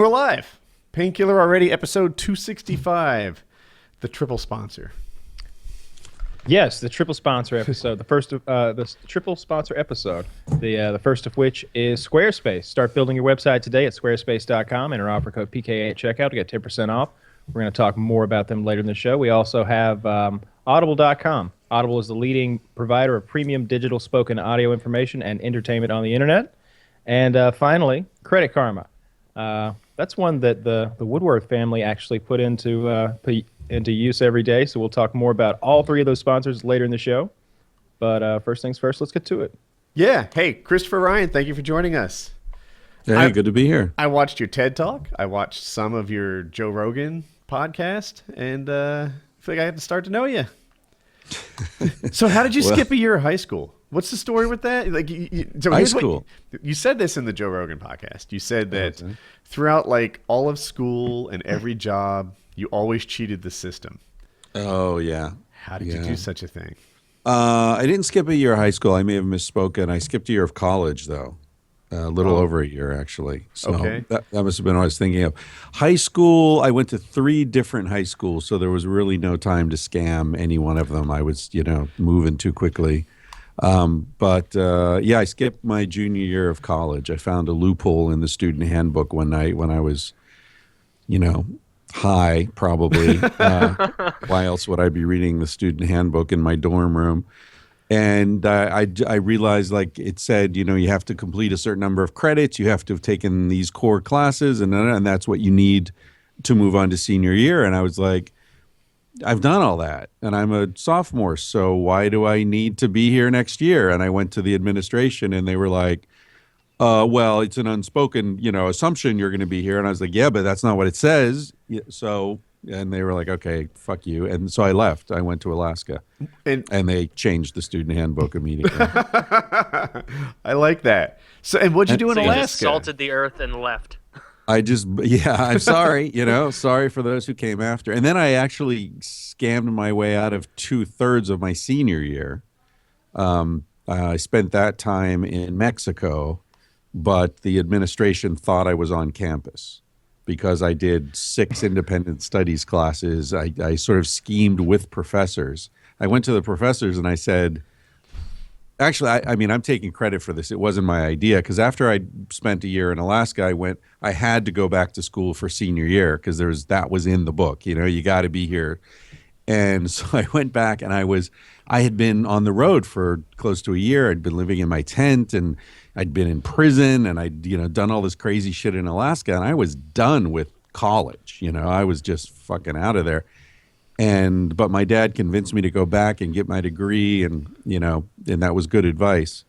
We're live. Painkiller Already, episode 265. The triple sponsor. Yes, the triple sponsor episode. The first of the triple sponsor episode. The first of which is Squarespace. Start building your website today at squarespace.com. Enter offer code PKA at checkout to get 10% off. We're going to talk more about them later in the show. We also have Audible.com. Audible is the leading provider of premium digital spoken audio information and entertainment on the internet. And finally, Credit Karma. That's one that the Woodworth family actually put into use every day. So we'll talk more about all three of those sponsors later in the show. But first things first, let's get to it. Yeah. Hey, Christopher Ryan, thank you for joining us. Hey, good to be here. I watched your TED Talk. I watched some of your Joe Rogan podcast, and I feel like I had to start to know you. So how did you skip a year of high school? What's the story with that? Like, so high school. You said this in the Joe Rogan podcast. You said that throughout like all of school and every job, you always cheated the system. Oh, yeah. How did you do such a thing? I didn't skip a year of high school. I may have misspoken. I skipped a year of college, though. A little over a year, actually. So that must have been what I was thinking of. High school, I went to 3 different high schools, so there was really no time to scam any one of them. I was, moving too quickly. I skipped my junior year of college. I found a loophole in the student handbook one night when I was, high, probably. Why else would I be reading the student handbook in my dorm room? And I realized, like it said, you have to complete a certain number of credits. You have to have taken these core classes, and that's what you need to move on to senior year. And I was like, I've done all that, and I'm a sophomore, so why do I need to be here next year? And I went to the administration, and they were like, well, it's an unspoken, assumption you're going to be here. And I was like, yeah, but that's not what it says. And they were like, okay, fuck you. And so I left. I went to Alaska, and they changed the student handbook immediately. I like that. So, and what'd you do in Alaska? You just salted the earth and left. I'm sorry, sorry for those who came after. And then I actually scammed my way out of 2/3 of my senior year. I spent that time in Mexico, but the administration thought I was on campus because I did 6 independent studies classes. I sort of schemed with professors. I went to the professors and I said, actually, I'm taking credit for this. It wasn't my idea, because after I spent a year in Alaska, I had to go back to school for senior year because that was in the book. You got to be here. And so I went back, and I had been on the road for close to a year. I'd been living in my tent, and I'd been in prison, and I'd done all this crazy shit in Alaska, and I was done with college. I was just fucking out of there. But my dad convinced me to go back and get my degree, and that was good advice.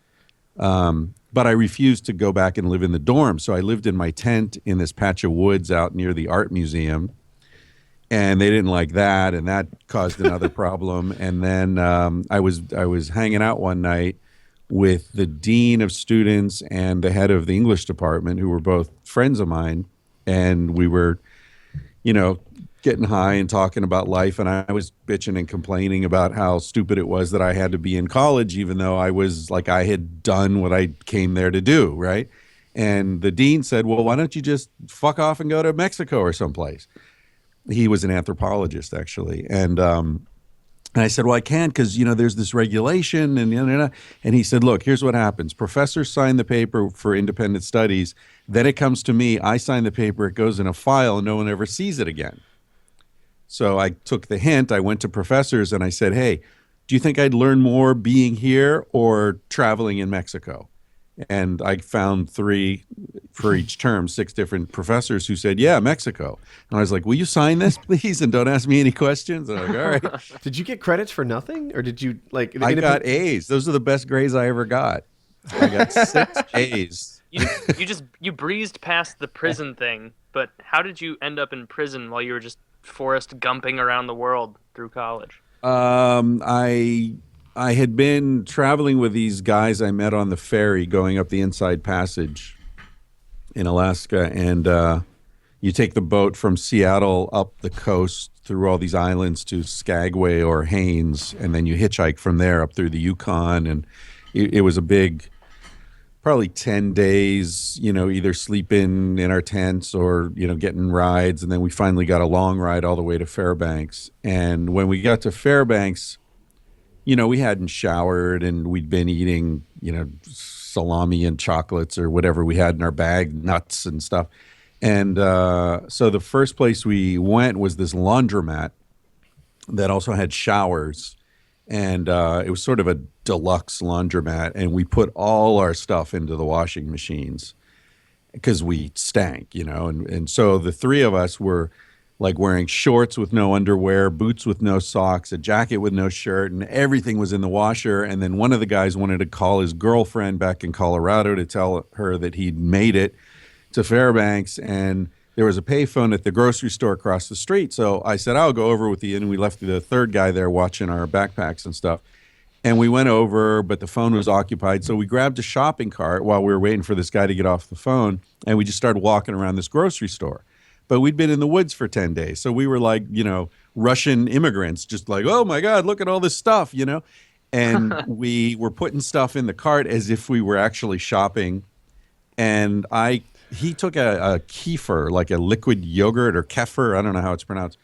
But I refused to go back and live in the dorm, so I lived in my tent in this patch of woods out near the art museum, and they didn't like that, and that caused another problem. And then I was hanging out one night with the dean of students and the head of the English department, who were both friends of mine, and we were, getting high and talking about life, and I was bitching and complaining about how stupid it was that I had to be in college, even though I had done what I came there to do, right? And the dean said, well, why don't you just fuck off and go to Mexico or someplace? He was an anthropologist, actually. And I said, well, I can't, because, there's this regulation, and he said, look, here's what happens. Professors sign the paper for independent studies, then it comes to me, I sign the paper, it goes in a file, and no one ever sees it again. So I took the hint. I went to professors and I said, hey, do you think I'd learn more being here or traveling in Mexico? And I found 3 for each term, 6 different professors who said, yeah, Mexico. And I was like, will you sign this, please? And don't ask me any questions. And I'm like, all right. Did you get credits for nothing? Or did you I got A's. Those are the best grades I ever got. I got 6 A's. You breezed past the prison thing, but how did you end up in prison while you were just Forrest Gumping around the world through college? I had been traveling with these guys I met on the ferry going up the Inside Passage in Alaska, and you take the boat from Seattle up the coast through all these islands to Skagway or Haines, and then you hitchhike from there up through the Yukon, and it was a big probably 10 days, either sleeping in our tents or, getting rides. And then we finally got a long ride all the way to Fairbanks. And when we got to Fairbanks, we hadn't showered and we'd been eating, salami and chocolates or whatever we had in our bag, nuts and stuff. And so the first place we went was this laundromat that also had showers. And it was sort of a deluxe laundromat, and we put all our stuff into the washing machines because we stank, and so the three of us were like wearing shorts with no underwear, boots with no socks, a jacket with no shirt, and everything was in the washer. And then one of the guys wanted to call his girlfriend back in Colorado to tell her that he'd made it to Fairbanks, and there was a payphone at the grocery store across the street. So I said, I'll go over with you. And we left the third guy there watching our backpacks and stuff. And we went over, but the phone was occupied. So we grabbed a shopping cart while we were waiting for this guy to get off the phone. And we just started walking around this grocery store. But we'd been in the woods for 10 days. So we were like, Russian immigrants, just like, oh my God, look at all this stuff, And we were putting stuff in the cart as if we were actually shopping. And he took a kefir, like a liquid yogurt or kefir, I don't know how it's pronounced,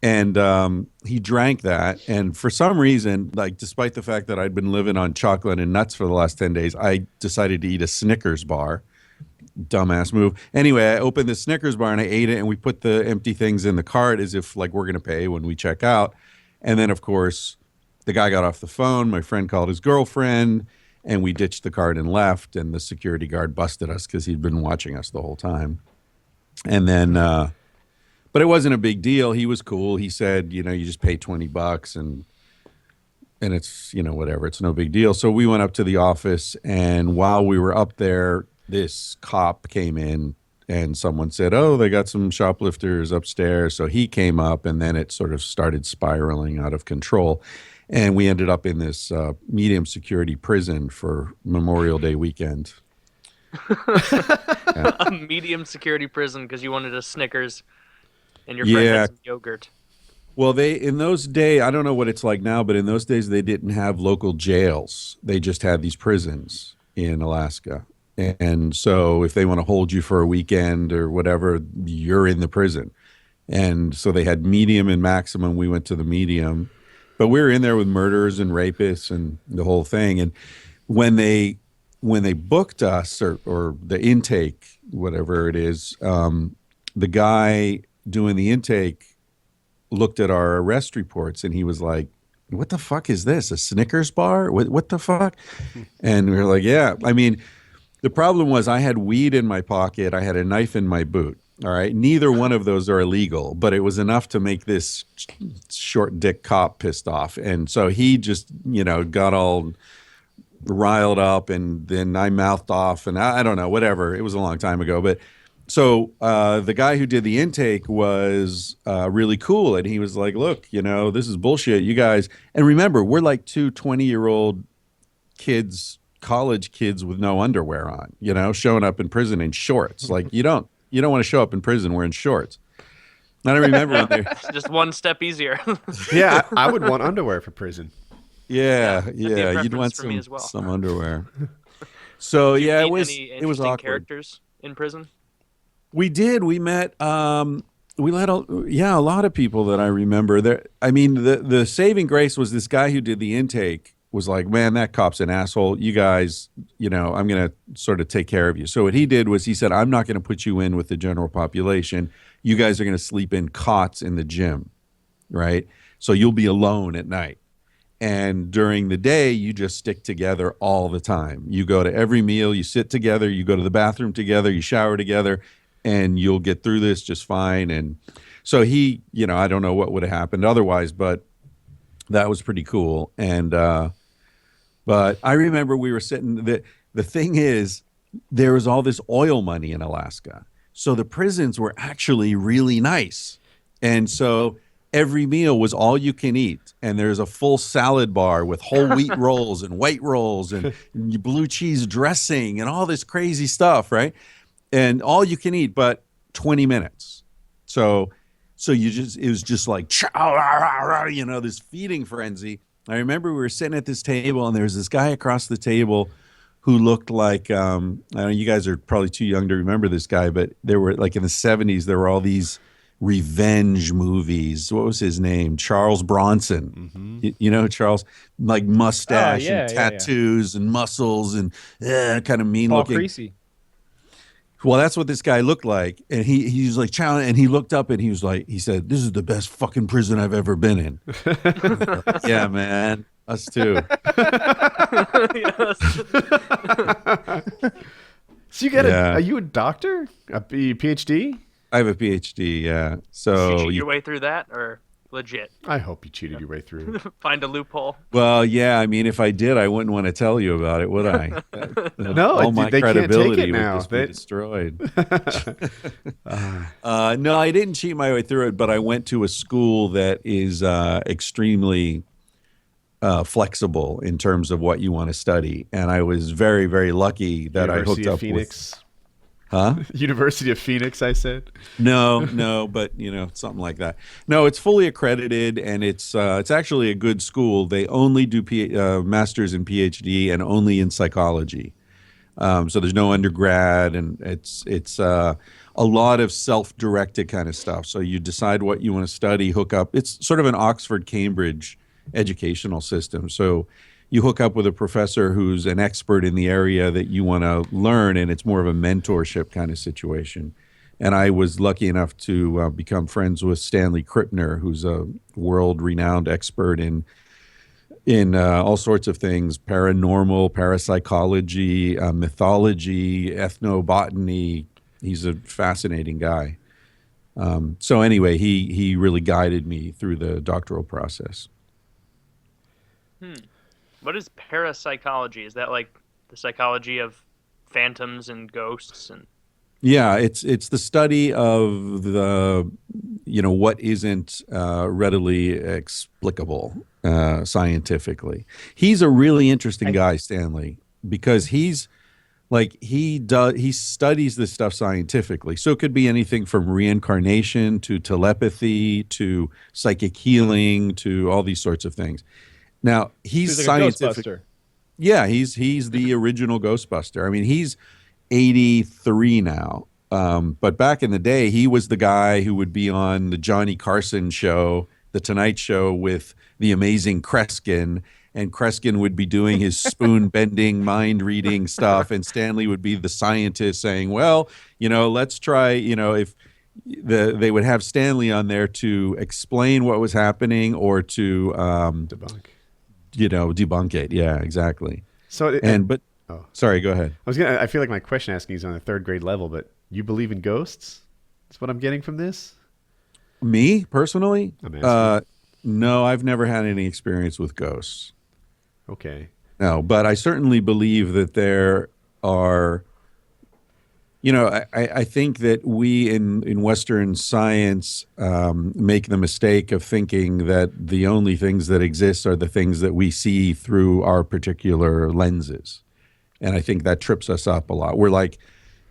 and he drank that. And for some reason, like despite the fact that I'd been living on chocolate and nuts for the last 10 days, I decided to eat a Snickers bar. Dumbass move. Anyway, I opened the Snickers bar and I ate it, and we put the empty things in the cart as if like we're going to pay when we check out. And then, of course, the guy got off the phone. My friend called his girlfriend. And we ditched the cart and left, and the security guard busted us because he'd been watching us the whole time. And then, but it wasn't a big deal. He was cool. He said, you just pay $20 and it's, whatever. It's no big deal. So we went up to the office, and while we were up there, this cop came in and someone said, oh, they got some shoplifters upstairs. So he came up, and then it sort of started spiraling out of control. And we ended up in this medium security prison for Memorial Day weekend. Yeah. A medium security prison because you wanted a Snickers and your friend had some yogurt. Well, in those days, I don't know what it's like now, but in those days they didn't have local jails. They just had these prisons in Alaska. And so if they want to hold you for a weekend or whatever, you're in the prison. And so they had medium and maximum. We went to the medium. But we were in there with murderers and rapists and the whole thing. And when they booked us or the intake, whatever it is, the guy doing the intake looked at our arrest reports and he was like, what the fuck is this? A Snickers bar? What the fuck? And we were like, yeah. I mean, the problem was I had weed in my pocket. I had a knife in my boot. All right. Neither one of those are illegal, but it was enough to make this short dick cop pissed off. And so he just, got all riled up, and then I mouthed off, and I don't know, whatever. It was a long time ago. But so the guy who did the intake was really cool. And he was like, look, this is bullshit, you guys. And remember, we're like two 20-year-old kids, college kids with no underwear on, showing up in prison in shorts. Like you don't want to show up in prison wearing shorts. I don't remember when they just one step easier. Yeah, I would want underwear for prison. Yeah. You'd want some underwear. So it was awkward. Characters in prison. We did. We met. We let a lot of people that I remember. The saving grace was this guy who did the intake. Was like, man, that cop's an asshole. You guys, I'm going to sort of take care of you. So what he did was he said, I'm not going to put you in with the general population. You guys are going to sleep in cots in the gym, right? So you'll be alone at night. And during the day, you just stick together all the time. You go to every meal, you sit together, you go to the bathroom together, you shower together, and you'll get through this just fine. And so he, I don't know what would have happened otherwise, but that was pretty cool. And but I remember we were sitting, the thing is, there was all this oil money in Alaska. So the prisons were actually really nice. And so every meal was all you can eat. And there's a full salad bar with whole wheat rolls and white rolls and blue cheese dressing and all this crazy stuff, right? And all you can eat, but 20 minutes. So it was just like, this feeding frenzy. I remember we were sitting at this table, and there was this guy across the table who looked like I know you guys are probably too young to remember this guy, but there were like in the 70s there were all these revenge movies. What was his name? Charles Bronson. You know Charles, like mustache and tattoos and muscles and kind of mean Paul looking. Creasy. Well, that's what this guy looked like, and he's like challenging, and he looked up and he said, "This is the best fucking prison I've ever been in." Yeah, man, us too. So you got are you a doctor? A PhD? I have a PhD, yeah. So did you cheat your way through that, or legit? I hope you cheated your way through. Find a loophole. Well, yeah. I mean, if I did, I wouldn't want to tell you about it, would I? No, all my they credibility can't take it now. would just be destroyed. No, I didn't cheat my way through it, but I went to a school that is extremely flexible in terms of what you want to study, and I was very, very lucky that I hooked up Phoenix. with. Huh? University of Phoenix, I said. No, but something like that. No, it's fully accredited, and it's actually a good school. They only do masters and PhD, and only in psychology. So there's no undergrad, and it's a lot of self-directed kind of stuff. So you decide what you want to study, hook up. It's sort of an Oxford, Cambridge educational system. So you hook up with a professor who's an expert in the area that you want to learn, and it's more of a mentorship kind of situation. And I was lucky enough to become friends with Stanley Krippner, who's a world-renowned expert in all sorts of things: paranormal, parapsychology, mythology, ethnobotany. He's a fascinating guy. So anyway, he really guided me through the doctoral process. What is parapsychology? Is that like the psychology of phantoms and ghosts and? Yeah, it's the study of the what isn't readily explicable scientifically. He's a really interesting guy, Stanley, because he studies this stuff scientifically. So it could be anything from reincarnation to telepathy to psychic healing to all these sorts of things. Now he's like scientific. A Ghostbuster. Yeah, he's the original Ghostbuster. I mean, he's 83 now. But back in the day, he was the guy who would be on the Johnny Carson show, The Tonight Show with the amazing Kreskin, and Kreskin would be doing his spoon bending, mind reading stuff, and Stanley would be the scientist saying, "Well, let's try, if." They would have Stanley on there to explain what was happening or to debunk it. Yeah, exactly. So sorry, go ahead. I feel like my question asking is on a third grade level, but you believe in ghosts? That's what I'm getting from this. Me personally, I'm asking. no, I've never had any experience with ghosts. Okay. No, but I certainly believe that there are. I think that we in Western science make the mistake of thinking that the only things that exist are the things that we see through our particular lenses. And I think that trips us up a lot. We're like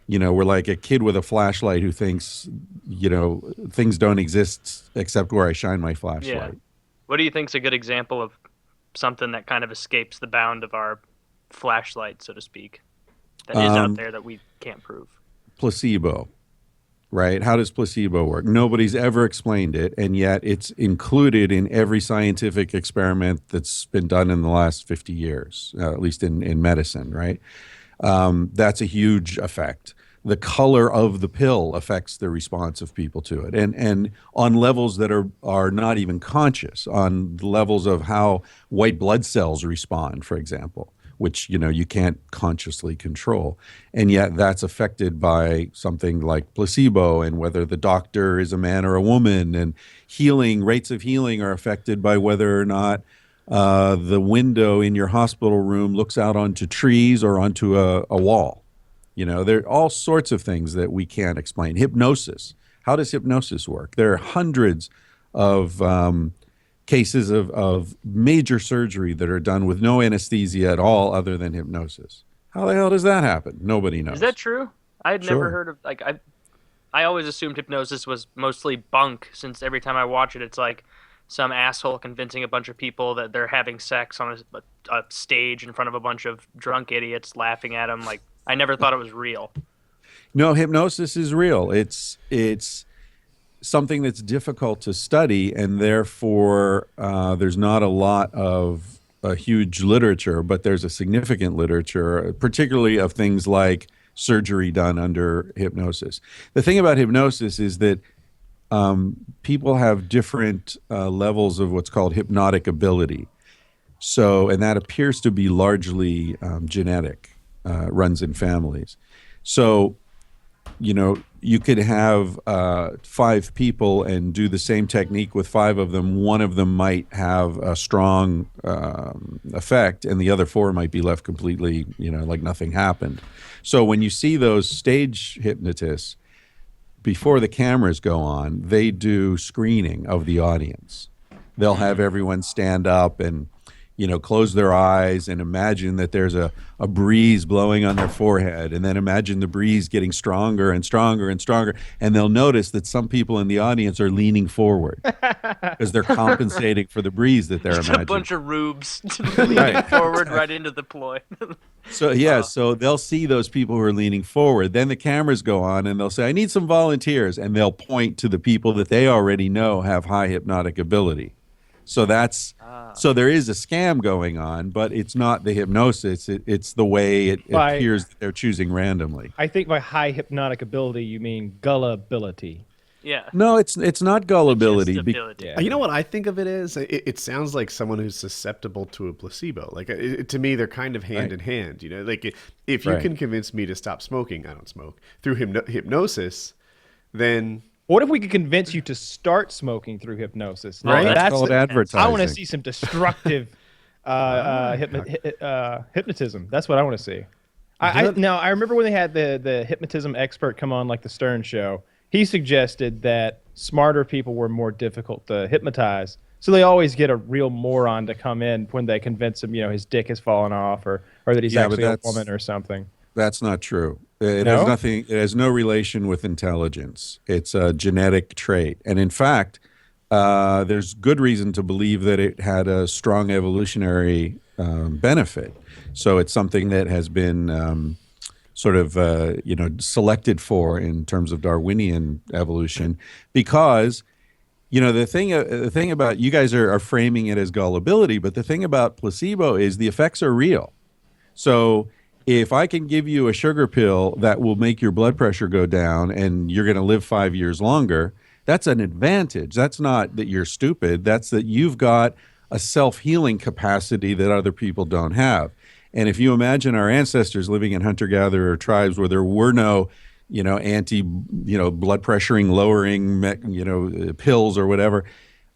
a kid with a flashlight who thinks, things don't exist except where I shine my flashlight. Yeah. What do you think is a good example of something that kind of escapes the bound of our flashlight, so to speak, that is out there that we can't prove? Placebo, right? How does placebo work? Nobody's ever explained it, and yet it's included in every scientific experiment that's been done in the last 50 years, at least in medicine, right? That's a huge effect. The color of the pill affects the response of people to it, and on levels that are not even conscious, on levels of how white blood cells respond, for example, which you can't consciously control, and yet that's affected by something like placebo, and whether the doctor is a man or a woman, and rates of healing are affected by whether or not the window in your hospital room looks out onto trees or onto a wall. There are all sorts of things that we can't explain. Hypnosis. How does hypnosis work? There are hundreds of cases of major surgery that are done with no anesthesia at all other than hypnosis. How the hell does that happen? Nobody knows. Is that true? I had never heard of, I always assumed hypnosis was mostly bunk, since every time I watch it, it's like some asshole convincing a bunch of people that they're having sex on a stage in front of a bunch of drunk idiots laughing at them. Like, I never thought it was real. No, hypnosis is real. It's something that's difficult to study, and therefore there's not a lot of a huge literature, but there's a significant literature, particularly of things like surgery done under hypnosis. The thing about hypnosis is that people have different levels of what's called hypnotic ability. So, and that appears to be largely genetic, runs in families. So, you could have 5 people and do the same technique with 5 of them. One of them might have a strong effect, and the other 4 might be left completely, like nothing happened. So when you see those stage hypnotists, before the cameras go on, they do screening of the audience. They'll have everyone stand up and close their eyes and imagine that there's a breeze blowing on their forehead, and then imagine the breeze getting stronger and stronger and stronger. And they'll notice that some people in the audience are leaning forward because they're compensating for the breeze that they're Just imagining. a bunch of rubes leaning forward right into the ploy. So they'll see those people who are leaning forward. Then the cameras go on and they'll say, I need some volunteers. And they'll point to the people that they already know have high hypnotic ability. So so there is a scam going on, but it's not the hypnosis. It's the way it appears that they're choosing randomly. I think by high hypnotic ability, you mean gullibility. Yeah. No, it's not gullibility. Just ability. You know what I think of it as? It sounds like someone who's susceptible to a placebo. Like to me, they're kind of hand in hand. Like if you can convince me to stop smoking, I don't smoke through hypnosis, then. What if we could convince you to start smoking through hypnosis? Right, that's called advertising. I want to see some destructive hypnotism. That's what I want to see. Now, I remember when they had the hypnotism expert come on, like the Stern Show. He suggested that smarter people were more difficult to hypnotize. So they always get a real moron to come in when they convince him, his dick has fallen off or that he's actually a woman or something. That's not true. It has nothing. It has no relation with intelligence. It's a genetic trait, and in fact, there's good reason to believe that it had a strong evolutionary benefit. So it's something that has been selected for in terms of Darwinian evolution, because the thing about you guys are framing it as gullibility, but the thing about placebo is the effects are real. So if I can give you a sugar pill that will make your blood pressure go down and you're going to live 5 years longer, that's an advantage. That's not that you're stupid. That's that you've got a self-healing capacity that other people don't have. And if you imagine our ancestors living in hunter-gatherer tribes where there were no, blood pressuring, lowering, pills or whatever,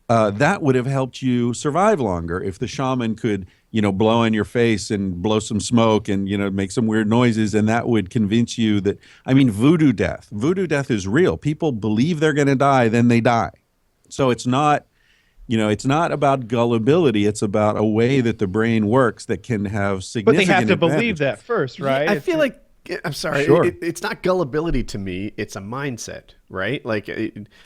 that would have helped you survive longer if the shaman could blow in your face and blow some smoke and, make some weird noises. And that would convince you that, voodoo death is real. People believe they're going to die, then they die. So it's not, it's not about gullibility. It's about a way that the brain works that can have significant But they have to advantages. believe that first, right? Yeah, I feel like, I'm sorry, Sure. it's not gullibility to me. It's a mindset, right? Like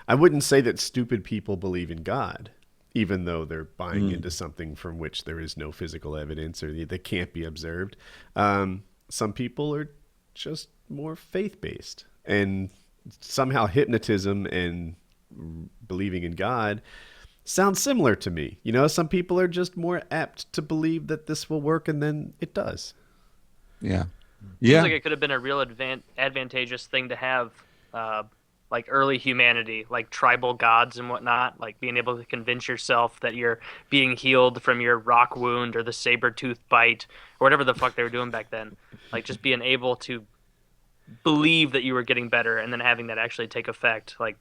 I wouldn't say that stupid people believe in God, even though they're buying into something from which there is no physical evidence or that can't be observed. Some people are just more faith-based, and somehow hypnotism and believing in God sounds similar to me. Some people are just more apt to believe that this will work, and then it does. Yeah. Seems like it could have been a real advantageous thing to have, like early humanity, like tribal gods and whatnot, like being able to convince yourself that you're being healed from your rock wound or the saber-tooth bite or whatever the fuck they were doing back then. Like just being able to believe that you were getting better and then having that actually take effect. Like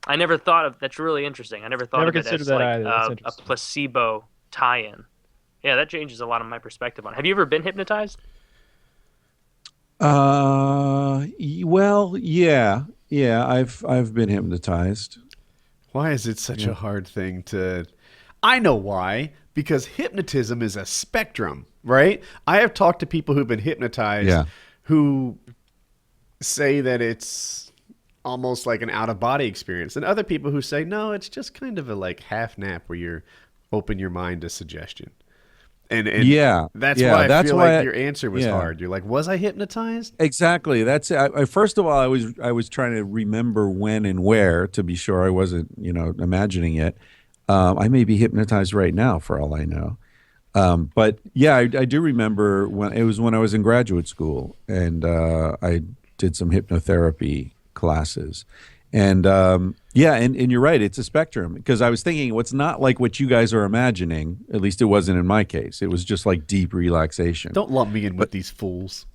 I never thought of that's really interesting. I never thought of it as like a placebo tie-in. Yeah, that changes a lot of my perspective on it. Have you ever been hypnotized? Well, yeah, I've been hypnotized. Why is it such a hard thing to? I know why. Because hypnotism is a spectrum, right? I have talked to people who've been hypnotized who say that it's almost like an out of body experience, and other people who say no, it's just kind of a like half nap where you're open your mind to suggestion. And that's why I feel like your answer was hard. You're like, was I hypnotized? Exactly. That's first of all, I was trying to remember when and where to be sure I wasn't, imagining it. I may be hypnotized right now for all I know. But yeah, I do remember when I was in graduate school, and I did some hypnotherapy classes. And and you're right, it's a spectrum, because I was thinking it's not like what you guys are imagining. At least it wasn't in my case. It was just like deep relaxation. Don't lump me in with these fools.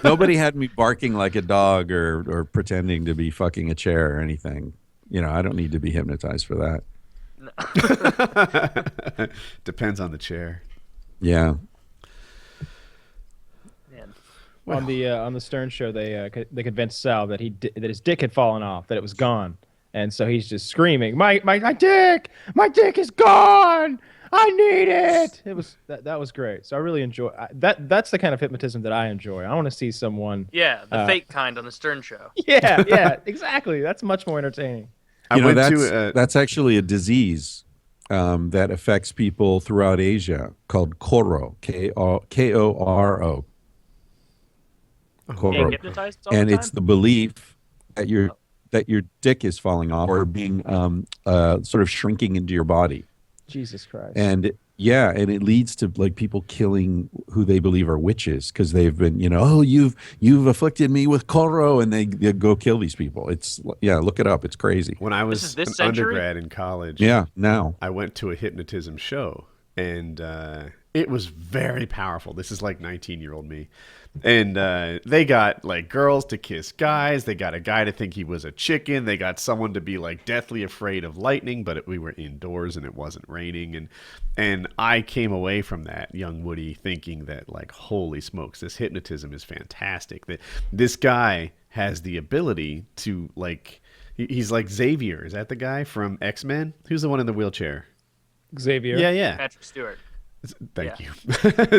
Nobody had me barking like a dog or pretending to be fucking a chair or anything. I don't need to be hypnotized for that. Depends on the chair. Yeah. On the Stern show, they convinced Sal that that his dick had fallen off, that it was gone, and so he's just screaming, my dick is gone, I need it. It was that was great. So I really enjoy that. That's the kind of hypnotism that I enjoy. I want to see someone. Yeah, the fake kind on the Stern show. Yeah, exactly. That's much more entertaining. That's actually a disease that affects people throughout Asia called Koro, Koro. Being hypnotized all and the time? it's the belief that your dick is falling off or being sort of shrinking into your body. Jesus Christ. And it leads to like people killing who they believe are witches because they've been, you've afflicted me with Koro, and they go kill these people. It's look it up. It's crazy. When I was an undergrad in college, now I went to a hypnotism show, and it was very powerful. This is like 19-year-old me. And they got like girls to kiss guys. They got a guy to think he was a chicken. They got someone to be like deathly afraid of lightning, but we were indoors and it wasn't raining. And I came away from that, young Woody, thinking that like, holy smokes, this hypnotism is fantastic. That this guy has the ability to like, he's like Xavier. Is that the guy from X-Men? Who's the one in the wheelchair? Xavier. Yeah. Patrick Stewart. Thank you.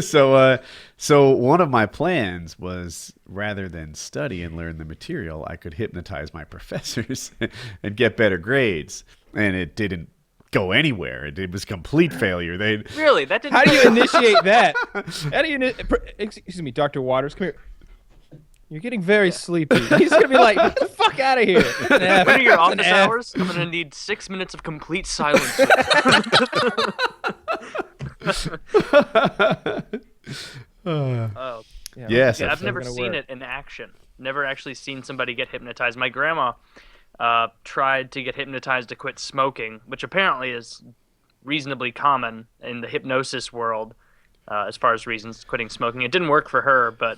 So one of my plans was, rather than study and learn the material, I could hypnotize my professors and get better grades. And it didn't go anywhere. It was complete failure. Really? That didn't. How do you initiate that? Excuse me, Dr. Waters, come here. You're getting very sleepy. He's going to be like, get the fuck out of here. When are your office hours? I'm going to need 6 minutes of complete silence. Yes, I've never seen it in action. Never actually seen somebody get hypnotized. My grandma tried to get hypnotized to quit smoking, which apparently is reasonably common in the hypnosis world as far as reasons quitting smoking. It didn't work for her, but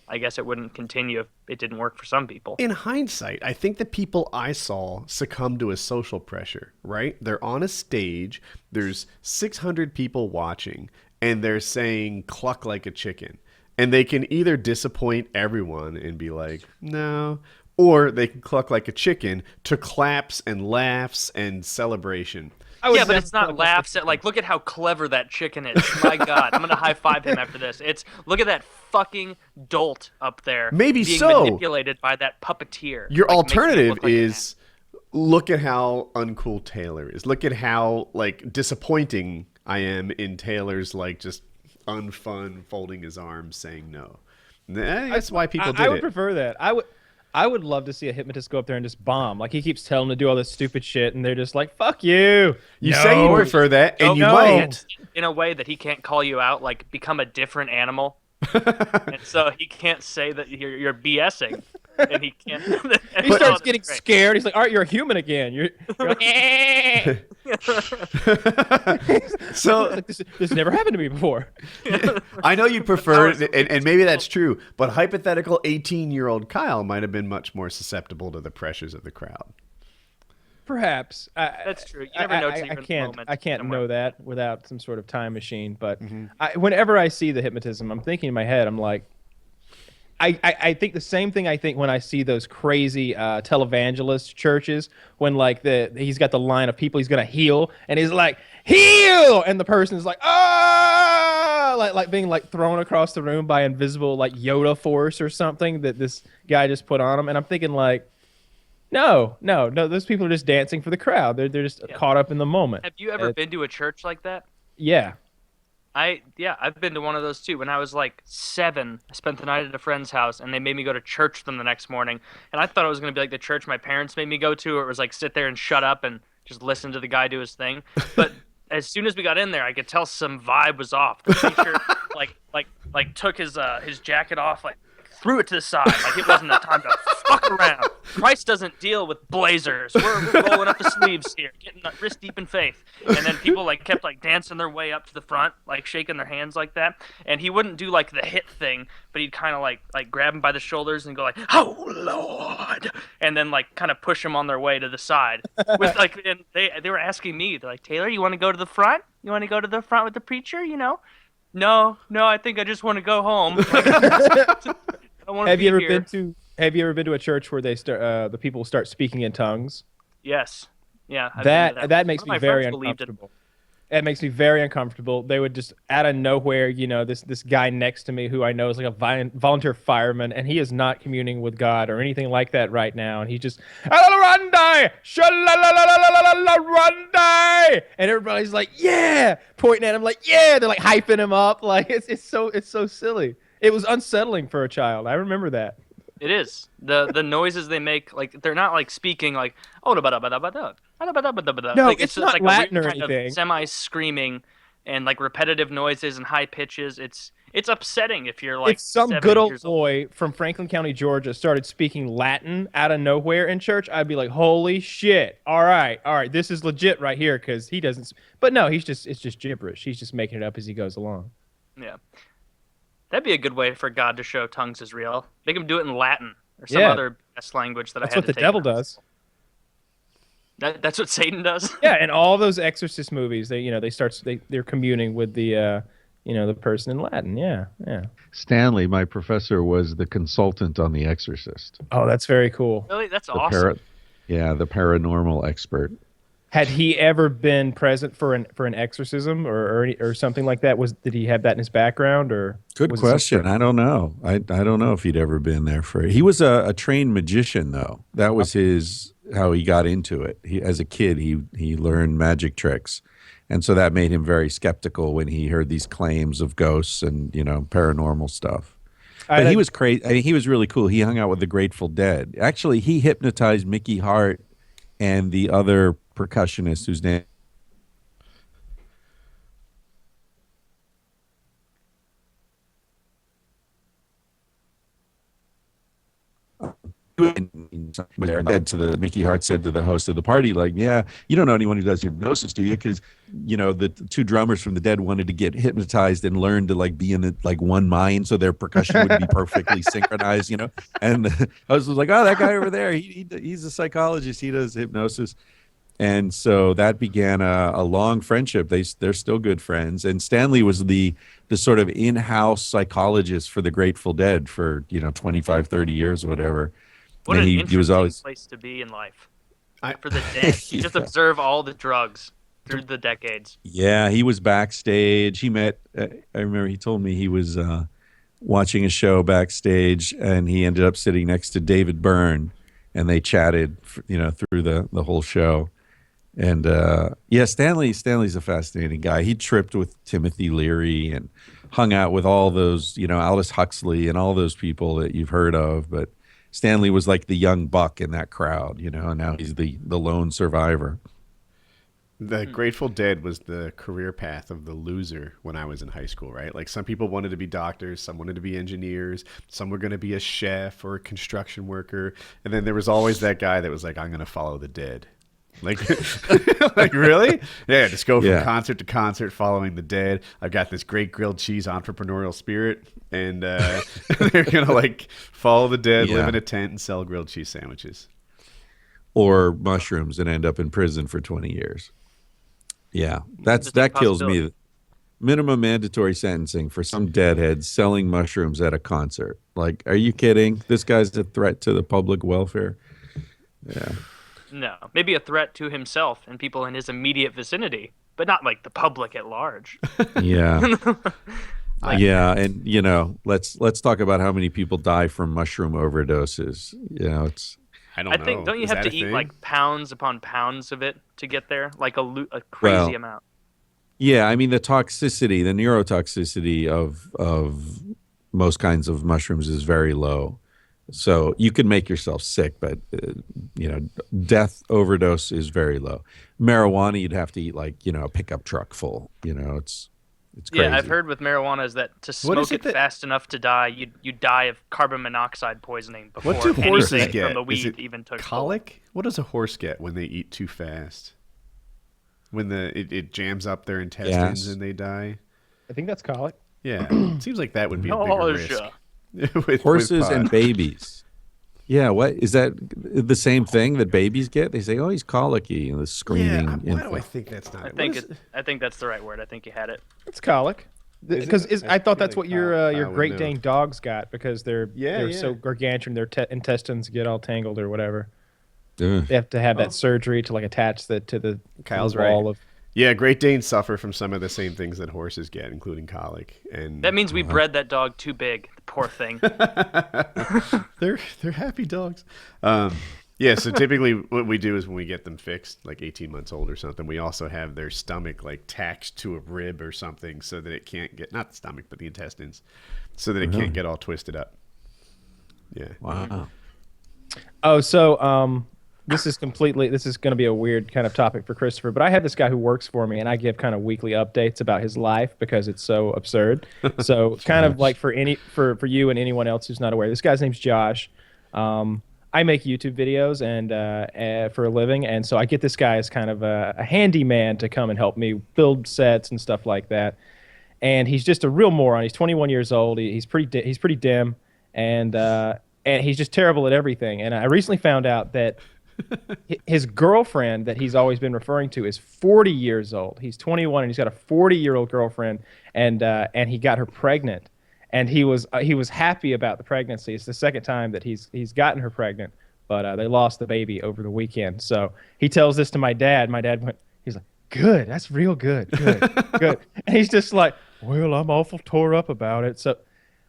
I guess it wouldn't continue if it didn't work for some people. In hindsight, I think the people I saw succumbed to a social pressure, right? They're on a stage, there's 600 people watching, and they're saying cluck like a chicken. And they can either disappoint everyone and be like, no, or they can cluck like a chicken to claps and laughs and celebration. Yeah, but it's not laughs at like, look at how clever that chicken is. My God, I'm gonna high five him after this. It's look at that fucking dolt up there. Maybe being so. manipulated by that puppeteer. Your alternative is look at how uncool Taylor is. Look at how like disappointing I am in Taylor's like just unfun folding his arms saying no. That's why people did it. I would prefer that. I would love to see a hypnotist go up there and just bomb. Like, he keeps telling them to do all this stupid shit, and they're just like, fuck you. You say you prefer that, and you might. In a way that he can't call you out, like, become a different animal. And so he can't say that you're BSing. And he can't. He starts getting scared. He's like, all right, you're a human again. You're like, eh. So like, this never happened to me before. I know you prefer it, and maybe that's true, but hypothetical 18-year-old Kyle might have been much more susceptible to the pressures of the crowd. Perhaps. That's true. You never know. I can't know that without some sort of time machine. But whenever I see the hypnotism, I'm thinking in my head, I'm like, I think the same thing I think when I see those crazy televangelist churches when like he's got the line of people he's gonna heal and he's like, heal, and the person is like, oh, about like being like thrown across the room by invisible like Yoda force or something that this guy just put on him? And I'm thinking like, no. Those people are just dancing for the crowd. They're just caught up in the moment. Have you ever been to a church like that? Yeah. I've been to one of those too. When I was like 7, I spent the night at a friend's house, and they made me go to church with them the next morning. And I thought it was going to be like the church my parents made me go to, where it was like sit there and shut up and just listen to the guy do his thing. But as soon as we got in there, I could tell some vibe was off. The preacher like took his jacket off, like threw it to the side, like it wasn't the time to fuck around. Christ doesn't deal with blazers. We're rolling up the sleeves here, getting wrist deep in faith. And then people like kept like dancing their way up to the front, like shaking their hands like that. And he wouldn't do like the hit thing, but he'd kind of like grab him by the shoulders and go like, "Oh Lord," and then like kind of push them on their way to the side. With like, and they were asking me, they're like, "Taylor, you want to go to the front? You want to go to the front with the preacher? You know?" No, I think I just want to go home. Have you ever been to a church where they start the people start speaking in tongues? Yes. Yeah. That makes me very uncomfortable. It makes me very uncomfortable. They would just out of nowhere, this guy next to me who I know is like a volunteer fireman, and he is not communing with God or anything like that right now, and he's just and everybody's like, yeah, pointing at him like, yeah, they're like hyping him up, like it's so silly. It was unsettling for a child. I remember that. It is. The noises they make, like they're not like speaking like no, like, it's not like Latin or anything. Semi-screaming and like repetitive noises and high pitches. It's upsetting if you're like. If some good old boy from Franklin County, Georgia, started speaking Latin out of nowhere in church, I'd be like, "Holy shit! All right, this is legit right here," because he doesn't. But no, it's just gibberish. He's just making it up as he goes along. Yeah. That'd be a good way for God to show tongues is real. Make him do it in Latin or some other best language that That's I had to take. That's what the devil does. That's what Satan does. Yeah, and all those exorcist movies, they're communing with the the person in Latin. Yeah. Stanley, my professor, was the consultant on The Exorcist. Oh, that's very cool. Really, that's awesome. The paranormal expert. Had he ever been present for an exorcism or something like that? Did he have that in his background or? Good question. I don't know. I don't know if he'd ever been there for it. He was a trained magician though. That was how he got into it. As a kid, he learned magic tricks, and so that made him very skeptical when he heard these claims of ghosts and paranormal stuff. But he was crazy. I mean, he was really cool. He hung out with the Grateful Dead. Actually, he hypnotized Mickey Hart and the other percussionist whose name to the Mickey Hart said to the host of the party, like, yeah, you don't know anyone who does hypnosis, do you? Because the two drummers from the Dead wanted to get hypnotized and learn to like be in one mind so their percussion would be perfectly synchronized, and the host was like, oh, that guy over there, he's a psychologist, he does hypnosis. And so that began a long friendship. They're still good friends. And Stanley was the sort of in-house psychologist for the Grateful Dead for 25, 30 years or whatever. What and an he was always place to be in life for the dead. You just observe all the drugs through the decades. Yeah, he was backstage. He met. I remember he told me he was watching a show backstage, and he ended up sitting next to David Byrne, and they chatted, through the whole show. And Stanley's a fascinating guy. He tripped with Timothy Leary and hung out with all those, Aldous Huxley and all those people that you've heard of. But Stanley was like the young buck in that crowd, and now he's the lone survivor. The Grateful Dead was the career path of the loser when I was in high school, right? Like some people wanted to be doctors, some wanted to be engineers, some were going to be a chef or a construction worker. And then there was always that guy that was like, I'm going to follow the Dead. Like, like really? Yeah, just go from concert to concert following the Dead. I've got this great grilled cheese entrepreneurial spirit, and they're gonna like follow the Dead, live in a tent, and sell grilled cheese sandwiches, or mushrooms, and end up in prison for 20 years. Yeah, that kills me. Minimum mandatory sentencing for some deadhead selling mushrooms at a concert. Like, are you kidding? This guy's a threat to the public welfare. Yeah. No, maybe a threat to himself and people in his immediate vicinity, but not like the public at large. Yeah. Yeah, and let's talk about how many people die from mushroom overdoses. It's. I don't know. I think don't you Is have that to a eat thing? like pounds upon pounds of it to get there, like a crazy Well, amount. Yeah, I mean the neurotoxicity of most kinds of mushrooms is very low. So you can make yourself sick, but death overdose is very low. Marijuana, you'd have to eat like a pickup truck full. It's crazy. Yeah, I've heard with marijuana is that to What is smoke it it fast enough to die, you die of carbon monoxide poisoning before What do horses anything get? from the Is weed it even took hold. colic? What does a horse get when they eat too fast? When it jams up their intestines Gas. and they die? I think that's colic. Yeah, it seems like that would be a bigger risk. Nausea. with Horses pot. and babies. Yeah, what is that? The same thing that babies get? They say, "Oh, he's colicky," and the screaming. Yeah, why do I infant. think that's not? I it? think What is- I think that's the right word. I think you had it. It's colic. Is it? Because I thought feel that's like what your Kyle would Great know. Dane dogs got because they're Yeah. so gargantuan, their intestines get all tangled or whatever. Ugh. They have to have that surgery to like attach that to the Kyle's wall right. of. Yeah, Great Danes suffer from some of the same things that horses get, including colic. And That means we bred that dog too big. The poor thing. they're happy dogs. Yeah, so typically what we do is when we get them fixed, like 18 months old or something, we also have their stomach like tacked to a rib or something so that it can't get, not the stomach, but the intestines, so that it can't get all twisted up. Yeah. Wow. Oh, so this is going to be a weird kind of topic for Christopher, but I have this guy who works for me, and I give kind of weekly updates about his life because it's so absurd. So kind of like for you and anyone else who's not aware, this guy's name's Josh. I make YouTube videos and for a living, and so I get this guy as kind of a handyman to come and help me build sets and stuff like that. And he's just a real moron. He's 21 years old. He's pretty dim, and he's just terrible at everything. And I recently found out that his girlfriend that he's always been referring to is 40 years old. He's 21 and he's got a 40-year-old girlfriend, and he got her pregnant. And he was happy about the pregnancy. It's the second time that he's gotten her pregnant, but they lost the baby over the weekend. So he tells this to my dad. My dad he's like, "Good, that's real good, good." And he's just like, "Well, I'm awful tore up about it." So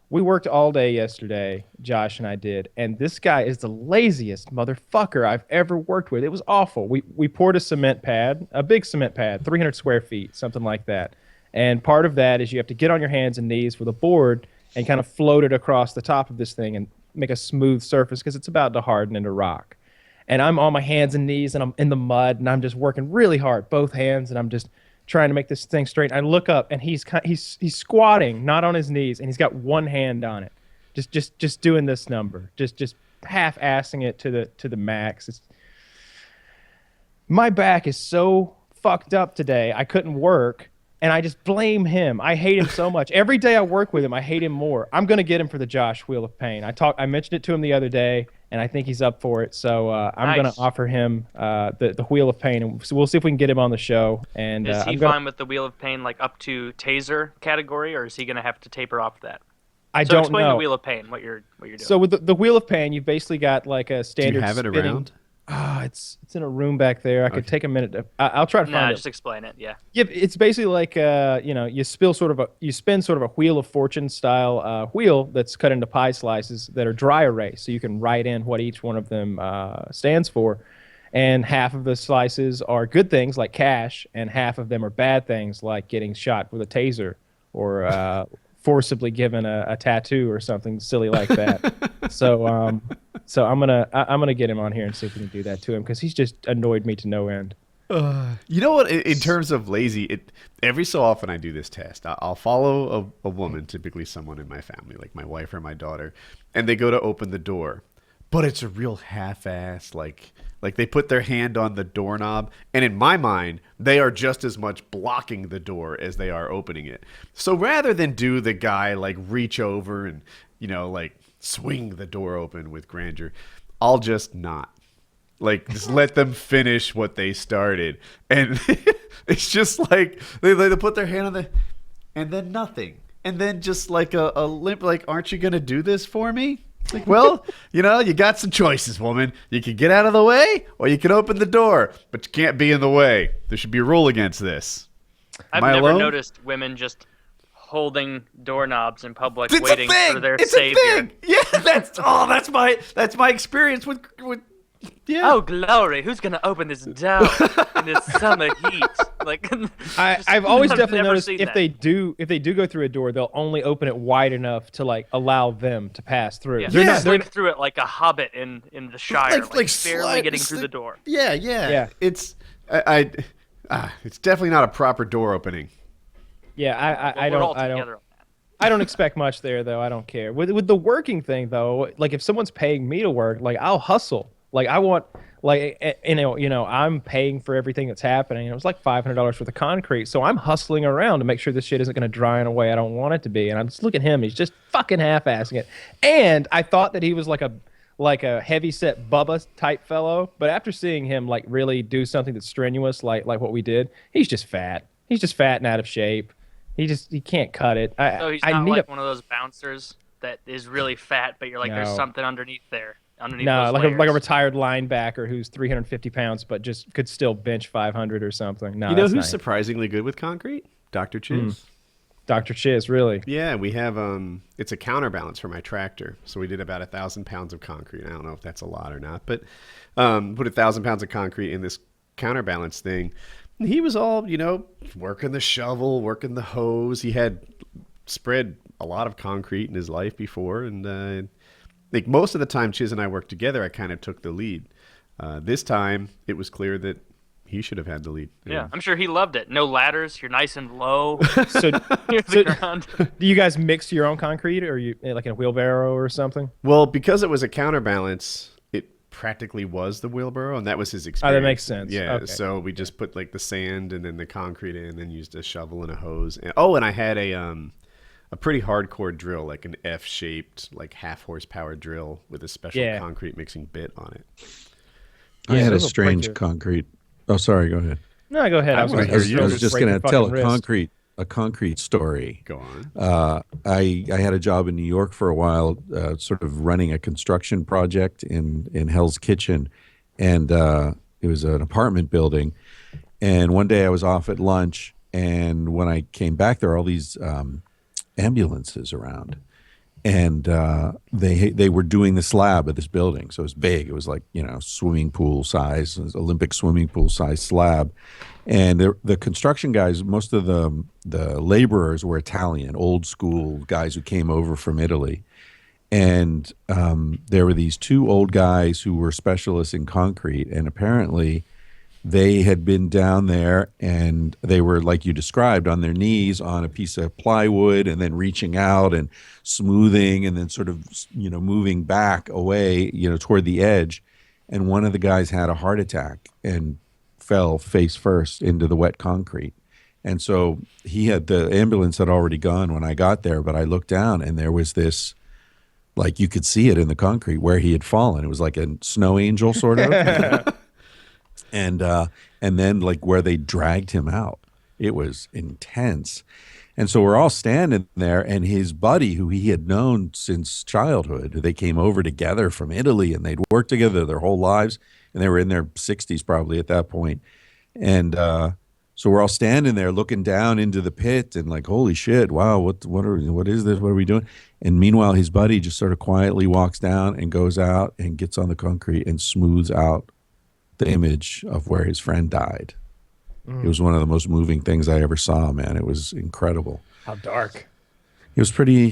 we worked all day yesterday, Josh and I did, and this guy is the laziest motherfucker I've ever worked with. It was awful. We poured a cement pad, a big cement pad, 300 square feet, something like that. And part of that is you have to get on your hands and knees with a board and kind of float it across the top of this thing and make a smooth surface because it's about to harden into rock. And I'm on my hands and knees and I'm in the mud and I'm just working really hard, both hands, and I'm just trying to make this thing straight. I look up and he's squatting, not on his knees, and he's got one hand on it, just doing this number, just half-assing it to the max. My back is so fucked up today. I couldn't work. And I just blame him. I hate him so much. Every day I work with him, I hate him more. I'm going to get him for the Josh Wheel of Pain. I mentioned it to him the other day, and I think he's up for it. So I'm going to offer him the Wheel of Pain, and we'll see if we can get him on the show. And Is he fine with the Wheel of Pain, like up to taser category, or is he going to have to taper off that? I So don't explain know. the Wheel of Pain, what you're doing. So with the Wheel of Pain, you've basically got like a Do standard. you have it spinning- around? It's in a room back there. I could take a minute. I'll try to find it. Just explain it. Yeah. Yeah, it's basically like you spin sort of a Wheel of Fortune style wheel that's cut into pie slices that are dry erase, so you can write in what each one of them stands for, and half of the slices are good things like cash, and half of them are bad things like getting shot with a taser or forcibly given a tattoo or something silly like that. So I'm gonna get him on here and see if we can do that to him because he's just annoyed me to no end. You know what? In terms of lazy, every so often I do this test. I'll follow a woman, typically someone in my family, like my wife or my daughter, and they go to open the door, but it's a real half-ass, like they put their hand on the doorknob, and in my mind, they are just as much blocking the door as they are opening it. So rather than do the guy like reach over and like swing the door open with grandeur, I'll just not. Like, just let them finish what they started. And it's just like, they put their hand on and then nothing. And then just like a limp, like, aren't you going to do this for me? Like, well, you got some choices, woman. You can get out of the way or you can open the door, but you can't be in the way. There should be a rule against this. I've Am I never alone? noticed women just holding doorknobs in public, It's waiting a thing. for their It's savior. a thing. Yeah, that's my experience with. Yeah. Oh glory! Who's gonna open this door in this summer heat? Like, I've always definitely never noticed seen if that. they do go through a door, they'll only open it wide enough to like allow them to pass through. Yeah, They're Yeah. not. slink through it like a hobbit in the Shire, like barely slide- getting through the door. Yeah. Yeah. It's it's definitely not a proper door opening. Yeah, I We're all don't. together on that. I don't expect much there, though. I don't care. With the working thing, though, like if someone's paying me to work, like I'll hustle. Like I want, like I'm paying for everything that's happening. It was like $500 worth of concrete, so I'm hustling around to make sure this shit isn't going to dry in a way I don't want it to be. And I just look at him; he's just fucking half-assing it. And I thought that he was like a heavy-set Bubba type fellow, but after seeing him like really do something that's strenuous, like what we did, he's just fat. He's just fat and out of shape. He can't cut it. So he's not like one of those bouncers that is really fat, but you're like, there's No. something underneath there. Underneath No, those like layers. a retired linebacker who's 350 pounds, but just could still bench 500 or something. No, You know that's who's not him. surprisingly good with concrete? Dr. Chiz. Dr. Chiz, really? Yeah, we have it's a counterbalance for my tractor. So we did about 1,000 pounds of concrete. I don't know if that's a lot or not, but put 1,000 pounds of concrete in this counterbalance thing. And he was all, working the shovel, working the hose. He had spread a lot of concrete in his life before, and like most of the time Chiz and I worked together, I kind of took the lead. This time it was clear that he should have had the lead. Yeah, I'm sure he loved it. No ladders. You're nice and low So, near the ground. do you guys mix your own concrete, or you like in a wheelbarrow or something? Well, because it was a counterbalance, it practically was the wheelbarrow, and that was his experience. Oh, that makes sense. Yeah, Okay. so we just put like the sand and then the concrete in, and then used a shovel and a hose. And I had a pretty hardcore drill, like an F-shaped, like half horsepower drill with a special Yeah. concrete mixing bit on it. I Yeah, had a those will break strange your- concrete. Oh, sorry. Go ahead. No, go ahead. I was wanna gonna hear say, yours. I was just break going your to tell fucking wrist. a concrete story. Go on. I had a job in New York for a while, sort of running a construction project in Hell's Kitchen, and it was an apartment building. And one day I was off at lunch, and when I came back, there were all these ambulances around, and they were doing the slab of this building. So it was big. It was like swimming pool size, Olympic swimming pool size slab. And the construction guys, most of the laborers were Italian, old school guys who came over from Italy. And there were these two old guys who were specialists in concrete, and apparently they had been down there and they were, like you described, on their knees on a piece of plywood and then reaching out and smoothing and then sort of, moving back away, toward the edge. And one of the guys had a heart attack and fell face first into the wet concrete. And so the ambulance had already gone when I got there, but I looked down and there was this, like you could see it in the concrete where he had fallen. It was like a snow angel sort of. And then like where they dragged him out, it was intense. And so we're all standing there, and his buddy, who he had known since childhood, they came over together from Italy, and they'd worked together their whole lives, and they were in their 60s probably at that point. And so we're all standing there looking down into the pit and like, holy shit, wow, what is this? What are we doing? And meanwhile, his buddy just sort of quietly walks down and goes out and gets on the concrete and smooths out the image of where his friend died. It was one of the most moving things I ever saw, man. It was incredible. How dark. It was pretty,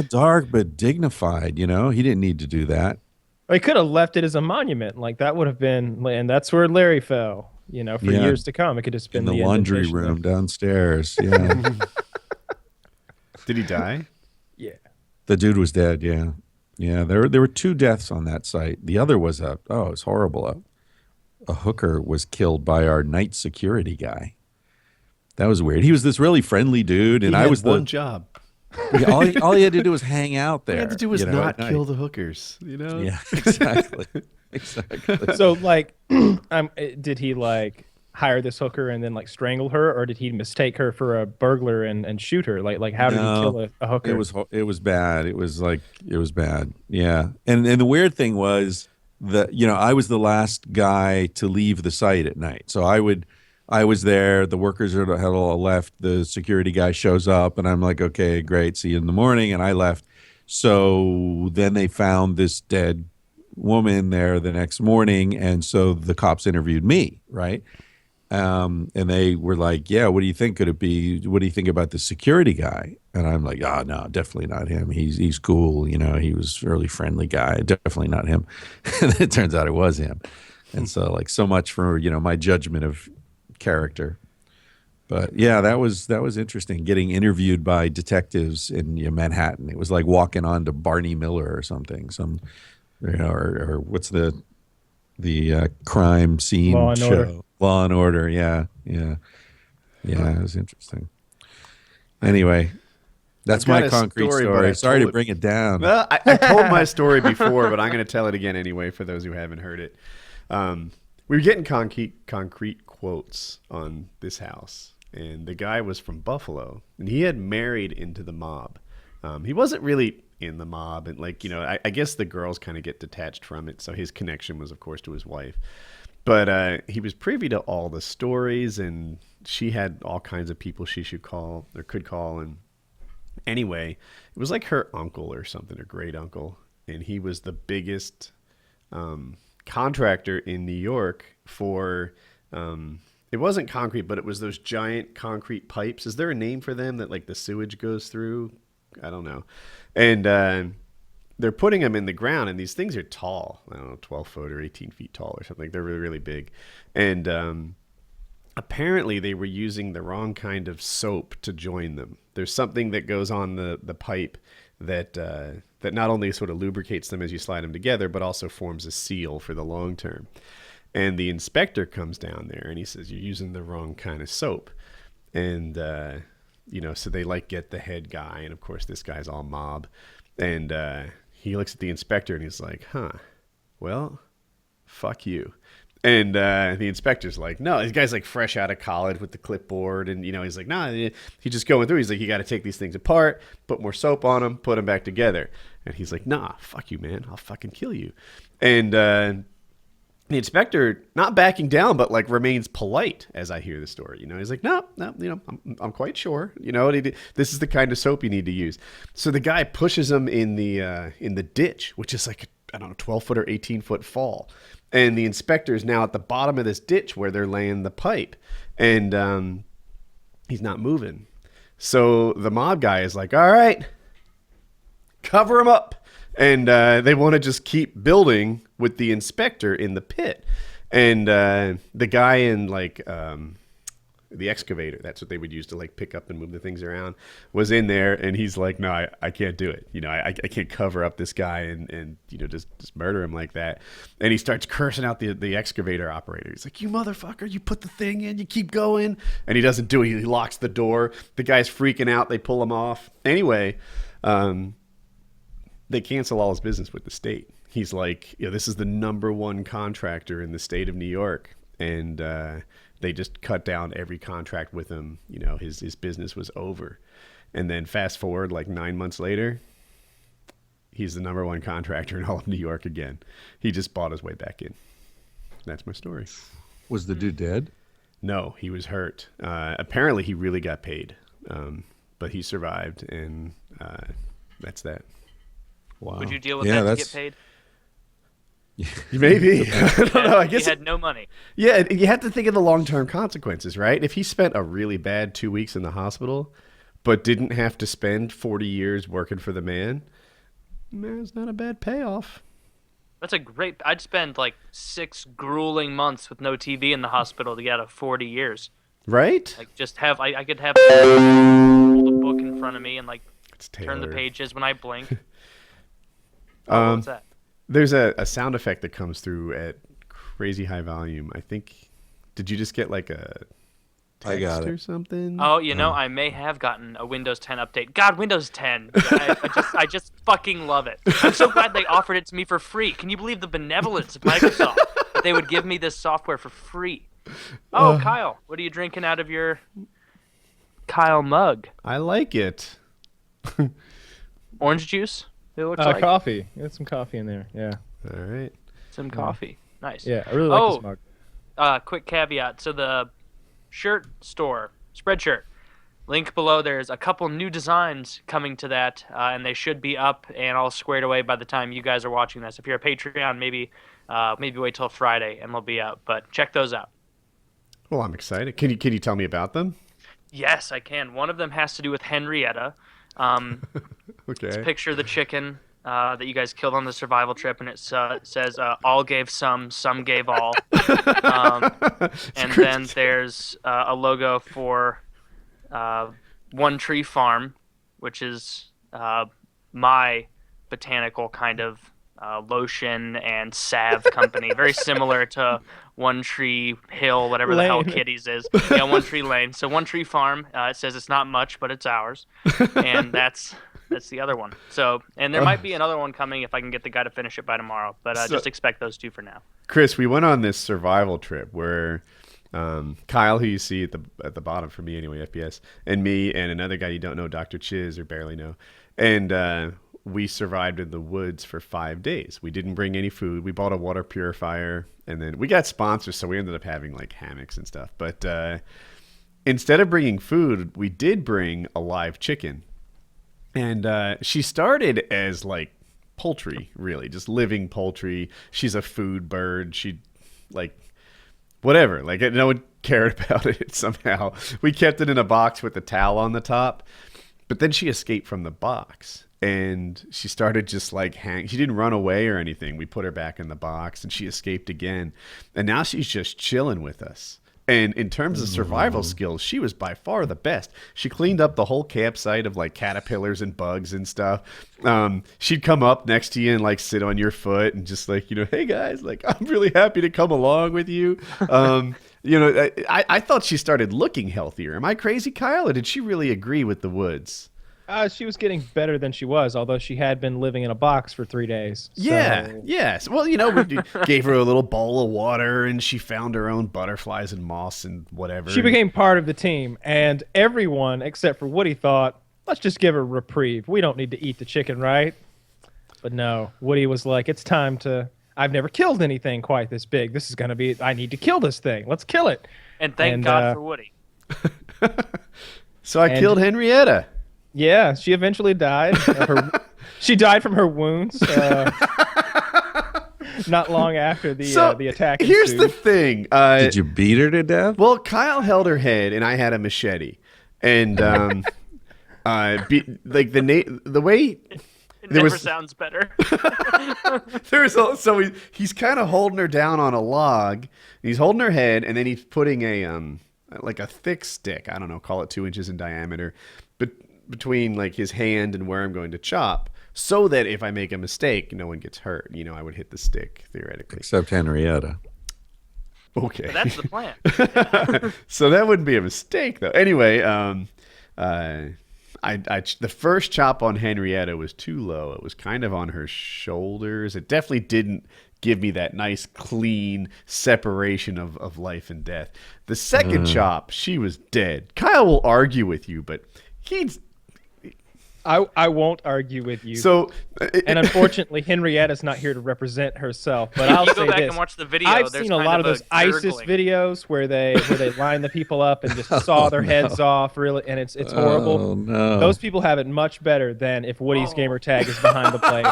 dark, but dignified, He didn't need to do that. Or he could have left it as a monument. Like that would have been, and that's where Larry fell. For years to come. It could just been In the laundry indentation room there. downstairs. Yeah. Did he die? Yeah. The dude was dead, yeah. Yeah, there were two deaths on that site. The other was it was horrible. A hooker was killed by our night security guy. That was weird. He was this really friendly dude, and He I had was one job. all he had to do was hang out there. All he had to do was at not night. kill the hookers. Yeah, exactly. Exactly. So like, did he like hire this hooker and then like strangle her, or did he mistake her for a burglar and shoot her? Like how did he kill a hooker? It was bad. It was bad. Yeah. And the weird thing was that I was the last guy to leave the site at night. So I would I was there. The workers had all left. The security guy shows up, and I'm like, okay, great. See you in the morning. And I left. So then they found this dead woman there the next morning, and so the cops interviewed me, right? And they were like, yeah, what do you think? Could it be? What do you think about the security guy? And I'm like, oh, no, definitely not him. He's cool. You know, he was a really friendly guy. Definitely not him. And it turns out it was him. And so, like, so much for, you know, my judgment of character. But yeah, that was interesting, getting interviewed by detectives in Manhattan. It was like walking on to Barney Miller or something. Or what's the crime scene Law and show? Order. Law and Order. Yeah. It was interesting. Anyway, that's my concrete story. Sorry to bring it down. Well, I told my story before, but I'm going to tell it again anyway for those who haven't heard it. We were getting concrete quotes on this house, and the guy was from Buffalo, and he had married into the mob. He wasn't really in the mob, and I guess the girls kind of get detached from it, so his connection was, of course, to his wife. But he was privy to all the stories, and she had all kinds of people she should call or could call. And anyway, it was like her uncle or something, her great uncle, and he was the biggest contractor in New York for it wasn't concrete, but it was those giant concrete pipes. Is there a name for them that like the sewage goes through? I don't know. And they're putting them in the ground, and these things are tall. I don't know, 12 foot or 18 feet tall or something. They're really, really big. And apparently they were using the wrong kind of soap to join them. There's something that goes on the pipe that not only sort of lubricates them as you slide them together, but also forms a seal for the long term. And the inspector comes down there, and he says, you're using the wrong kind of soap. And, so they get the head guy, and of course this guy's all mob. And he looks at the inspector, and he's like, well, fuck you. And the inspector's like, no, this guy's like fresh out of college with the clipboard. And, he's like, nah, he's just going through. He's like, you got to take these things apart, put more soap on them, put them back together. And he's like, nah, fuck you, man. I'll fucking kill you. And the inspector, not backing down, but remains polite as I hear the story. He's like, no, I'm quite sure. This is the kind of soap you need to use. So the guy pushes him in the ditch, which is 12 foot or 18 foot fall. And the inspector is now at the bottom of this ditch where they're laying the pipe. And he's not moving. So the mob guy is like, all right, cover him up. And they want to just keep building with the inspector in the pit. And the guy in the excavator, that's what they would use to pick up and move the things around, was in there. And he's like, no, I can't do it. I can't cover up this guy and just murder him like that. And he starts cursing out the excavator operator. He's like, you motherfucker, you put the thing in, you keep going. And he doesn't do it. He locks the door. The guy's freaking out. They pull him off. Anyway, they cancel all his business with the state. He's like, this is the number one contractor in the state of New York. And they just cut down every contract with him. His business was over. And then fast forward 9 months later, he's the number one contractor in all of New York again. He just bought his way back in. That's my story. Was the dude dead? No, he was hurt. Apparently he really got paid. But he survived, and that's that. Wow. Would you deal with that to get paid? Maybe. I don't know. I guess he had no money. Yeah, you have to think of the long-term consequences, right? If he spent a really bad 2 weeks in the hospital, but didn't have to spend 40 years working for the man, it's not a bad payoff. That's a great... I'd spend 6 grueling months with no TV in the hospital to get out of 40 years. Right? Just have... I could have hold a book in front of me and turn the pages when I blink. What's that? There's a sound effect that comes through at crazy high volume. I think, did you just get a text or something? Oh, I may have gotten a Windows 10 update. God, Windows 10. I just fucking love it. I'm so glad they offered it to me for free. Can you believe the benevolence of Microsoft that they would give me this software for free? Oh, Kyle, what are you drinking out of your Kyle mug? I like it. Orange juice? It looks like coffee. There's some coffee in there. Yeah. All right. Some coffee. Nice. Yeah, I really like this mug. Quick caveat. So shirt store, Spreadshirt. Link below. There's a couple new designs coming to that, and they should be up and all squared away by the time you guys are watching this. If you're a Patreon, maybe wait till Friday and they'll be up. But check those out. Well, I'm excited. Can you tell me about them? Yes, I can. One of them has to do with Henrietta. Okay. Picture the chicken that you guys killed on the survival trip, and it says all gave some gave all. And then there's a logo for One Tree Farm, which is my botanical kind of lotion and salve company, very similar to One Tree Hill, whatever the hell Kitty's is. Yeah, One Tree Lane. So One Tree Farm, it says it's not much, but it's ours, and that's the other one. So, and there might be another one coming if I can get the guy to finish it by tomorrow, but just expect those two for now. Chris, we went on this survival trip where Kyle, who you see at the bottom for me anyway, FPS, and me and another guy you don't know, Dr. Chiz, or barely know, and we survived in the woods for 5 days. We didn't bring any food. We bought a water purifier, and then we got sponsors, so we ended up having like hammocks and stuff. But instead of bringing food, we did bring a live chicken. And she started as like poultry, really, just living poultry. She's a food bird. She like whatever. Like no one cared about it somehow. We kept it in a box with a towel on the top. But then she escaped from the box. And she started just like she didn't run away or anything. We put her back in the box and she escaped again. And now she's just chilling with us. And in terms of survival skills, she was by far the best. She cleaned up the whole campsite of like caterpillars and bugs and stuff. She'd come up next to you and like sit on your foot and just like, hey guys, like I'm really happy to come along with you. I thought she started looking healthier. Am I crazy, Kyle? Or did she really agree with the woods? She was getting better than she was, although she had been living in a box for 3 days. Yeah, yes. Well, we gave her a little bowl of water, and she found her own butterflies and moss and whatever. She became part of the team, and everyone except for Woody thought, let's just give her a reprieve. We don't need to eat the chicken, right? But no, Woody was like, it's time to... I've never killed anything quite this big. This is going to be... I need to kill this thing. Let's kill it. And thank God for Woody. So I killed Henrietta. Yeah, she eventually died. She died from her wounds not long after the attack ensued. Here's the thing. Did you beat her to death? Well, Kyle held her head, and I had a machete. And the way... It never sounds better. He's kind of holding her down on a log. He's holding her head, and then he's putting a thick stick. I don't know, call it 2 inches in diameter, but between like his hand and where I'm going to chop, so that if I make a mistake, no one gets hurt. I would hit the stick theoretically. Except Henrietta. Okay, but that's the plan. So that wouldn't be a mistake, though. Anyway, the first chop on Henrietta was too low. It was kind of on her shoulders. It definitely didn't give me that nice, clean separation of life and death. The second chop, she was dead. Kyle will argue with you, but I won't argue with you. So, and unfortunately, Henrietta's not here to represent herself. But I'll say go back this: and watch the video. I've seen a lot of those ISIS videos where they line the people up and just saw their heads off, really, and it's horrible. Oh, no. Those people have it much better than if Woody's Gamertag is behind the plate.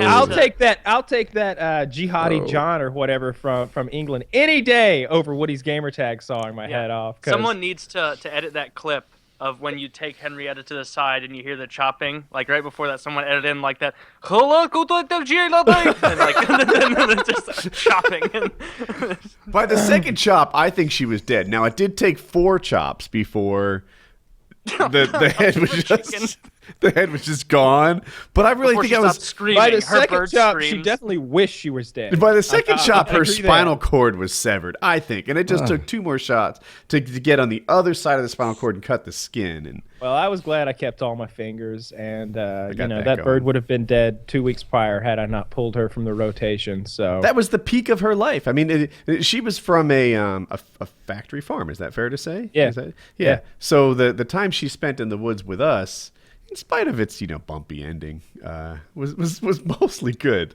I'll take that Jihadi John or whatever from England any day over Woody's Gamertag sawing my head off. Someone needs to edit that clip of when you take Henrietta to the side and you hear the chopping, like right before that, someone edited in like that, and like just chopping. By the second chop, I think she was dead. Now it did take 4 chops before the head was just gone. But I really think I was screaming. By the second chop, screams. she definitely wished she was dead. By the second chop, her spinal cord was severed, I think, and it just took 2 more shots to get on the other side of the spinal cord and cut the skin. And well, I was glad I kept all my fingers, and that bird would have been dead 2 weeks prior had I not pulled her from the rotation. So that was the peak of her life. I mean, she was from a factory farm. Is that fair to say? Yeah. Yeah. So the time she spent in the woods with us, in spite of its bumpy ending, was mostly good.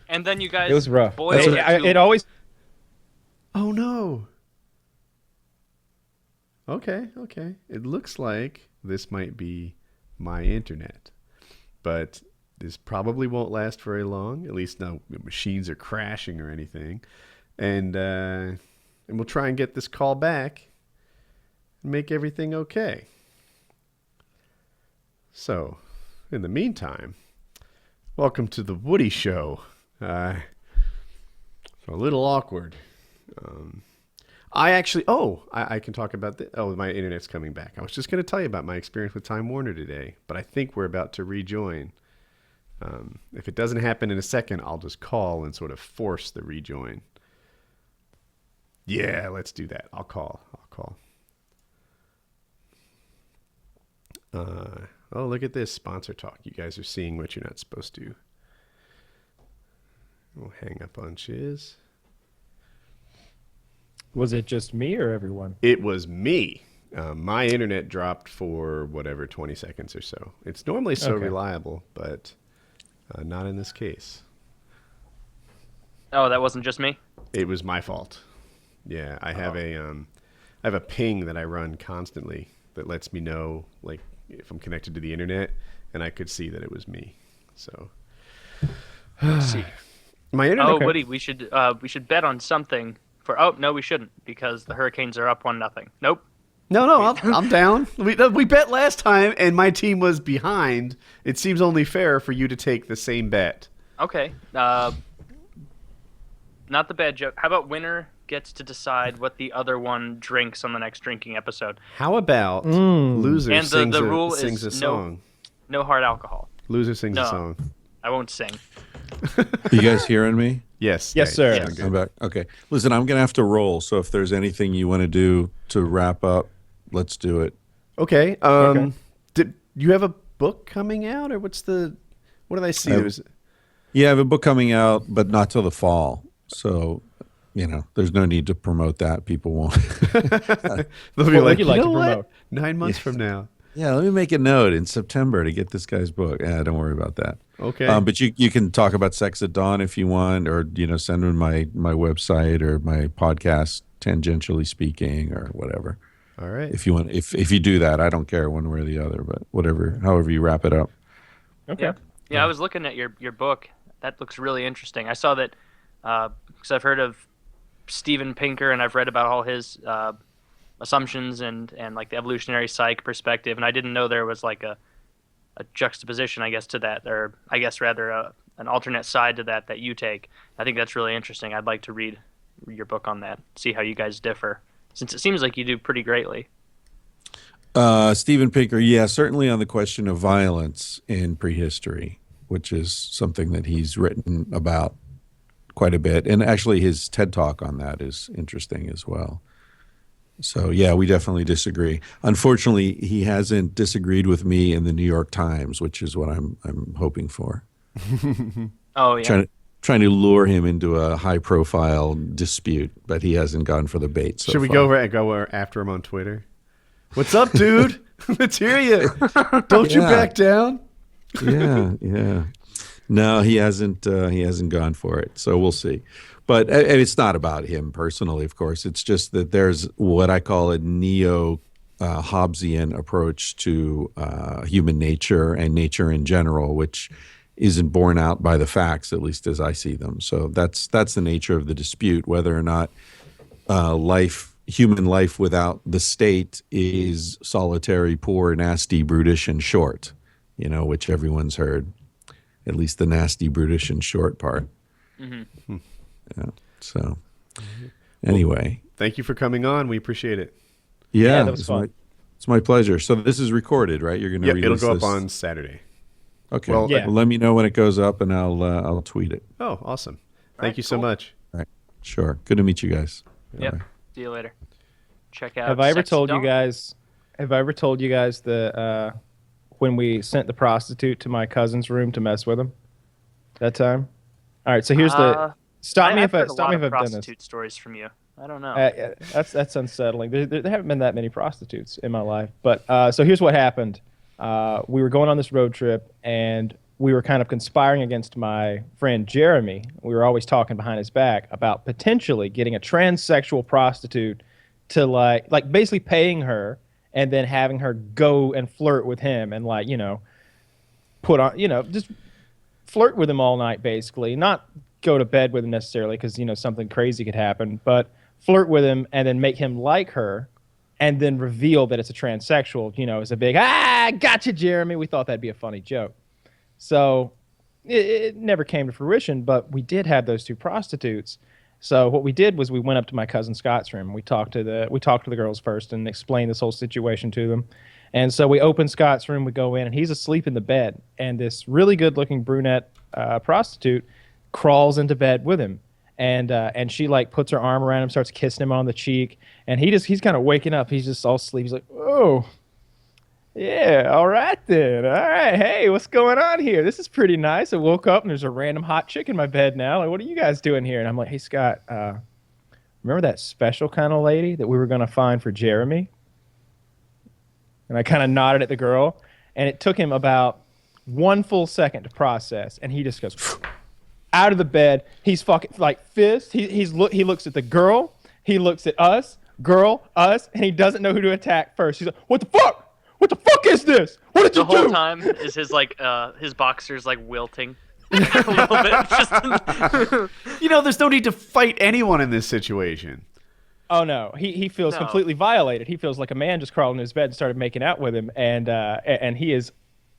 And then you guys, it was rough. Boiled It always. Oh no! Okay. It looks like this might be my internet, but this probably won't last very long. At least no machines are crashing or anything. And we'll try and get this call back and make everything okay. So, in the meantime, welcome to the Woody Show. A little awkward. I can talk about this. Oh, my internet's coming back. I was just going to tell you about my experience with Time Warner today, but I think we're about to rejoin. If it doesn't happen in a second, I'll just call and sort of force the rejoin. Yeah, let's do that. I'll call. Oh, look at this sponsor talk. You guys are seeing what you're not supposed to. We'll hang up on Chiz. Was it just me or everyone? It was me. My internet dropped for 20 seconds or so. It's normally so reliable, but not in this case. Oh, that wasn't just me? It was my fault. Yeah, I have a ping that I run constantly that lets me know like if I'm connected to the internet, and I could see that it was me. So Let's see. my internet. Oh, Woody, we should bet on something for. Oh no, we shouldn't because the Hurricanes are up 1-0. Nope. No, I'm down. We bet last time, and my team was behind. It seems only fair for you to take the same bet. Okay. Not the bad joke. How about winner gets to decide what the other one drinks on the next drinking episode? How about loser And sings the rule sings is a song? No hard alcohol. Loser sings No. a song. I won't sing. You guys hearing me? Yes. Yes, sir. Yeah, I'm back. Okay. Listen, I'm going to have to roll. So if there's anything you want to do to wrap up, let's do it. Okay. Okay. Did you have a book coming out, or what did I see? Yeah, I have a book coming out, but not till the fall. So, there's no need to promote that. People won't. They'll be What like, would you like to know what? promote? 9 months from now. Yeah, let me make a note in September to get this guy's book. Yeah, don't worry about that. Okay. But you can talk about Sex at Dawn if you want, or send them my website or my podcast, Tangentially Speaking, or whatever. All right. If you want, if you do that, I don't care one way or the other. But however you wrap it up. Okay. Yeah, I was looking at your book. That looks really interesting. I saw that because I've heard of Steven Pinker and I've read about all his assumptions and like the evolutionary psych perspective, and I didn't know there was like a juxtaposition, I guess, to that, or I guess rather an alternate side to that you take. I think that's really interesting. I'd like to read your book on that, see how you guys differ, since it seems like you do pretty greatly. Steven Pinker, yeah, certainly on the question of violence in prehistory, which is something that he's written about quite a bit. And actually his TED Talk on that is interesting as well. So, yeah, we definitely disagree. Unfortunately, he hasn't disagreed with me in the New York Times, which is what I'm hoping for. Oh, yeah. Trying to lure him into a high-profile dispute, but he hasn't gone for the bait so Should we far. go after him on Twitter? What's up, dude? Let's hear you. Don't you Yeah. back down? Yeah. No, he hasn't gone for it. So we'll see. But and it's not about him personally, of course. It's just that there's what I call a neo-Hobbesian approach to human nature and nature in general, which isn't borne out by the facts, at least as I see them. So that's the nature of the dispute, whether or not human life without the state is solitary, poor, nasty, brutish, and short, which everyone's heard, at least the nasty, brutish, and short part. Mm-hmm. Yeah. So anyway. Thank you for coming on. We appreciate it. Yeah, that was fun. It's my pleasure. So this is recorded, right? You're going to Yeah, release it'll go this? up on Saturday. Okay. Well, Yeah. Well, let me know when it goes up, and I'll tweet it. Oh, awesome. All Thank right, you so cool. much. All right. Sure. Good to meet you guys. Yep. Bye. See you later. Check out. Have I ever Sex told you Dawn. guys? Have I ever told you guys the when we sent the prostitute to my cousin's room to mess with him? That time. All right. So here's the. Stop me I've heard a stop lot me of if I've done this. prostitute stories from you. I don't know. That's unsettling. There haven't been that many prostitutes in my life. But so here's what happened. We were going on this road trip, and we were kind of conspiring against my friend Jeremy. We were always talking behind his back about potentially getting a transsexual prostitute to like basically paying her and then having her go and flirt with him and like, put on, just flirt with him all night, basically. Not go to bed with him necessarily because, something crazy could happen, but flirt with him and then make him like her and then reveal that it's a transsexual, it's a big, gotcha, Jeremy. We thought that'd be a funny joke. So it never came to fruition, but we did have those two prostitutes. So what we did was we went up to my cousin Scott's room. We talked to the girls first and explained this whole situation to them. And so we open Scott's room, we go in, and he's asleep in the bed. And this really good-looking brunette prostitute crawls into bed with him. And she, like, puts her arm around him, starts kissing him on the cheek. And he's kind of waking up. He's just all asleep. He's like, oh, yeah, all right then. All right, hey, what's going on here? This is pretty nice. I woke up, and there's a random hot chick in my bed now. Like, what are you guys doing here? And I'm like, hey, Scott, remember that special kind of lady that we were going to find for Jeremy? And I kind of nodded at the girl, and it took him about 1 full second to process, and he just goes out of the bed. He's fucking like fist. He looks at the girl. He looks at us, girl, us, and he doesn't know who to attack first. He's like, "What the fuck? What the fuck is this? What did you do?" The whole time is his his boxers like wilting a little bit. Just there's no need to fight anyone in this situation. Oh no, he feels completely violated. He feels like a man just crawled in his bed and started making out with him, and he is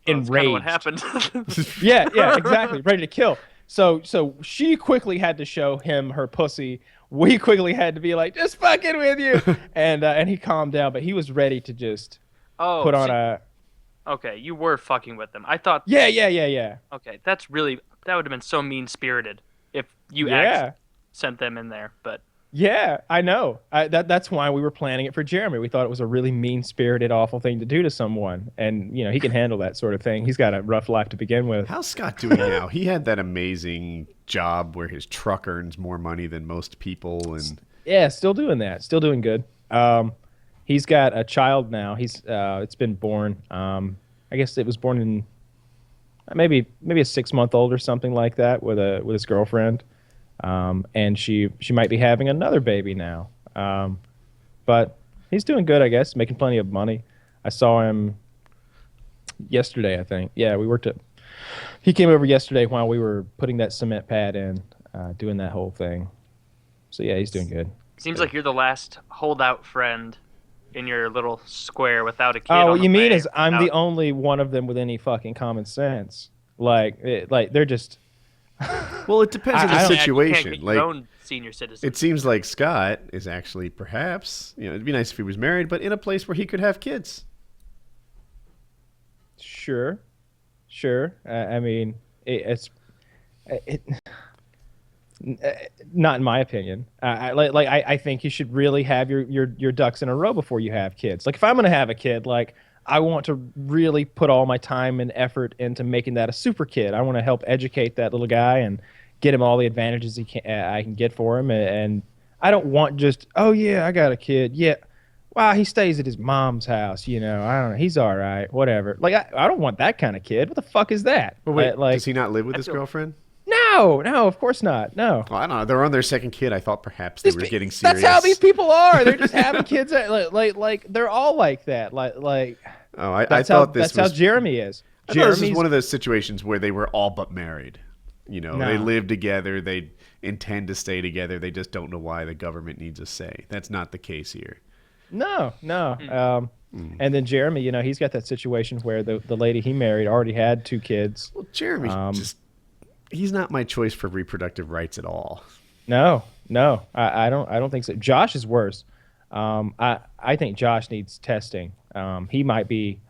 enraged. That's kind of what happened. yeah, exactly, ready to kill. So she quickly had to show him her pussy. We quickly had to be like, just fucking with you, and he calmed down, but he was ready to just put on a. Okay, you were fucking with them. I thought. Yeah. Okay, that would have been so mean spirited if you sent them in there, but. Yeah, I know. That's why we were planning it for Jeremy. We thought it was a really mean-spirited, awful thing to do to someone. And, he can handle that sort of thing. He's got a rough life to begin with. How's Scott doing now? He had that amazing job where his truck earns more money than most people. And yeah, still doing that. Still doing good. He's got a child now. It's been born. I guess it was born in maybe a 6-month-old or something like that with his girlfriend. And she might be having another baby now. But he's doing good, I guess, making plenty of money. I saw him yesterday, I think. Yeah, he came over yesterday while we were putting that cement pad in, doing that whole thing. So yeah, he's doing good. Seems like you're the last holdout friend in your little square without a kid. Oh, what you mean is I'm the only one of them with any fucking common sense. Like they're just... Well, it depends on the situation. You can't get your own senior citizen. It seems like Scott is actually perhaps, it'd be nice if he was married, but in a place where he could have kids. Sure. I mean, it's not in my opinion. I think you should really have your ducks in a row before you have kids. Like if I'm gonna have a kid, like I want to really put all my time and effort into making that a super kid. I want to help educate that little guy and get him all the advantages I can get for him. And I don't want just, oh yeah, I got a kid. Yeah, wow, he stays at his mom's house. I don't know, he's all right, whatever. Like I don't want that kind of kid. What the fuck is that? Well, wait, does he not live with his girlfriend? No, of course not. No. Well, I don't know. They're on their second kid. I thought perhaps they were getting serious. That's how these people are. They're just having kids. Like they're all like that. Like. Oh, I thought that's how Jeremy is. I thought this was one of those situations where they were all but married. They live together. They intend to stay together. They just don't know why the government needs a say. That's not the case here. No. And then Jeremy, he's got that situation where the lady he married already had 2 kids. Well, Jeremy he's not my choice for reproductive rights at all. No, I don't think so. Josh is worse. I think Josh needs testing. He might be.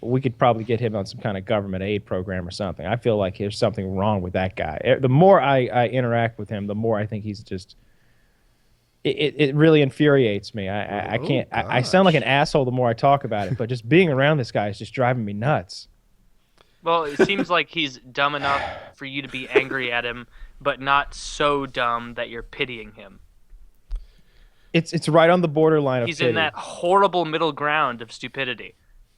We could probably get him on some kind of government aid program or something. I feel like there's something wrong with that guy. The more I interact with him, the more I think he's just. It really infuriates me. I can't. I sound like an asshole the more I talk about it, but just being around this guy is just driving me nuts. Well, it seems like he's dumb enough for you to be angry at him, but not so dumb that you're pitying him. It's right on the borderline of He's pity. in that horrible middle ground of stupidity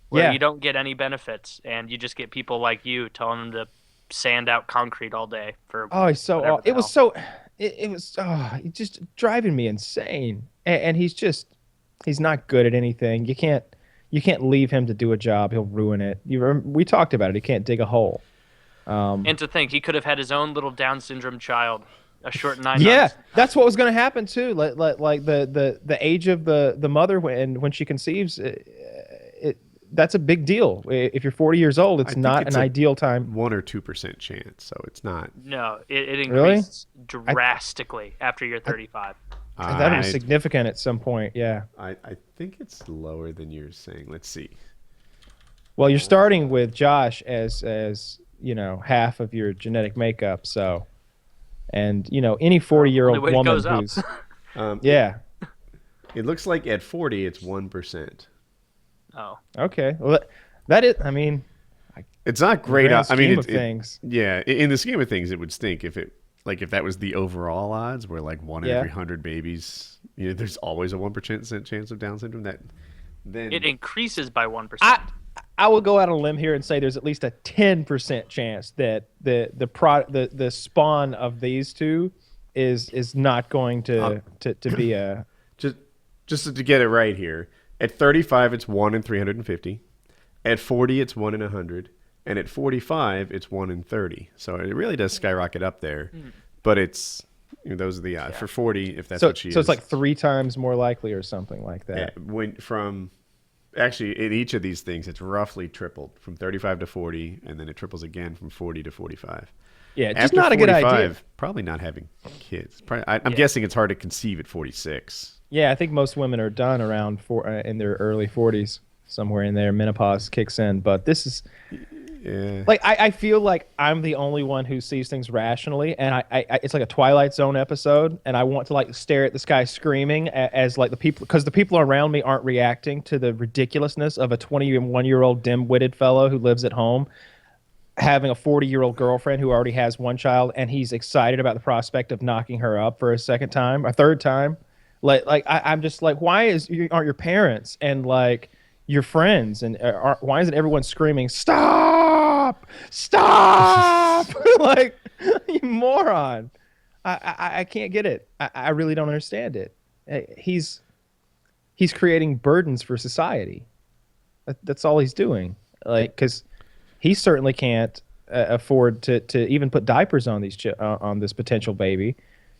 where you don't get any benents and you just get people like you telling him to sand out concrete all day for it was just driving me insane. And he's just He's not good at anything. You can't leave him to do a job. He'll ruin it. We talked about it. He can't dig a hole. And to think he could have had his own little Down syndrome child, a short 9 Yeah, months. that's what was going to happen too. Like the age of the mother when she conceives, that's a big deal. If you're 40 years old, it's not an ideal time. 1 or 2% chance, so it's not. No, it Really? increases drastically after you're 35. I thought it was significant at some point. Yeah. I think it's lower than you're saying. Let's see. Well, you're starting with Josh as half of your genetic makeup, so, and any 40-year-old Only way it woman goes up. who's yeah. It looks like at 40, it's 1%. Oh, Okay. Well, that is. I mean, It's not great. grand I mean, scheme of things. yeah. In the scheme of things, it would stink if that was the overall odds, where like 1 in every 100 babies, there's always a 1% chance of Down syndrome. Then it increases by 1%. I will go out on a limb here and say there's at least a 10% chance that the spawn of these two is not going to be a. just to get it right here. At 35, it's 1 in 350. At 40, it's 1 in 100. And at 45, it's 1 in 30. So it really does skyrocket up there. But it's those are the odds for 40 if that's what she is. So it's like 3 times more likely or something like that. Actually, in each of these things, it's roughly tripled from 35 to 40, and then it triples again from 40 to 45. Yeah, just After not a good idea. 45, probably not having kids. I'm guessing it's hard to conceive at 46. Yeah, I think most women are done around in their early 40s, somewhere in there. Menopause kicks in, but this is like I feel like I'm the only one who sees things rationally, and I it's like a Twilight Zone episode, and I want to like stare at this guy screaming as like the people, because the people around me aren't reacting to the ridiculousness of a 21-year-old dim-witted fellow who lives at home having a 40-year-old girlfriend who already has 1 child, and he's excited about the prospect of knocking her up for a third time. I'm just like, why aren't your parents and like your friends and why isn't everyone screaming stop like, you moron? I can't get it. I really don't understand it. He's creating burdens for society. That's all he's doing. Like, because he certainly can't afford to even put diapers on on this potential baby.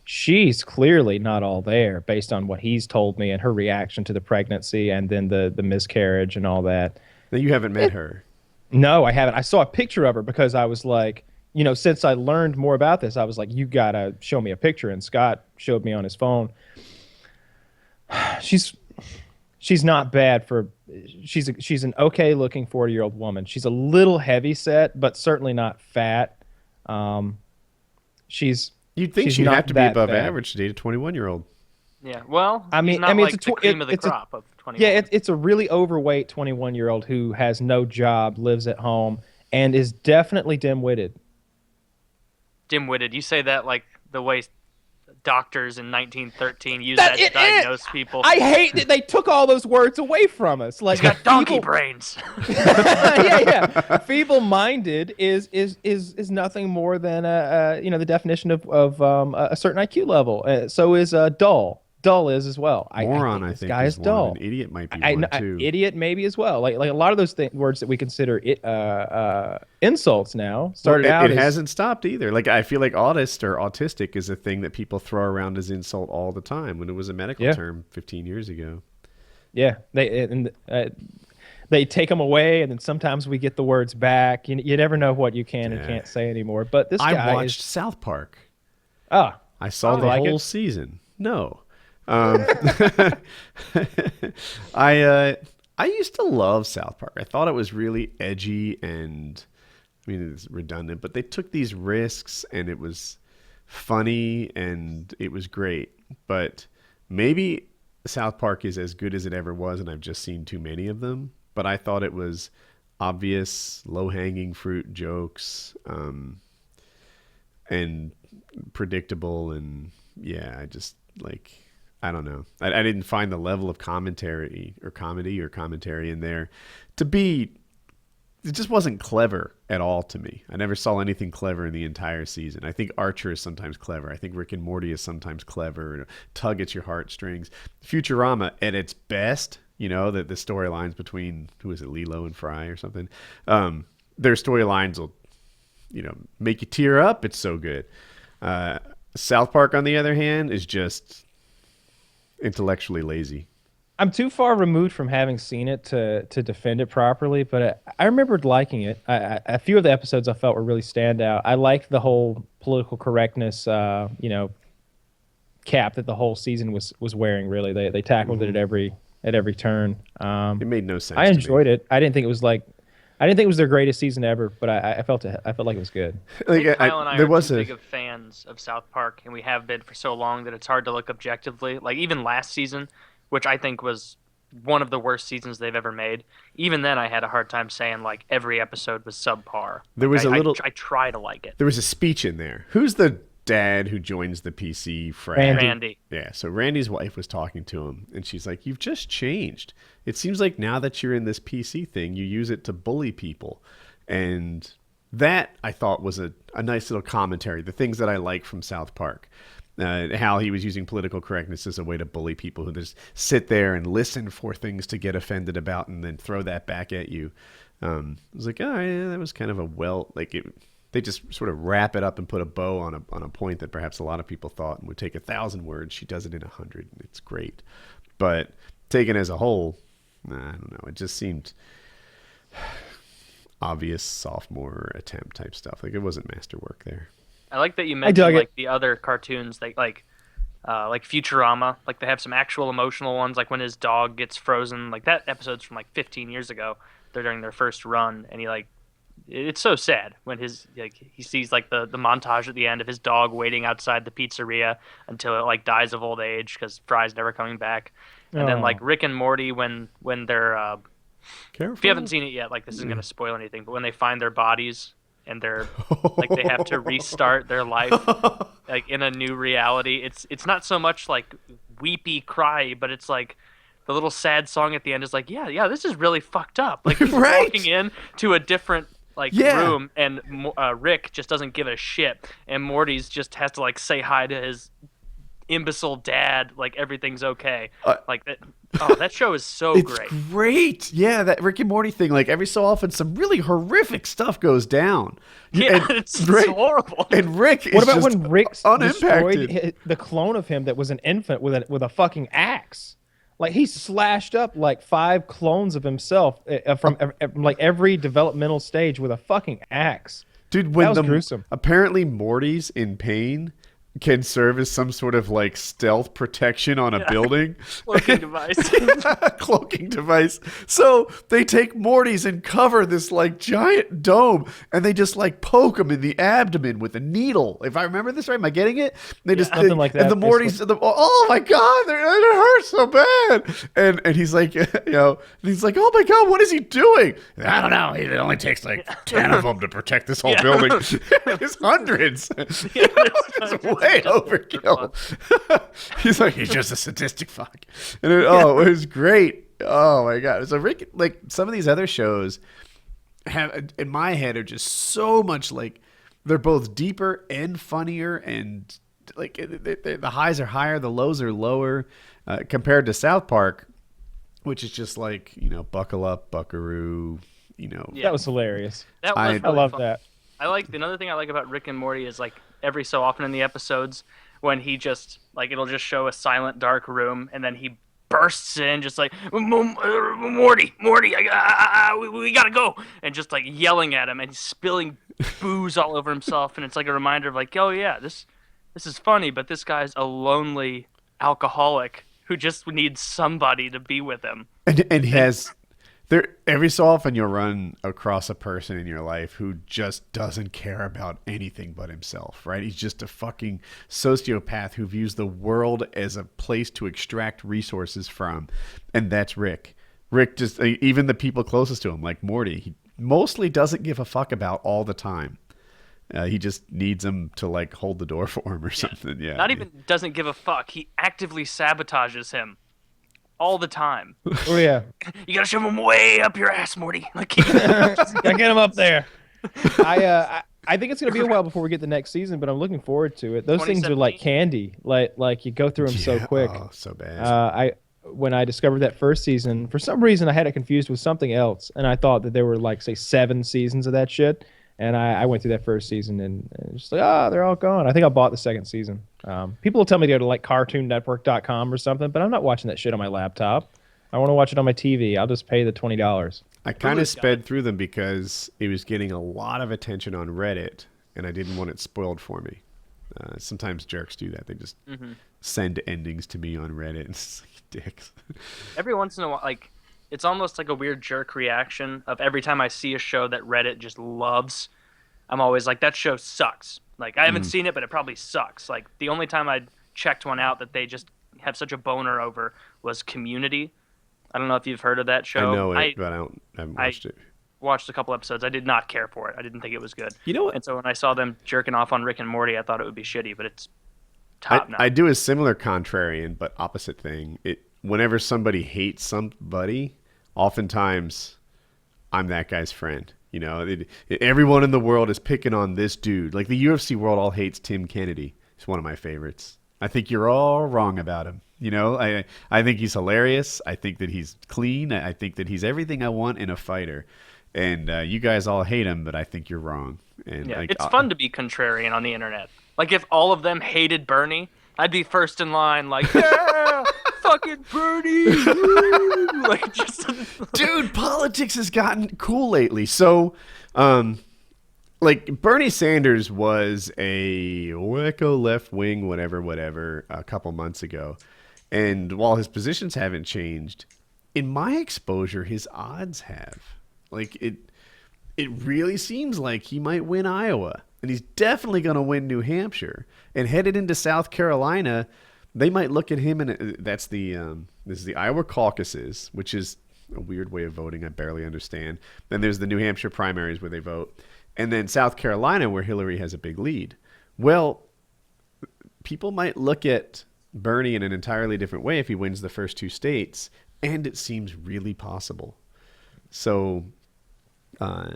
She's clearly not all there based on what he's told me and her reaction to the pregnancy and then the miscarriage and all that. Now, you haven't met her. No, I haven't. I saw a picture of her because I was like, since I learned more about this, I was like, you got to show me a picture. And Scott showed me on his phone. She's not bad she's an okay looking 40-year-old woman. She's a little heavy set, but certainly not fat. You'd think she'd have to be above average to date a 21-year-old. Yeah, well, I mean, like it's the cream of the crop of 21. Yeah, it's a really overweight 21-year-old who has no job, lives at home, and is definitely dim-witted. Dim-witted. You say that like the way doctors in 1913 used that to diagnose people. I hate that they took all those words away from us. Like, he's got donkey brains. yeah. Feeble-minded is nothing more than the definition of a certain IQ level. So is dull. Dull is as well. Moron, I think, this guy is dull. An idiot might be one too. Idiot maybe as well. Like a lot of those words that we consider insults now started out. It hasn't stopped either. Like, I feel like autist or autistic is a thing that people throw around as insult all the time when it was a medical term 15 years ago. Yeah, they take them away, and then sometimes we get the words back. You never know what you can and can't say anymore. But this guy I watched South Park. I saw the whole season. No. I used to love South Park. I thought it was really edgy and, I mean, it's redundant, but they took these risks and it was funny and it was great. But maybe South Park is as good as it ever was, and I've just seen too many of them. But I thought it was obvious, low-hanging fruit jokes, and predictable, and I just like, I don't know. I didn't find the level of commentary or comedy or commentary in there to be it just wasn't clever at all to me. I never saw anything clever in the entire season. I think Archer is sometimes clever. I think Rick and Morty is sometimes clever. Tug at your heartstrings. Futurama at its best, you know, the storylines between, who is it, Lilo and Fry or something. Their storylines will, you know, make you tear up. It's so good. South Park, on the other hand, is just intellectually lazy. I'm too far removed from having seen it to defend it properly, but I remembered liking it. A few of the episodes I felt were really standout. I liked the whole political correctness, you know, cap that the whole season was wearing. Really, they tackled it at every turn. It made no sense. I enjoyed it. I didn't think it was their greatest season ever, but I felt like it was good. Like, Kyle and I are too big of fans of South Park, and we have been for so long that it's hard to look objectively. Like even last season, which I think was one of the worst seasons they've ever made. Even then, I had a hard time saying like every episode was subpar. There was I try to like it. There was a speech in there. Who's the dad who joins the PC frat? Randy. Yeah, so Randy's wife was talking to him, and she's like, "You've just changed. It seems like now that you're in this PC thing, you use it to bully people." And that, I thought, was a nice little commentary, the things that I like from South Park. How he was using political correctness as a way to bully people who just sit there and listen for things to get offended about and then throw that back at you. I was like, oh, yeah, that was kind of they just sort of wrap it up and put a bow on a point that perhaps a lot of people thought would take 1,000 words. She does it in 100. It's great. But taken as a whole, I don't know. It just seemed obvious sophomore attempt type stuff. Like it wasn't masterwork there. I like that you mentioned like the other cartoons, like Futurama. Like they have some actual emotional ones, like when his dog gets frozen. Like that episode's from like 15 years ago. They're during their first run, and it's so sad when he sees like the montage at the end of his dog waiting outside the pizzeria until it like dies of old age because Fry's never coming back. And then like Rick and Morty when they're if you haven't seen it yet, like this isn't going to spoil anything, but when they find their bodies. And they're like they have to restart their life like in a new reality. It's not so much like weepy cry, but it's like the little sad song at the end is like, yeah, this is really fucked up. Like he's walking in to a different room, and Rick just doesn't give a shit, and Morty's just has to like say hi to his imbecile dad, like everything's okay. Like that. Oh, that show is so great. It's great. Yeah, that Rick and Morty thing, like every so often some really horrific stuff goes down. Yeah, it's horrible. And Rick is what about just when Rick unimpacted. destroyed the clone of him that was an infant with a fucking axe? Like he slashed up like 5 clones of himself from like every developmental stage with a fucking axe. Dude, when that was gruesome. Apparently Morty's in pain can serve as some sort of like stealth protection on a building. Cloaking device. Cloaking device. So they take Morty's and cover this like giant dome, and they just like poke him in the abdomen with a needle. If I remember this right, am I getting it? Something like that. And the Morty's, oh my God, it hurts so bad. And he's like, he's like, oh my God, what is he doing? I don't know. It only takes like 10 of them to protect this whole building. There's hundreds. It's way overkill. He's like, he's just a sadistic fuck. And it was great. Oh my God. So Rick, like some of these other shows have in my head are just so much like they're both deeper and funnier, and like the highs are higher, the lows are lower compared to South Park, which is just like, buckle up, buckaroo, That was hilarious. I love that. Another thing I like about Rick and Morty is like every so often in the episodes when he just like it'll just show a silent dark room and then he bursts in just like Morty, we gotta go, and just like yelling at him and spilling booze all over himself, and it's like a reminder of like, oh yeah, this is funny, but this guy's a lonely alcoholic who just needs somebody to be with him. And he has every so often you'll run across a person in your life who just doesn't care about anything but himself, right? He's just a fucking sociopath who views the world as a place to extract resources from, and that's Rick. Rick just, even the people closest to him, like Morty, he mostly doesn't give a fuck about all the time. He just needs them to like hold the door for him or something. Yeah. Not even doesn't give a fuck. He actively sabotages him. all the time. Oh yeah, You gotta shove them way up your ass, Morty. Like, gotta get him up there. I think it's gonna be a while before we get the next season, but I'm looking forward to it. Those things are like 2017? candy. Like you go through them so quick. Oh, so bad. When I discovered that first season, for some reason I had it confused with something else, and I thought that there were like say 7 seasons of that shit. And I went through that first season and just like, they're all gone. I think I bought the second season. People will tell me to go to like CartoonNetwork.com or something, but I'm not watching that shit on my laptop. I want to watch it on my TV. I'll just pay the $20. I kind of sped through them because it was getting a lot of attention on Reddit, and I didn't want it spoiled for me. Sometimes jerks do that. They just send endings to me on Reddit. And it's like, dicks. Every once in a while, like, it's almost like a weird jerk reaction of every time I see a show that Reddit just loves, I'm always like, that show sucks. Like, I haven't seen it, but it probably sucks. Like, the only time I checked one out that they just have such a boner over was Community. I don't know if you've heard of that show. I know it, but I haven't watched it. Watched a couple episodes. I did not care for it. I didn't think it was good. You know what? And so when I saw them jerking off on Rick and Morty, I thought it would be shitty, but it's top notch. I do a similar contrarian but opposite thing. Whenever somebody hates somebody, oftentimes I'm that guy's friend. You know, everyone in the world is picking on this dude. Like the UFC world all hates Tim Kennedy. He's one of my favorites. I think you're all wrong about him. You know, I think he's hilarious. I think that he's clean. I think that he's everything I want in a fighter. And you guys all hate him, but I think you're wrong. And yeah, it's fun to be contrarian on the internet. Like if all of them hated Bernie, I'd be first in line. Like, yeah, fucking Bernie. Like just dude, politics has gotten cool lately. So, like Bernie Sanders was a wacko left wing, whatever, a couple months ago. And while his positions haven't changed, in my exposure, his odds have. Like it really seems like he might win Iowa, and he's definitely going to win New Hampshire. And headed into South Carolina, they might look at him, and this is the Iowa caucuses, which is a weird way of voting. I barely understand. Then there's the New Hampshire primaries where they vote, and then South Carolina where Hillary has a big lead. Well, people might look at Bernie in an entirely different way if he wins the first 2 states, and it seems really possible. So,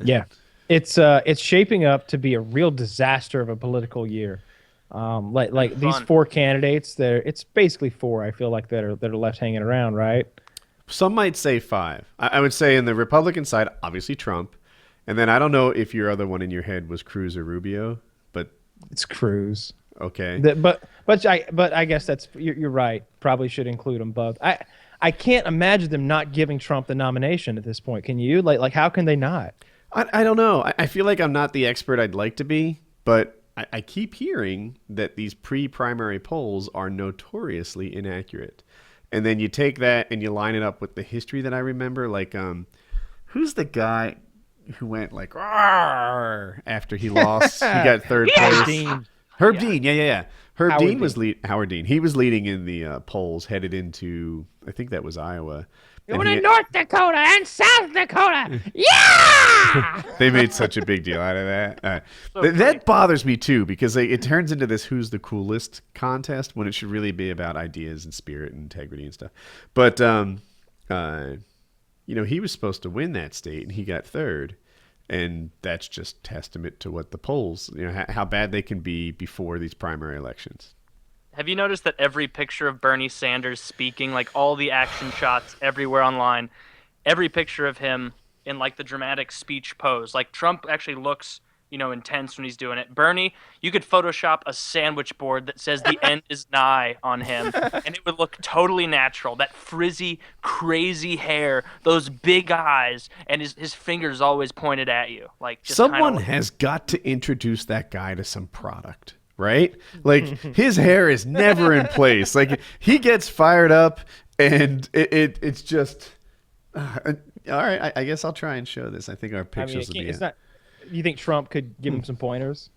yeah, it's shaping up to be a real disaster of a political year. Like these 4 candidates, it's basically 4. I feel like that are left hanging around, right? Some might say 5. I would say in the Republican side, obviously Trump, and then I don't know if your other one in your head was Cruz or Rubio, but it's Cruz. Okay, but I guess that's you're right. Probably should include them both. I can't imagine them not giving Trump the nomination at this point. Can you? Like how can they not? I don't know. I feel like I'm not the expert I'd like to be, but I keep hearing that these pre-primary polls are notoriously inaccurate. And then you take that and you line it up with the history that I remember. Like, who's the guy who went like "Rawr" after he lost? He got 3rd place. Herb Dean. Yeah. Herb Howard Dean was Howard Dean. He was leading in the polls headed into, I think that was Iowa. Going to North Dakota and South Dakota. Yeah! They made such a big deal out of that. That bothers me too, because it turns into this who's the coolest contest when it should really be about ideas and spirit and integrity and stuff. But, he was supposed to win that state and he got 3rd. And that's just testament to what the polls, how bad they can be before these primary elections. Have you noticed that every picture of Bernie Sanders speaking, like all the action shots everywhere online, every picture of him in like the dramatic speech pose, like Trump actually looks, intense when he's doing it. Bernie, you could Photoshop a sandwich board that says the end is nigh on him, and it would look totally natural. That frizzy, crazy hair, those big eyes, and his fingers always pointed at you. Like just someone has got to introduce that guy to some product. Right? Like his hair is never in place. Like he gets fired up and it's just all right. I guess I'll try and show this. I think our pictures will be it's not. You think Trump could give him some pointers?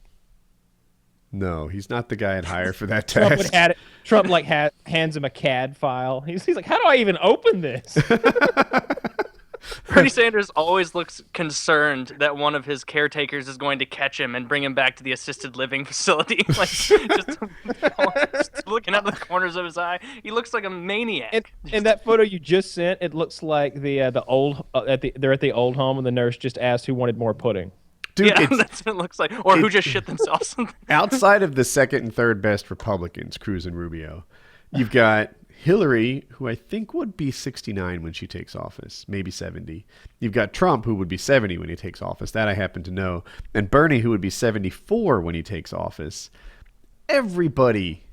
No, he's not the guy I'd hire for that task. Trump hands him a CAD file. He's like, how do I even open this? Bernie Sanders always looks concerned that one of his caretakers is going to catch him and bring him back to the assisted living facility. Like, just looking out the corners of his eye. He looks like a maniac. In that photo you just sent, it looks like the old they're at the old home and the nurse just asked who wanted more pudding. Dude, yeah, that's what it looks like. Or who just shit themselves. Outside of the second and third best Republicans, Cruz and Rubio, you've got Hillary, who I think would be 69 when she takes office, maybe 70. You've got Trump, who would be 70 when he takes office. That I happen to know. And Bernie, who would be 74 when he takes office. Everybody,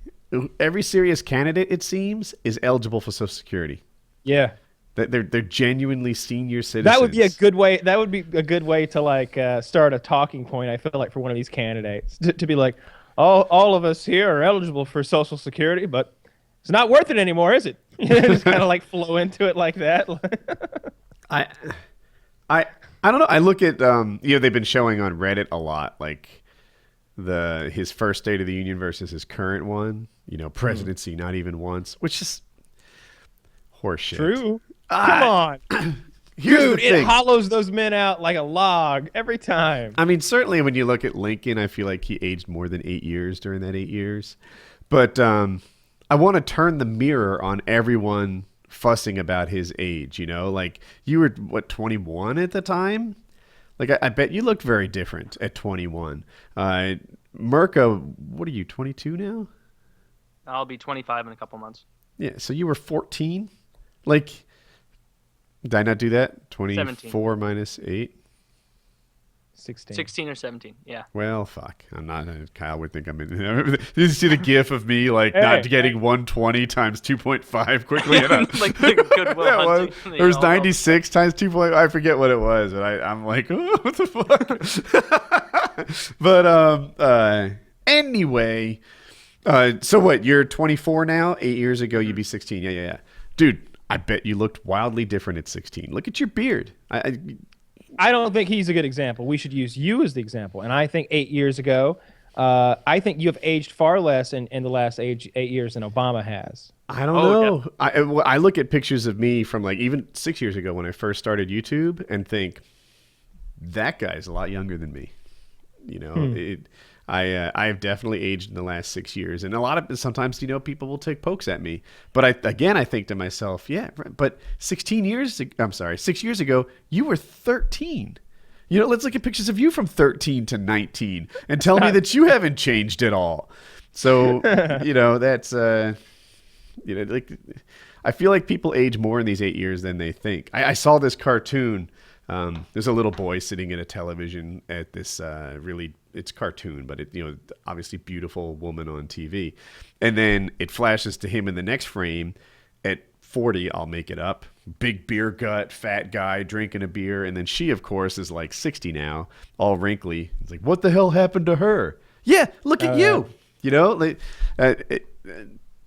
every serious candidate, it seems, is eligible for Social Security. Yeah. They're genuinely senior citizens. That would be a good way. That would be a good way to like start a talking point. I feel like for one of these candidates to be like, all of us here are eligible for Social Security, but it's not worth it anymore, is it? Just kind of like flow into it like that. I don't know. I look at they've been showing on Reddit a lot, like his first State of the Union versus his current one. Presidency not even once, which is horseshit. True. Come on. Dude, it hollows those men out like a log every time. I mean, certainly when you look at Lincoln, I feel like he aged more than 8 years during that 8 years. But I want to turn the mirror on everyone fussing about his age, Like, you were, 21 at the time? Like, I bet you looked very different at 21. Mirka, what are you, 22 now? I'll be 25 in a couple months. Yeah, so you were 14? Like, did I not do that? 24 17. minus 8? 16. 16 or 17, yeah. Well, fuck. I'm not. Kyle would think I'm in. Did you see the gif of me, like, not getting 120 times 2.5 quickly? Like the Goodwill Hunting. There was 96 times 2.5. I forget what it was, but I'm like, oh, what the fuck? But anyway, so what? You're 24 now? 8 years ago, you'd be 16. Yeah. Dude, I bet you looked wildly different at 16. Look at your beard. I don't think he's a good example. We should use you as the example. And I think 8 years ago, I think you have aged far less in the last 8 years than Obama has. I don't know. Yeah. I look at pictures of me from like even 6 years ago when I first started YouTube and think that guy's a lot younger than me. I have definitely aged in the last 6 years, and a lot of sometimes people will take pokes at me. But I think to myself, yeah, but 6 years ago, you were 13. Let's look at pictures of you from 13 to 19 and tell me that you haven't changed at all. So that's like I feel like people age more in these 8 years than they think. I saw this cartoon. There's a little boy sitting at a television at this it's cartoon, but obviously beautiful woman on TV. And then it flashes to him in the next frame at 40, I'll make it up. Big beer gut, fat guy drinking a beer. And then she, of course, is like 60 now, all wrinkly. It's like, what the hell happened to her? Yeah, look at you.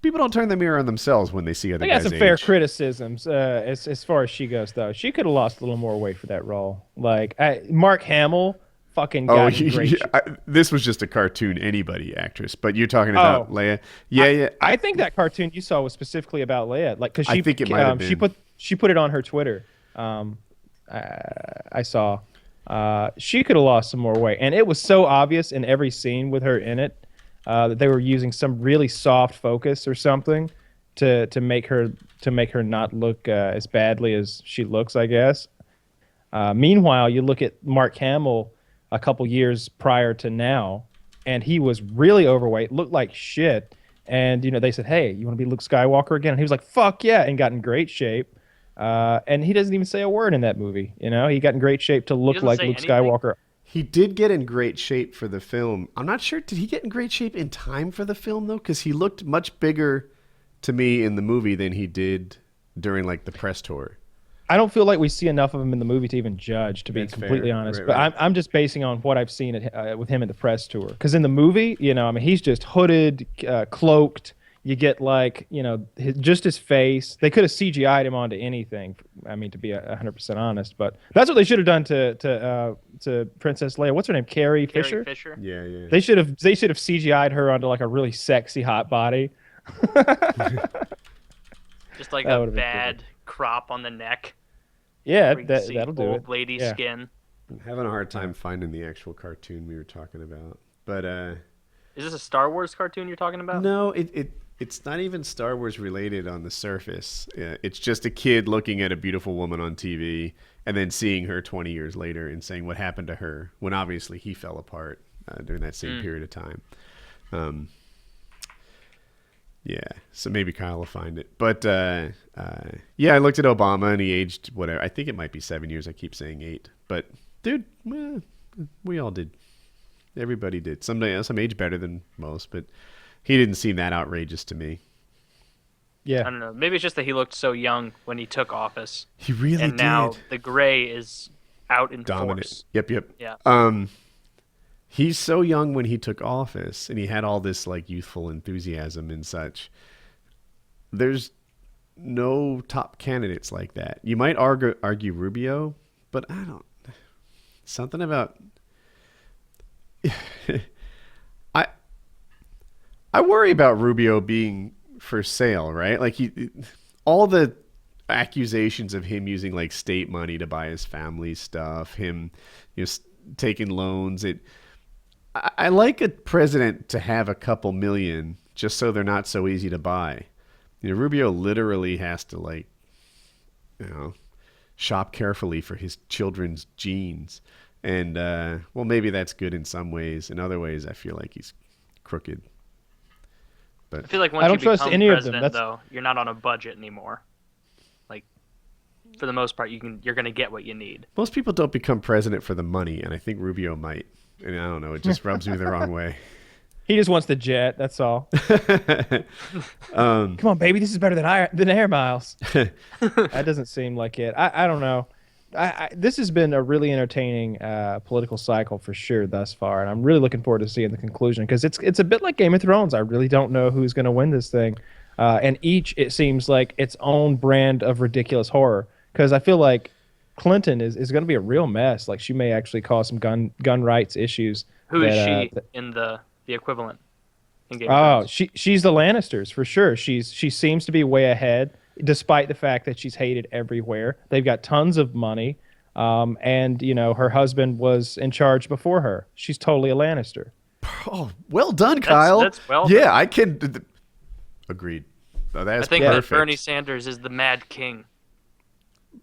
People don't turn the mirror on themselves when they see other guys age. They got some fair criticisms as far as she goes, though. She could have lost a little more weight for that role. Like, Mark Hamill fucking got in great shape. This was just a cartoon anybody actress, but you're talking about Leia. Yeah. I think that cartoon you saw was specifically about Leia. Like, because I think it might have been. She put it on her Twitter. I saw. She could have lost some more weight. And it was so obvious in every scene with her in it. That they were using some really soft focus or something to make her not look as badly as she looks, I guess. Meanwhile, you look at Mark Hamill a couple years prior to now, and he was really overweight, looked like shit. And they said, "Hey, you want to be Luke Skywalker again?" And he was like, "Fuck yeah!" and got in great shape. And he doesn't even say a word in that movie. He got in great shape to look like Luke Skywalker. He did get in great shape for the film. I'm not sure. Did he get in great shape in time for the film, though? Because he looked much bigger to me in the movie than he did during, like, the press tour. I don't feel like we see enough of him in the movie to even judge, to be completely honest. Right. But I'm just basing on what I've seen with him in the press tour. Because in the movie, he's just hooded, cloaked. You get just his face. They could have CGI'd him onto anything. I mean, to be 100% honest, but that's what they should have done to Princess Leia. What's her name? Carrie Fisher. Yeah. They should have CGI'd her onto like a really sexy hot body. Just like a bad crop on the neck. Yeah, where you can see that'll do old it. lady Yeah. skin. I'm having a hard time finding the actual cartoon we were talking about. But Is this a Star Wars cartoon you're talking about? no, it's not even Star Wars related on the surface. It's just a kid looking at a beautiful woman on TV and then seeing her 20 years later and saying what happened to her when obviously he fell apart during that same period of time. Yeah, so maybe Kyle will find it. But yeah, I looked at Obama and he aged whatever. I think it might be 7 years. I keep saying 8. But dude, we all did. Everybody did. Some age better than most, but he didn't seem that outrageous to me. Yeah. I don't know. Maybe it's just that he looked so young when he took office. He really did. And now the gray is out in Dominant. force. Yep. Yeah. He's so young when he took office and he had all this like youthful enthusiasm and such. There's no top candidates like that. You might argue Rubio, but I don't. Something about I worry about Rubio being for sale, right? Like all the accusations of him using like state money to buy his family stuff, him taking loans. I like a president to have a couple million just so they're not so easy to buy. Rubio literally has to shop carefully for his children's genes. And, well, maybe that's good in some ways. In other ways, I feel like he's crooked. But I feel like once you become president, though, you're not on a budget anymore. Like, for the most part, you're going to get what you need. Most people don't become president for the money, and I think Rubio might. And I don't know, it just rubs me the wrong way. He just wants the jet, that's all. Come on, baby, this is better than air miles. That doesn't seem like it. I don't know. This has been a really entertaining political cycle for sure thus far, and I'm really looking forward to seeing the conclusion because it's a bit like Game of Thrones. I really don't know who's going to win this thing, and each it seems like its own brand of ridiculous horror. Because I feel like Clinton is going to be a real mess. Like she may actually cause some gun rights issues. Who is she in the equivalent? In Game of Thrones? She's the Lannisters for sure. She seems to be way ahead. Despite the fact that she's hated everywhere. They've got tons of money, and her husband was in charge before her. She's totally a Lannister. Oh, well done, Kyle. That's well done. done. I can. Agreed. Oh, that's I think perfect. that Bernie Sanders is the Mad King.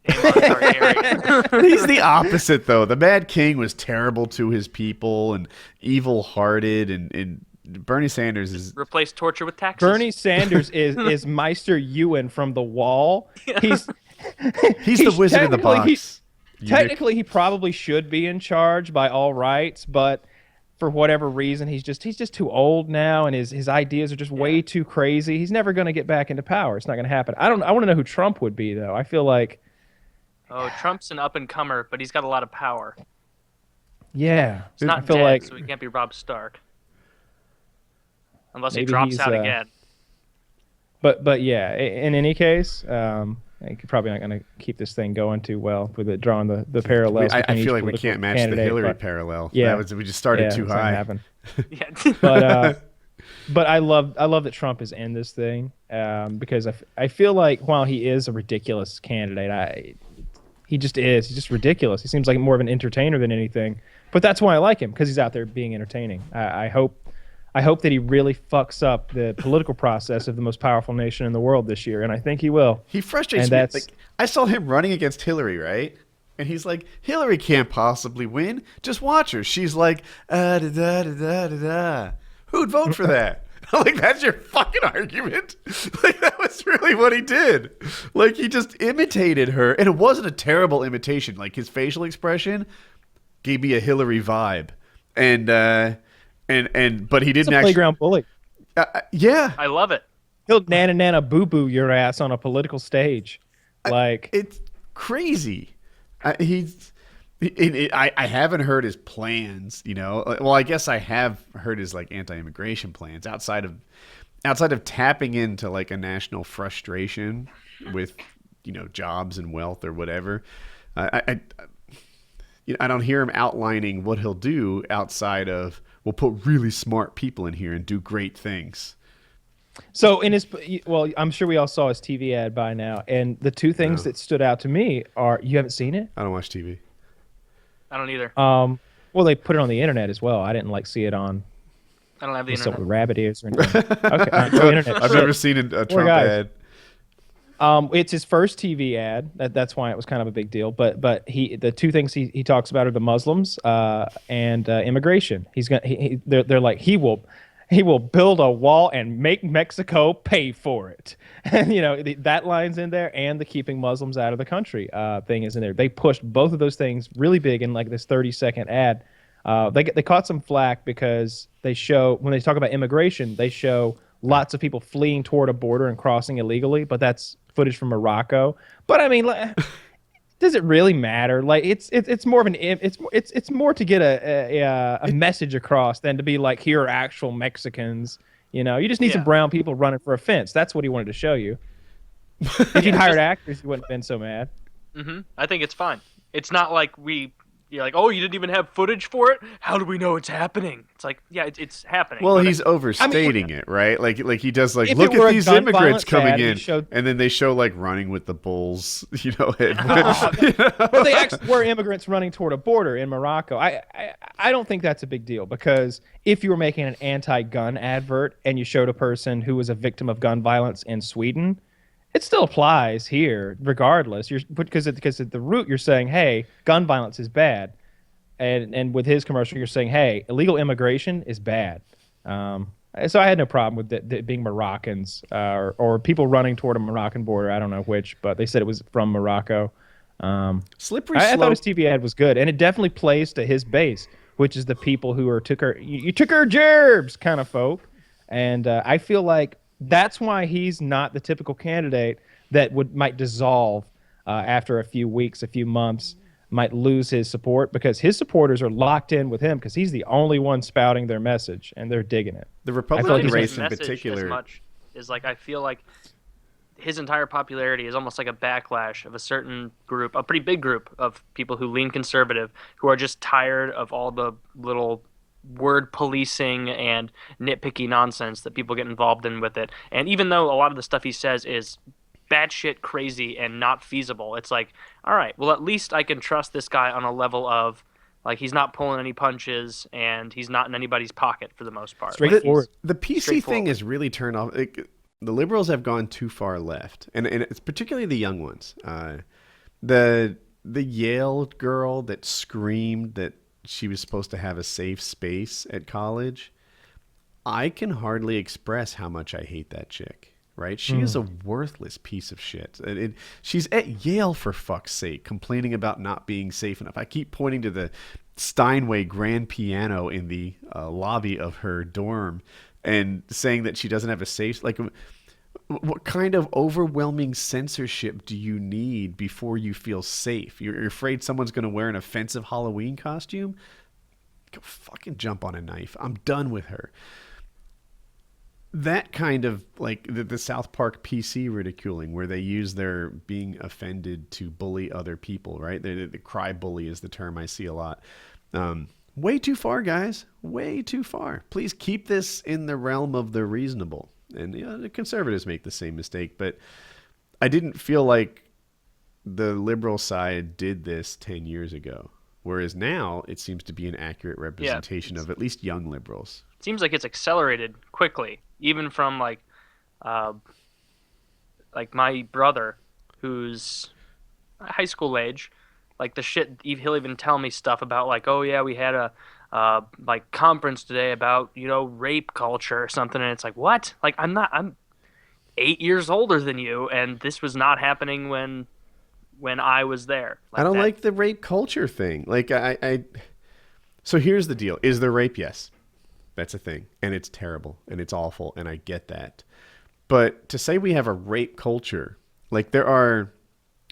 Aemon Targaryen. He's the opposite, though. The Mad King was terrible to his people and evil-hearted, and Bernie Sanders is Replace torture with taxes. Bernie Sanders is Meister Ewan from The Wall. He's the wizard in the box. Technically, he probably should be in charge by all rights, but for whatever reason, he's just too old now, and his ideas are just way too crazy. He's never going to get back into power. It's not going to happen. I want to know who Trump would be, though. I feel like Trump's an up-and-comer, but he's got a lot of power. Yeah, He's not dead, so he can't be Robb Stark. Unless he drops out again. But yeah, in any case, you're probably not going to keep this thing going too well with drawing the parallels. I feel like we can't match the Hillary parallel. Yeah, we just started too high. Yeah. But I love that Trump is in this thing because I feel like while he is a ridiculous candidate, he just is. He's just ridiculous. He seems like more of an entertainer than anything. But that's why I like him because he's out there being entertaining. I hope that he really fucks up the political process of the most powerful nation in the world this year, and I think he will. He frustrates me. Like, I saw him running against Hillary, right? And he's like, Hillary can't possibly win. Just watch her. She's like, da da da da da. Who'd vote for that? I'm like, that's your fucking argument? Like, that was really what he did. Like, he just imitated her, and it wasn't a terrible imitation. Like, his facial expression gave me a Hillary vibe, and but he didn't actually playground bully. Yeah, I love it. He'll nana boo boo your ass on a political stage. It's crazy. I haven't heard his plans. Well, I guess I have heard his like anti-immigration plans outside of tapping into like a national frustration with jobs and wealth or whatever. I don't hear him outlining what he'll do outside of, we'll put really smart people in here and do great things. So in his, well, I'm sure we all saw his TV ad by now, and the two things that stood out to me are, you haven't seen it? I don't watch TV. I don't either. Well, they put it on the internet as well. I didn't see it on I don't have the some internet. with rabbit ears or anything. Okay, no internet. I've never seen a Trump guys. ad. It's his first TV ad. That's why it was kind of a big deal. But the two things he talks about are the Muslims and immigration. They're like, he will build a wall and make Mexico pay for it. And that line's in there, and the keeping Muslims out of the country thing is in there. They pushed both of those things really big in like this 30-second ad. They caught some flack because when they talk about immigration, they show lots of people fleeing toward a border and crossing illegally, but that's footage from Morocco. But I mean, does it really matter? Like it's more of it's more to get a message across than to be like, here are actual Mexicans. You just need some brown people running for a fence. That's what he wanted to show you. If you'd hired actors, you wouldn't have been so mad. Mm-hmm. I think it's fine. It's not like you're like, oh, you didn't even have footage for it? How do we know it's happening? It's like, yeah, it's happening. Well, he's overstating it, right? Like he does, like, look at these immigrants coming in, showed... and then they show like running with the bulls, But they actually were immigrants running toward a border in Morocco. I don't think that's a big deal, because if you were making an anti-gun advert and you showed a person who was a victim of gun violence in Sweden, it still applies here, regardless. Because at the root, you're saying, hey, gun violence is bad. And with his commercial, you're saying, hey, illegal immigration is bad. So I had no problem with it being Moroccans or people running toward a Moroccan border. I don't know which, but they said it was from Morocco. Slippery I slope. thought his TV ad was good, and it definitely plays to his base, which is the people who took her gerbs kind of folk. And I feel like that's why he's not the typical candidate that might dissolve after a few weeks, a few months, might lose his support, because his supporters are locked in with him because he's the only one spouting their message, and they're digging it. The Republican his race in message particular as much is like, I feel like his entire popularity is almost like a backlash of a certain group, a pretty big group of people who lean conservative, who are just tired of all the little word policing and nitpicky nonsense that people get involved in with it. And even though a lot of the stuff he says is batshit crazy and not feasible, it's like, all right, well, at least I can trust this guy on a level of, like, he's not pulling any punches and he's not in anybody's pocket for the most part. Straightforward. The PC thing is really turned off. The liberals have gone too far left, and it's particularly the young ones. The Yale girl that screamed that she was supposed to have a safe space at college, I can hardly express how much I hate that chick, right? She is a worthless piece of shit. She's at Yale, for fuck's sake, complaining about not being safe enough. I keep pointing to the Steinway grand piano in the lobby of her dorm and saying that she doesn't have a safe... Like, what kind of overwhelming censorship do you need before you feel safe? You're afraid someone's going to wear an offensive Halloween costume? Go fucking jump on a knife. I'm done with her. That kind of, like, the South Park PC ridiculing, where they use their being offended to bully other people, right? The cry bully is the term I see a lot. Way too far, guys. Way too far. Please keep this in the realm of the reasonable. And the conservatives make the same mistake, but I didn't feel like the liberal side did this 10 years ago, whereas now it seems to be an accurate representation of at least young liberals. It seems like it's accelerated quickly, even from like my brother, who's high school age. Like, the shit, he'll even tell me stuff about, like, oh yeah, we had a like conference today about, rape culture or something, and it's like, what? Like, I'm 8 years older than you, and this was not happening when I was there. I don't like the rape culture thing. Like, so here's the deal. Is there rape? Yes. That's a thing. And it's terrible and it's awful, and I get that. But to say we have a rape culture, like, there are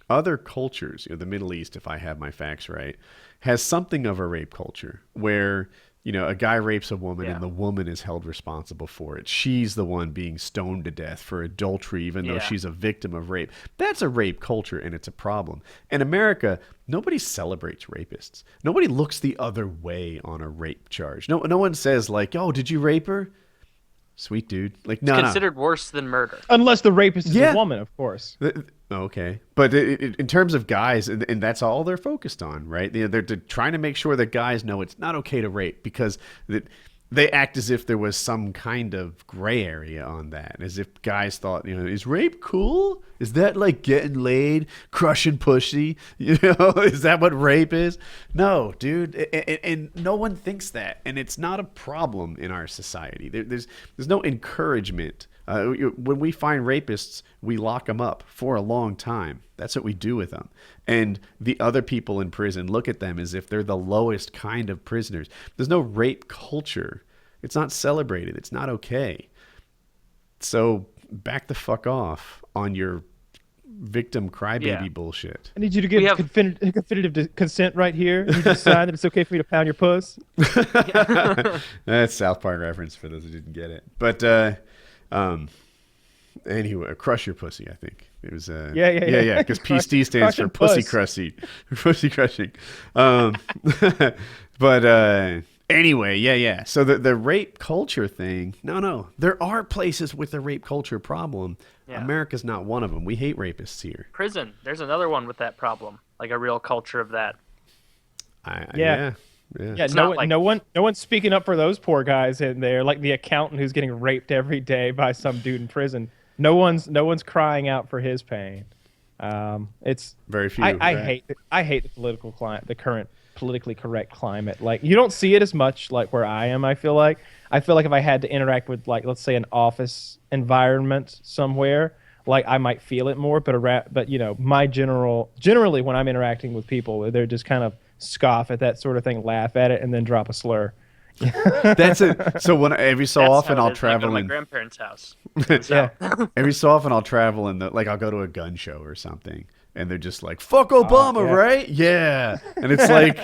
other cultures, the Middle East, if I have my facts right, has something of a rape culture where, a guy rapes a woman and the woman is held responsible for it. She's the one being stoned to death for adultery, even though she's a victim of rape. That's a rape culture, and it's a problem. In America, nobody celebrates rapists. Nobody looks the other way on a rape charge. No one says, like, oh, did you rape her? Sweet dude. Like, It's no, considered worse than murder. Unless the rapist is Yeah. a woman, of course. Okay, but in terms of guys, and that's all they're focused on, right? They're trying to make sure that guys know it's not okay to rape because they act as if there was some kind of gray area on that, as if guys thought, is rape cool? Is that like getting laid, crushing pussy? Is that what rape is? No, dude, and no one thinks that, and it's not a problem in our society. There's no encouragement. When we find rapists, we lock them up for a long time. That's what we do with them. And the other people in prison look at them as if they're the lowest kind of prisoners. There's no rape culture. It's not celebrated. It's not okay. So back the fuck off on your victim crybaby bullshit. I need you to give definitive consent right here. You just sign that it's okay for me to pound your puss. That's South Park reference for those who didn't get it. But anyway, crush your pussy, I think. It was yeah, because PC stands for pussy crushing. Pussy crushing. But anyway, yeah. So the rape culture thing, no. There are places with the rape culture problem. Yeah. America's not one of them. We hate rapists here. Prison. There's another one with that problem. Like a real culture of that. Yeah. No one's speaking up for those poor guys in there, like the accountant who's getting raped every day by some dude in prison. No one's crying out for his pain. It's very few. I hate the political climate, the current politically correct climate. Like, you don't see it as much like where I am. I feel like if I had to interact with, like, let's say an office environment somewhere, like, I might feel it more. But generally when I'm interacting with people, they're just kind of scoff at that sort of thing, laugh at it, and then drop a slur. That's it. So every so often I'll travel like in my grandparents' house. Yeah. Every so often I'll travel in I'll go to a gun show or something, and they're just like, "Fuck Obama, right?" Yeah, and it's like,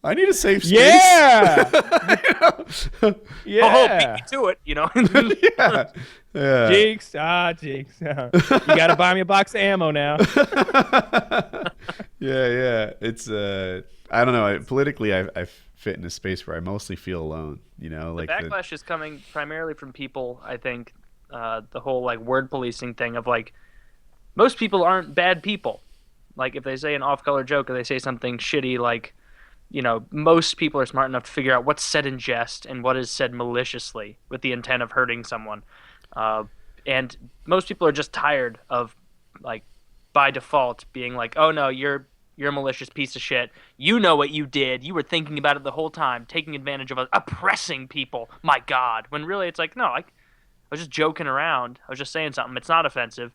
I need a safe space. Yeah. Yeah. Beat me to it, Yeah. Jinx. Jinx. You gotta buy me a box of ammo now. Yeah. It's I don't know. Politically, I fit in a space where I mostly feel alone. Like the backlash is coming primarily from people. I think the whole like word policing thing of like, most people aren't bad people. Like, if they say an off-color joke or they say something shitty, like, most people are smart enough to figure out what's said in jest and what is said maliciously with the intent of hurting someone. And most people are just tired of, like, by default being like, oh no, you're a malicious piece of shit. You know what you did. You were thinking about it the whole time, taking advantage of us, oppressing people. My God. When really it's like, no, I was just joking around. I was just saying something. It's not offensive.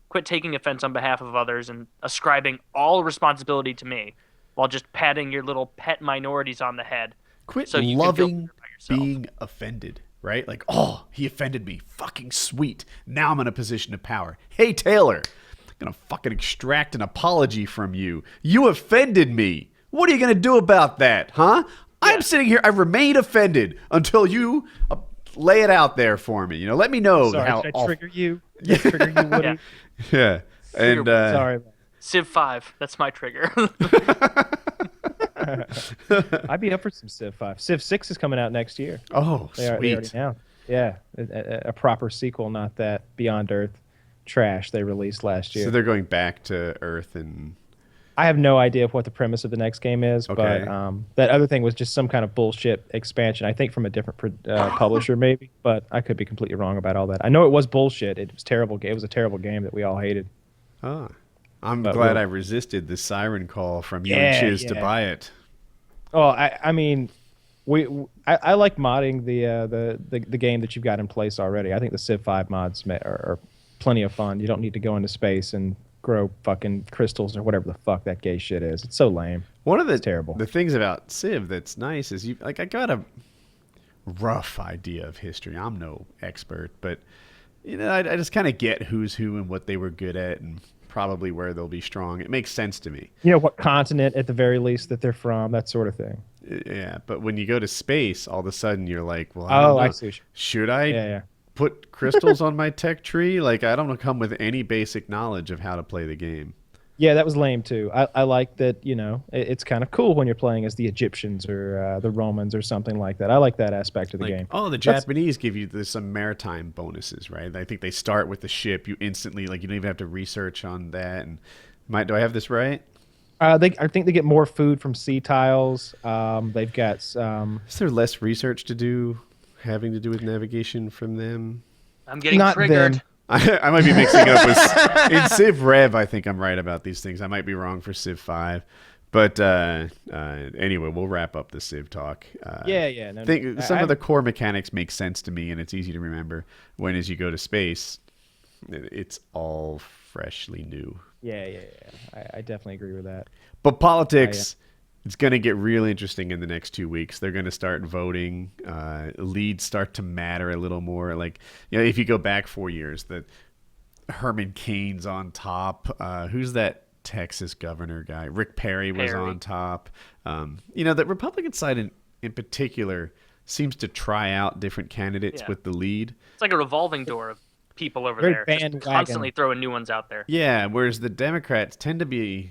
Quit taking offense on behalf of others and ascribing all responsibility to me while just patting your little pet minorities on the head. Quit so you loving can being offended, right? Like, oh, he offended me. Fucking sweet. Now I'm in a position of power. Hey, Taylor, I'm going to fucking extract an apology from you. You offended me. What are you going to do about that, huh? Yeah. I'm sitting here. I remain offended until you lay it out there for me. Let me know how. Did I trigger you? Did I trigger you, Woody? Yeah. And sorry. Civ 5, that's my trigger. I'd be up for some Civ 5. Civ 6 is coming out next year. Oh, they sweet. already now. Yeah, a proper sequel, not that Beyond Earth trash they released last year. So they're going back to Earth, and I have no idea what the premise of the next game is, okay. But that other thing was just some kind of bullshit expansion, I think from a different publisher maybe, but I could be completely wrong about all that. I know it was bullshit. It was terrible. It was a terrible game that we all hated. I'm glad I resisted the siren call from you and Chiz to buy it. Oh, I mean, I like modding the game that you've got in place already. I think the Civ 5 mods are plenty of fun. You don't need to go into space and grow fucking crystals or whatever the fuck that gay shit is. It's so lame. One of terrible. The things about Civ that's nice is I got a rough idea of history. I'm no expert, but I just kind of get who's who and what they were good at and probably where they'll be strong. It makes sense to me. What continent at the very least that they're from, that sort of thing. Yeah, but when you go to space, all of a sudden you're like, well, I see. Should I put crystals on my tech tree? Like, I don't come with any basic knowledge of how to play the game. Yeah, that was lame too. I like that, you know, it's kind of cool when you're playing as the Egyptians or the Romans or something like that. I like that aspect of the game. Oh, the Japanese give you some maritime bonuses, right? I think they start with the ship. You instantly, like, you don't even have to research on that. And do I have this right? I think they get more food from sea tiles. They've got Is there less research to do having to do with navigation from them? I'm getting not triggered. them. I might be mixing it up with in Civ Rev. I think I'm right about these things. I might be wrong for Civ 5, but anyway, we'll wrap up the Civ talk. Yeah. No, Some of the core mechanics make sense to me, and it's easy to remember. When as you go to space, it's all freshly new. Yeah. I definitely agree with that. But politics, it's going to get real interesting in the next 2 weeks. They're going to start voting. Leads start to matter a little more. Like, you know, if you go back 4 years, that Herman Cain's on top. Who's that Texas governor guy? Rick Perry was on top. You know, the Republican side in particular seems to try out different candidates with the lead. It's like a revolving door of people over Very there, just bandwagon. constantly throwing new ones out there. Yeah, whereas the Democrats tend to be,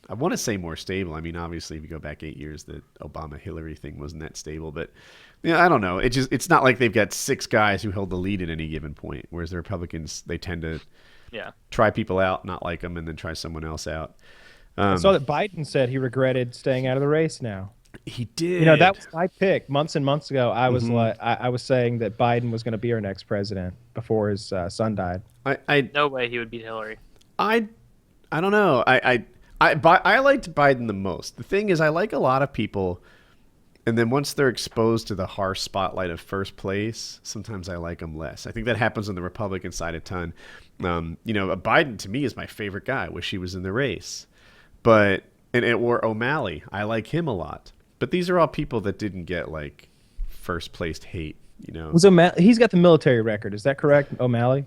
I want to say, more stable. I mean, obviously, if you go back 8 years, the Obama-Hillary thing wasn't that stable. But, you know, I don't know. It's not like they've got 6 guys who hold the lead at any given point, whereas the Republicans, they tend to try people out, not like them, and then try someone else out. I saw that Biden said he regretted staying out of the race now. He did. You know, that was my pick months and months ago. I was I was saying that Biden was going to be our next president before his son died. No way he would beat Hillary. I don't know. I liked Biden the most. The thing is, I like a lot of people, and then once they're exposed to the harsh spotlight of first place, sometimes I like them less. I think that happens on the Republican side a ton. You know, Biden to me is my favorite guy. I wish he was in the race, or O'Malley. I like him a lot. But these are all people that didn't get like first placed hate. You know, Was O'Malley? He's got the military record. Is that correct, O'Malley?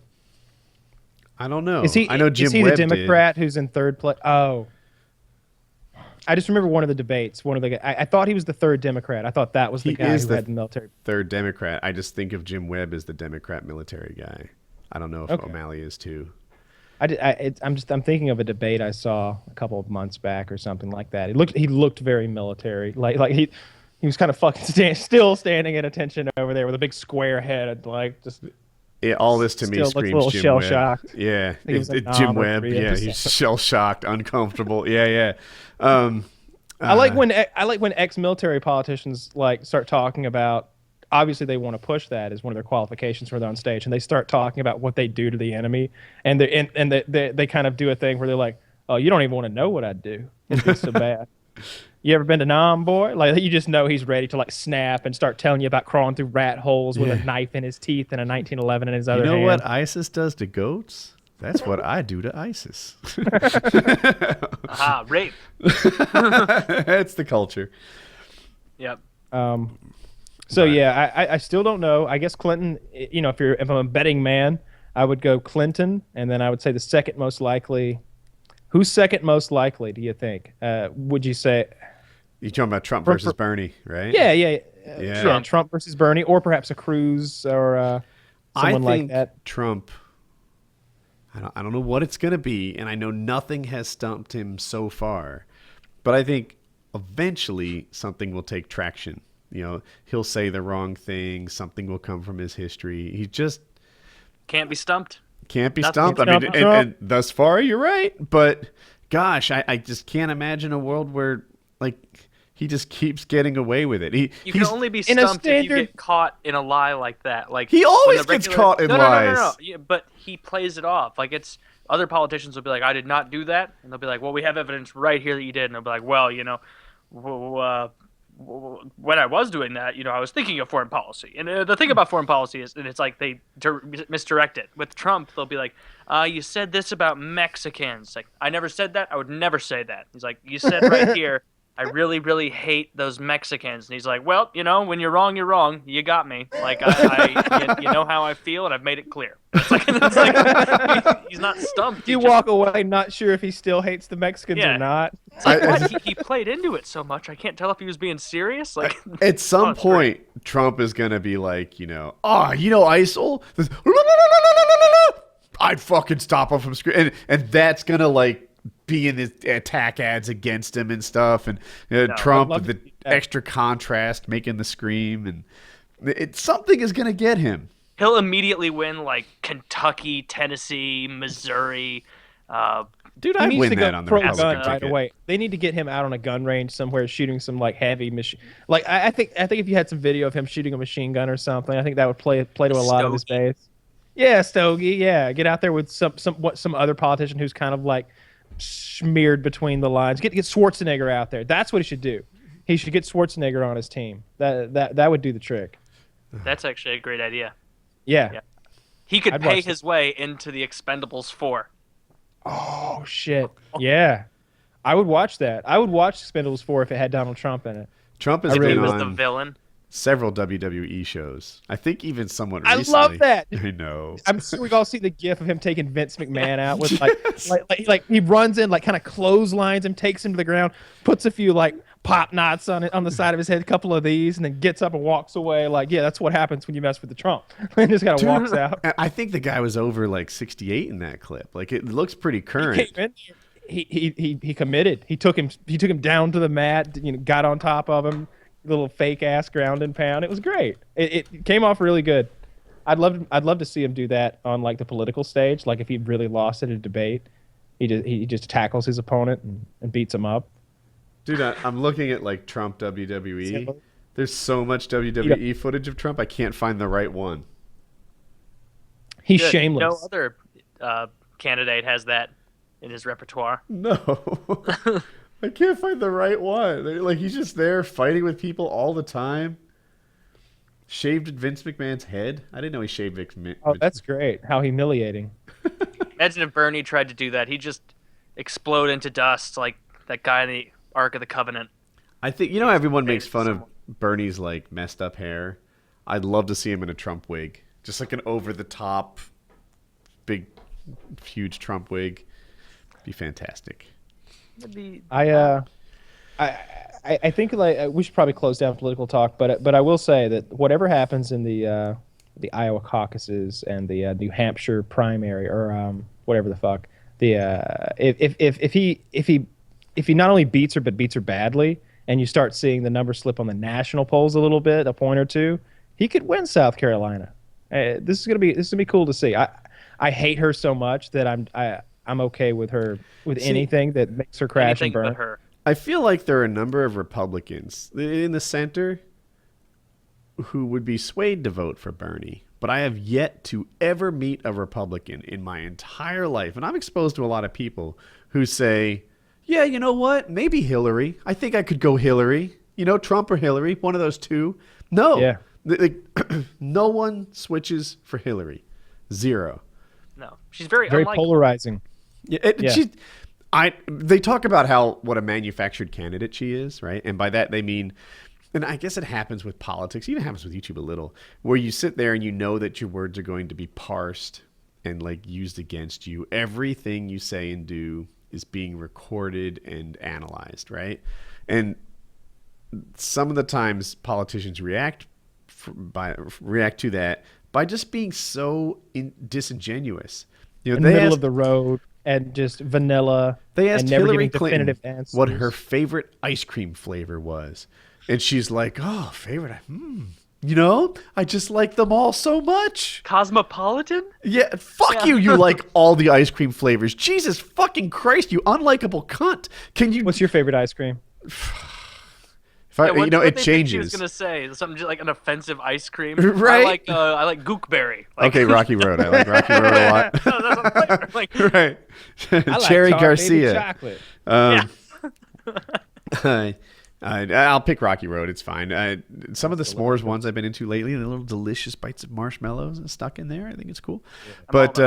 I don't know. Is he? I know Jim Is he Webb the Democrat did. who's in third place? Oh, I just remember one of the debates. I thought he was the third Democrat. I thought that was the He guy is who the had the military. Third Democrat. I just think of Jim Webb as the Democrat military guy. I don't know if O'Malley is too. I'm thinking of a debate I saw a couple of months back or something like that. He looked very military, like he was kind of fucking still standing at attention over there with a big square head, and like just. Yeah, all this to me Still looks a screams little Jim shell-shocked. Webb. Yeah, He was like Jim nom or Webb. three Yeah, he's shell shocked, uncomfortable. Yeah. I like when ex-military politicians like start talking about. Obviously, they want to push that as one of their qualifications for they're on stage, and they start talking about what they do to the enemy, and they kind of do a thing where they're like, "Oh, you don't even want to know what I do. It's so bad." You ever been to Nam, boy? Like, you just know he's ready to like snap and start telling you about crawling through rat holes with a knife in his teeth and a 1911 in his other hand. You know what ISIS does to goats? That's what I do to ISIS. Aha, rape. That's the culture. Yep. So yeah, I still don't know. I guess Clinton. You know, if I'm a betting man, I would go Clinton, and then I would say the second most likely. Who's second most likely? Do you think? Would you say? You're talking about Trump versus Bernie, right? Yeah. Trump versus Bernie, or perhaps a Cruz or someone like that. Trump. I don't know what it's going to be, and I know nothing has stumped him so far, but I think eventually something will take traction. You know, he'll say the wrong thing. Something will come from his history. He just Can't be stumped. can't be Nothing stumped. can I mean, stump and thus far, you're right. But gosh, I just can't imagine a world where like he just keeps getting away with it. You can only be in a stumped if you standard- get caught in a lie like that. Like He always when the gets caught in no, lies. No. Yeah, but he plays it off. Like it's other politicians will be like, "I did not do that," and they'll be like, "Well, we have evidence right here that you did," and they'll be like, "Well, you know, when I was doing that, you know, I was thinking of foreign policy." And the thing about foreign policy is, and it's like they misdirect it. With Trump, they'll be like, "You said this about Mexicans." Like, I never said that. I would never say that. He's like, "You said right here, I really, really hate those Mexicans." And he's like, "Well, you know, when you're wrong, you're wrong. You got me. Like, you know how I feel, and I've made it clear." It's like he's not stumped. You walk away not sure if he still hates the Mexicans or not. It's like, what? He played into it so much. I can't tell if he was being serious. Like, At some it's great. point, Trump is going to be like, you know, ISIL? I'd fucking stop him from screaming. And that's going to, like, being the attack ads against him and stuff, and I'd Trump love with to the see that. extra contrast making the scream, and something is going to get him. He'll immediately win like Kentucky, Tennessee, Missouri. Dude, He I'd needs win to that go on the pro Republican gun right ticket. away. They need to get him out on a gun range somewhere, shooting some like heavy machine. Like I think if you had some video of him shooting a machine gun or something, I think that would play to a lot of his Stogie. base. Yeah, Stogie. Yeah, get out there with some other politician who's kind of like smeared between the lines. Get Schwarzenegger out there. That's what he should do. He should get Schwarzenegger on his team. That would do the trick. That's actually a great idea. Yeah. Yeah. He could I'd pay watch his way into the Expendables 4. Oh shit. Yeah. I would watch that. I would watch Expendables 4 if it had Donald Trump in it. Trump has If he been was the on villain. several WWE shows. I think even somewhat I recently. love that. I know. I'm sure we've all seen the gif of him taking Vince McMahon out with like he runs in, like kind of clotheslines him, takes him to the ground, puts a few like pop knots on the side of his head, a couple of these, and then gets up and walks away. Like, yeah, that's what happens when you mess with the Trump. And just kind of walks out. I think the guy was over like 68 in that clip. Like it looks pretty current. He came in there, he committed. He took him down to the mat, got on top of him, little fake ass ground and pound. It was great. It came off really good. I'd love to see him do that on like the political stage. Like if he really lost at a debate, he just tackles his opponent and beats him up. Dude, I'm looking at like Trump WWE. There's so much WWE footage of Trump. I can't find the right one. He's Good. shameless. No other candidate has that in his repertoire. No. I can't find the right one. Like he's just there fighting with people all the time. Shaved Vince McMahon's head. I didn't know he shaved Vince. Oh, that's great. How humiliating. Imagine if Bernie tried to do that. He'd just explode into dust like that guy in the Ark of the Covenant. I think everyone makes fun of Bernie's like messed up hair. I'd love to see him in a Trump wig, just like an over the top, big, huge Trump wig. Be fantastic. I think like we should probably close down political talk, but I will say that whatever happens in the Iowa caucuses and the New Hampshire primary or whatever the fuck, if he not only beats her but beats her badly, and you start seeing the numbers slip on the national polls a little bit, a point or two, he could win South Carolina. This is gonna be cool to see. I hate her so much that I'm okay with her with anything that makes her crash Anything and burn. but her. I feel like there are a number of Republicans in the center who would be swayed to vote for Bernie, but I have yet to ever meet a Republican in my entire life, and I'm exposed to a lot of people who say, yeah, you know what? Maybe Hillary. I think I could go Hillary. Trump or Hillary, one of those two. No. Yeah. No one switches for Hillary. Zero. No. She's very Very unlikely. polarizing. Yeah, Yeah. They talk about what a manufactured candidate she is, right? And by that they mean, and I guess it happens with politics, even happens with YouTube a little, where you sit there and you know that your words are going to be parsed and like used against you. Everything you say and do is being recorded and analyzed, right? And some of the times politicians react to that by just being so disingenuous. In the middle of the road and just vanilla. They asked and never Hillary giving Clinton definitive answers. what her favorite ice cream flavor was, and she's like, "Oh, favorite? I just like them all so much." Cosmopolitan? Yeah, fuck you. You like all the ice cream flavors. Jesus fucking Christ, you unlikable cunt. Can you? What's your favorite ice cream? If I, Yeah, what it did they think He was changes. gonna say something just like an offensive ice cream. Right? I like gookberry. Like, Okay, Rocky Road. I like Rocky Road a lot. no, that's not flavor. Like, Right. I like Cherry tart, baby Garcia. chocolate. I'll pick Rocky Road. It's fine. Some of the s'mores ones I've been into lately, the little delicious bites of marshmallows stuck in there. I think it's cool. But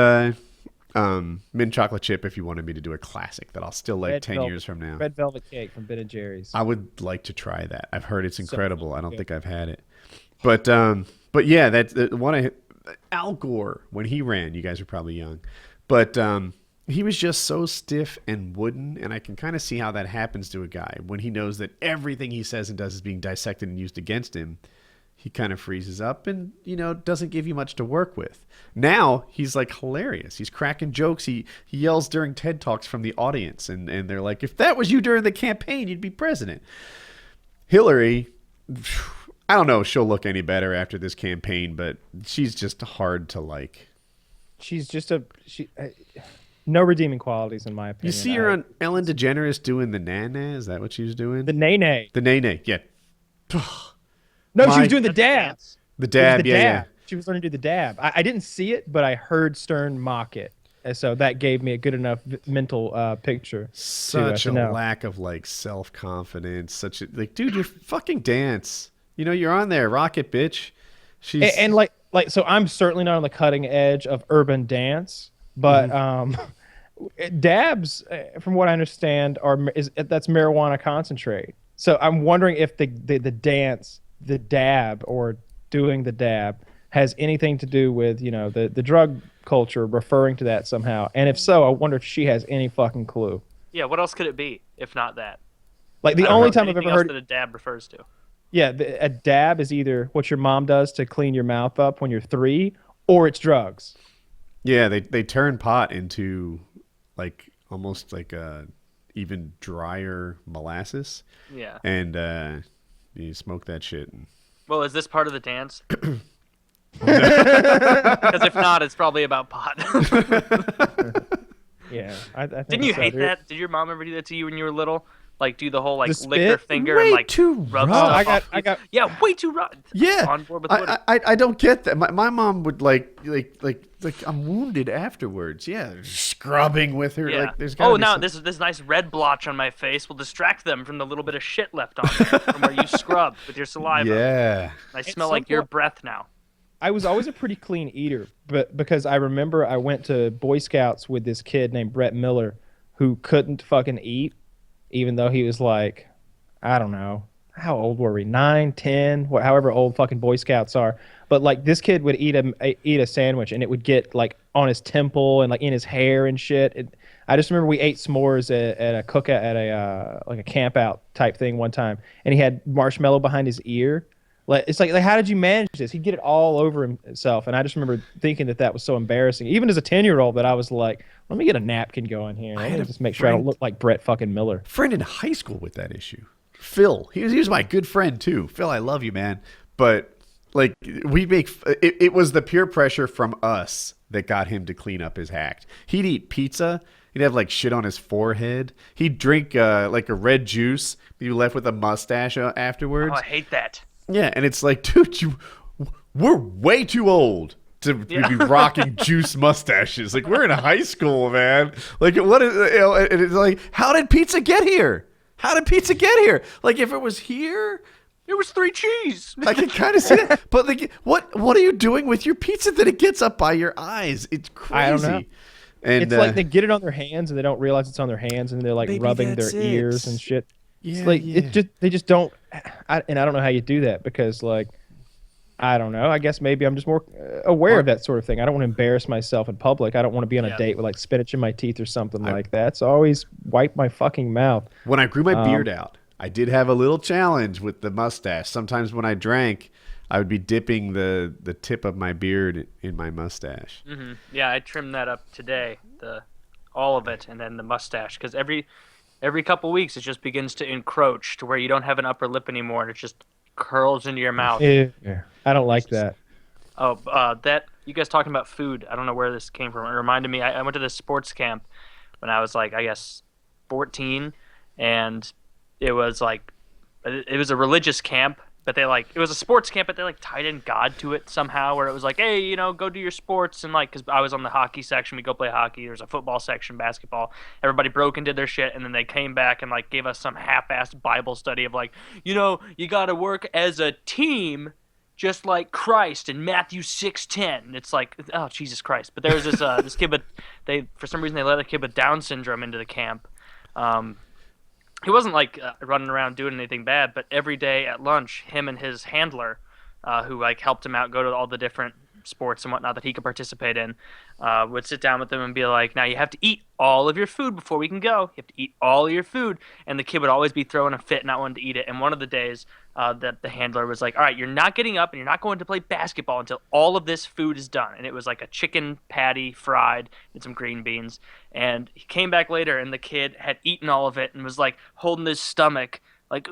mint chocolate chip, if you wanted me to do a classic that I'll still like 10 years from now. Red velvet cake from Ben and Jerry's. I would like to try that. I've heard it's incredible. I don't think I've had it. But yeah, that's one. Al Gore, when he ran, you guys are probably young, but he was just so stiff and wooden, and I can kind of see how that happens to a guy when he knows that everything he says and does is being dissected and used against him. he kind of freezes up and, doesn't give you much to work with. Now he's like hilarious. He's cracking jokes. He yells during TED Talks from the audience. And they're like, if that was you during the campaign, you'd be president. Hillary, I don't know if she'll look any better after this campaign, but she's just hard to like. She's just no redeeming qualities in my opinion. You see her on Ellen DeGeneres doing the nana? Is that what she was doing? The nay. The nay, yeah. No, she was doing the dab. The dab, yeah. She was learning to do the dab. I didn't see it, but I heard Stern mock it. And so that gave me a good enough mental picture. Such a lack of like self-confidence. Dude, you fucking dance. You're on there. Rock it, bitch. And so I'm certainly not on the cutting edge of urban dance, but dabs, from what I understand, that's marijuana concentrate. So I'm wondering if the dance, the dab, or doing the dab has anything to do with the drug culture referring to that somehow. And if so, I wonder if she has any fucking clue. Yeah, what else could it be if not that? Like the only time I've ever heard that a dab refers to. Yeah, a dab is either what your mom does to clean your mouth up when you're 3, or it's drugs. Yeah, they turn pot into like almost like a even drier molasses. Yeah. And you smoke that shit. Well, is this part of the dance? Because if not, it's probably about pot. Yeah. I think Didn't you so, hate dude. that? Did your mom ever do that to you when you were little? Like do the whole like The lick her spit? finger Way and like too rub rough. stuff I got Yeah, way too rough. Yeah, On board with Woody. I don't get that. My mom would like I'm wounded afterwards. Yeah, scrubbing with her. Yeah. Like there's gotta be now some... this nice red blotch on my face will distract them from the little bit of shit left on there from where you scrubbed with your saliva. Yeah. I smell like your breath now. I was always a pretty clean eater, but because I remember I went to Boy Scouts with this kid named Brett Miller who couldn't fucking eat, even though he was like, I don't know, how old were we? 9, 10, however old fucking Boy Scouts are. But like this kid would eat a sandwich and it would get like on his temple and like in his hair and shit. I just remember we ate s'mores at a cookout at a like a camp out type thing one time, and he had marshmallow behind his ear. It's like how did you manage this? He'd get it all over himself, and I just remember thinking that was so embarrassing. Even as a 10-year-old, that I was like, let me get a napkin going here. Let me just make sure I don't look like Brett fucking Miller. Friend in high school with that issue. Phil, he was my good friend too. Phil, I love you, man. But like it was the peer pressure from us that got him to clean up his act. He'd eat pizza. He'd have like shit on his forehead. He'd drink like a red juice. Be left with a mustache afterwards. Oh, I hate that. Yeah, and it's like, dude, we're way too old to be rocking juice mustaches. Like, we're in high school, man. Like, what is, and it's like, how did pizza get here? How did pizza get here? Like, if it was here, it was 3 cheese. I can kind of see that. But like, what are you doing with your pizza that it gets up by your eyes? It's crazy. I don't know. And it's like they get it on their hands and they don't realize it's on their hands, and they're like rubbing their ears and shit. Yeah, it's like they just don't. I don't know how you do that, because like I don't know. I guess maybe I'm just more aware of that sort of thing. I don't want to embarrass myself in public. I don't want to be on a date with like spinach in my teeth or something like that. So I always wipe my fucking mouth. When I grew my beard out, I did have a little challenge with the mustache. Sometimes when I drank, I would be dipping the tip of my beard in my mustache. Mm-hmm. Yeah, I trimmed that up today, all of it, and then the mustache, because every couple weeks it just begins to encroach to where you don't have an upper lip anymore, and it just curls into your mouth. Yeah, I don't like that. Oh, that you guys talking about food? I don't know where this came from. It reminded me. I went to this sports camp when I was like, I guess, 14, and it was a religious camp, but it was a sports camp, but they like tied in God to it somehow, where it was like, hey, go do your sports, and like, because I was on the hockey section, we go play hockey. There's a football section, basketball. Everybody broke and did their shit, and then they came back and like gave us some half-assed Bible study of like, you got to work as a team, just like Christ in Matthew 6:10. And it's like, oh Jesus Christ! But there was this this kid, but for some reason they let a kid with Down syndrome into the camp. He wasn't like running around doing anything bad, but every day at lunch, him and his handler, who like helped him out go to all the different sports and whatnot that he could participate in, would sit down with them and be like, now you have to eat all of your food before we can go. You have to eat all of your food. And the kid would always be throwing a fit, not wanting to eat it. And one of the days, that the handler was like, all right, you're not getting up and you're not going to play basketball until all of this food is done. And it was like a chicken patty fried and some green beans. And he came back later and the kid had eaten all of it and was like holding his stomach, like,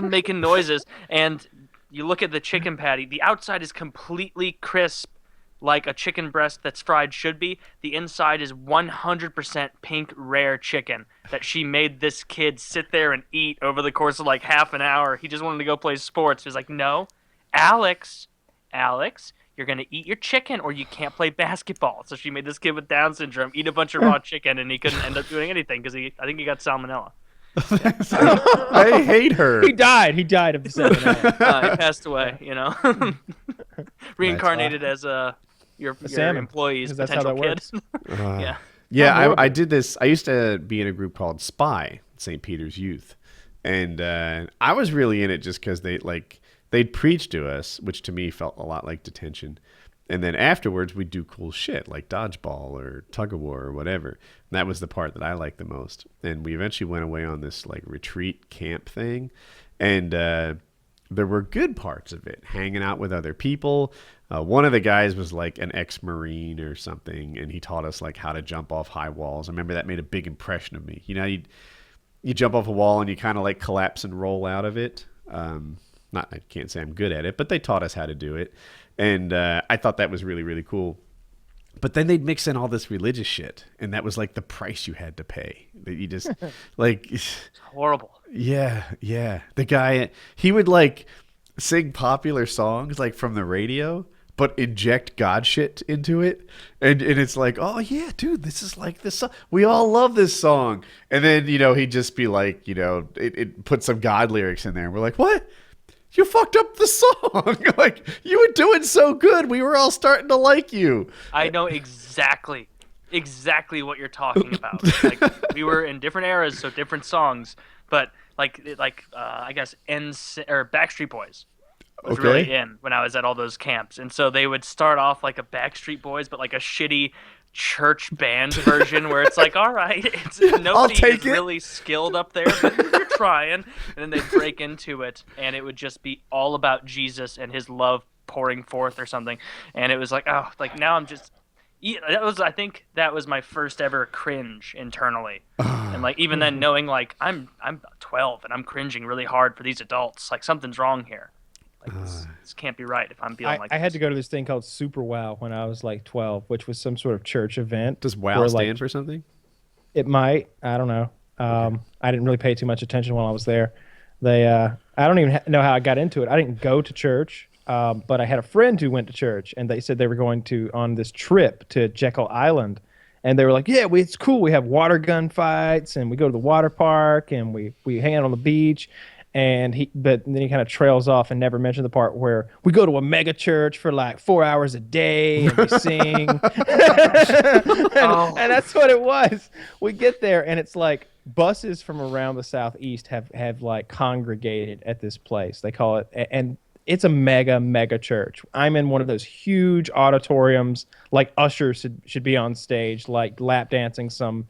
making noises. And you look at the chicken patty, the outside is completely crisp, like a chicken breast that's fried should be. The inside is 100% pink rare chicken that she made this kid sit there and eat over the course of like half an hour. He just wanted to go play sports. He was like, no, Alex, you're going to eat your chicken or you can't play basketball. So she made this kid with Down syndrome eat a bunch of raw chicken, and he couldn't end up doing anything because I think he got salmonella. I hate her. He died of the salmonella. He passed away, reincarnated as your employee's that's how potential that kid. works. Yeah, I did this. I used to be in a group called Spy, St. Peter's Youth, and I was really in it just because they'd preach to us, which to me felt a lot like detention. And then afterwards, we'd do cool shit like dodgeball or tug of war or whatever. And that was the part that I liked the most. And we eventually went away on this like retreat camp thing, and there were good parts of it, hanging out with other people. One of the guys was like an ex-Marine or something, and he taught us like how to jump off high walls. I remember that made a big impression of me. You jump off a wall and you kind of like collapse and roll out of it. I can't say I'm good at it, but they taught us how to do it. And I thought that was really, really cool. But then they'd mix in all this religious shit, and that was like the price you had to pay. That you just like It's horrible. Yeah. The guy, he would like sing popular songs like from the radio, but inject God shit into it. And it's like, oh yeah, dude, this is like this song. We all love this song. And then, he'd just be like, it put some God lyrics in there. And we're like, what? You fucked up the song. Like, you were doing so good. We were all starting to like you. I know exactly what you're talking about. Like, we were in different eras, so different songs. But I guess Backstreet Boys was really in when I was at all those camps, and so they would start off like a Backstreet Boys, but like a shitty church band version where it's like, all right, nobody is really skilled up there, but you're trying, and then they'd break into it, and it would just be all about Jesus and his love pouring forth or something, and it was like, oh, like now I'm just. I think that was my first ever cringe internally, and like even then knowing like I'm 12 and I'm cringing really hard for these adults, like something's wrong here. Like this can't be right if I'm feeling like I had to go to this thing called Super Wow when I was like 12, which was some sort of church event. Does WOW stand for something? It might. I don't know. I didn't really pay too much attention while I was there. I don't even know how I got into it. I didn't go to church, but I had a friend who went to church, and they said they were going on this trip to Jekyll Island. And they were like, yeah, it's cool. We have water gun fights, and we go to the water park, and we hang out on the beach. But then he kind of trails off and never mentioned the part where we go to a mega church for like 4 hours a day and we sing. And that's what it was. We get there and it's like buses from around the southeast have like congregated at this place. They call it, and it's a mega church. I'm in one of those huge auditoriums, like ushers should be on stage, like lap dancing some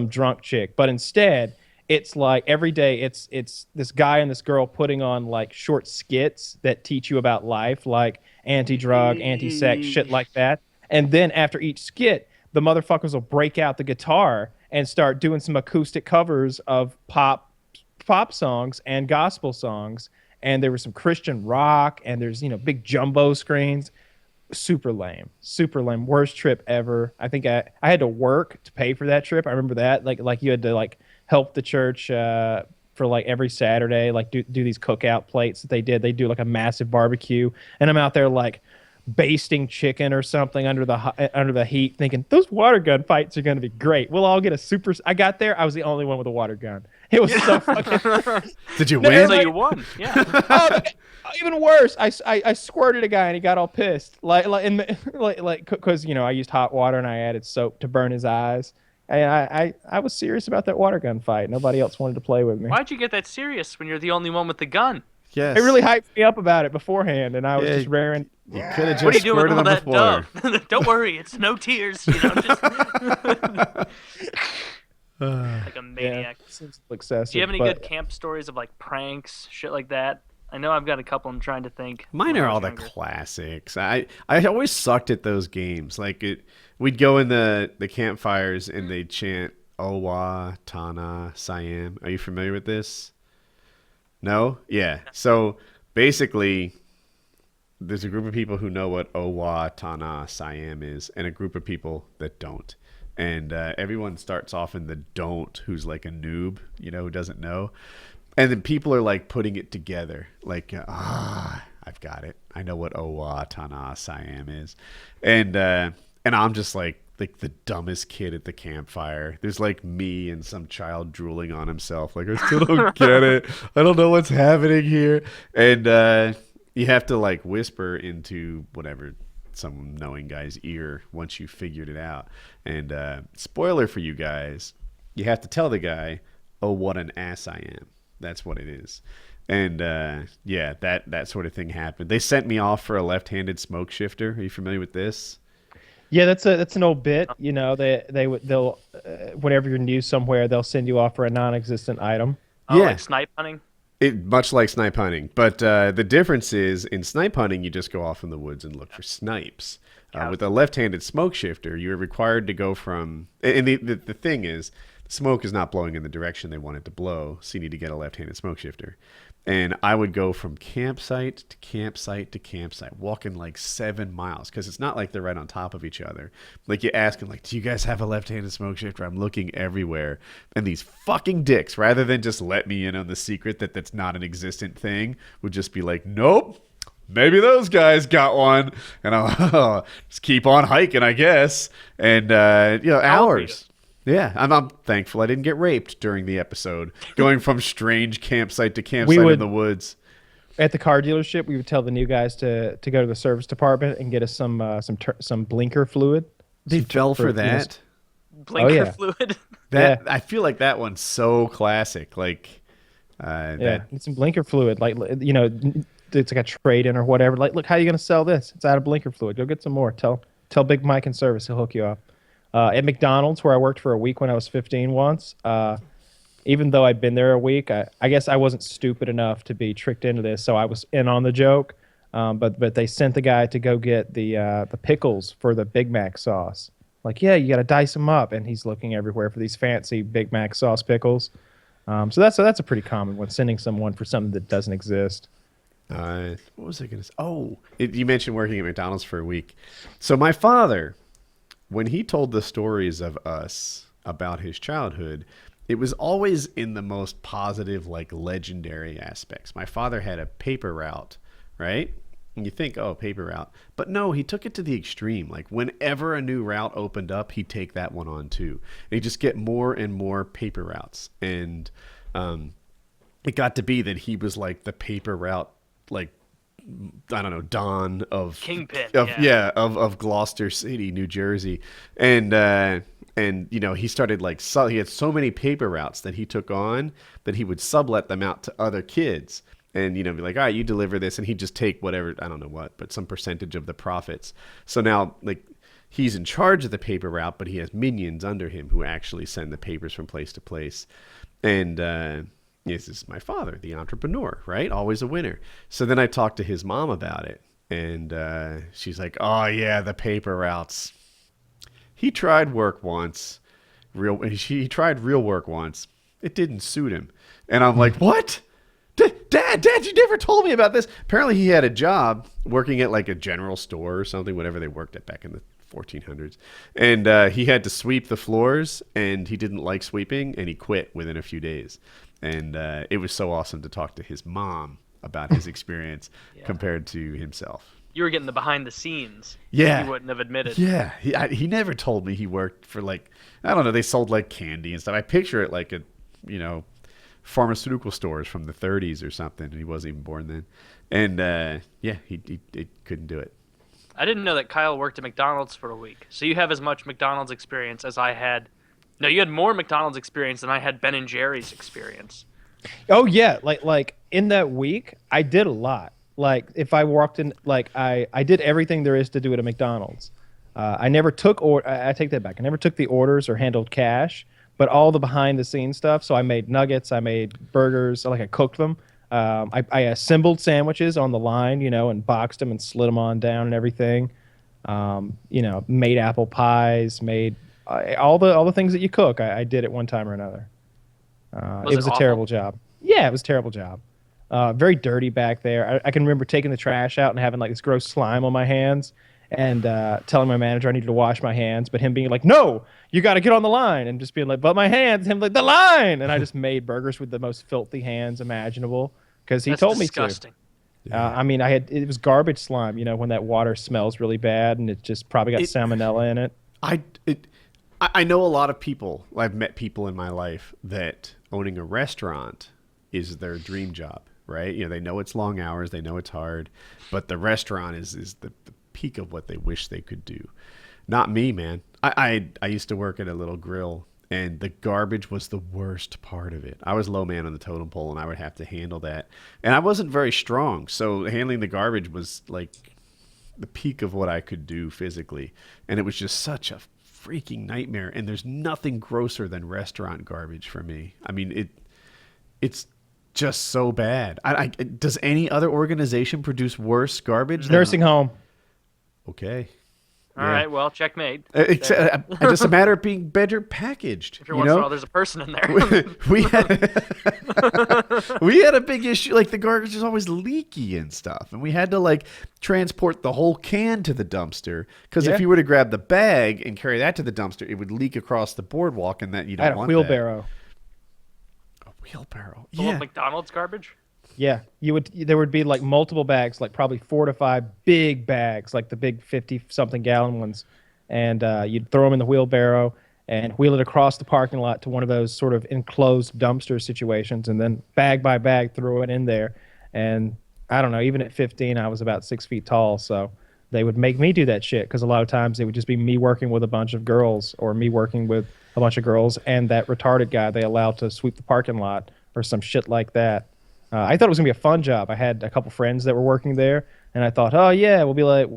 drunk chick. But instead, it's like every day it's this guy and this girl putting on like short skits that teach you about life, like anti-drug, anti-sex, shit like that. And then after each skit, the motherfuckers will break out the guitar and start doing some acoustic covers of pop songs and gospel songs. And there was some Christian rock, and there's big jumbo screens. Super lame. Worst trip ever. I think I had to work to pay for that trip. I remember that. Like you had to like help the church for like every Saturday, like do these cookout plates that they did. They do like a massive barbecue, and I'm out there like basting chicken or something under the heat, thinking those water gun fights are going to be great. We'll all get a super. I got there, I was the only one with a water gun. It was so fucking. Did you win? So you won. Yeah. Even worse, I squirted a guy and he got all pissed, like because I used hot water and I added soap to burn his eyes. And I was serious about that water gun fight. Nobody else wanted to play with me. Why'd you get that serious when you're the only one with the gun? Yes. It really hyped me up about it beforehand, and I was just raring. You could have just What are you doing with all that before. dove? Don't worry, it's no tears. Just like a maniac. Seems excessive. Do you have any good camp stories of like pranks, shit like that? I know I've got a couple. I'm trying to think. Mine when I are was all the younger. classics. I always sucked at those games. Like we'd go in the campfires and they'd chant OWhatAnAssIam. Are you familiar with this? No? Yeah. So basically, there's a group of people who know what OWhatAnAssIam is, and a group of people that don't. And everyone starts off in the don't, who's like a noob, who doesn't know. And then people are like putting it together, like, I've got it. I know what OWhatAnAssIam is. And I'm just like the dumbest kid at the campfire. There's like me and some child drooling on himself. Like, I still don't get it. I don't know what's happening here. And you have to like whisper into whatever some knowing guy's ear once you figured it out. And spoiler for you guys, you have to tell the guy, oh, what an ass I am. That's what it is. And yeah, that sort of thing happened. They sent me off for a left-handed smoke shifter. Are you familiar with this? Yeah, that's an old bit. They'll whenever you're new somewhere, they'll send you off for a non-existent item. Oh, Yeah. like snipe hunting? Much like snipe hunting, but the difference is in snipe hunting, you just go off in the woods and look for snipes. With a left-handed smoke shifter, you're required to go from, and the thing is, smoke is not blowing in the direction they want it to blow, so you need to get a left-handed smoke shifter. And I would go from campsite to campsite to campsite, walking like 7 miles, because it's not like they're right on top of each other. Like, you ask them, like, do you guys have a left-handed smoke shifter? I'm looking everywhere. And these fucking dicks, rather than just let me in on the secret that that's not an existent thing, would just be like, nope, maybe those guys got one. And I'll just keep on hiking, I guess. And, hours. Yeah, I'm thankful I didn't get raped during the episode, going from strange campsite to campsite in the woods. At the car dealership, we would tell the new guys to go to the service department and get us some blinker fluid. They fell for that? Blinker fluid? I feel like that one's so classic. Like, it's some blinker fluid. Like, it's like a trade-in or whatever. Like, look, how are you going to sell this? It's out of blinker fluid. Go get some more. Tell Big Mike in service. He'll hook you up. At McDonald's, where I worked for a week when I was 15 once, even though I'd been there a week, I guess I wasn't stupid enough to be tricked into this, so I was in on the joke. But they sent the guy to go get the pickles for the Big Mac sauce. Like, yeah, you got to dice them up, and he's looking everywhere for these fancy Big Mac sauce pickles. So that's a pretty common one, sending someone for something that doesn't exist. What was I going to say? Oh, you mentioned working at McDonald's for a week. So my father, when he told the stories of us about his childhood, it was always in the most positive, like legendary aspects. My father had a paper route, right? And you think, oh, paper route. But no, he took it to the extreme. Like, whenever a new route opened up, he'd take that one on too. And he'd just get more and more paper routes. And it got to be that he was like the paper route, like, I don't know, Don of Kingpin, of Gloucester City, New Jersey, and he started he had so many paper routes that he took on that he would sublet them out to other kids, and be like, all right, you deliver this, and he'd just take whatever, I don't know what, but some percentage of the profits. So now, like, he's in charge of the paper route, but he has minions under him who actually send the papers from place to place, and this is my father, the entrepreneur, right? Always a winner. So then I talked to his mom about it, and she's like, oh, yeah, the paper routes. He tried work once. He tried real work once. It didn't suit him. And I'm like, what? Dad, you never told me about this. Apparently he had a job working at like a general store or something, whatever they worked at back in the 1400s. And he had to sweep the floors, and he didn't like sweeping, and he quit within a few days. And it was so awesome to talk to his mom about his experience compared to himself. You were getting the behind the scenes. Yeah. You wouldn't have admitted. Yeah. He never told me he worked for, like, I don't know, they sold like candy and stuff. I picture it like pharmaceutical stores from the 30s or something, and he wasn't even born then. And he couldn't do it. I didn't know that Kyle worked at McDonald's for a week. So you have as much McDonald's experience as I had. No, you had more McDonald's experience than I had Ben and Jerry's experience. Oh yeah, like in that week, I did a lot. Like, if I walked in, like, I did everything there is to do at a McDonald's. I never took I take that back. I never took the orders or handled cash, but all the behind the scenes stuff. So I made nuggets, I made burgers, I cooked them. I assembled sandwiches on the line, and boxed them and slid them on down and everything. Made apple pies, made all the things that you cook. I did at one time or another. It was a awful? terrible job. Yeah, it was a terrible job. Very dirty back there. I can remember taking the trash out and having like this gross slime on my hands and telling my manager I needed to wash my hands, but him being like, "No, you got to get on the line," and just being like, "But my hands," him like, "The line," and I just made burgers with the most filthy hands imaginable because he That's told disgusting. me to. It was garbage slime, when that water smells really bad and it just probably got salmonella in it. I know a lot of people. I've met people in my life that owning a restaurant is their dream job, right? They know it's long hours, they know it's hard, but the restaurant is the peak of what they wish they could do. Not me, man. I used to work at a little grill, and the garbage was the worst part of it. I was low man on the totem pole, and I would have to handle that. And I wasn't very strong, so handling the garbage was like the peak of what I could do physically. And it was just such a freaking nightmare. And there's nothing grosser than restaurant garbage for me. I mean, it's just so bad. Does any other organization produce worse garbage? Nursing home. Okay. All right, well, checkmate. It's just a matter of being better packaged. Every once in a while, there's a person in there. we had a big issue. Like the garbage is always leaky and stuff, and we had to like transport the whole can to the dumpster because if you were to grab the bag and carry that to the dumpster, it would leak across the boardwalk, and that you don't want. I had a wheelbarrow. A wheelbarrow. Full of McDonald's garbage. Yeah, there would be like multiple bags, like probably 4 to 5 big bags, like the big 50-something gallon ones, and you'd throw them in the wheelbarrow and wheel it across the parking lot to one of those sort of enclosed dumpster situations, and then bag by bag throw it in there. And I don't know, even at 15, I was about 6 feet tall, so they would make me do that shit because a lot of times it would just be me working with a bunch of girls or me working with a bunch of girls and that retarded guy they allowed to sweep the parking lot or some shit like that. I thought it was going to be a fun job. I had a couple friends that were working there, and I thought, oh, yeah, we'll be like,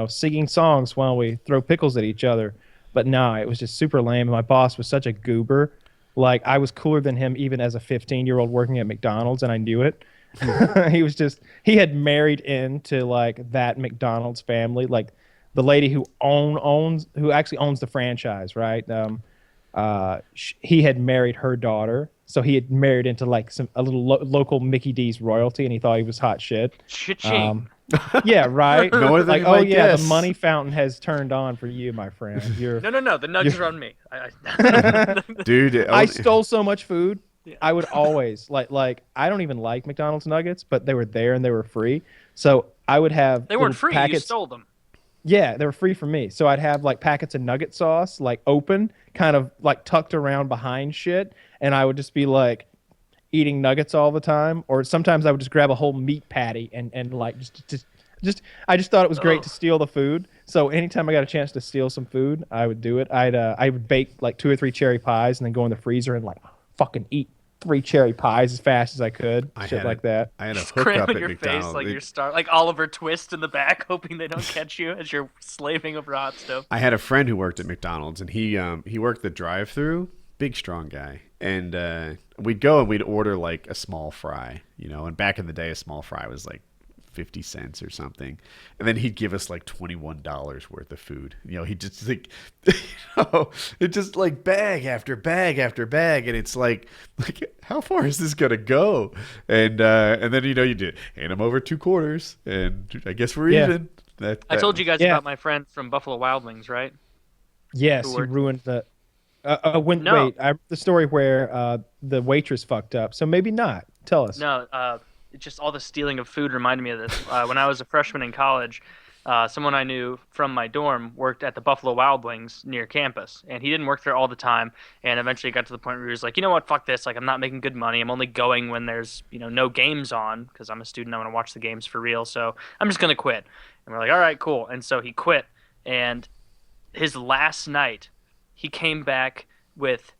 singing songs while we throw pickles at each other. But no, it was just super lame. My boss was such a goober. Like, I was cooler than him even as a 15-year-old working at McDonald's, and I knew it. He had married into, like, that McDonald's family, like the lady who actually owns the franchise, right? He had married her daughter. So he had married into like a little local Mickey D's royalty, and he thought he was hot shit. Cha-ching. Yeah, right. No than like, you oh might yeah, guess. the money fountain has turned on for you, my friend. No. The nugs are on me. Dude, I stole so much food. I would always like. I don't even like McDonald's nuggets, but they were there and they were free. So I would have. They weren't free. Packets. You stole them. Yeah, they were free for me. So I'd have like packets of nugget sauce, like open, kind of like tucked around behind shit. And I would just be like eating nuggets all the time. Or sometimes I would just grab a whole meat patty and like just I just thought it was great to steal the food. So anytime I got a chance to steal some food, I would do it. I would bake like 2 or 3 cherry pies and then go in the freezer and like fucking eat 3 cherry pies as fast as I could. Shit like that. I had a Cram hookup in at your McDonald's. face like you're like Oliver Twist in the back, hoping they don't catch you as you're slaving over hot stuff. I had a friend who worked at McDonald's, and he worked the drive-through. Big, strong guy. And we'd go and we'd order like a small fry, and back in the day, a small fry was like 50 cents or something. And then he'd give us like $21 worth of food. He'd just like, it just like bag after bag after bag. And it's like how far is this going to go? And then, you did hand him over 2 quarters and I guess we're even. I told you guys about my friend from Buffalo Wild Wings, right? Yes, he ruined the... Wait, the story where the waitress fucked up. So maybe not. Tell us. No, it's just all the stealing of food reminded me of this. When I was a freshman in college, someone I knew from my dorm worked at the Buffalo Wild Wings near campus, and he didn't work there all the time. And eventually, got to the point where he was like, "You know what? Fuck this! Like, I'm not making good money. I'm only going when there's no games on because I'm a student. I want to watch the games for real. So I'm just gonna quit." And we're like, "All right, cool." And so he quit. And his last night, he came back with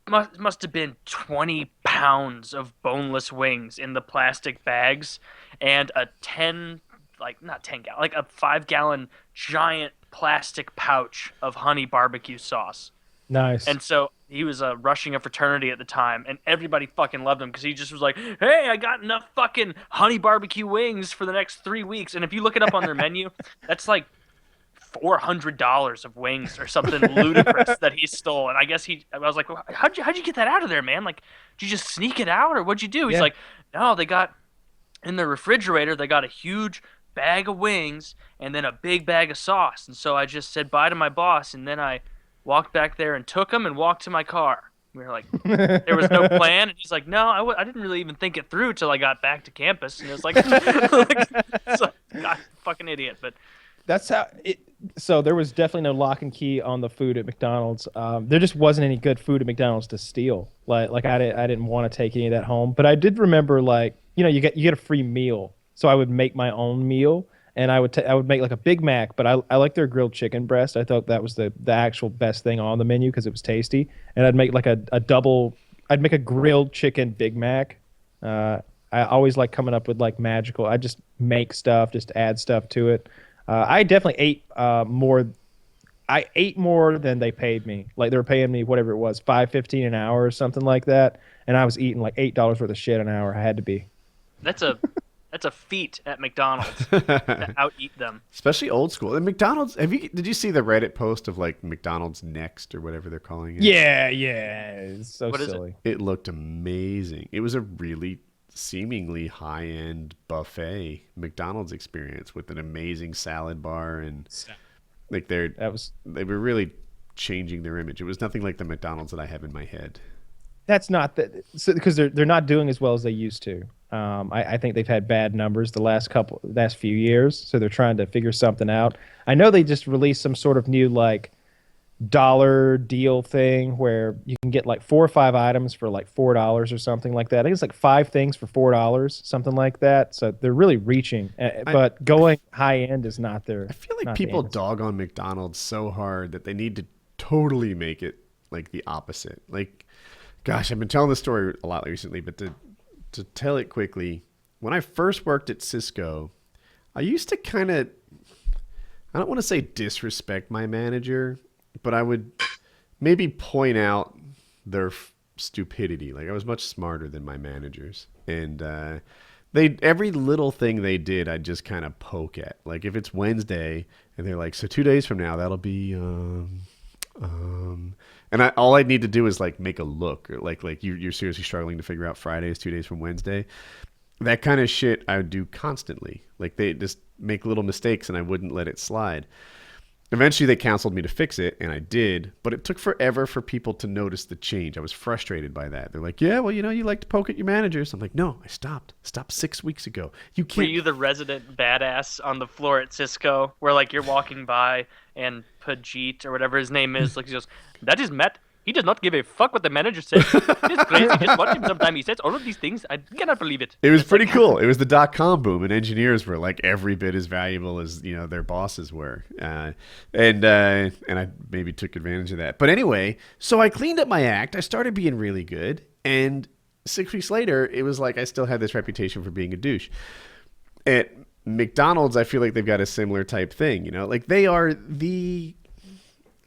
must have been 20 pounds of boneless wings in the plastic bags and a 5-gallon giant plastic pouch of honey barbecue sauce. Nice. And so he was rushing a fraternity at the time, and everybody fucking loved him because he just was like, "Hey, I got enough fucking honey barbecue wings for the next 3 weeks." And if you look it up on their menu, that's like $400 of wings or something ludicrous that he stole. And I guess I was like, well, how'd you get that out of there, man? Like, did you just sneak it out, or what'd you do? He's like, no, they got in the refrigerator. They got a huge bag of wings and then a big bag of sauce. And so I just said bye to my boss, and then I walked back there and took them and walked to my car. We were like, there was no plan. And he's like, no, I didn't really even think it through till I got back to campus. And it was like, so, God, fucking idiot. But that's how it. So there was definitely no lock and key on the food at McDonald's. There just wasn't any good food at McDonald's to steal. Like I didn't want to take any of that home. But I did remember, like, you get a free meal. So I would make my own meal, and I would make like a Big Mac. But I like their grilled chicken breast. I thought that was the actual best thing on the menu because it was tasty. And I'd make like a double. I'd make a grilled chicken Big Mac. I always like coming up with like magical. I just make stuff, just add stuff to it. I definitely ate more. I ate more than they paid me. Like they were paying me whatever it was, $5.15 an hour or something like that, and I was eating like $8 worth of shit an hour. I had to be. That's a feat at McDonald's to out-eat them. Especially old school. And McDonald's, did you see the Reddit post of like McDonald's Next or whatever they're calling it? Yeah. It's so silly. It looked amazing. It was a really seemingly high-end buffet McDonald's experience with an amazing salad bar, and like they were really changing their image. It was nothing like the McDonald's that I have in my head. That's not that, because they're not doing as well as they used to. I think they've had bad numbers the last few years, so they're trying to figure something out. I know they just released some sort of new like dollar deal thing where you can get like 4 or 5 items for like $4 or something like that. I think it's like 5 things for $4, something like that. So they're really reaching, but going high end is not their. I feel like people dog on McDonald's so hard that they need to totally make it like the opposite. Like, gosh, I've been telling this story a lot recently, but to tell it quickly, when I first worked at Cisco, I used to kind of, I don't want to say disrespect my manager, but I would maybe point out their stupidity. Like I was much smarter than my managers, and every little thing they did, I'd just kind of poke at. Like if it's Wednesday and they're like, so 2 days from now that'll be and all I'd need to do is like make a look, or like you're seriously struggling to figure out Friday is 2 days from Wednesday. That kind of shit I would do constantly. Like they just make little mistakes and I wouldn't let it slide. Eventually they counseled me to fix it, and I did, but it took forever for people to notice the change. I was frustrated by that. They're like, yeah, well, you like to poke at your managers. I'm like, no, I stopped 6 weeks ago. You can't. Were you the resident badass on the floor at Cisco where like you're walking by and Pajit or whatever his name is, like he goes, that is Matt. He does not give a fuck what the manager says. It's crazy. Just watch him sometime. He says all of these things. I cannot believe it. It was pretty cool. It was the .com boom, and engineers were like every bit as valuable as their bosses were, and I maybe took advantage of that. But anyway, so I cleaned up my act. I started being really good, and 6 weeks later, it was like I still had this reputation for being a douche. At McDonald's, I feel like they've got a similar type thing. Like they are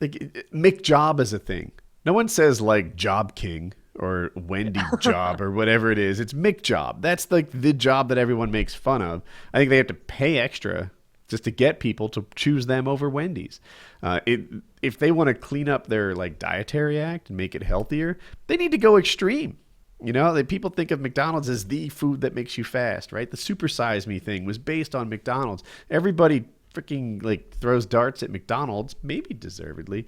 McJob is a thing. No one says like Job King or Wendy Job or whatever it is. It's McJob. That's like the job that everyone makes fun of. I think they have to pay extra just to get people to choose them over Wendy's. If they want to clean up their like dietary act and make it healthier, they need to go extreme. People think of McDonald's as the food that makes you fast, right? The Super Size Me thing was based on McDonald's. Everybody freaking like throws darts at McDonald's, maybe deservedly,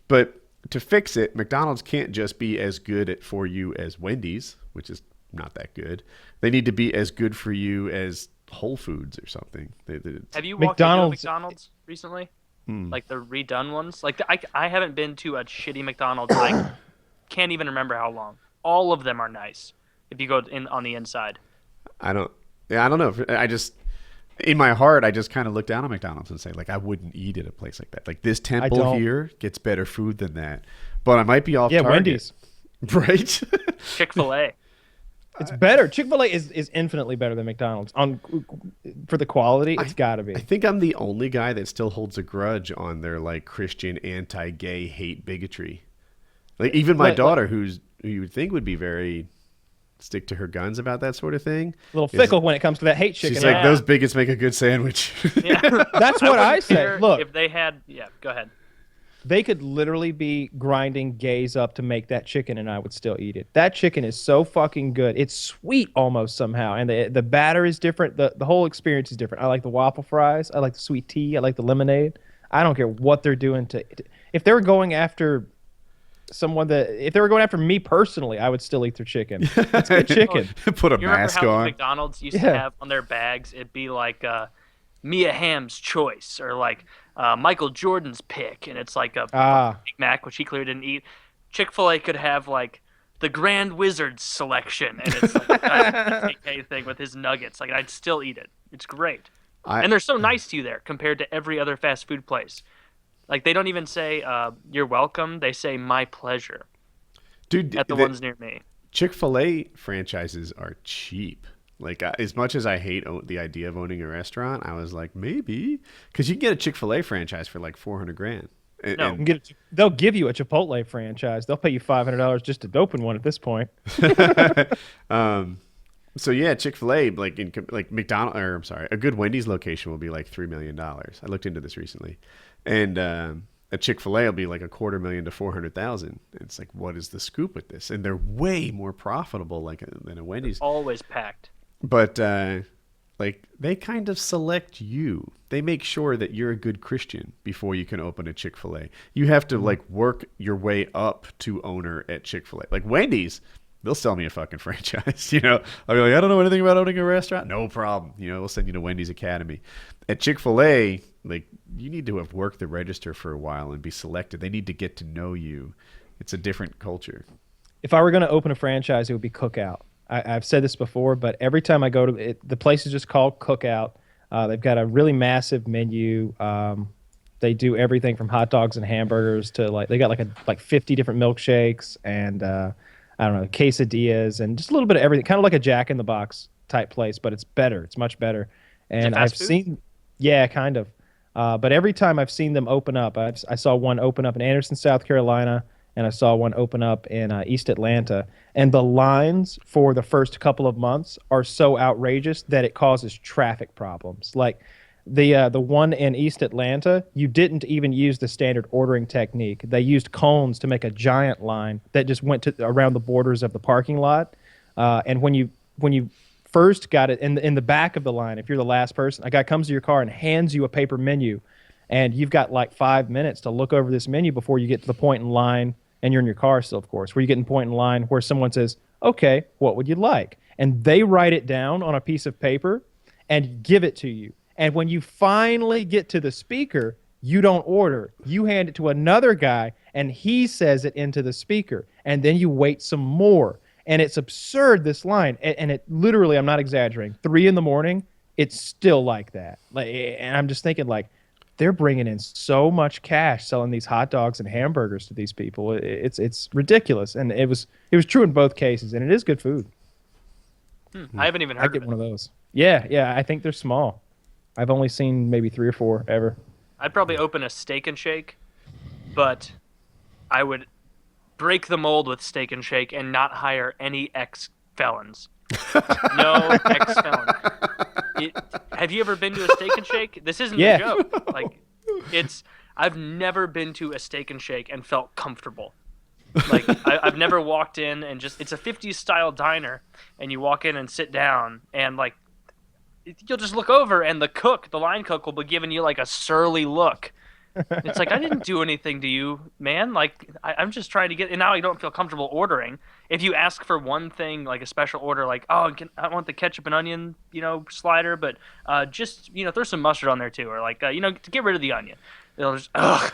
but to fix it, McDonald's can't just be as good for you as Wendy's, which is not that good. They need to be as good for you as Whole Foods or something. Have you walked into a McDonald's recently? Like the redone ones? Like I haven't been to a shitty McDonald's. I can't even remember how long. All of them are nice if you go in on the inside. I don't know. In my heart, I just kind of look down on McDonald's and say, like, I wouldn't eat at a place like that. Like, this temple here gets better food than that. But I might be off target. Wendy's. Right? Chick-fil-A. It's better. Chick-fil-A is infinitely better than McDonald's. For the quality, it's got to be. I think I'm the only guy that still holds a grudge on their, like, Christian anti-gay hate bigotry. Like even my Like- daughter, who you would think would be very stick to her guns about that sort of thing, A little fickle when it comes to that hate chicken. she's Yeah. like, those bigots make a good sandwich. Yeah. That's what I wouldn't say. care Look, if they had. Yeah, go ahead. they could literally be grinding gays up to make that chicken, and I would still eat it. That chicken is so fucking good. It's sweet almost somehow, and the batter is different. The whole experience is different. I like the waffle fries. I like the sweet tea. I like the lemonade. I don't care what they're doing to. If they were going after if they were going after me personally, I would still eat their chicken. It's good chicken. Put a You remember mask how on. McDonald's used to Yeah. have on their bags? It'd be like Mia Hamm's choice, or like Michael Jordan's pick, and it's like a Big Mac, which he clearly didn't eat. Chick-fil-A could have like the Grand Wizard's selection, and it's like a PKA thing with his nuggets. Like, I'd still eat it. It's great. And they're so nice to you there compared to every other fast food place. Like, they don't even say you're welcome. They say my pleasure. Dude, at the ones near me. Chick-fil-A franchises are cheap. Like, as much as I hate the idea of owning a restaurant, I was like, maybe, because you can get a Chick-fil-A franchise for like $400,000. No. They'll give you a Chipotle franchise. They'll pay you $500 just to open one at this point. So yeah, Chick-fil-A, like McDonald's, or I'm sorry, a good Wendy's location will be like $3 million. I looked into this recently, and a Chick-fil-A will be like $250,000 to $400,000. It's like, what is the scoop with this? And they're way more profitable than a Wendy's. Always packed. But like, they kind of select you. They make sure that you're a good Christian before you can open a Chick-fil-A. You have to like work your way up to owner at Chick-fil-A. Like Wendy's, they'll sell me a fucking franchise. I'll be like, I don't know anything about owning a restaurant. No problem. We'll send you to Wendy's Academy. At Chick-fil-A, like, you need to have worked the register for a while and be selected. They need to get to know you. It's a different culture. If I were going to open a franchise, it would be Cookout. I've said this before, but every time I go to it, the place is just called Cookout. They've got a really massive menu. They do everything from hot dogs and hamburgers to they got like 50 different milkshakes and I don't know, quesadillas and just a little bit of everything. Kind of like a Jack in the Box type place, but it's better. It's much better. And I've seen, yeah, kind of. But every time I've seen them open up, I saw one open up in Anderson, South Carolina, and I saw one open up in East Atlanta. And the lines for the first couple of months are so outrageous that it causes traffic problems. Like the one in East Atlanta, you didn't even use the standard ordering technique. They used cones to make a giant line that just went around the borders of the parking lot. And when you first got it in the back of the line, if you're the last person, a guy comes to your car and hands you a paper menu, and you've got like 5 minutes to look over this menu before you get to the point in line, and you're in your car still, of course, where you get in point in line where someone says, okay, what would you like? And they write it down on a piece of paper and give it to you. And when you finally get to the speaker, you don't order. You hand it to another guy, and he says it into the speaker. And then you wait some more. And it's absurd, this line. And it literally, I'm not exaggerating, 3 a.m, it's still like that. And I'm just thinking, like, they're bringing in so much cash selling these hot dogs and hamburgers to these people. It's ridiculous. And it was true in both cases. And it is good food. I haven't even heard I'd get of it. one of those. Yeah, I think they're small. I've only seen maybe 3 or 4 ever. I'd probably open a Steak and Shake, but I would break the mold with Steak and Shake and not hire any ex-felons. No ex-felons. Have you ever been to a Steak and Shake? This isn't a joke. Like, I've never been to a Steak and Shake and felt comfortable. Like, I've never walked in and it's a 50s style diner, and you walk in and sit down, and like, you'll just look over, and the line cook will be giving you like a surly look. It's like, I didn't do anything to you, man. Like, I'm just trying to get, and now I don't feel comfortable ordering. If you ask for one thing, like a special order, like, oh, I want the ketchup and onion, slider, but just, throw some mustard on there too, or like, to get rid of the onion. They'll just, ugh.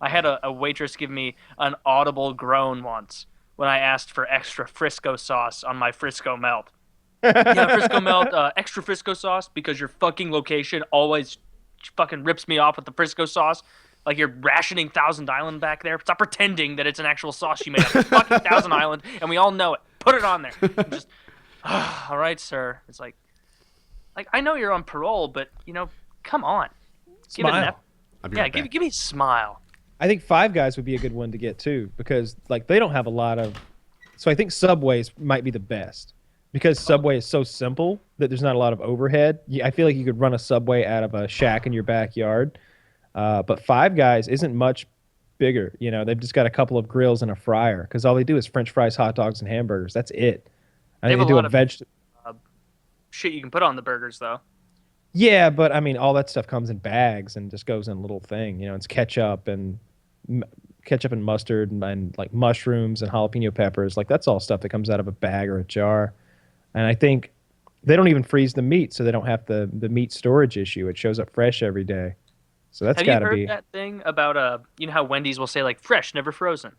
I had a waitress give me an audible groan once when I asked for extra Frisco sauce on my Frisco melt. Yeah, Frisco melt, extra Frisco sauce, because your fucking location always fucking rips me off with the Frisco sauce. Like, you're rationing Thousand Island back there. Stop pretending that it's an actual sauce you made up. It's fucking Thousand Island, and we all know it. Put it on there. And just, all right, sir. It's like I know you're on parole, but come on, Smile. I'll be right back. Give me a smile. I think Five Guys would be a good one to get too, because like they don't have a lot of. So I think Subway's might be the best because Subway is so simple that there's not a lot of overhead. I feel like you could run a Subway out of a shack in your backyard, but Five Guys isn't much bigger. You know, they've just got a couple of grills and a fryer because all they do is French fries, hot dogs, and hamburgers. That's it. I think they do a vegetable. Shit you can put on the burgers though. Yeah, but I mean, all that stuff comes in bags and just goes in a little thing. You know, it's ketchup and mustard and like mushrooms and jalapeno peppers. Like that's all stuff that comes out of a bag or a jar. And I think they don't even freeze the meat, so they don't have the meat storage issue. It shows up fresh every day. So that's got to be. Have you heard that thing about you know how Wendy's will say like fresh, never frozen?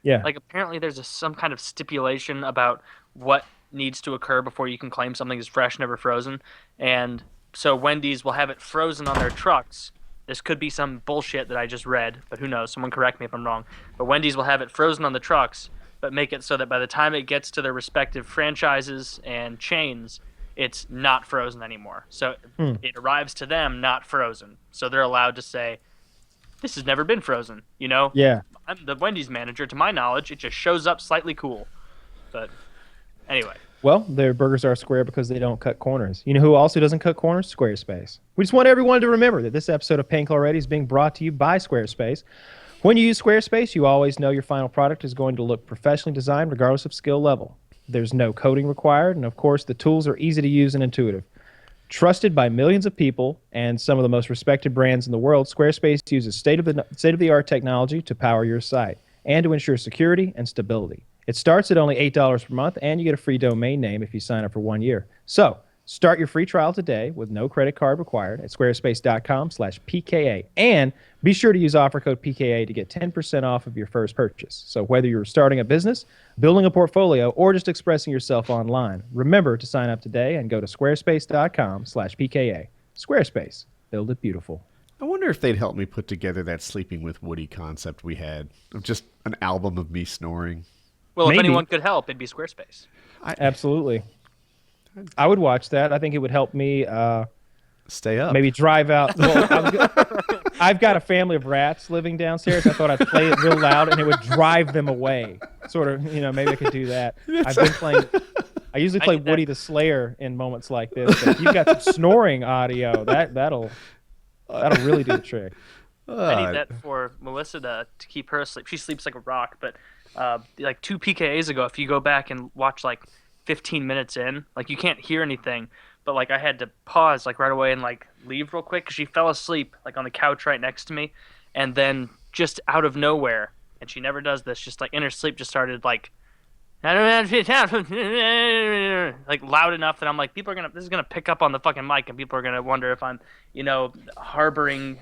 Yeah. Like apparently there's some kind of stipulation about what needs to occur before you can claim something is fresh, never frozen. And so Wendy's will have it frozen on their trucks. This could be some bullshit that I just read, but who knows? Someone correct me if I'm wrong. But Wendy's will have it frozen on the trucks, but make it so that by the time it gets to their respective franchises and chains, it's not frozen anymore. So it arrives to them not frozen. So they're allowed to say, this has never been frozen, you know? Yeah. I'm the Wendy's manager. To my knowledge, it just shows up slightly cool. But anyway. Well, their burgers are square because they don't cut corners. You know who also doesn't cut corners? Squarespace. We just want everyone to remember that this episode of Painkiller Already is being brought to you by Squarespace. When you use Squarespace, you always know your final product is going to look professionally designed regardless of skill level. There's no coding required, and of course, the tools are easy to use and intuitive. Trusted by millions of people and some of the most respected brands in the world, Squarespace uses state-of-the-art technology to power your site and to ensure security and stability. It starts at only $8 per month, and you get a free domain name if you sign up for 1 year. So, start your free trial today with no credit card required at squarespace.com/PKA. And be sure to use offer code PKA to get 10% off of your first purchase. So whether you're starting a business, building a portfolio, or just expressing yourself online, remember to sign up today and go to squarespace.com/PKA. Squarespace. Build it beautiful. I wonder if they'd help me put together that Sleeping with Woody concept we had of just an album of me snoring. Well, Maybe. if anyone could help, it'd be Squarespace. Absolutely. I would watch that. I think it would help me stay up. Maybe drive out. Well, I've got a family of rats living downstairs. I thought I'd play it real loud and it would drive them away. Sort of, you know, maybe I could do that. I've been playing. I usually play Woody the Slayer in moments like this. But if you've got some snoring audio, that'll really do the trick. I need that for Melissa to keep her asleep. She sleeps like a rock, but like 2 PKAs ago, if you go back and watch like 15 minutes in, like you can't hear anything, but like I had to pause like right away and like leave real quick because she fell asleep like on the couch right next to me, and then just out of nowhere, and she never does this, just like in her sleep just started like like loud enough that I'm like, this is gonna pick up on the fucking mic and people are gonna wonder if I'm, you know, harboring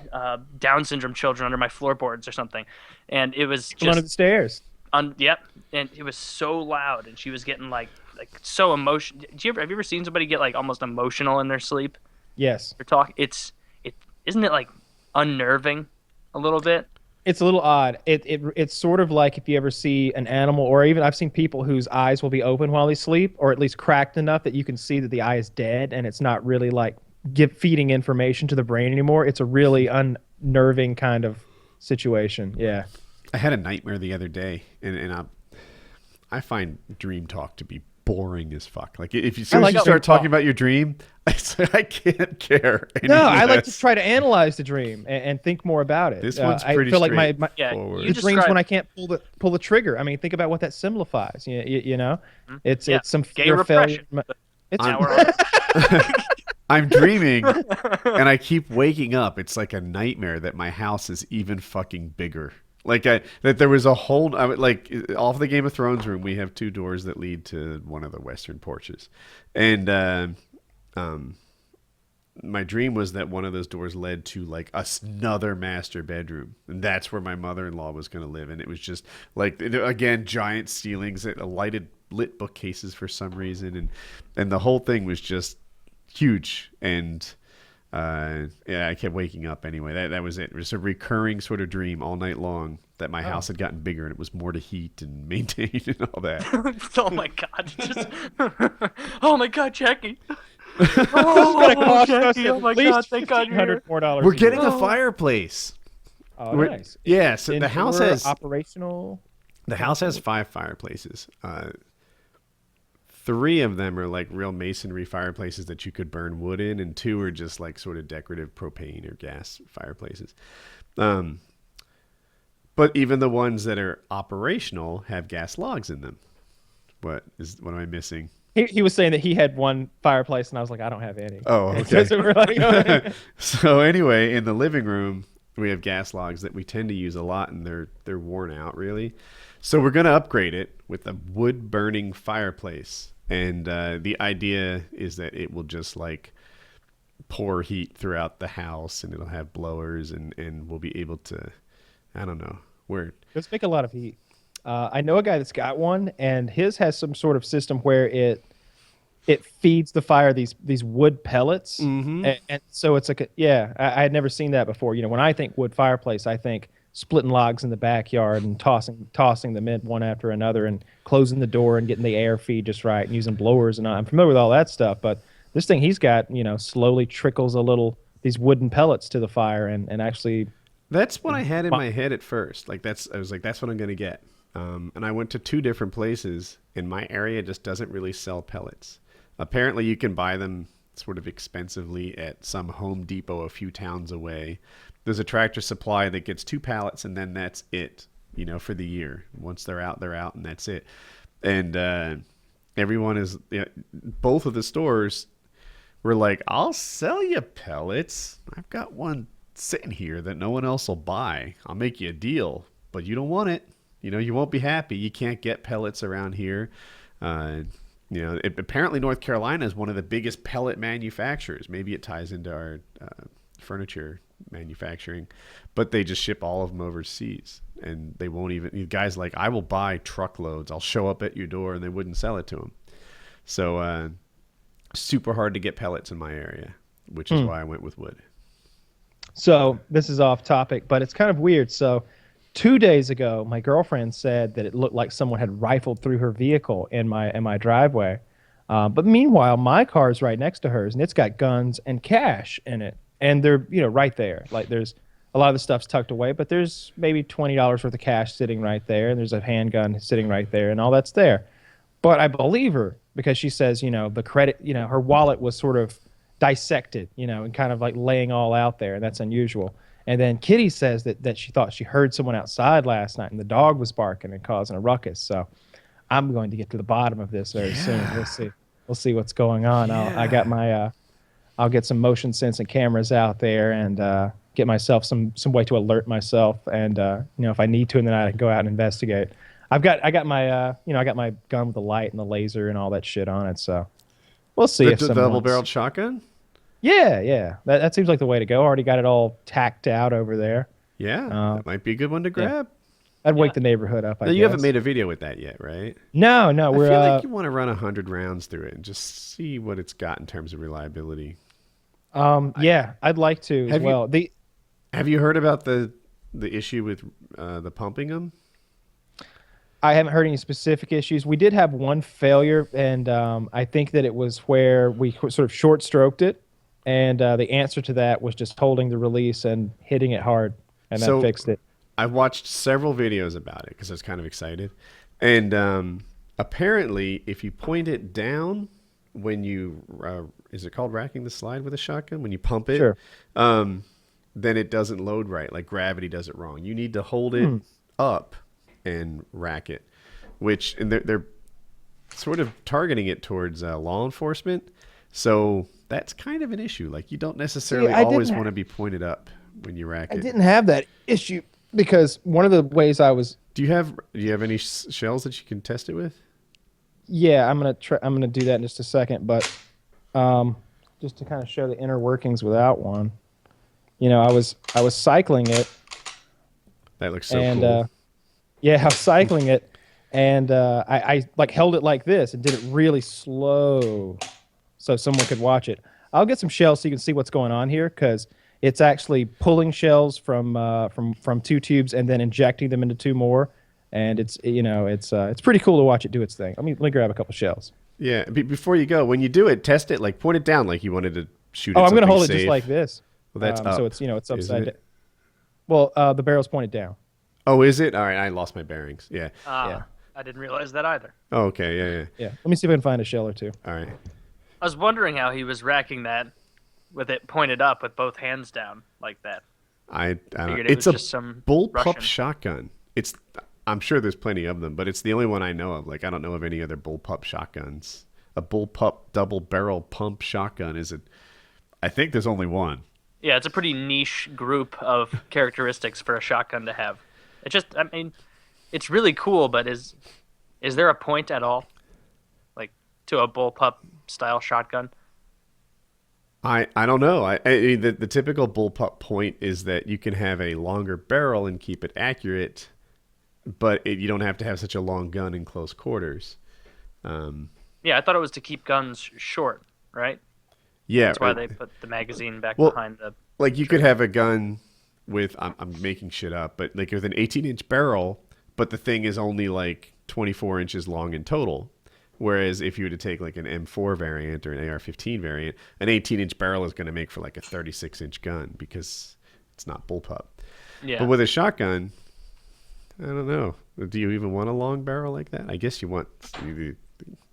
Down syndrome children under my floorboards or something. And it was just under the stairs. Yep, and it was so loud, and she was getting like so emotional. Have you ever seen somebody get like almost emotional in their sleep? Yes. Or talk. Isn't it like unnerving a little bit? It's a little odd. It's sort of like if you ever see an animal, or even I've seen people whose eyes will be open while they sleep, or at least cracked enough that you can see that the eye is dead, and it's not really like feeding information to the brain anymore. It's a really unnerving kind of situation. Yeah. I had a nightmare the other day, and I find dream talk to be boring as fuck. Like if you start talking about your dream, I can't care. No, I like to try to analyze the dream and think more about it. This one's pretty I feel like my the dreams when I can't pull the trigger. I mean, think about what that signifies. You know, it's some fear of failure. I'm dreaming, and I keep waking up. It's like a nightmare that my house is even fucking bigger. Like that there was a whole like off the Game of Thrones room. We have 2 doors that lead to one of the western porches, and my dream was that one of those doors led to like another master bedroom, and that's where my mother-in-law was going to live. And it was just like, again, giant ceilings, lit bookcases for some reason, and the whole thing was just huge. And I kept waking up anyway. That was it. It was a recurring sort of dream all night long that my house had gotten bigger and it was more to heat and maintain and all that. Oh my god! Oh my god, Jackie! Oh, Jackie! Oh my god! Thank God you're here. $100 more. We're getting a fireplace. Oh, nice. Yeah, so the house has operational. The house has 5 fireplaces. 3 of them are like real masonry fireplaces that you could burn wood in, and 2 are just like sort of decorative propane or gas fireplaces. But even the ones that are operational have gas logs in them. What am I missing? He was saying that he had one fireplace, and I was like, I don't have any. Oh, okay. So we're like, So anyway, in the living room, we have gas logs that we tend to use a lot, and they're worn out really. So we're gonna upgrade it with a wood burning fireplace, and the idea is that it will just like pour heat throughout the house, and it'll have blowers, and we'll be able to, I don't know, let's make a lot of heat. I know a guy that's got one, and his has some sort of system where it feeds the fire these wood pellets, and so it's like I had never seen that before. You know, when I think wood fireplace, I think splitting logs in the backyard and tossing them in one after another, and closing the door and getting the air feed just right, and using blowers, and I'm familiar with all that stuff. But this thing he's got, you know, slowly trickles these wooden pellets to the fire, and actually. That's what I had in my head at first. I was like, that's what I'm gonna get. And I went to 2 different places, and my area just doesn't really sell pellets. Apparently, you can buy them sort of expensively at some Home Depot a few towns away. There's a Tractor Supply that gets 2 pallets, and then that's it, you know, for the year. Once they're out, and that's it. And everyone is, you know, both of the stores were like, I'll sell you pellets. I've got one sitting here that no one else will buy. I'll make you a deal, but you don't want it. You know, you won't be happy. You can't get pellets around here. You know, apparently North Carolina is one of the biggest pellet manufacturers. Maybe it ties into our furniture manufacturing, but they just ship all of them overseas, and they won't even. Guys like, I will buy truckloads. I'll show up at your door, and they wouldn't sell it to them. So super hard to get pellets in my area, which is why I went with wood. So this is off topic, but it's kind of weird. So 2 days ago, my girlfriend said that it looked like someone had rifled through her vehicle in my driveway. But meanwhile, my car's right next to hers, and it's got guns and cash in it, and they're, you know, right there. Like, there's a lot of the stuff's tucked away, but there's maybe $20 worth of cash sitting right there, and there's a handgun sitting right there, and all that's there. But I believe her because she says, you know, the credit, you know, her wallet was sort of dissected, you know, and kind of like laying all out there, and that's unusual. And then Kitty says that she thought she heard someone outside last night, and the dog was barking and causing a ruckus. So I'm going to get to the bottom of this very soon. We'll see what's going on. Yeah. I'll get some motion sensing cameras out there, and get myself some way to alert myself. And you know, if I need to in the night, I can go out and investigate. I got my gun with the light and the laser and all that shit on it. So we'll see if the double-barreled shotgun. Yeah. That seems like the way to go. Already got it all tacked out over there. Yeah, that might be a good one to grab. I'd wake the neighborhood up. You haven't made a video with that yet, right? No. I feel like you want to run 100 rounds through it and just see what it's got in terms of reliability. Yeah, I'd like to as well. Have you heard about the issue with the pumping them? I haven't heard any specific issues. We did have one failure, and I think that it was where we sort of short-stroked it, and the answer to that was just holding the release and hitting it hard, and that fixed it. I've watched several videos about it because I was kind of excited. And apparently, if you point it down when you, is it called racking the slide with a shotgun? When you pump it, sure. Then it doesn't load right. Like gravity does it wrong. You need to hold it up and rack it, and they're sort of targeting it towards law enforcement. So that's kind of an issue. Like, you don't necessarily always want to be pointed up when you rack it. I didn't have that issue because one of the ways I was. Do you have any shells that you can test it with? Yeah, I'm gonna do that in just a second, but just to kind of show the inner workings without one. You know, I was cycling it. That looks so cool. Yeah, I was cycling it, and I like held it like this and did it really slow, so someone could watch it. I'll get some shells so you can see what's going on here, because it's actually pulling shells from 2 tubes and then injecting them into 2 more, and it's pretty cool to watch it do its thing. Let me grab a couple shells. Yeah, before you go, when you do it, test it, like point it down like you wanted to shoot. I'm going to hold it just like this. Well, that's up. So it's upside down. Well, the barrel's pointed down. Oh, is it? All right, I lost my bearings. Yeah. Yeah. I didn't realize that either. Oh, okay. Yeah. Yeah. Let me see if I can find a shell or two. All right. I was wondering how he was racking that with it pointed up with both hands down like that. I don't know. Figured it It's was a just some bullpup Russian. shotgun. I'm sure there's plenty of them, but it's the only one I know of. Like, I don't know of any other bullpup shotguns. A bullpup double barrel pump shotgun I think there's only one. Yeah, it's a pretty niche group of characteristics for a shotgun to have. I mean, it's really cool, but is there a point at all, like, to a bullpup style shotgun? I don't know. The typical bullpup point is that you can have a longer barrel and keep it accurate, but you don't have to have such a long gun in close quarters. Yeah, I thought it was to keep guns short, right? Yeah, That's why they put the magazine back Well, behind the... like you could have a gun with I'm making shit up, but like with an 18-inch barrel, but the thing is only like 24 inches long in total. Whereas if you were to take like an M4 variant or an AR-15 variant, an 18-inch barrel is going to make for like a 36-inch gun because it's not bullpup. Yeah. But with a shotgun, I don't know. Do you even want a long barrel like that? I guess you want the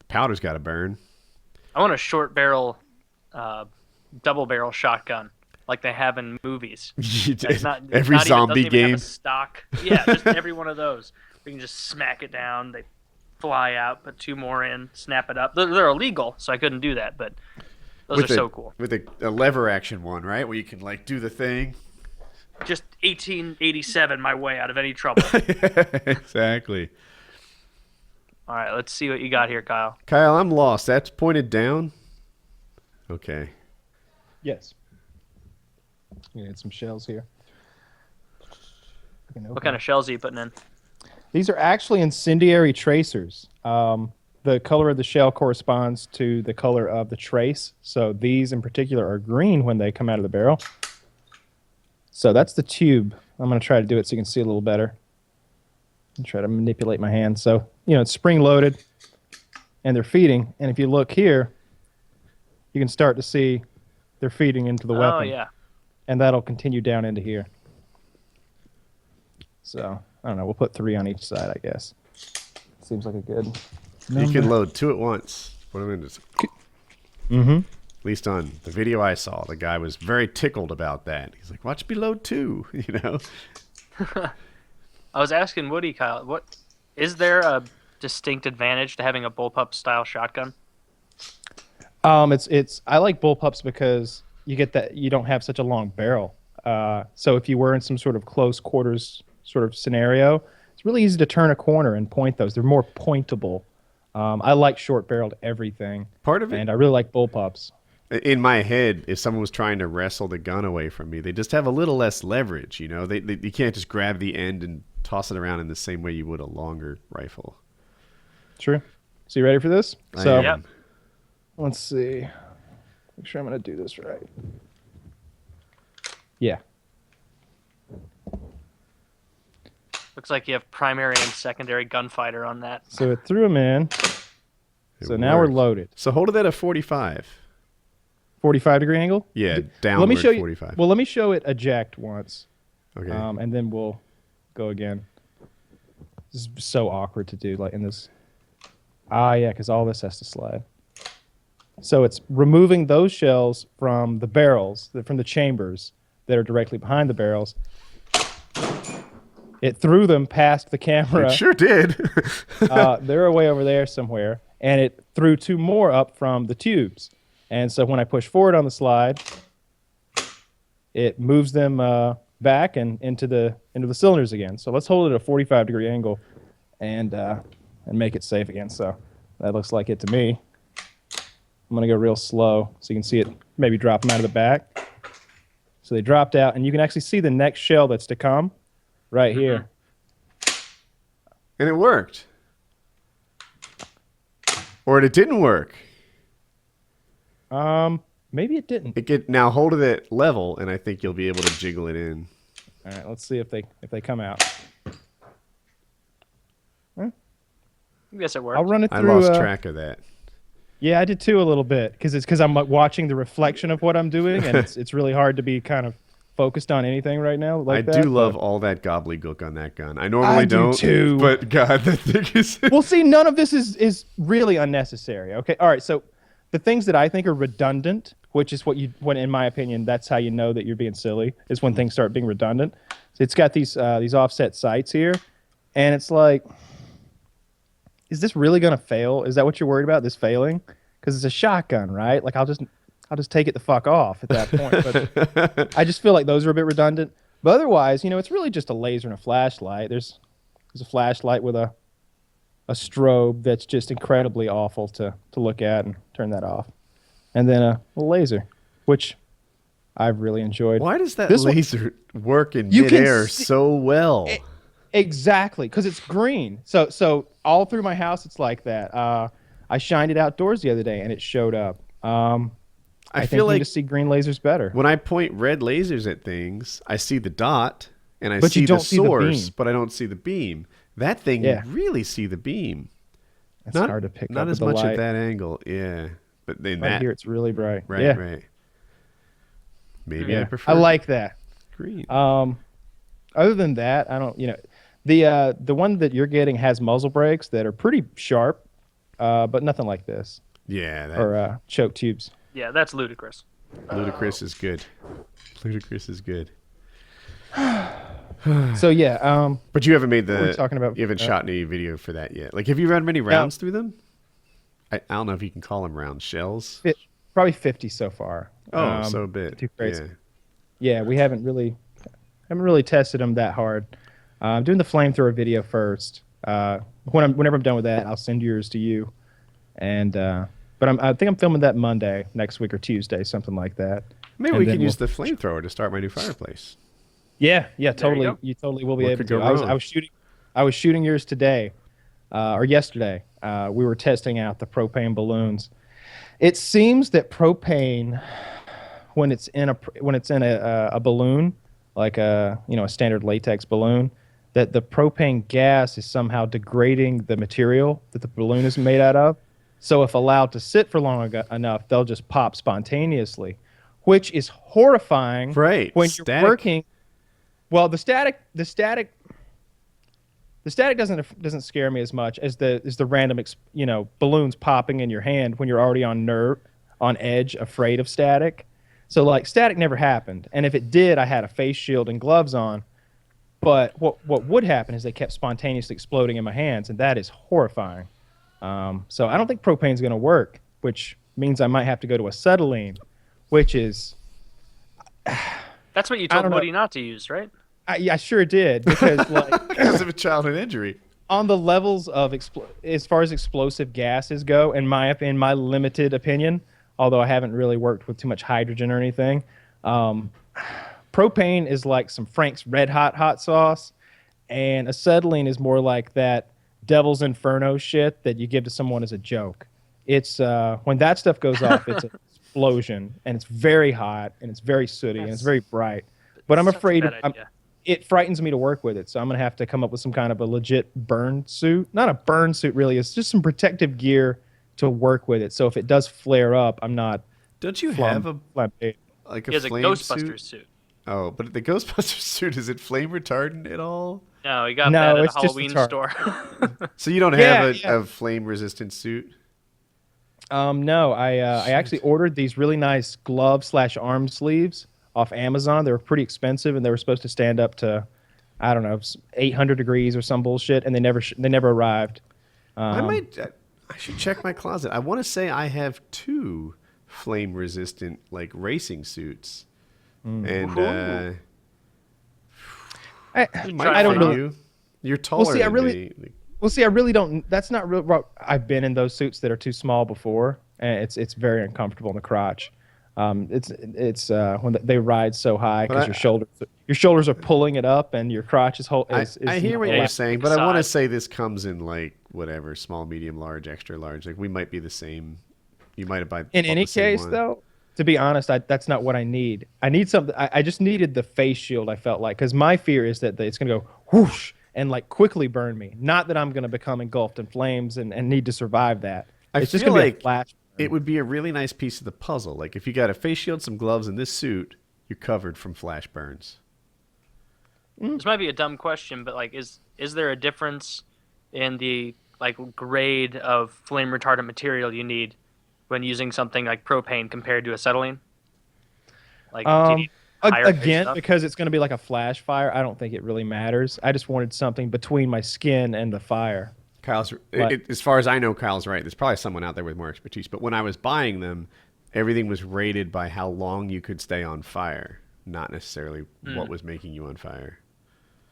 powder's got to burn. I want a short barrel, double barrel shotgun like they have in movies. That's not, Every not zombie even, doesn't even have game. a stock. Yeah, just every one of those. We can just smack it down. They fly out, put two more in, snap it up. They're illegal, so I couldn't do that, but those are so cool. With a lever action one, right? Where you can like do the thing. Just 1887 my way out of any trouble. Exactly. All right, let's see what you got here, Kyle. Kyle, I'm lost. That's pointed down? Okay. Yes. I'm gonna get some shells here. What kind of shells are you putting in? These are actually incendiary tracers. The color of the shell corresponds to the color of the trace. So these in particular are green when they come out of the barrel. So that's the tube. I'm going to try to do it so you can see a little better. And try to manipulate my hand. So, it's spring loaded and they're feeding. And if you look here, you can start to see they're feeding into the weapon. Oh, yeah. And that'll continue down into here. So, I don't know. We'll put 3 on each side, I guess. Seems like a good number. You can load 2 at once. Put them in. Mm-hmm. At least on the video I saw, the guy was very tickled about that. He's like, watch me load 2, I was asking Woody, Kyle, is there a distinct advantage to having a bullpup style shotgun? I like bullpups because you get that you don't have such a long barrel. So if you were in some sort of close quarters sort of scenario, it's really easy to turn a corner and point those. They're more pointable. I like short-barreled everything. Part of it, and I really like bullpups. in my head, if someone was trying to wrestle the gun away from me, they just have a little less leverage. You can't just grab the end and toss it around in the same way you would a longer rifle. True. So you ready for this? I am. Let's see. Make sure I'm going to do this right. Yeah. Looks like you have primary and secondary gunfighter on that. So it threw him in. So now we're loaded. So hold it at a 45. 45-degree angle? Yeah, downward Let me show you. 45. Well, let me show it eject once. Okay. And then we'll go again. This is so awkward to do, like in this. Yeah, because all this has to slide. So it's removing those shells from the barrels, from the chambers that are directly behind the barrels. It threw them past the camera. It sure did. They're way over there somewhere. And it threw 2 more up from the tubes. And so when I push forward on the slide, it moves them back and into the cylinders again. So let's hold it at a 45-degree angle and make it safe again. So that looks like it to me. I'm going to go real slow so you can see it maybe drop them out of the back. So they dropped out, and you can actually see the next shell that's to come right here. And it worked. Or it didn't work. Maybe it didn't. Now hold it at level, and I think you'll be able to jiggle it in. All right, let's see if they come out. I guess it worked. I'll run it I through. lost track of that. Yeah, I did too a little bit because I'm watching the reflection of what I'm doing, and it's really hard to be kind of focused on anything right now like I that. do love all that gobbledygook on that gun. I normally I do don't, too. but God, that thing is. Well, see, none of this is really unnecessary. Okay, all right. So the things that I think are redundant, which is when in my opinion, that's how you know that you're being silly, is when things start being redundant. So it's got these offset sights here, and it's like, is this really gonna fail? Is that what you're worried about? This failing? Because it's a shotgun, right? Like I'll just take it the fuck off at that point. But I just feel like those are a bit redundant. But otherwise, it's really just a laser and a flashlight. There's a flashlight with a strobe that's just incredibly awful to look at, and turn that off. And then a laser, which I've really enjoyed. Why does that This laser work in You can midair see- so well? Exactly, because it's green. So all through my house, it's like that. I shined it outdoors the other day, and it showed up. I think feel you like just see green lasers better. when I point red lasers at things, I see the dot and I But see you the don't see the source, beam. but I don't see the beam. That thing, Yeah. you really see the beam. It's hard to pick Not up as with the much light. at that angle, yeah. But then Right that, here, it's really bright. right, Yeah, right. Maybe I yeah. prefer I like that. green. Other than that, I don't. The one that you're getting has muzzle brakes that are pretty sharp, but nothing like this, Yeah, that or choke tubes. Yeah, that's ludicrous. ludicrous is good. Ludicrous is good. So yeah, But you haven't made What were we talking about? You haven't shot any video for that yet. Like, have you run many rounds through them? I don't know if you can call them rounds. Shells. probably 50 so far. Oh, so a bit. Too crazy. Yeah. Yeah, we haven't really tested them that hard. I'm doing the flamethrower video first. Whenever I'm done with that, I'll send yours to you. And but I think I'm filming that Monday next week or Tuesday, something like that. Maybe And we then can use the flamethrower to start my new fireplace. Yeah, There totally. you You totally will be What able could to. go I wrong? was shooting yours today, or yesterday. We were testing out the propane balloons. It seems that propane, when it's in a balloon, like a standard latex balloon, that the propane gas is somehow degrading the material that the balloon is made out of. So if allowed to sit for long enough, they'll just pop spontaneously, which is horrifying. Right, When static. you're working. Well, the static doesn't scare me as much as the random balloons popping in your hand when you're already on edge, afraid of static. So like static never happened, and if it did, I had a face shield and gloves on. But what would happen is they kept spontaneously exploding in my hands, and that is horrifying. So I don't think propane's going to work, which means I might have to go to acetylene, which is That's what you I told don't know. Woody not to use, right? I sure did, because like Because of a childhood injury. on the levels of as far as explosive gases go, in my limited opinion, although I haven't really worked with too much hydrogen or anything, propane is like some Frank's Red Hot sauce, and acetylene is more like that Devil's Inferno shit that you give to someone as a joke. It's when that stuff goes off, it's an explosion, and it's very hot, and it's very sooty, and it's very bright. But I'm Such a afraid bad idea. it frightens me to work with it, so I'm gonna have to come up with some kind of a legit burn suit. Not a burn suit, really. It's just some protective gear to work with it. So if it does flare up, I'm not. Don't you have flambe- like He a has a flame Ghostbusters suit? suit. Oh, but the Ghostbusters suit, is it flame retardant at all? No, he got No, that at a it's just a Halloween tar- store. So you don't Yeah, have yeah. a flame resistant suit? No, I actually ordered these really nice glove/arm sleeves off Amazon. They were pretty expensive, and they were supposed to stand up to, I don't know, 800 degrees or some bullshit, and they never arrived. I should check my closet. I want to say I have 2 flame resistant like racing suits. And I try don't for know. You're taller see, I than really- me. Well, see, I really don't. That's not real. I've been in those suits that are too small before, and it's very uncomfortable in the crotch. It's when they ride so high But because your shoulders are pulling it up, and your crotch is I hear what Yeah, you're saying, but I want to size. say this comes in like whatever, small, medium, large, extra large. Like we might be the same. You might have bought In the any same case, one. though, to be honest, that's not what I need. I need something. I just needed the face shield. I felt like, because my fear is that it's going to go whoosh and like quickly burn me. Not that I'm going to become engulfed in flames and need to survive that. I It's just feel going to be like a flash. it would be a really nice piece of the puzzle. Like if you got a face shield, some gloves, and this suit, You're covered from flash burns. This might be a dumb question, but like, is there a difference in the like grade of flame retardant material you need when using something like propane compared to acetylene? Like, do you need higher grade Again, stuff? because it's going to be like a flash fire, I don't think it really matters. I just wanted something between my skin and the fire. As far as I know, Kyle's right. There's probably someone out there with more expertise. But when I was buying them, everything was rated by how long you could stay on fire, not necessarily what was making you on fire.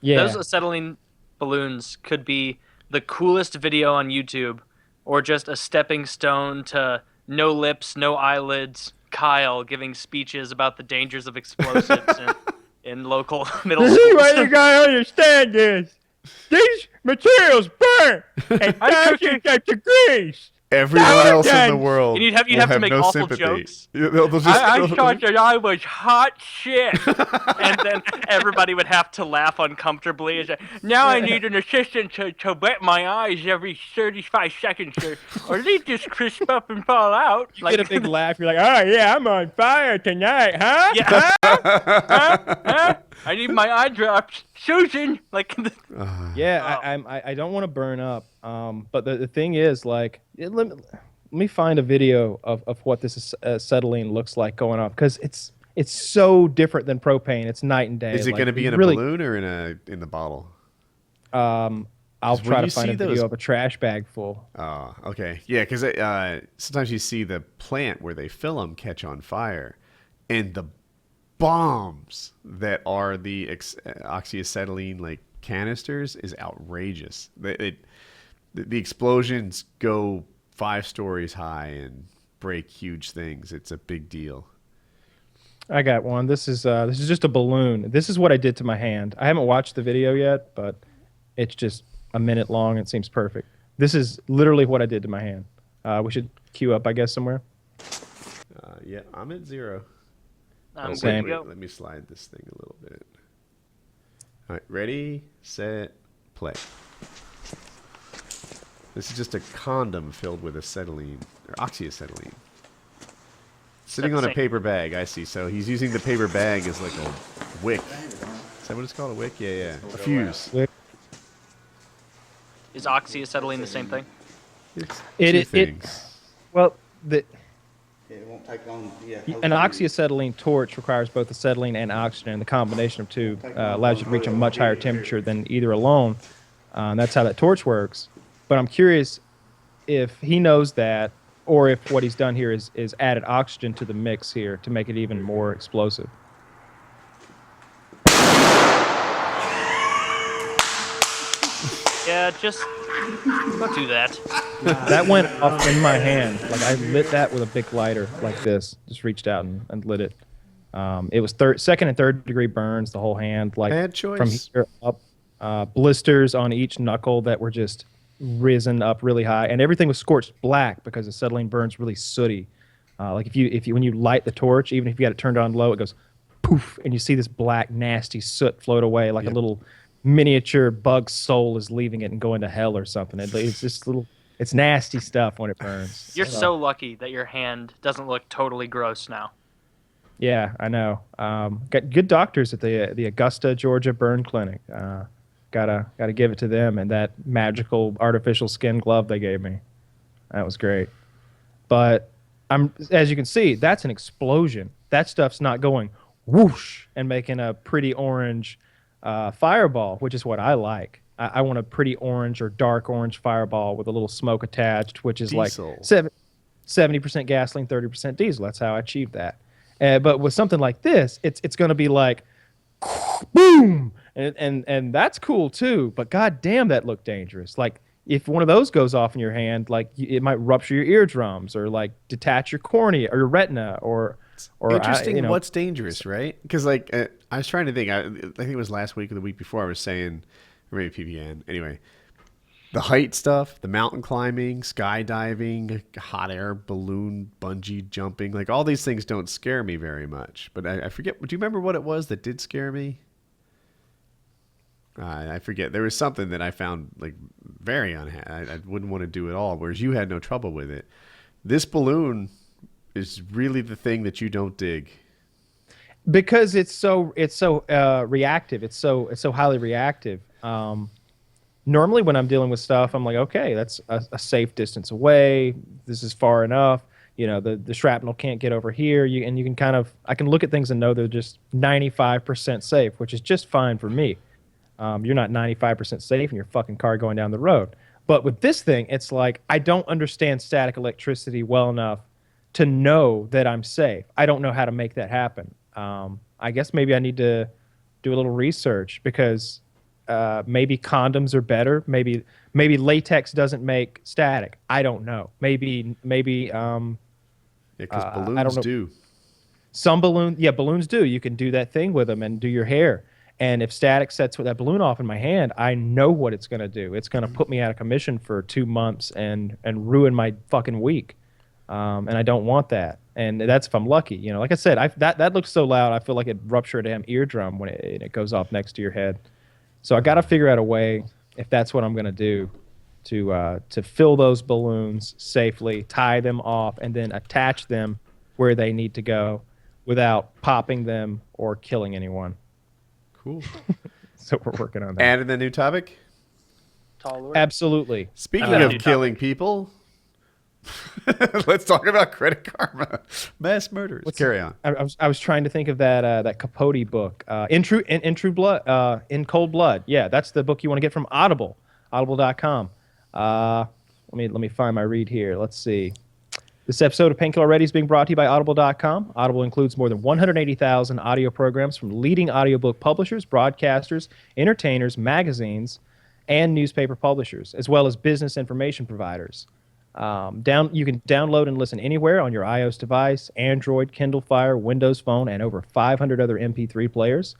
Yeah. Those acetylene balloons could be the coolest video on YouTube, or just a stepping stone to no lips, no eyelids, Kyle giving speeches about the dangers of explosives in local middle This schools. is what you gotta understand is these materials burn at thousands of degrees. Everyone else in the world And you'd have will to make no awful sympathy. jokes. They'll just, I thought that I was hot shit. And then everybody would have to laugh uncomfortably. And say, now I need an assistant to wet my eyes every 35 seconds or they just crisp up and fall out. You get a big laugh. You're like, oh, yeah, I'm on fire tonight, huh? Yeah. Huh? I need my eye drops. Susan! Yeah, I don't want to burn up. But the thing is, like, let me find a video of what this acetylene looks like going off, because it's so different than propane. It's night and day. Is it like, going to be in a balloon or in the bottle? I'll try to find a video of a trash bag full. Oh, okay. Yeah, because sometimes you see the plant where they fill them catch on fire, and the bombs that are the oxyacetylene like canisters is outrageous. The explosions go 5 stories high and break huge things. It's a big deal. I got one. This is just a balloon. This is what I did to my hand. I haven't watched the video yet, but it's just a minute long. It seems perfect. This is literally what I did to my hand. We should queue up, I guess, somewhere. Yeah, I'm at 0. I'm Same. good to go. Let me slide this thing a little bit. All right, ready, set, play. This is just a condom filled with acetylene, or oxyacetylene. Sitting on a paper bag, I see. So he's using the paper bag as like a wick. Is that what it's called, a wick? Yeah. A fuse. Is oxyacetylene the same thing? It's It- two it- things. Well, It won't take long. Yeah. an oxyacetylene torch requires both acetylene and oxygen. The combination of two allows you to reach a much higher temperature than either alone. That's how that torch works. But I'm curious if he knows that, or if what he's done here is added oxygen to the mix here to make it even more explosive. Yeah, just don't do that. That went off in my hand. Like, I lit that with a big lighter like this. Just reached out and lit it. It was second and third degree burns, the whole hand. Like, Bad choice. from here up. Blisters on each knuckle that were just risen up really high. And everything was scorched black because acetylene burns really sooty. Like, if you when you light the torch, even if you got it turned on low, it goes poof, and you see this black, nasty soot float away like a little miniature bug soul is leaving it and going to hell or something. It's just it's nasty stuff when it burns. You're so lucky that your hand doesn't look totally gross now. Yeah, I know. Got good doctors at the Augusta, Georgia Burn Clinic. Gotta give it to them and that magical artificial skin glove they gave me. That was great. But as you can see, that's an explosion. That stuff's not going whoosh and making a pretty orange fireball, which is what I like. I want a pretty orange or dark orange fireball with a little smoke attached, which is Diesel. like 70% gasoline, 30% diesel. That's how I achieve that. But with something like this, it's going to be like boom, and that's cool too. But god damn, that looked dangerous. Like, if one of those goes off in your hand, like, it might rupture your eardrums or like detach your cornea or your retina or Interesting. What's dangerous, right? Because like I was trying to think. I think it was last week or the week before. I was saying, or maybe PPN. Anyway, the height stuff, the mountain climbing, skydiving, hot air balloon, bungee jumping, like all these things don't scare me very much. But I forget. Do you remember what it was that did scare me? I forget. There was something that I found like very unhappy. I wouldn't want to do at all. Whereas you had no trouble with it. This balloon is really the thing that you don't dig. because it's so reactive. It's so highly reactive. Normally when I'm dealing with stuff, I'm like, okay, that's a safe distance away. This is far enough. You know, the shrapnel can't get over here. And you can I can look at things and know they're just 95% safe, which is just fine for me. You're not 95% safe in your fucking car going down the road. But with this thing, it's like I don't understand static electricity well enough to know that I'm safe. I don't know how to make that happen. I guess maybe I need to do a little research because maybe condoms are better. Maybe latex doesn't make static. I don't know. Maybe because I don't balloons know. do. Some balloons do. You can do that thing with them and do your hair. And if static sets that balloon off in my hand, I know what it's going to do. It's going to put me out of commission for 2 months and ruin my fucking week. And I don't want that. And that's if I'm lucky. You know, like I said, that looks so loud. I feel like it ruptured a damn eardrum when it goes off next to your head. So I got to figure out a way, if that's what I'm going to do, to fill those balloons safely, tie them off, and then attach them where they need to go without popping them or killing anyone. Cool. So we're working on that. Added the new topic? Tall order. Absolutely. Speaking of killing people, let's talk about Credit Karma. Mass murders. Carry on. I was trying to think of that Capote book, In Cold Blood. Yeah, that's the book you want to get from Audible, audible.com. Let me find my read here. Let's see. This episode of Painkiller Ready is being brought to you by Audible.com. Audible includes more than 180,000 audio programs from leading audiobook publishers, broadcasters, entertainers, magazines, and newspaper publishers, as well as business information providers. You can download and listen anywhere on your iOS device, Android, Kindle Fire, Windows Phone, and over 500 other MP3 players.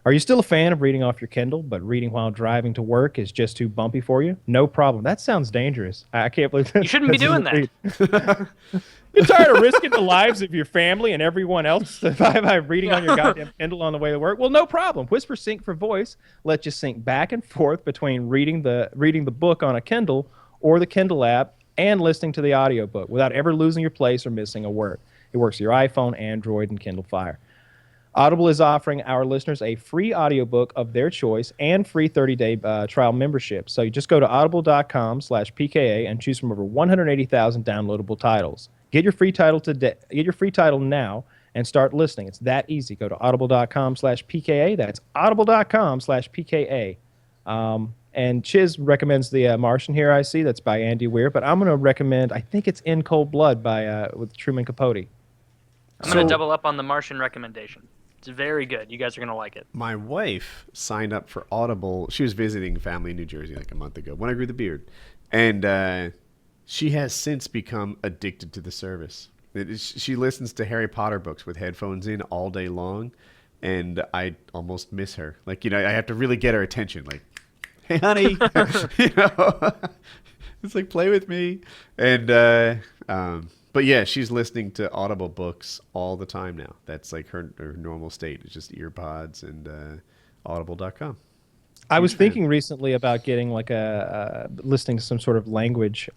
Are you still a fan of reading off your Kindle, but reading while driving to work is just too bumpy for you? No problem. That sounds dangerous. I can't believe that. You shouldn't be doing that. You're tired of risking the lives of your family and everyone else by reading on your goddamn Kindle on the way to work? Well, no problem. Whisper Sync for Voice lets you sync back and forth between reading the book on a Kindle or the Kindle app and listening to the audiobook without ever losing your place or missing a word. It works with your iPhone, Android, and Kindle Fire. Audible is offering our listeners a free audiobook of their choice and free 30-day trial membership. So you just go to audible.com/PKA and choose from over 180,000 downloadable titles. Get your free title today. Get your free title now and start listening. It's that easy. Go to audible.com/PKA. That's audible.com/PKA. And Chiz recommends The Martian here, I see. That's by Andy Weir. But I'm going to recommend, I think it's In Cold Blood with Truman Capote. I'm going to double up on the Martian recommendation. It's very good. You guys are going to like it. My wife signed up for Audible. She was visiting family in New Jersey like a month ago when I grew the beard. And she has since become addicted to the service. She listens to Harry Potter books with headphones in all day long. And I almost miss her. Like, you know, I have to really get her attention. Like, hey, honey, you know, it's like, play with me. And, but yeah, she's listening to Audible books all the time now. That's like her normal state. It's just earpods and audible.com. I was thinking recently about getting like listening to some sort of language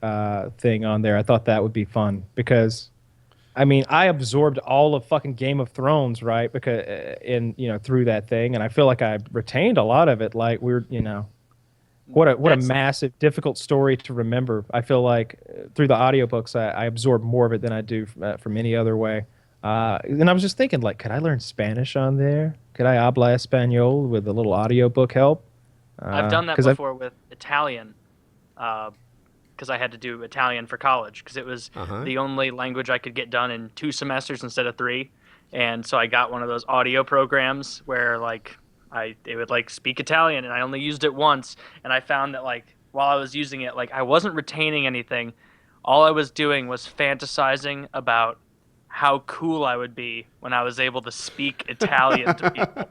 thing on there. I thought that would be fun because, I mean, I absorbed all of fucking Game of Thrones, right? Because through that thing, and I feel like I retained a lot of it. Like what a massive, difficult story to remember. I feel like through the audiobooks, I absorb more of it than I do from any other way. And I was just thinking, like, could I learn Spanish on there? Could I habla español with a little audiobook help? I've done that before with Italian, because I had to do Italian for college, because it was the only language I could get done in 2 semesters instead of 3. And so I got one of those audio programs where, like, it would like speak Italian, and I only used it once, and I found that like while I was using it, like I wasn't retaining anything. All I was doing was fantasizing about how cool I would be when I was able to speak Italian to people,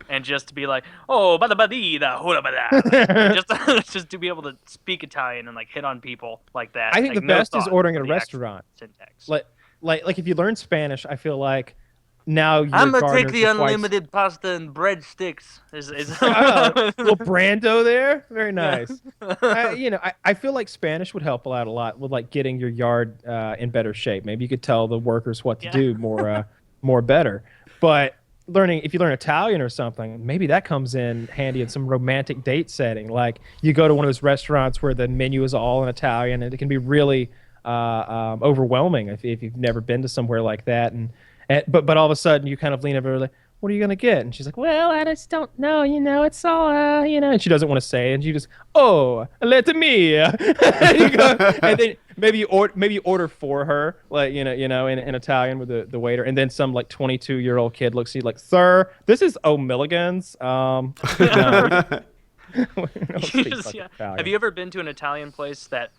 and just to be like, oh, bada badida, hula bada, just to be able to speak Italian and like hit on people like that. I think like, the best is ordering at a the restaurant. Syntax. Like if you learn Spanish, I feel like. Now I'm gonna take the unlimited pasta and breadsticks. Little Brando there, very nice. I feel like Spanish would help out a lot with like getting your yard in better shape. Maybe you could tell the workers what to do more better. But if you learn Italian or something, maybe that comes in handy in some romantic date setting. Like you go to one of those restaurants where the menu is all in Italian, and it can be really overwhelming if you've never been to somewhere like that. But all of a sudden you kind of lean over like, what are you gonna get? And she's like, well, I just don't know. It's all And she doesn't want to say, and she just, oh, let me. and, you go, and then maybe you order for her, like in Italian with the waiter, and then some like 22-year-old kid looks at you like, sir, this is O'Milligan's. No, Have you ever been to an Italian place that?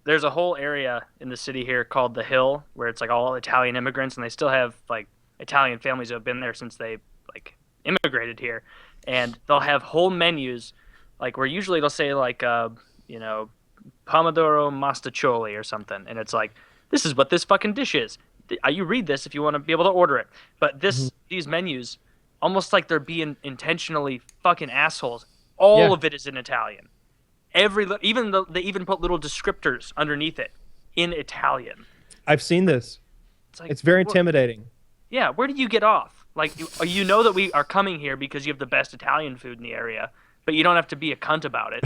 There's a whole area in the city here called the Hill, where it's like all Italian immigrants, and they still have like Italian families who have been there since they like immigrated here, and they'll have whole menus, like where usually they'll say like pomodoro mastacholi or something, and it's like, this is what this fucking dish is. You read this if you want to be able to order it, but these menus, almost like they're being intentionally fucking assholes. All of it is in Italian. They even put little descriptors underneath it in Italian. I've seen this. It's very intimidating. Yeah, where do you get off? Like, you know that we are coming here because you have the best Italian food in the area, but you don't have to be a cunt about it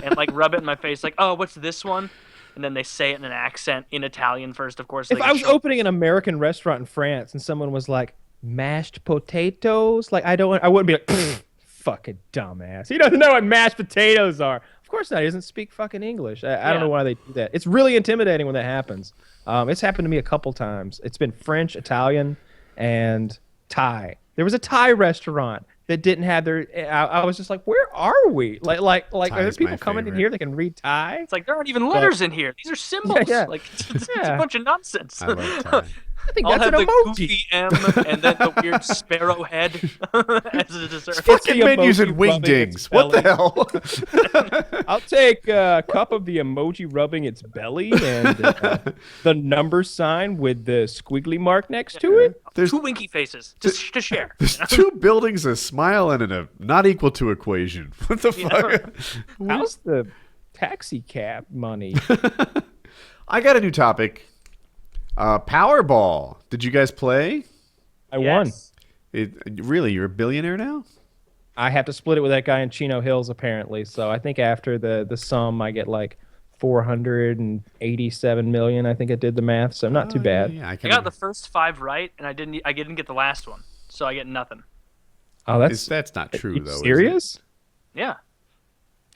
and like rub it in my face like, oh, what's this one? And then they say it in an accent in Italian first, of course. If I was opening an American restaurant in France and someone was like, mashed potatoes, like I wouldn't be like, fucking dumbass. He doesn't know what mashed potatoes are. Of course not. He doesn't speak fucking English. I don't know why they do that. It's really intimidating when that happens. It's happened to me a couple times. It's been French, Italian, and Thai. There was a Thai restaurant that didn't have their. I was just like, where are we? Like, are there people coming in here that can read Thai? It's like there aren't even letters in here. These are symbols. Yeah. Like it's a bunch of nonsense. I like Thai. I think I'll that's have an the emoji. goofy M and then the weird sparrow head as a dessert. Fucking the menus emoji and rubbing wingdings. its What the belly. hell? I'll take a cup of the emoji rubbing its belly and the number sign with the squiggly mark next to it. There's 2 winky faces to share. There's 2 buildings, a smile, and a not equal to equation. What the fuck? How's the taxi cab money? I got a new topic. Powerball. Did you guys play? I won. Really? You're a billionaire now? I have to split it with that guy in Chino Hills, apparently. So I think after the sum, I get like 487 million. I think I did the math, so not too bad. Yeah, I got the first 5 right, and I didn't get the last one, so I get nothing. Oh, that's not true though. Serious? Yeah.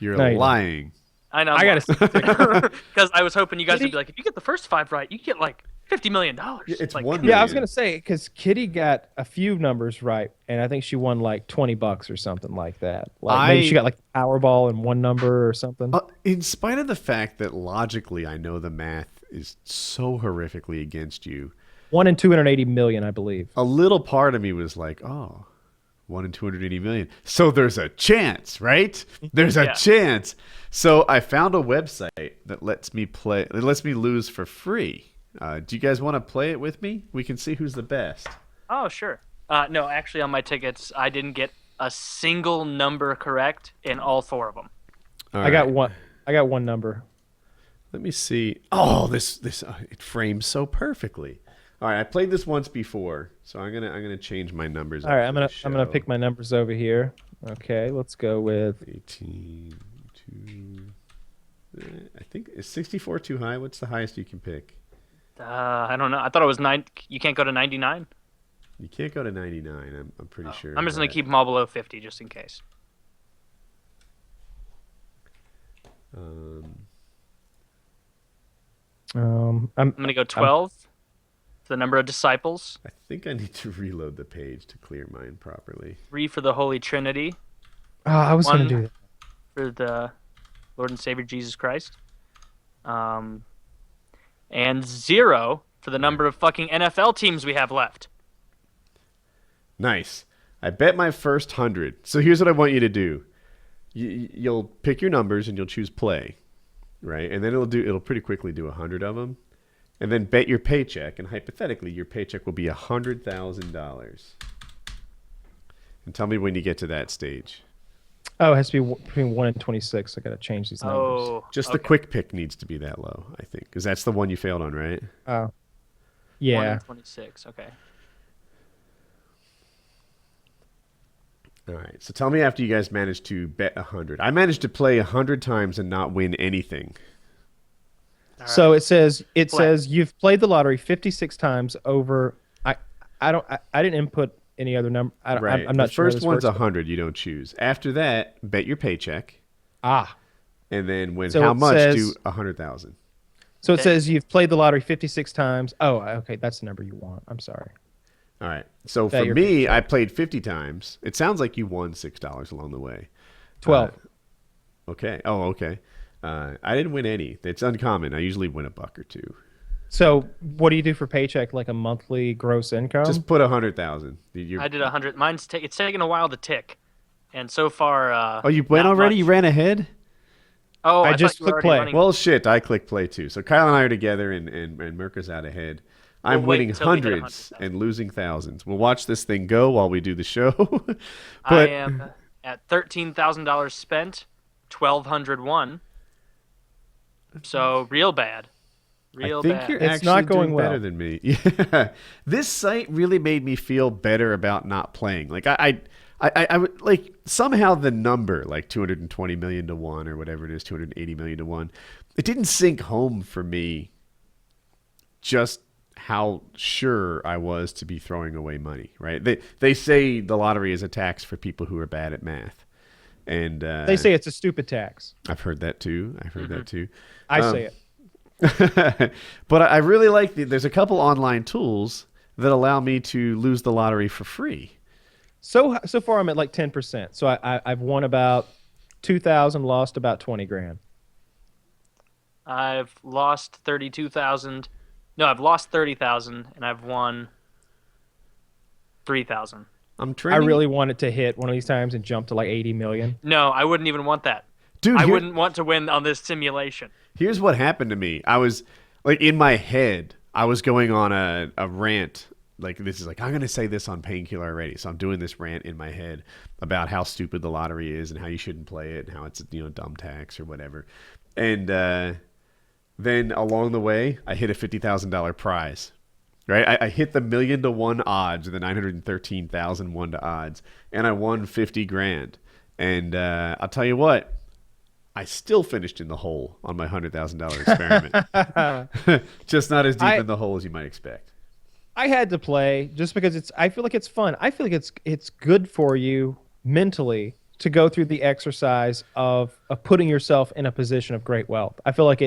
You're No, you're lying. I know. I gotta because I was hoping you guys would be like, if you get the first 5 right, you get like $50 million. It's like, 1 Yeah, I was million. gonna say because Kitty got a few numbers right, and I think she won like $20 or something like that. Like maybe she got like Powerball in one number or something. In spite of the fact that logically I know the math is so horrifically against you, 1 in 280 million, I believe. a little part of me was like, oh, 1 in 280 million. So there's a chance, right? There's a chance. So I found a website that lets me lose for free. Do you guys want to play it with me? We can see who's the best. Oh, sure. No, actually, on my tickets, I didn't get a single number correct in all 4 of them. I got one number. Let me see. Oh, this it frames so perfectly. All right, I played this once before, so I'm gonna change my numbers. All right, I'm gonna pick my numbers over here. Okay, let's go with 18. 2. I think is 64 too high. What's the highest you can pick? I don't know. I thought it was 9. You can't go to 99. You can't go to 99. I'm pretty sure. I'm just gonna keep them all below 50 just in case. I'm gonna go 12. The number of disciples. I think I need to reload the page to clear mine properly. 3 for the Holy Trinity. I was gonna 1 do that. for the Lord and Savior Jesus Christ. And 0 for the number of fucking NFL teams we have left. Nice. I bet my first 100. So here's what I want you to do. You'll pick your numbers and you'll choose play, right? And then it'll pretty quickly do 100 of them. And then bet your paycheck, and hypothetically, your paycheck will be $100,000. And tell me when you get to that stage. Oh, it has to be between 1 and 26. I gotta change these numbers. Oh, Just the quick pick needs to be that low, I think, because that's the one you failed on, right? Oh, 1 yeah. and 26. Okay. All right. So tell me after you guys managed to bet 100. I managed to play 100 times and not win anything. All So right. it says Play. you've played the lottery 56 times over. I didn't input any other number. Right. I'm not the sure how first this one's works. 100. You don't choose. After that, bet your paycheck, Ah, and then win So how it much says- to 100,000. so it says you've played the lottery 56 times. Oh, okay, that's the number you want. I'm sorry. All right. So Bet for your me, I played 50 times. It sounds like you won $6 along the way. 12. Okay. Oh, okay. I didn't win any. It's uncommon. I usually win $1 or $2. So what do you do for paycheck? Like a monthly gross income? Just put 100,000. I did 100. It's taking a while to tick, and so far. Oh, you went not already? much. You ran ahead? Oh, I I just thought you were clicked already play. running. Well, shit. I click play too. So Kyle and I are together, and Mirka's out ahead. I'm We'll wait winning until we hit hundreds 100,000. and losing thousands. We'll watch this thing go while we do the show. I but am at $13,000 spent, 1,201. So real bad. Real I think bad. you're It's actually not going doing well. better than me. Yeah, this site really made me feel better about not playing. Like I would like somehow the number like 220 million to one or whatever it is, 280 million to one. It didn't sink home for me. Just how sure I was to be throwing away money. Right? They say the lottery is a tax for people who are bad at math, and They say it's a stupid tax. I've heard that too. I've heard that too. I say it. But I really like there's a couple online tools that allow me to lose the lottery for free. So far I'm at like 10%. So I've won about 2,000, lost about 20 grand. I've lost 32,000. No, I've lost 30,000, and I've won 3,000. I'm I training. really wanted to hit one of these times and jump to like 80 million. No, I wouldn't even want that. Dude, I wouldn't want to win on this simulation. Here's what happened to me. I was like in my head, I was going on a rant. Like this is like I'm gonna say this on Painkiller already. So I'm doing this rant in my head about how stupid the lottery is and how you shouldn't play it and how it's dumb tax or whatever. And then along the way, I hit a $50,000 prize. Right, I hit the 1,000,000 to 1 odds, or the 913,001 to odds, and I won 50 grand. And I'll tell you what, I still finished in the hole on my $100,000 experiment. Just not as deep in the hole as you might expect. I had to play just because I feel like it's fun. I feel like it's good for you mentally to go through the exercise of putting yourself in a position of great wealth. I feel like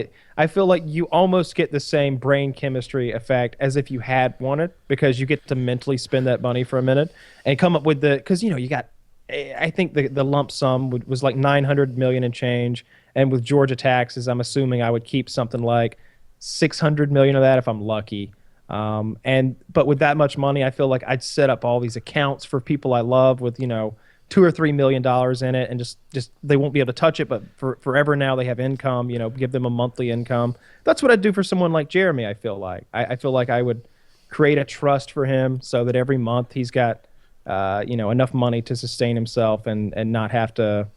you almost get the same brain chemistry effect as if you had won it, because you get to mentally spend that money for a minute and come up with because you got, I think the lump sum was like 900 million and change, and with Georgia taxes, I'm assuming I would keep something like 600 million of that if I'm lucky. But with that much money, I feel like I'd set up all these accounts for people I love with $2 or $3 million in it, and just they won't be able to touch it, but forever now they have income. Give them a monthly income. That's what I'd do for someone like Jeremy. I feel like I would create a trust for him so that every month he's got enough money to sustain himself and not have to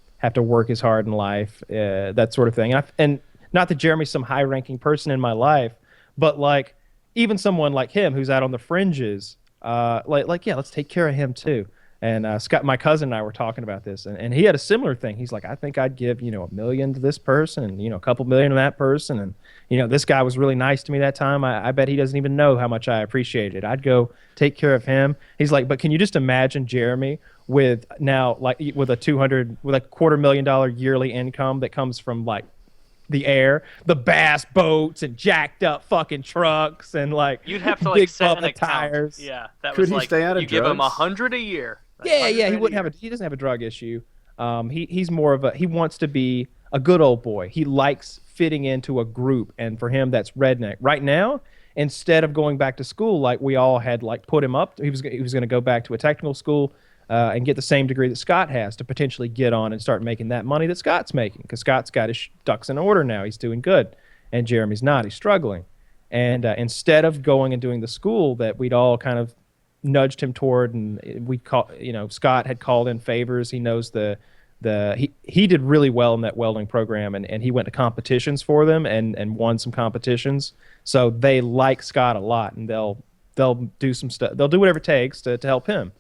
work as hard in life, that sort of thing. And not that Jeremy's some high-ranking person in my life, but like even someone like him who's out on the fringes, yeah, let's take care of him too. And Scott, my cousin, and I were talking about this, and he had a similar thing. He's like, I think I'd give $1 million to this person, and a couple million to that person, and this guy was really nice to me that time. I bet he doesn't even know how much I appreciate it. I'd go take care of him. He's like, but can you just imagine Jeremy with a $250,000 yearly income that comes from like the air, the bass boats and jacked up fucking trucks and like You'd have to big set an Bubba account. tires. Yeah, that Could was he like stay out of you give him drugs? 100 a year. Like Yeah, 100 he grand wouldn't a year. he doesn't have a drug issue. He's more of he wants to be a good old boy. He likes fitting into a group, and for him that's redneck. Right now, instead of going back to school like we all had like put him up, he was going to go back to a technical school and get the same degree that Scott has to potentially get on and start making that money that Scott's making, because Scott's got his ducks in order now. He's doing good, and Jeremy's not. He's struggling. And instead of going and doing the school that we'd all kind of nudged him toward, and Scott had called in favors. He knows he did really well in that welding program, and he went to competitions for them and won some competitions. So they like Scott a lot, and they'll do some stuff. They'll do whatever it takes to help him.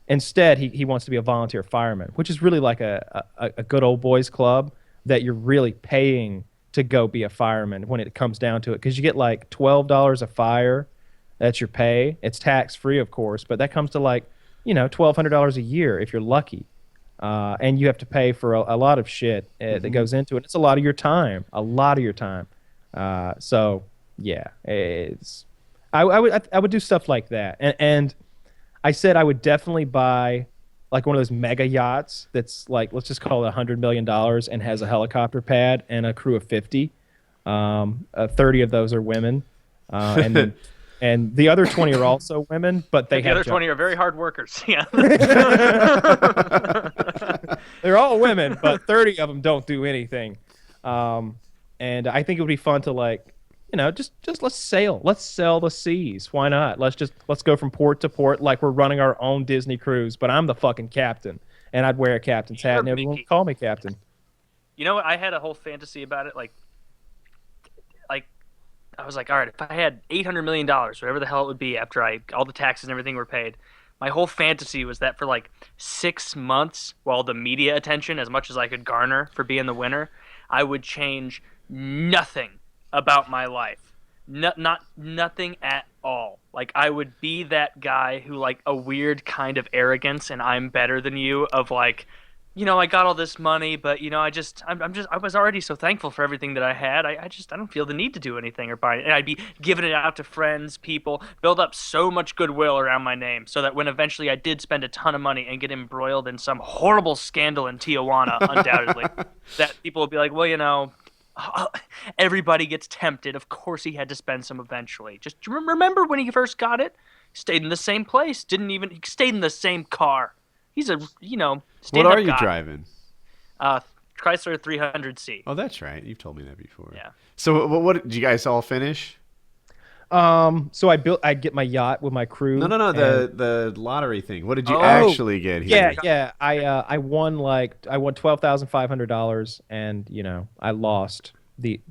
Instead, he wants to be a volunteer fireman, which is really like a good old boys club that you're really paying to go be a fireman when it comes down to it. Because you get like $12 a fire. That's your pay. It's tax free, of course, but that comes to like, $1,200 a year if you're lucky. And you have to pay for a lot of shit that goes into it. It's a lot of your time. So yeah, I would do stuff like that. And I said I would definitely buy like one of those mega yachts that's like, let's just call it $100 million and has a helicopter pad and a crew of 50. 30 of those are women. And the other 20 are also women, but the other 20 are very hard workers. Yeah. They're all women, but 30 of them don't do anything. And I think it would be fun to like, just let's sail. Let's sail the seas. Why not? Let's go from port to port like we're running our own Disney cruise, but I'm the fucking captain. And I'd wear a captain's hat and everyone would call me captain. You know what? I had a whole fantasy about it. Like I was like, all right, if I had $800 million, whatever the hell it would be after all the taxes and everything were paid, my whole fantasy was that for like 6 months, while the media attention, as much as I could garner for being the winner, I would change nothing about my life. Nothing at all. Like I would be that guy who like a weird kind of arrogance and I'm better than you of like, I got all this money, but I was already so thankful for everything that I had. I don't feel the need to do anything or buy it. And I'd be giving it out to friends, people, build up so much goodwill around my name so that when eventually I did spend a ton of money and get embroiled in some horrible scandal in Tijuana, undoubtedly, that people would be like, well, everybody gets tempted. Of course he had to spend some eventually. Just remember when he first got it? He stayed in the same place. He stayed in the same car. He's a, What are you driving? Chrysler 300C. Oh, that's right. You've told me that before. Yeah. So what did you guys all finish? So I'd get my yacht with my crew. No, the lottery thing. What did you actually get here? Yeah. I won $12,500 and, I lost the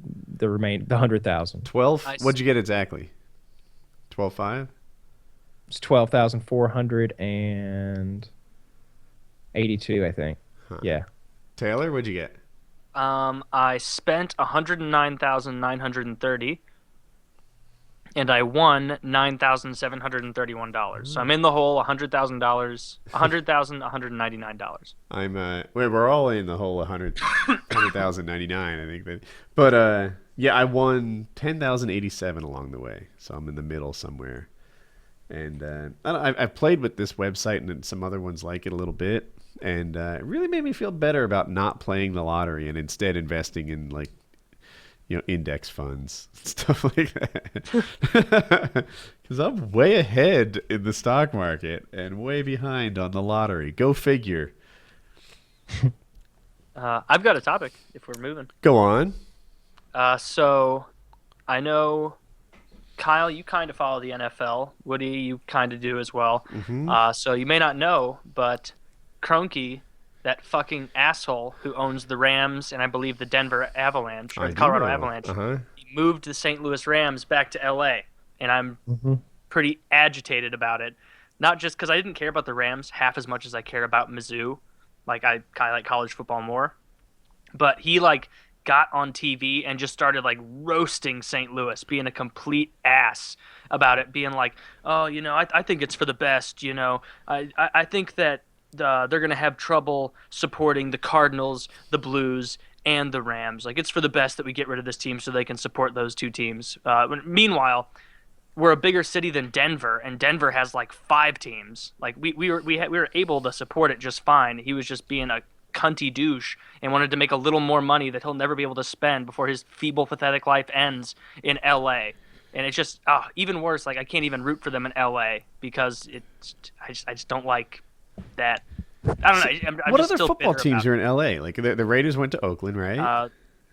remaining, the 100,000. 12? What'd you get exactly? 12.5? It's 12,482, I think. Huh. Yeah. Taylor, what'd you get? I spent 109,930, and I won $9,731. So I'm in the hole $100,000, $100,199. We're all in the hole 100,099, I think. But I won 10,087 along the way, so I'm in the middle somewhere. And I've played with this website and some other ones like it a little bit, and it really made me feel better about not playing the lottery and instead investing in like, index funds, stuff like that. Because I'm way ahead in the stock market and way behind on the lottery. Go figure. I've got a topic if we're moving. Go on. So I know, Kyle, you kind of follow the NFL. Woody, you kind of do as well. Mm-hmm. So you may not know, but Kroenke, that fucking asshole who owns the Rams and I believe the Denver Avalanche, or the Colorado Avalanche, he moved the St. Louis Rams back to L.A., and I'm pretty agitated about it. Not just because I didn't care about the Rams half as much as I care about Mizzou. Like, I kind of like college football more. But he, got on TV and just started roasting St. Louis, being a complete ass about it, being like, oh, I think it's for the best, I think that they're going to have trouble supporting the Cardinals, the Blues, and the Rams. It's for the best that we get rid of this team so they can support those two teams. Meanwhile, we're a bigger city than Denver, and Denver has 5 teams. We were able to support it just fine. He was just being a cunty douche and wanted to make a little more money that he'll never be able to spend before his feeble, pathetic life ends in L.A. And it's just even worse. I can't even root for them in L.A. because I just don't like that. I don't know. I'm what just other still football bitter teams about are in L.A.? The Raiders went to Oakland, right?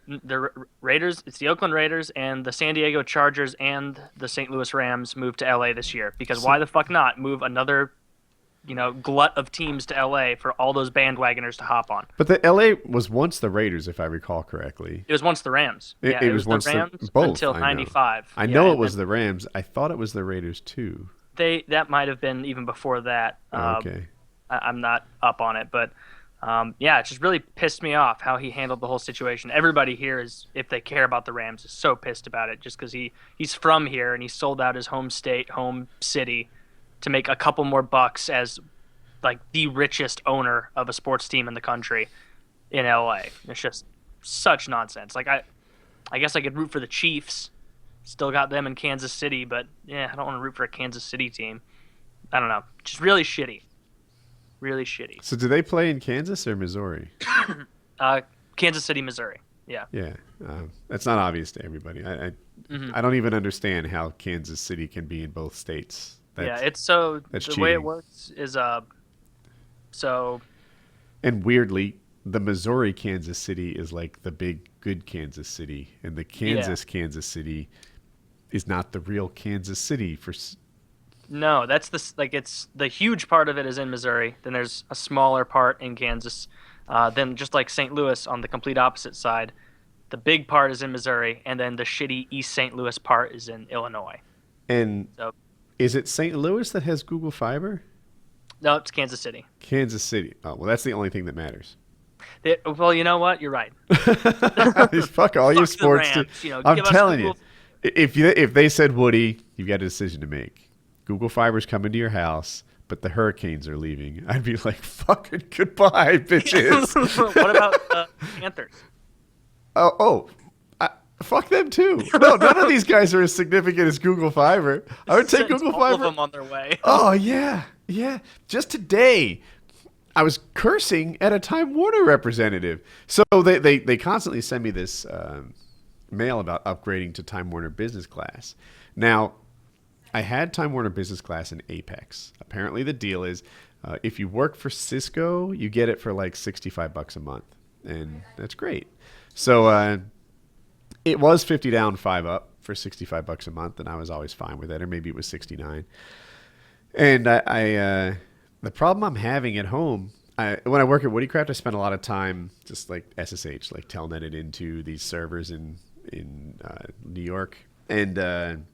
The Raiders. It's the Oakland Raiders and the San Diego Chargers and the St. Louis Rams moved to L.A. this year because why the fuck not move another glut of teams to L.A. for all those bandwagoners to hop on. But the L.A. was once the Raiders, if I recall correctly. It was once the Rams. It was once the Rams both, until '95. I know it was the Rams. I thought it was the Raiders too. That might have been even before that. Okay. I'm not up on it, but yeah, it just really pissed me off how he handled the whole situation. Everybody here is, if they care about the Rams, is so pissed about it just because he's from here and he sold out his home state, home city, to make a couple more bucks as like the richest owner of a sports team in the country in LA. It's just such nonsense. Like I guess I could root for the Chiefs. Still got them in Kansas City, but yeah, I don't want to root for a Kansas City team. I don't know. Just really shitty. Really shitty. So do they play in Kansas or Missouri? Kansas City, Missouri. Yeah. Yeah. That's not obvious to everybody. I don't even understand how Kansas City can be in both states. It's so the cheating. way it works is so. And weirdly, the Missouri Kansas City is like the big good Kansas City, and the Kansas City is not the real Kansas City for. No, that's it's the huge part of it is in Missouri. Then there's a smaller part in Kansas. Then just like St. Louis on the complete opposite side, the big part is in Missouri, and then the shitty East St. Louis part is in Illinois. And is it St. Louis that has Google Fiber? No, it's Kansas City. Kansas City. Oh, well, that's the only thing that matters. Well, you know what? You're right. Fuck all your sports. Rams, I'm telling you, if they said, Woody, you've got a decision to make. Google Fiber's coming to your house, but the Hurricanes are leaving. I'd be like, fucking goodbye, bitches. What about Panthers? Fuck them too. No, none of these guys are as significant as Google Fiber. I would take Google Fiber. All of them on their way. Oh, yeah. Yeah. Just today, I was cursing at a Time Warner representative. So they constantly send me this mail about upgrading to Time Warner Business Class. Now, I had Time Warner Business Class in Apex. Apparently the deal is if you work for Cisco, you get it for like $65 a month. And that's great. So it was 50 down, 5 up for $65 a month, and I was always fine with it. Or maybe it was 69. And the problem I'm having at home, when I work at Woodycraft, I spend a lot of time just like SSH, like telnetted into these servers in New York. And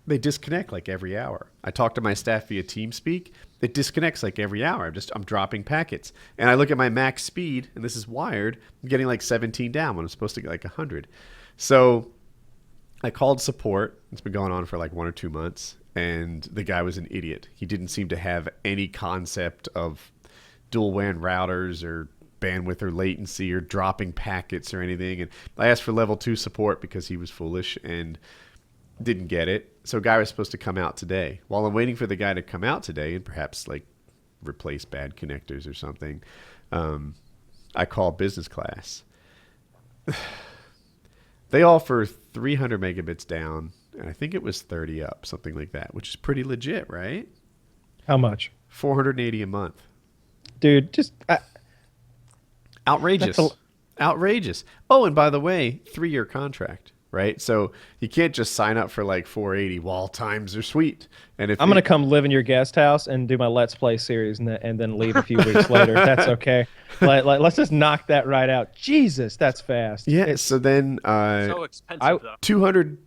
they disconnect like every hour. I talk to my staff via TeamSpeak. It disconnects like every hour. I'm dropping packets. And I look at my max speed, and this is wired. I'm getting like 17 down when I'm supposed to get like 100. So I called support. It's been going on for like 1 or 2 months. And the guy was an idiot. He didn't seem to have any concept of dual WAN routers or bandwidth or latency or dropping packets or anything. And I asked for level 2 support because he was foolish and didn't get it. So a guy was supposed to come out today. While I'm waiting for the guy to come out today and perhaps like replace bad connectors or something, I call Business Class. They offer 300 megabits down, and I think it was 30 up, something like that, which is pretty legit, right? How much? $480 a month. Dude, just outrageous. Outrageous. Oh, and by the way, 3-year contract. Right, so you can't just sign up for like 480 while times are sweet. And if I'm gonna come live in your guest house and do my Let's Play series and then leave a few weeks later, if that's okay. Let's just knock that right out. Jesus, that's fast. Yeah. So then, so expensive though. 200.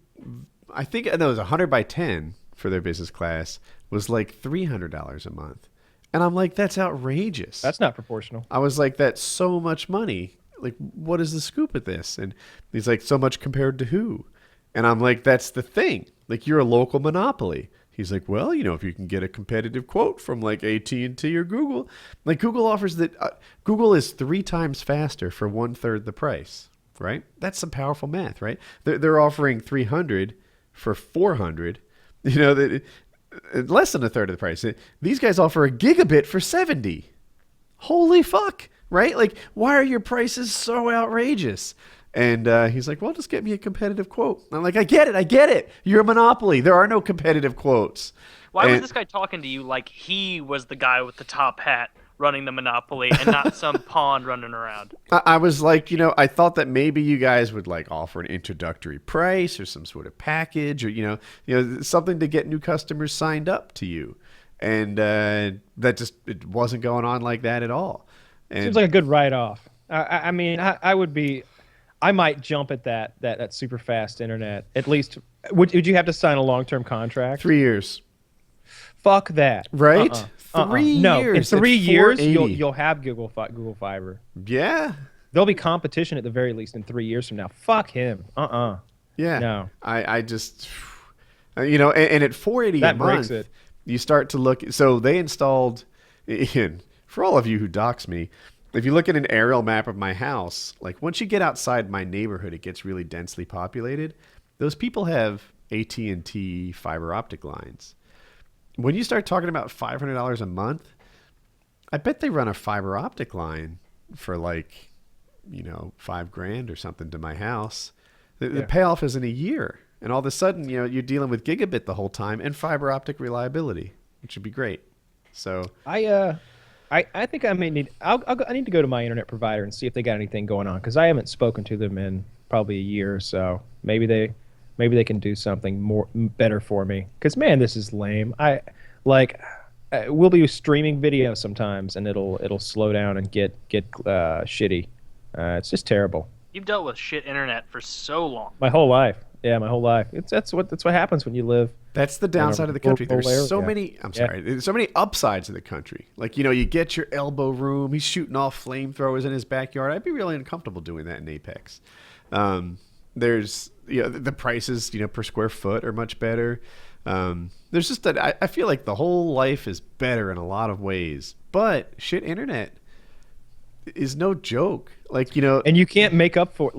I think it was 100 by 10 for their business class was like $300 a month, and I'm like, that's outrageous. That's not proportional. I was like, that's so much money. Like, what is the scoop at this? And he's like, so much compared to who? And I'm like, that's the thing. Like, you're a local monopoly. He's like, well, if you can get a competitive quote from like AT&T or Google, like Google offers that Google is 3 times faster for 1/3 the price, right? That's some powerful math, right? They're offering 300 for 400, less than 1/3 of the price. These guys offer a gigabit for 70. Holy fuck. Right? Like, why are your prices so outrageous? And he's like, well, just get me a competitive quote. I'm like, I get it. You're a monopoly. There are no competitive quotes. Why was this guy talking to you like he was the guy with the top hat running the monopoly and not some pawn running around? I was like, I thought that maybe you guys would like offer an introductory price or some sort of package or, something to get new customers signed up to you. And that just it wasn't going on like that at all. Seems like a good write-off. I mean, I might jump at that super fast internet. At least, would you have to sign a long-term contract? 3 years. Fuck that. Right? 3 No, years. in 3 at years, $4.80. you'll have Google Fiber. Yeah. There'll be competition at the very least in 3 years from now. Fuck him. Yeah. No. I just, and at $4.80 a That month, breaks it. you start to look. So they installed, for all of you who dox me, if you look at an aerial map of my house, like once you get outside my neighborhood, it gets really densely populated. Those people have AT&T fiber optic lines. When you start talking about $500 a month, I bet they run a fiber optic line for like, $5,000 or something to my house. The payoff is in a year. And all of a sudden, you're dealing with gigabit the whole time and fiber optic reliability, which would be great. So I think I may need. I need to go to my internet provider and see if they got anything going on, because I haven't spoken to them in probably a year or so. Maybe they can do something better for me. Because man, this is lame. We'll be streaming video sometimes, and it'll slow down and get shitty. It's just terrible. You've dealt with shit internet for so long. My whole life. Yeah, my whole life. That's what happens when you live. That's the downside of the country. rural There's so area. many. There's so many upsides of the country. Like you get your elbow room. He's shooting off flamethrowers in his backyard. I'd be really uncomfortable doing that in Apex. There's the prices per square foot are much better. There's just that I feel like the whole life is better in a lot of ways. But shit, internet is no joke. And you can't make up for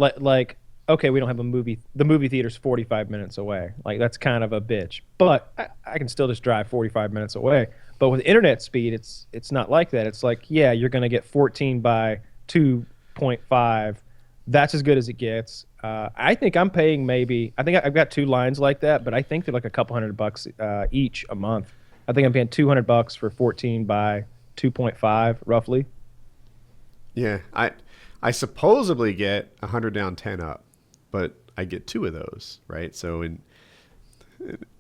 okay, we don't have a movie. The movie theater's 45 minutes away. That's kind of a bitch. But I can still just drive 45 minutes away. But with internet speed, it's not like that. It's you're going to get 14 by 2.5. That's as good as it gets. I think I'm paying I think I've got 2 lines like that, but I think they're like a couple $100 each a month. I think I'm paying $200 for 14 by 2.5 roughly. Yeah, I supposedly get 100 down, 10 up, but I get 2 of those, right? So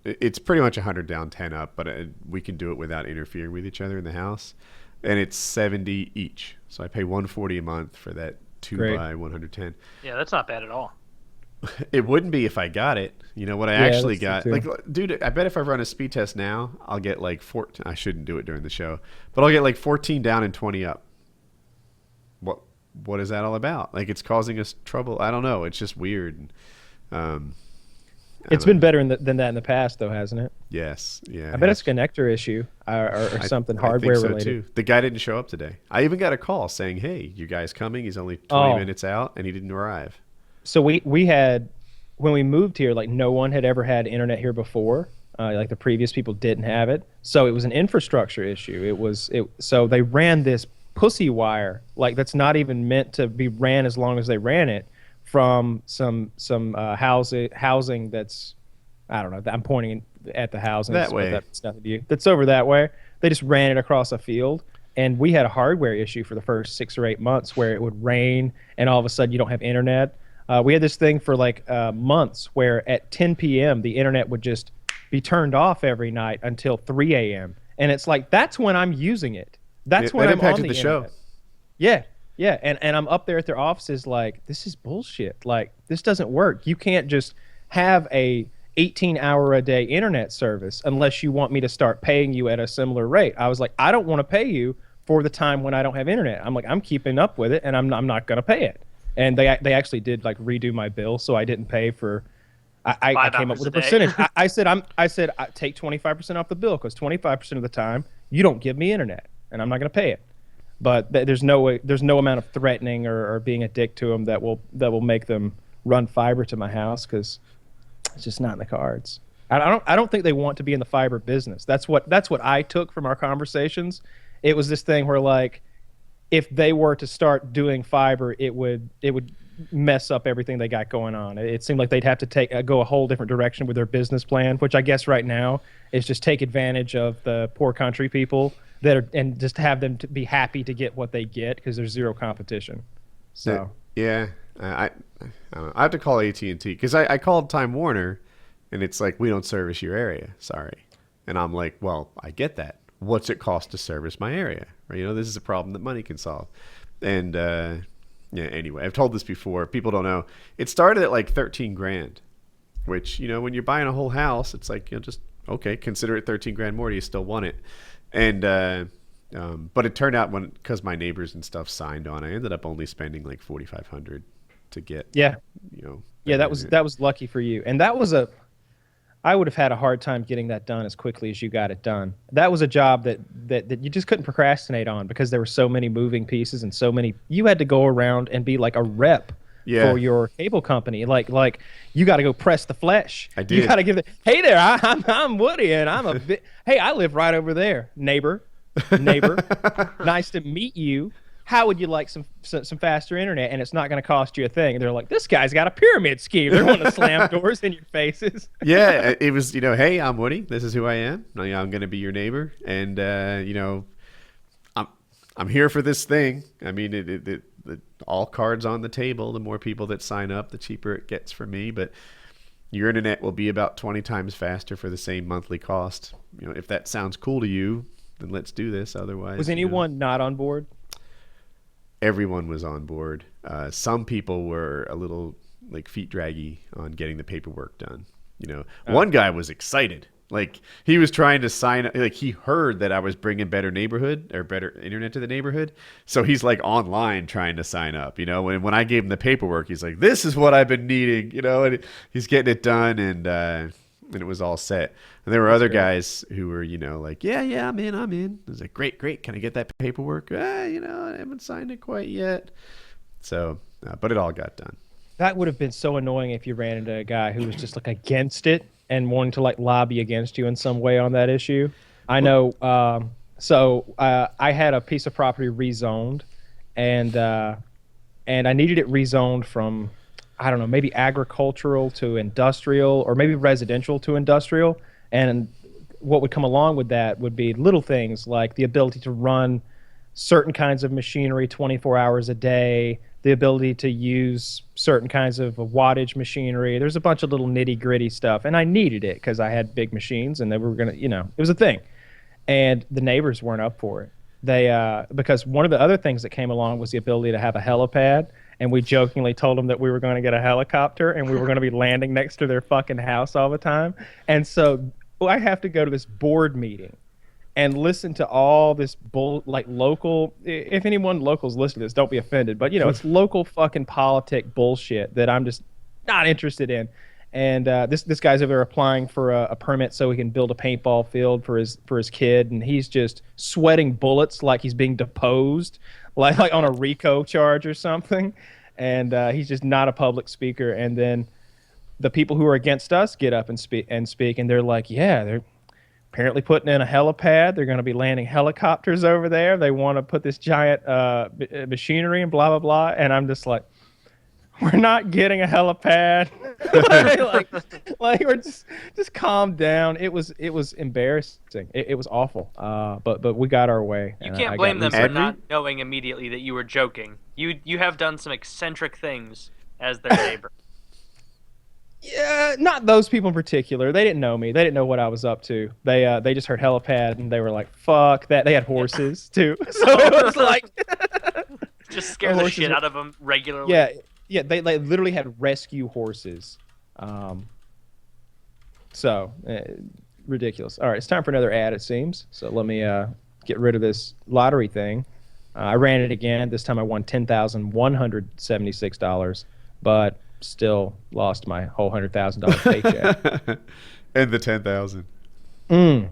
it's pretty much 100 down, 10 up, but we can do it without interfering with each other in the house, and it's 70 each. So I pay 140 a month for that 2 by 110. Yeah, that's not bad at all. It wouldn't be if I got it. What I actually got, dude, I bet if I run a speed test now, I'll get 14. I shouldn't do it during the show, but I'll get 14 down and 20 up. What is that all about? It's causing us trouble. I don't know. It's just weird. It's been better than that in the past, though, hasn't it? Yes. Yeah. I bet it's a connector issue or something hardware I think so related. too. The guy didn't show up today. I even got a call saying, "Hey, you guys coming?" He's only 20 minutes out, and he didn't arrive. So we had, when we moved here, no one had ever had internet here before. The previous people didn't have it. So it was an infrastructure issue. So they ran this pussy wire that's not even meant to be ran as long as they ran it, from some housing that's, I don't know, I'm pointing at the housing that way. That's nothing to you. That's over that way. They just ran it across a field, and we had a hardware issue for the first 6 or 8 months where it would rain and all of a sudden you don't have internet. We had this thing for months where at 10 p.m. the internet would just be turned off every night until 3 a.m. And it's that's when I'm using it. That's when I'm on the show. Internet. Yeah. And I'm up there at their offices this is bullshit. This doesn't work. You can't just have a 18-hour-a-day internet service unless you want me to start paying you at a similar rate. I was I don't want to pay you for the time when I don't have internet. I'm keeping up with it, and I'm not going to pay it. And they actually did redo my bill, so I didn't pay for. I came up with a percentage. I said I take 25% off the bill, because 25% of the time you don't give me internet, and I'm not going to pay it. But there's no amount of threatening or being a dick to them that will make them run fiber to my house, because it's just not in the cards. I don't think they want to be in the fiber business. That's what I took from our conversations. It was this thing where if they were to start doing fiber, it would mess up everything they got going on. It seemed like they'd have to go a whole different direction with their business plan, which I guess right now is just take advantage of the poor country people and just have them to be happy to get what they get, because there's zero competition. So yeah, I don't know. I have to call AT&T, because I called Time Warner, and it's we don't service your area. Sorry. And I'm well, I get that. What's it cost to service my area? Right? This is a problem that money can solve. And anyway, I've told this before. People don't know. It started at $13,000, which when you're buying a whole house, it's just okay. Consider it $13,000 more. Do you still want it? And but it turned out because my neighbors and stuff signed on, I ended up only spending like $4,500 to get. Yeah. Yeah, that was lucky for you. And I would have had a hard time getting that done as quickly as you got it done. That was a job that you just couldn't procrastinate on because there were so many moving pieces and so many. You had to go around and be like a rep for your cable company. Like you got to go press the flesh. I did. You got to give it. Hey there, I'm Woody, and I'm a bit. Hey, I live right over there, neighbor. Nice to meet you. How would you like some faster internet? And it's not going to cost you a thing. And they're like, this guy's got a pyramid scheme. They're going to slam doors in your faces. Yeah, it was, hey, I'm Woody. This is who I am. I'm going to be your neighbor. And, I'm here for this thing. I mean, all cards on the table. The more people that sign up, the cheaper it gets for me. But your internet will be about 20 times faster for the same monthly cost. If that sounds cool to you, then let's do this. Otherwise, was anyone not on board? Everyone was on board. Some people were a little like feet draggy on getting the paperwork done. One guy was excited. Like he was trying to sign up. Like he heard that I was bringing better internet to the neighborhood. So he's like online trying to sign up. When I gave him the paperwork, he's like, "This is what I've been needing." And he's getting it done, and it was all set. And there were other guys who were, like, yeah, I'm in. I was like, great. Can I get that paperwork? I haven't signed it quite yet. So, but it all got done. That would have been so annoying if you ran into a guy who was just like against it and wanting to like lobby against you in some way on that issue. I know. I had a piece of property rezoned, and I needed it rezoned from, I don't know, maybe agricultural to industrial, or maybe residential to industrial. And what would come along with that would be little things like the ability to run certain kinds of machinery 24 hours a day, the ability to use certain kinds of wattage machinery. There's a bunch of little nitty gritty stuff. And I needed it because I had big machines and they were going to, it was a thing. And the neighbors weren't up for it. Because one of the other things that came along was the ability to have a helipad. And we jokingly told them that we were going to get a helicopter and we were going to be landing next to their fucking house all the time. And so I have to go to this board meeting and listen to all this local, if anyone locals listen to this, don't be offended, but it's local fucking politic bullshit that I'm just not interested in. And this guy's over there applying for a permit so he can build a paintball field for his kid, and he's just sweating bullets like he's being deposed, like on a RICO charge or something. And he's just not a public speaker. And then the people who are against us get up and speak, and they're like, yeah, they're apparently putting in a helipad. They're going to be landing helicopters over there. They want to put this giant machinery and blah blah blah. And I'm just like, we're not getting a helipad. like we're just calm down. It was embarrassing. It was awful. But we got our way. You can't blame them for not knowing immediately that you were joking. You have done some eccentric things as their neighbor. Yeah, not those people in particular. They didn't know me. They didn't know what I was up to. They just heard helipad and they were like, fuck that. They had horses too. So it was like just scare the shit out of them regularly. Yeah, they literally had rescue horses. Ridiculous. All right, it's time for another ad, it seems. So let me get rid of this lottery thing. I ran it again. This time I won $10,176, but still lost my whole $100,000 paycheck. And the $10,000.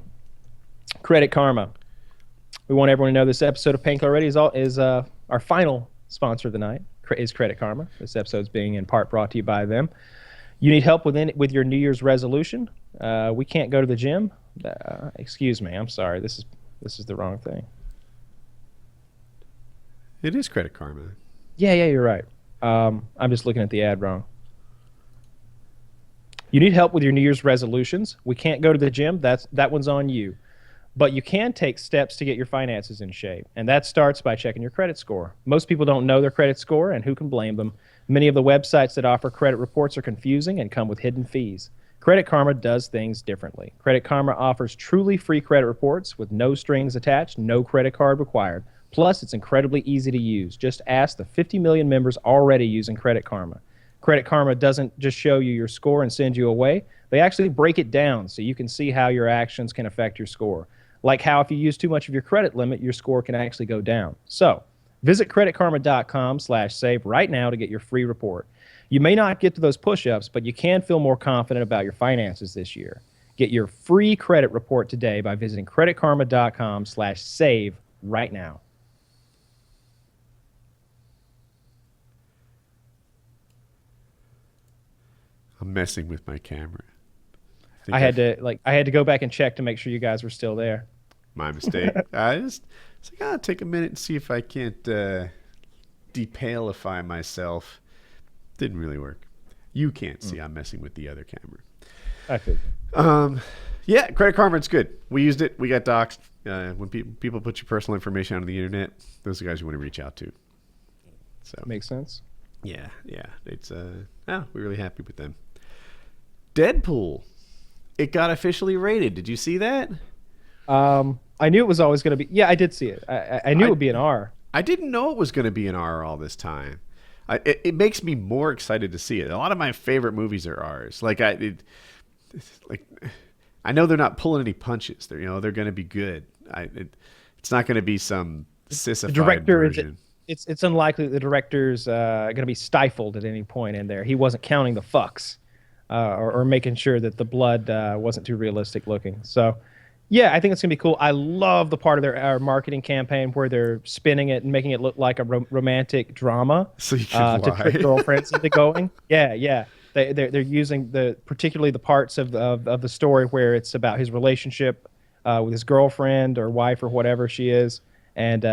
Credit Karma. We want everyone to know this episode of Painkiller Ready is our final sponsor of the night. Is Credit Karma. This episode's being in part brought to you by them. You need help with your New Year's resolution? We can't go to the gym. Excuse me. I'm sorry. This is the wrong thing. It is Credit Karma. Yeah, you're right. I'm just looking at the ad wrong. You need help with your New Year's resolutions? We can't go to the gym. That one's on you. But you can take steps to get your finances in shape, and that starts by checking your credit score. Most people don't know their credit score, and who can blame them? Many of the websites that offer credit reports are confusing and come with hidden fees. Credit Karma does things differently. Credit Karma offers truly free credit reports with no strings attached, no credit card required. Plus, it's incredibly easy to use. Just ask the 50 million members already using Credit Karma. Credit Karma doesn't just show you your score and send you away. They actually break it down so you can see how your actions can affect your score. like how if you use too much of your credit limit, your score can actually go down. So visit creditkarma.com/save right now to get your free report. You may not get to those push-ups, but you can feel more confident about your finances this year. Get your free credit report today by visiting creditkarma.com/save right now. I'm messing with my camera. I had to go back and check to make sure you guys were still there. My mistake. I just it's like, I'll take a minute and see if I can't depalify myself. Didn't really work. You can't see I'm messing with the other camera. I figured. Yeah, Credit Karma, it's good. We used it. We got doxxed. When people put your personal information on the internet, those are the guys you want to reach out to. So Makes sense. yeah, it's we're really happy with them. Deadpool, it got officially rated. Did you see that? I knew it was always going to be. Yeah, I did see it. I knew it would be an R. I didn't know it was going to be an R all this time. It makes me more excited to see it. A lot of my favorite movies are R's. I know they're not pulling any punches. They're going to be good. It's not going to be some sissified version. It's unlikely the director's going to be stifled at any point in there. He wasn't counting the fucks or making sure that the blood wasn't too realistic looking. So, yeah, I think it's going to be cool. I love the part of their marketing campaign where they're spinning it and making it look like a romantic drama So you can to lie. trick girlfriends into going. Yeah. They're using particularly the parts of the story where it's about his relationship with his girlfriend or wife or whatever she is. And,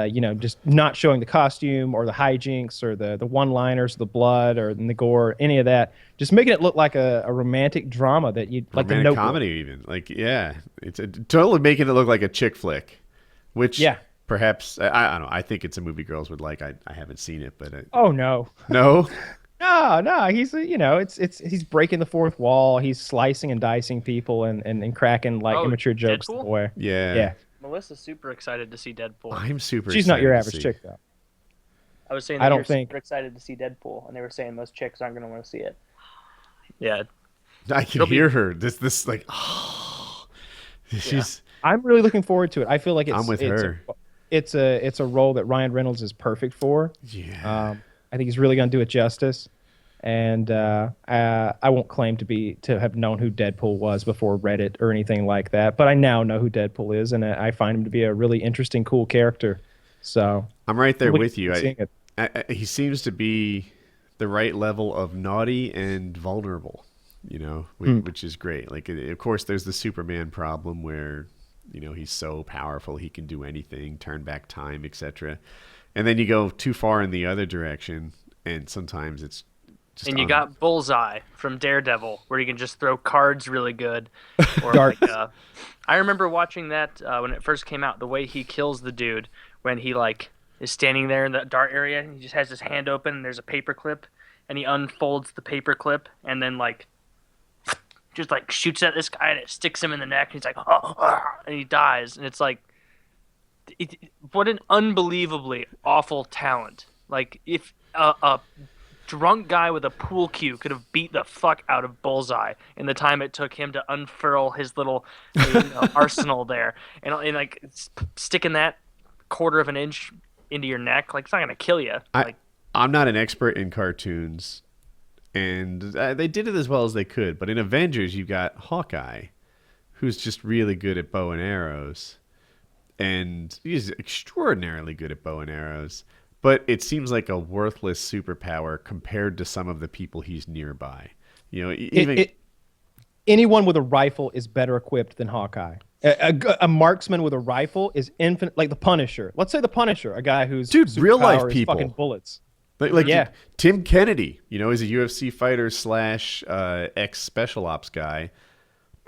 just not showing the costume or the hijinks or the one-liners, the blood or the gore, any of that. Just making it look like a romantic drama that you'd like the Romantic Notebook. comedy even. It's totally making it look like a chick flick, which perhaps, I don't know. I think it's a movie girls would like. I haven't seen it, but Oh, no. no. No, he's he's breaking the fourth wall. He's slicing and dicing people and cracking immature jokes Deadpool? the way. Yeah. Melissa's super excited to see Deadpool. I'm super She's not your excited to average see. chick though. I was saying I that don't you're think- super excited to see Deadpool, and they were saying most chicks aren't going to want to see it. Yeah. I can hear her. This like, she's. I'm really looking forward to it. I feel like I'm with her. It's a role that Ryan Reynolds is perfect for. Yeah. I think he's really going to do it justice. And I won't claim to have known who Deadpool was before Reddit or anything like that, but I now know who Deadpool is, and I find him to be a really interesting, cool character. So I'm right there looking with you. forward to seeing it. He seems to be the right level of naughty and vulnerable, which is great. Like, of course, there's the Superman problem where, he's so powerful he can do anything, turn back time, etc. And then you go too far in the other direction, and sometimes it's just And you got Bullseye from Daredevil, where you can just throw cards really good. Or Dark. I remember watching that when it first came out, the way he kills the dude when he is standing there in the dart area, and he just has his hand open, and there's a paper clip, and he unfolds the paper clip, and then just shoots at this guy, and it sticks him in the neck, and he's like, oh, and he dies, and it's what an unbelievably awful talent. If a drunk guy with a pool cue could have beat the fuck out of Bullseye in the time it took him to unfurl his little arsenal there, and sticking that quarter of an inch into your neck, it's not gonna kill you. I'm not an expert in cartoons, and they did it as well as they could. But in Avengers, you got Hawkeye, who's just really good at bow and arrows, and he's extraordinarily good at bow and arrows. But it seems like a worthless superpower compared to some of the people he's nearby. Anyone with a rifle is better equipped than Hawkeye. A marksman with a rifle is infinite, like the Punisher. Let's say the Punisher, a guy who's real life superpower is people. fucking bullets. Like Tim Kennedy, is a UFC fighter / ex special ops guy.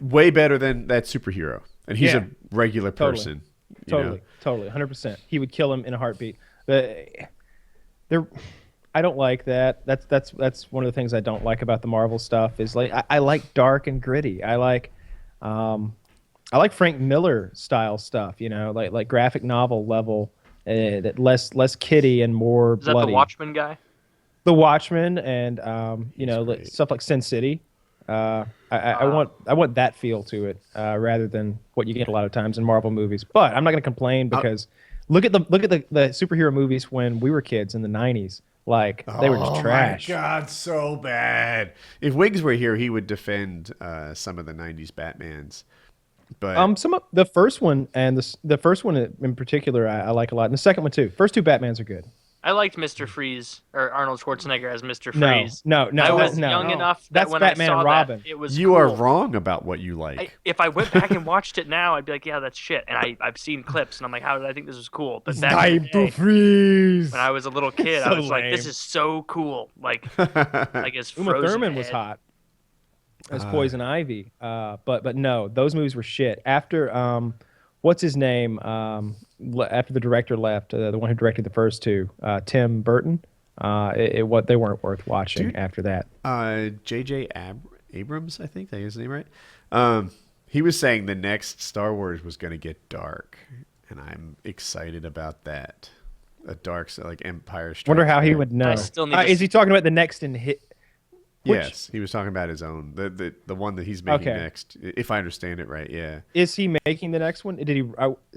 Way better than that superhero, and he's a regular person. Totally, 100%. He would kill him in a heartbeat. I don't like that. That's one of the things I don't like about the Marvel stuff. Is I like dark and gritty. I like Frank Miller style stuff. Like graphic novel level. That less kiddie and more bloody. Is that the Watchmen guy? The Watchmen and stuff like Sin City. I want that feel to it rather than what you get a lot of times in Marvel movies. But I'm not going to complain because look at the superhero movies when we were kids in the '90s. Like they were just trash. Oh my God, so bad. If Wiggs were here, he would defend some of the '90s Batmans. But Some of the first one and the first one in particular I like a lot, and the second one too. First two Batmans are good. I liked Mr. Freeze or Arnold Schwarzenegger as Mr. No, Freeze. no, I was no, young no. enough that That's when Batman I saw and Robin. that, it was you cool. are wrong about what you like. If I went back and watched it now, I'd be like, yeah, that's shit. And I've seen clips, and I'm like, how did I think this was cool? But back in the day, freeze. when I was a little kid, I So was like, this lame. is so cool. Like his Uma frozen Thurman was head. hot as Poison Ivy. But no, those movies were shit. After what's his name? After the director left, the one who directed the first two, Tim Burton. They weren't worth watching. Dude. After that. J.J. Abrams, I think that is his name, right? He was saying the next Star Wars was going to get dark, and I'm excited about that. A dark, like Empire Strikes Wonder how he Back. would know. I still need to Is he talking about the next in hit? Yes, he was talking about his own, the one that he's making Okay. next, if I understand it right. Yeah. Is he making the next one? Did he?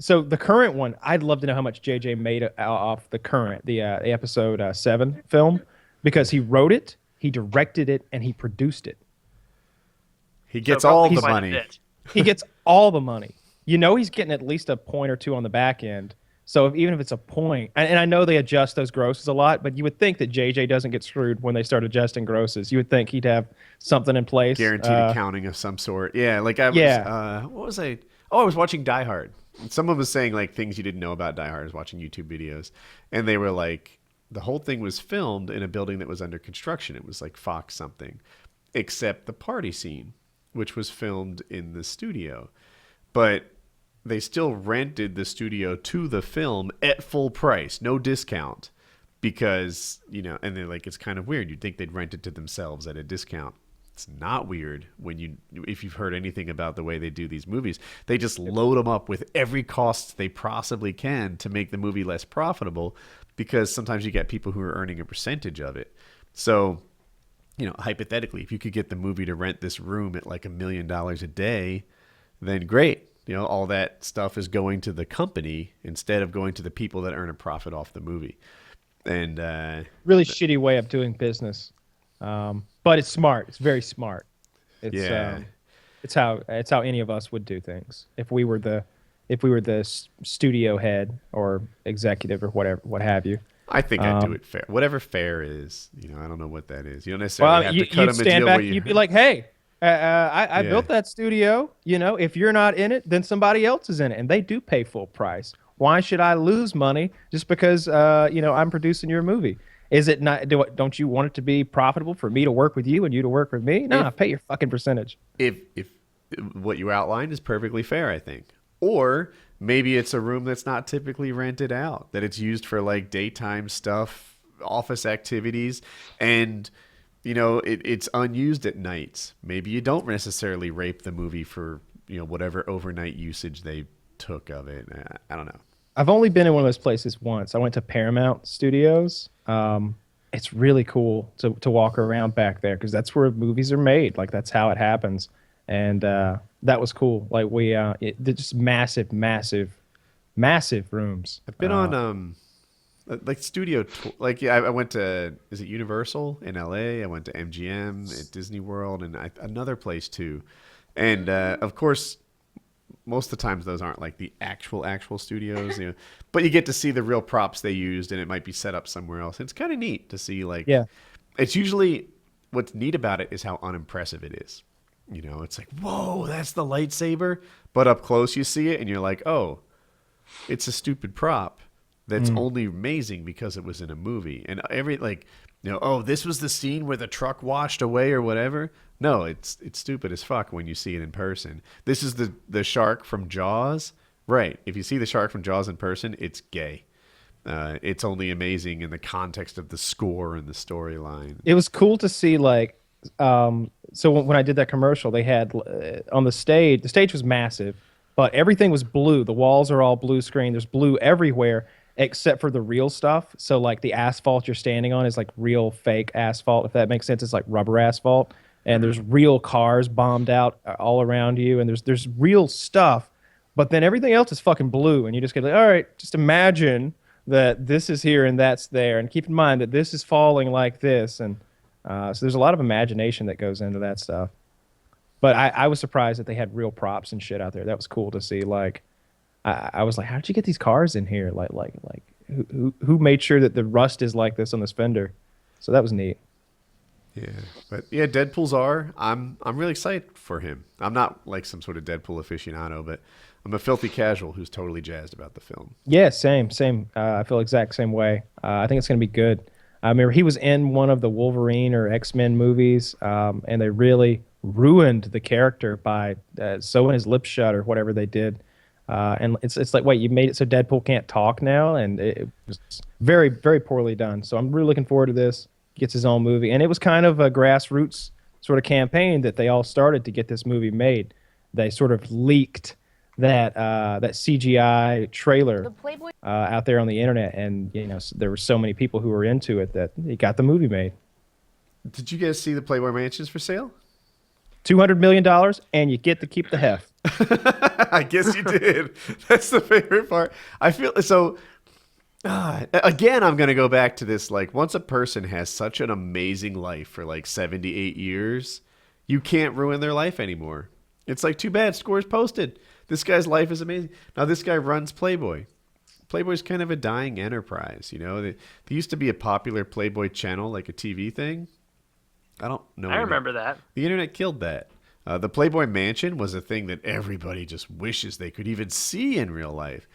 So the current one, I'd love to know how much JJ made off the current, the episode 7 film, because he wrote it, he directed it, and he produced it. He gets So all probably the quite a money. bit. He gets all the money. You know, he's getting at least a point or two on the back end. So even if it's a point, and I know they adjust those grosses a lot, but you would think that JJ doesn't get screwed when they start adjusting grosses. You would think he'd have something in place. Guaranteed accounting of some sort. Yeah, like I was. Yeah. What was I? Oh, I was watching Die Hard. And someone was saying like things you didn't know about Die Hard. I was watching YouTube videos, and they were like, the whole thing was filmed in a building that was under construction. It was like Fox something, except the party scene, which was filmed in the studio, but they still rented the studio to the film at full price, no discount, because, you know, and they're like, it's kind of weird. You'd think they'd rent it to themselves at a discount. It's not weird if you've heard anything about the way they do these movies. They just load them up with every cost they possibly can to make the movie less profitable, because sometimes you get people who are earning a percentage of it. So, you know, hypothetically, if you could get the movie to rent this room at like $1 million a day, then great. You know, all that stuff is going to the company instead of going to the people that earn a profit off the movie. And Really shitty way of doing business. But it's smart. It's very smart. It's it's how any of us would do things if we were the studio head or executive or whatever, what have you. I think I'd do it fair. Whatever fair is, you know, I don't know what that is. You don't necessarily have to cut you'd them a stand deal back where and you... you'd be like, hey, I Yeah. built that studio. You know, if you're not in it, then somebody else is in it, and they do pay full price. Why should I lose money just because you know, I'm producing your movie? Is it not? Don't you want it to be profitable for me to work with you and you to work with me? No, pay your fucking percentage. if what you outlined is perfectly fair, I think. Or maybe it's a room that's not typically rented out, that it's used for like daytime stuff, office activities, and you know, it's unused at nights. Maybe you don't necessarily rape the movie for, you know, whatever overnight usage they took of it. I don't know. I've only been in one of those places once. I went to Paramount Studios. It's really cool to walk around back there because that's where movies are made. Like that's how it happens, and that was cool. Like they're just massive rooms. I've been on like studio like yeah, I went to, is it Universal in LA? I went to MGM at Disney World, and another place too. And of course, most of the times those aren't like the actual studios, you know, but you get to see the real props they used, and it might be set up somewhere else. It's kind of neat to see, like, Yeah. It's usually, what's neat about it is how unimpressive it is. You know, it's like, whoa, that's the lightsaber. But up close you see it and you're like, oh, it's a stupid prop that's only amazing because it was in a movie. And like, you know, oh, this was the scene where the truck washed away or whatever. No, it's stupid as fuck when you see it in person. This is the shark from Jaws. Right. If you see the shark from Jaws in person, it's gay. It's only amazing in the context of the score and the storyline. It was cool to see, like, so when I did that commercial, they had on the stage was massive, but everything was blue. The walls are all blue screen. There's blue everywhere except for the real stuff. So like the asphalt you're standing on is like real fake asphalt, if that makes sense. It's like rubber asphalt. and there's real cars bombed out all around you, and there's real stuff, but then everything else is fucking blue, and you just get like, all right, just imagine that this is here and that's there, and keep in mind that this is falling like this, and so there's a lot of imagination that goes into that stuff. But I was surprised that they had real props and shit out there. That was cool to see. Like, I was like, how did you get these cars in here? Like who made sure that the rust is like this on this fender? So that was neat. Yeah, but yeah, Deadpool's R. I'm really excited for him. I'm not like some sort of Deadpool aficionado, but I'm a filthy casual who's totally jazzed about the film. Yeah, same. I feel exact same way. I think it's gonna be good. I remember he was in one of the Wolverine or X-Men movies, and they really ruined the character by sewing his lips shut or whatever they did. And it's like, wait, you made it so Deadpool can't talk now? And it was very, very poorly done. So I'm really looking forward to this. Gets his own movie. And it was kind of a grassroots sort of campaign that they all started to get this movie made. They sort of leaked that CGI trailer out there on the internet. And, you know, there were so many people who were into it that it got the movie made. Did you guys see the Playboy Mansions for sale? $200 million, and you get to keep the heft. I guess you did. That's the favorite part. I feel so. Again, I'm going to go back to this. Like, once a person has such an amazing life for like 78 years, you can't ruin their life anymore. It's like, too bad, scores posted. This guy's life is amazing. Now, this guy runs Playboy. Playboy's kind of a dying enterprise, you know. There used to be a popular Playboy channel, like a TV thing. I don't know. I remember that. The internet killed that. The Playboy Mansion was a thing that everybody just wishes they could even see in real life.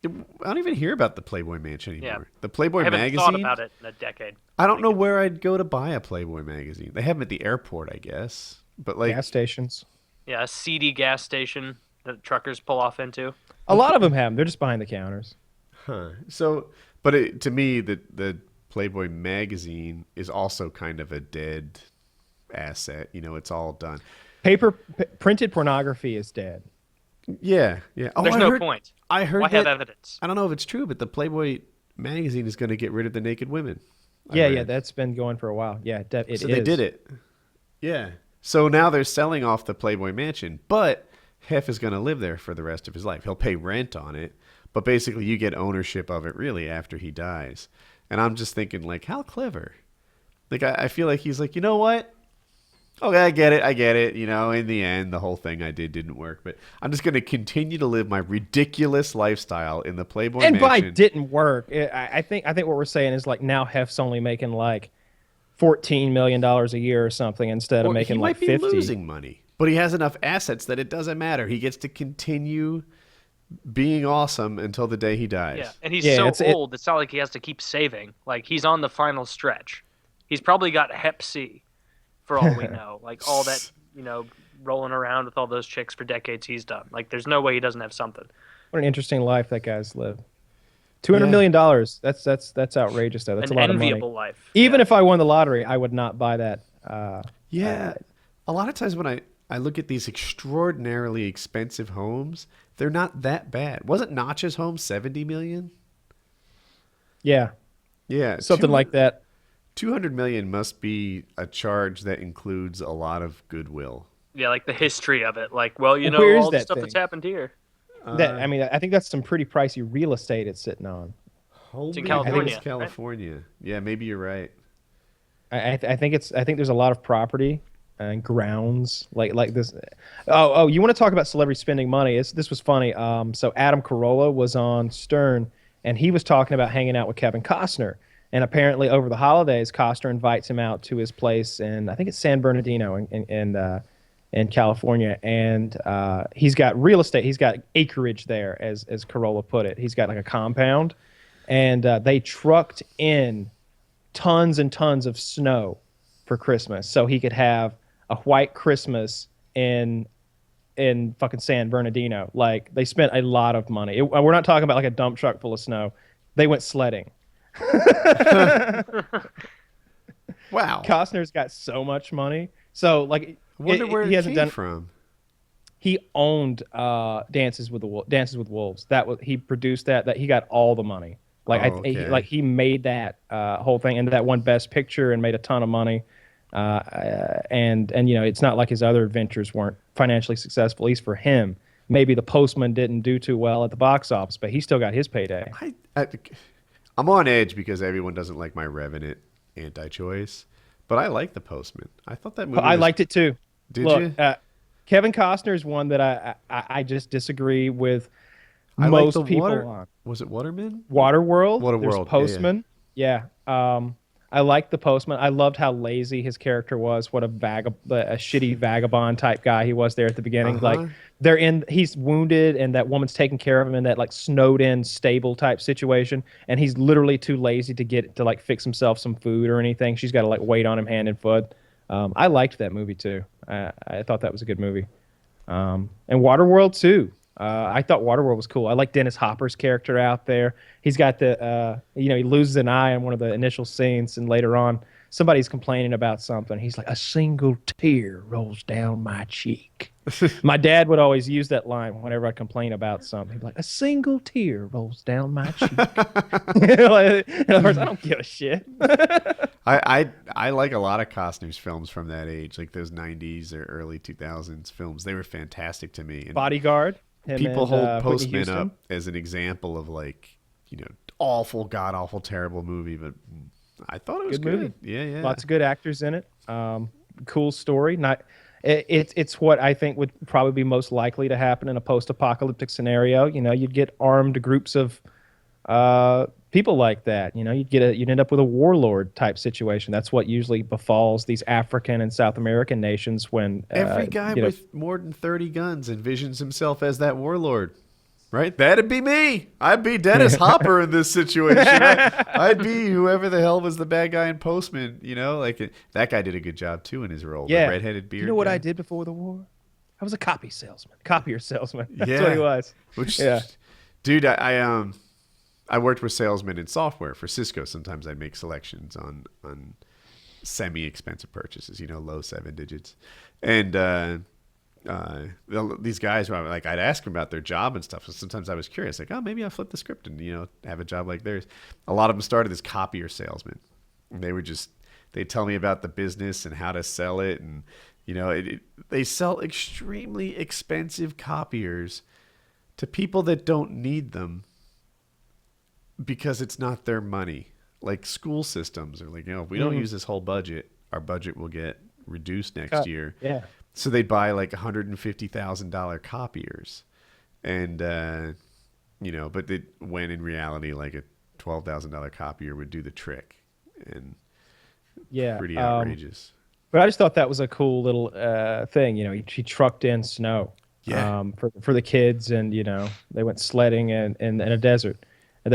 I don't even hear about the Playboy Mansion anymore. Yeah. The Playboy I haven't magazine. thought about it in a decade. I don't know where I'd go to buy a Playboy magazine. They have them at the airport, I guess. But like gas stations. Yeah, a seedy gas station that truckers pull off into. A lot of them have them. They're just behind the counters. Huh. So, but to me, the Playboy magazine is also kind of a dead asset. You know, it's all done. Printed pornography is dead. Yeah, yeah. Oh, There's no point. I heard Why that, have evidence? I don't know if it's true, but the Playboy magazine is going to get rid of the naked women. Yeah, that's been going for a while. Yeah, it is. So they did it. Yeah. So now they're selling off the Playboy Mansion, but Hef is going to live there for the rest of his life. He'll pay rent on it, but basically you get ownership of it really after he dies. And I'm just thinking, like, how clever. Like, I feel like he's like, you know what? Okay, I get it. You know, in the end, the whole thing I did didn't work. But I'm just going to continue to live my ridiculous lifestyle in the Playboy Mansion. And by didn't work, I think what we're saying is, like, now Hef's only making, like, $14 million a year or something instead of making, like, 50. He might be losing money. But he has enough assets that it doesn't matter. He gets to continue being awesome until the day he dies. Yeah, and he's old, it's not like he has to keep saving. Like, he's on the final stretch. He's probably got Hep C, for all we know. Like, all that, you know, rolling around with all those chicks for decades he's done. Like, there's no way he doesn't have something. What an interesting life that guy's lived. $200 million. That's outrageous, though. That's a lot of money. An enviable life. Even if I won the lottery, I would not buy that. A lot of times when I look at these extraordinarily expensive homes, they're not that bad. Wasn't Notch's home $70 million? Yeah. Yeah. Something like that. $200 million must be a charge that includes a lot of goodwill. Yeah, like the history of it. Like, well, you know, Where is all the that stuff thing? that's happened here. I mean, I think that's some pretty pricey real estate it's sitting on. It's in I California. think it's California. Right? Yeah, maybe you're right. I think there's a lot of property and grounds like this. Oh, you want to talk about celebrity spending money? This was funny. So Adam Carolla was on Stern, and he was talking about hanging out with Kevin Costner. And apparently, over the holidays, Costner invites him out to his place in, I think it's San Bernardino in California. And he's got real estate. He's got acreage there, as Carolla put it. He's got like a compound, and they trucked in tons and tons of snow for Christmas, so he could have a white Christmas in fucking San Bernardino. Like, they spent a lot of money. We're not talking about like a dump truck full of snow. They went sledding. Wow. Costner's got so much money. So like, I wonder where he it hasn't came done. from. He owned Dances with Wolves. He produced that. That he got all the money. Like Okay. he made that whole thing, and that won Best Picture and made a ton of money. And it's not like his other adventures weren't financially successful. At least for him, maybe The Postman didn't do too well at the box office, but he still got his payday. I'm on edge because everyone doesn't like my Revenant anti-choice, but I like The Postman. I thought that movie. I liked it too. Did Look, you? Kevin Costner is one that I just disagree with I most like the people water. on. Was it Waterman? Waterworld. Waterworld, There's yeah, Postman. Yeah. I liked The Postman. I loved how lazy his character was. What a shitty vagabond type guy he was there at the beginning. Like he's wounded, and that woman's taking care of him in that like snowed in stable type situation, and he's literally too lazy to like fix himself some food or anything. She's got to like wait on him hand and foot. I liked that movie too. I thought that was a good movie. And Waterworld too. I thought Waterworld was cool. I like Dennis Hopper's character out there. He's got he loses an eye in one of the initial scenes, and later on, somebody's complaining about something. He's like, a single tear rolls down my cheek. My dad would always use that line whenever I complain about something. He'd be like, a single tear rolls down my cheek. In other words, I don't give a shit. I like a lot of Costner's films from that age, like those 90s or early 2000s films. They were fantastic to me. And Bodyguard. people hold Postman up as an example of like, awful, god-awful, terrible movie, but I thought it was good. Movie. Yeah. Lots of good actors in it. Cool story. It's what I think would probably be most likely to happen in a post-apocalyptic scenario. You'd get armed groups of people like that. You'd end up with a warlord type situation. That's what usually befalls these African and South American nations when every guy with more than 30 guns envisions himself as that warlord. Right? That'd be me. I'd be Dennis Hopper in this situation. I'd be whoever the hell was the bad guy in Postman. That guy did a good job too in his role. Yeah. The redheaded beard. You know what guy. I did before the war? I was a copier salesman. That's Yeah. what he was. Dude, I worked with salesmen in software for Cisco. Sometimes I'd make selections on semi-expensive purchases, low 7 digits. And these guys were like, I'd ask them about their job and stuff. So sometimes I was curious, like, oh, maybe I'll flip the script and, have a job like theirs. A lot of them started as copier salesmen. And they'd tell me about the business and how to sell it. And, they sell extremely expensive copiers to people that don't need them because it's not their money. Like school systems are like, if we don't use this whole budget, our budget will get reduced next year. Yeah. So they'd buy like $150,000 copiers, and but when in reality, like a $12,000 copier would do the trick, and pretty outrageous. But I just thought that was a cool little thing. He trucked in snow for the kids, and they went sledding in a desert.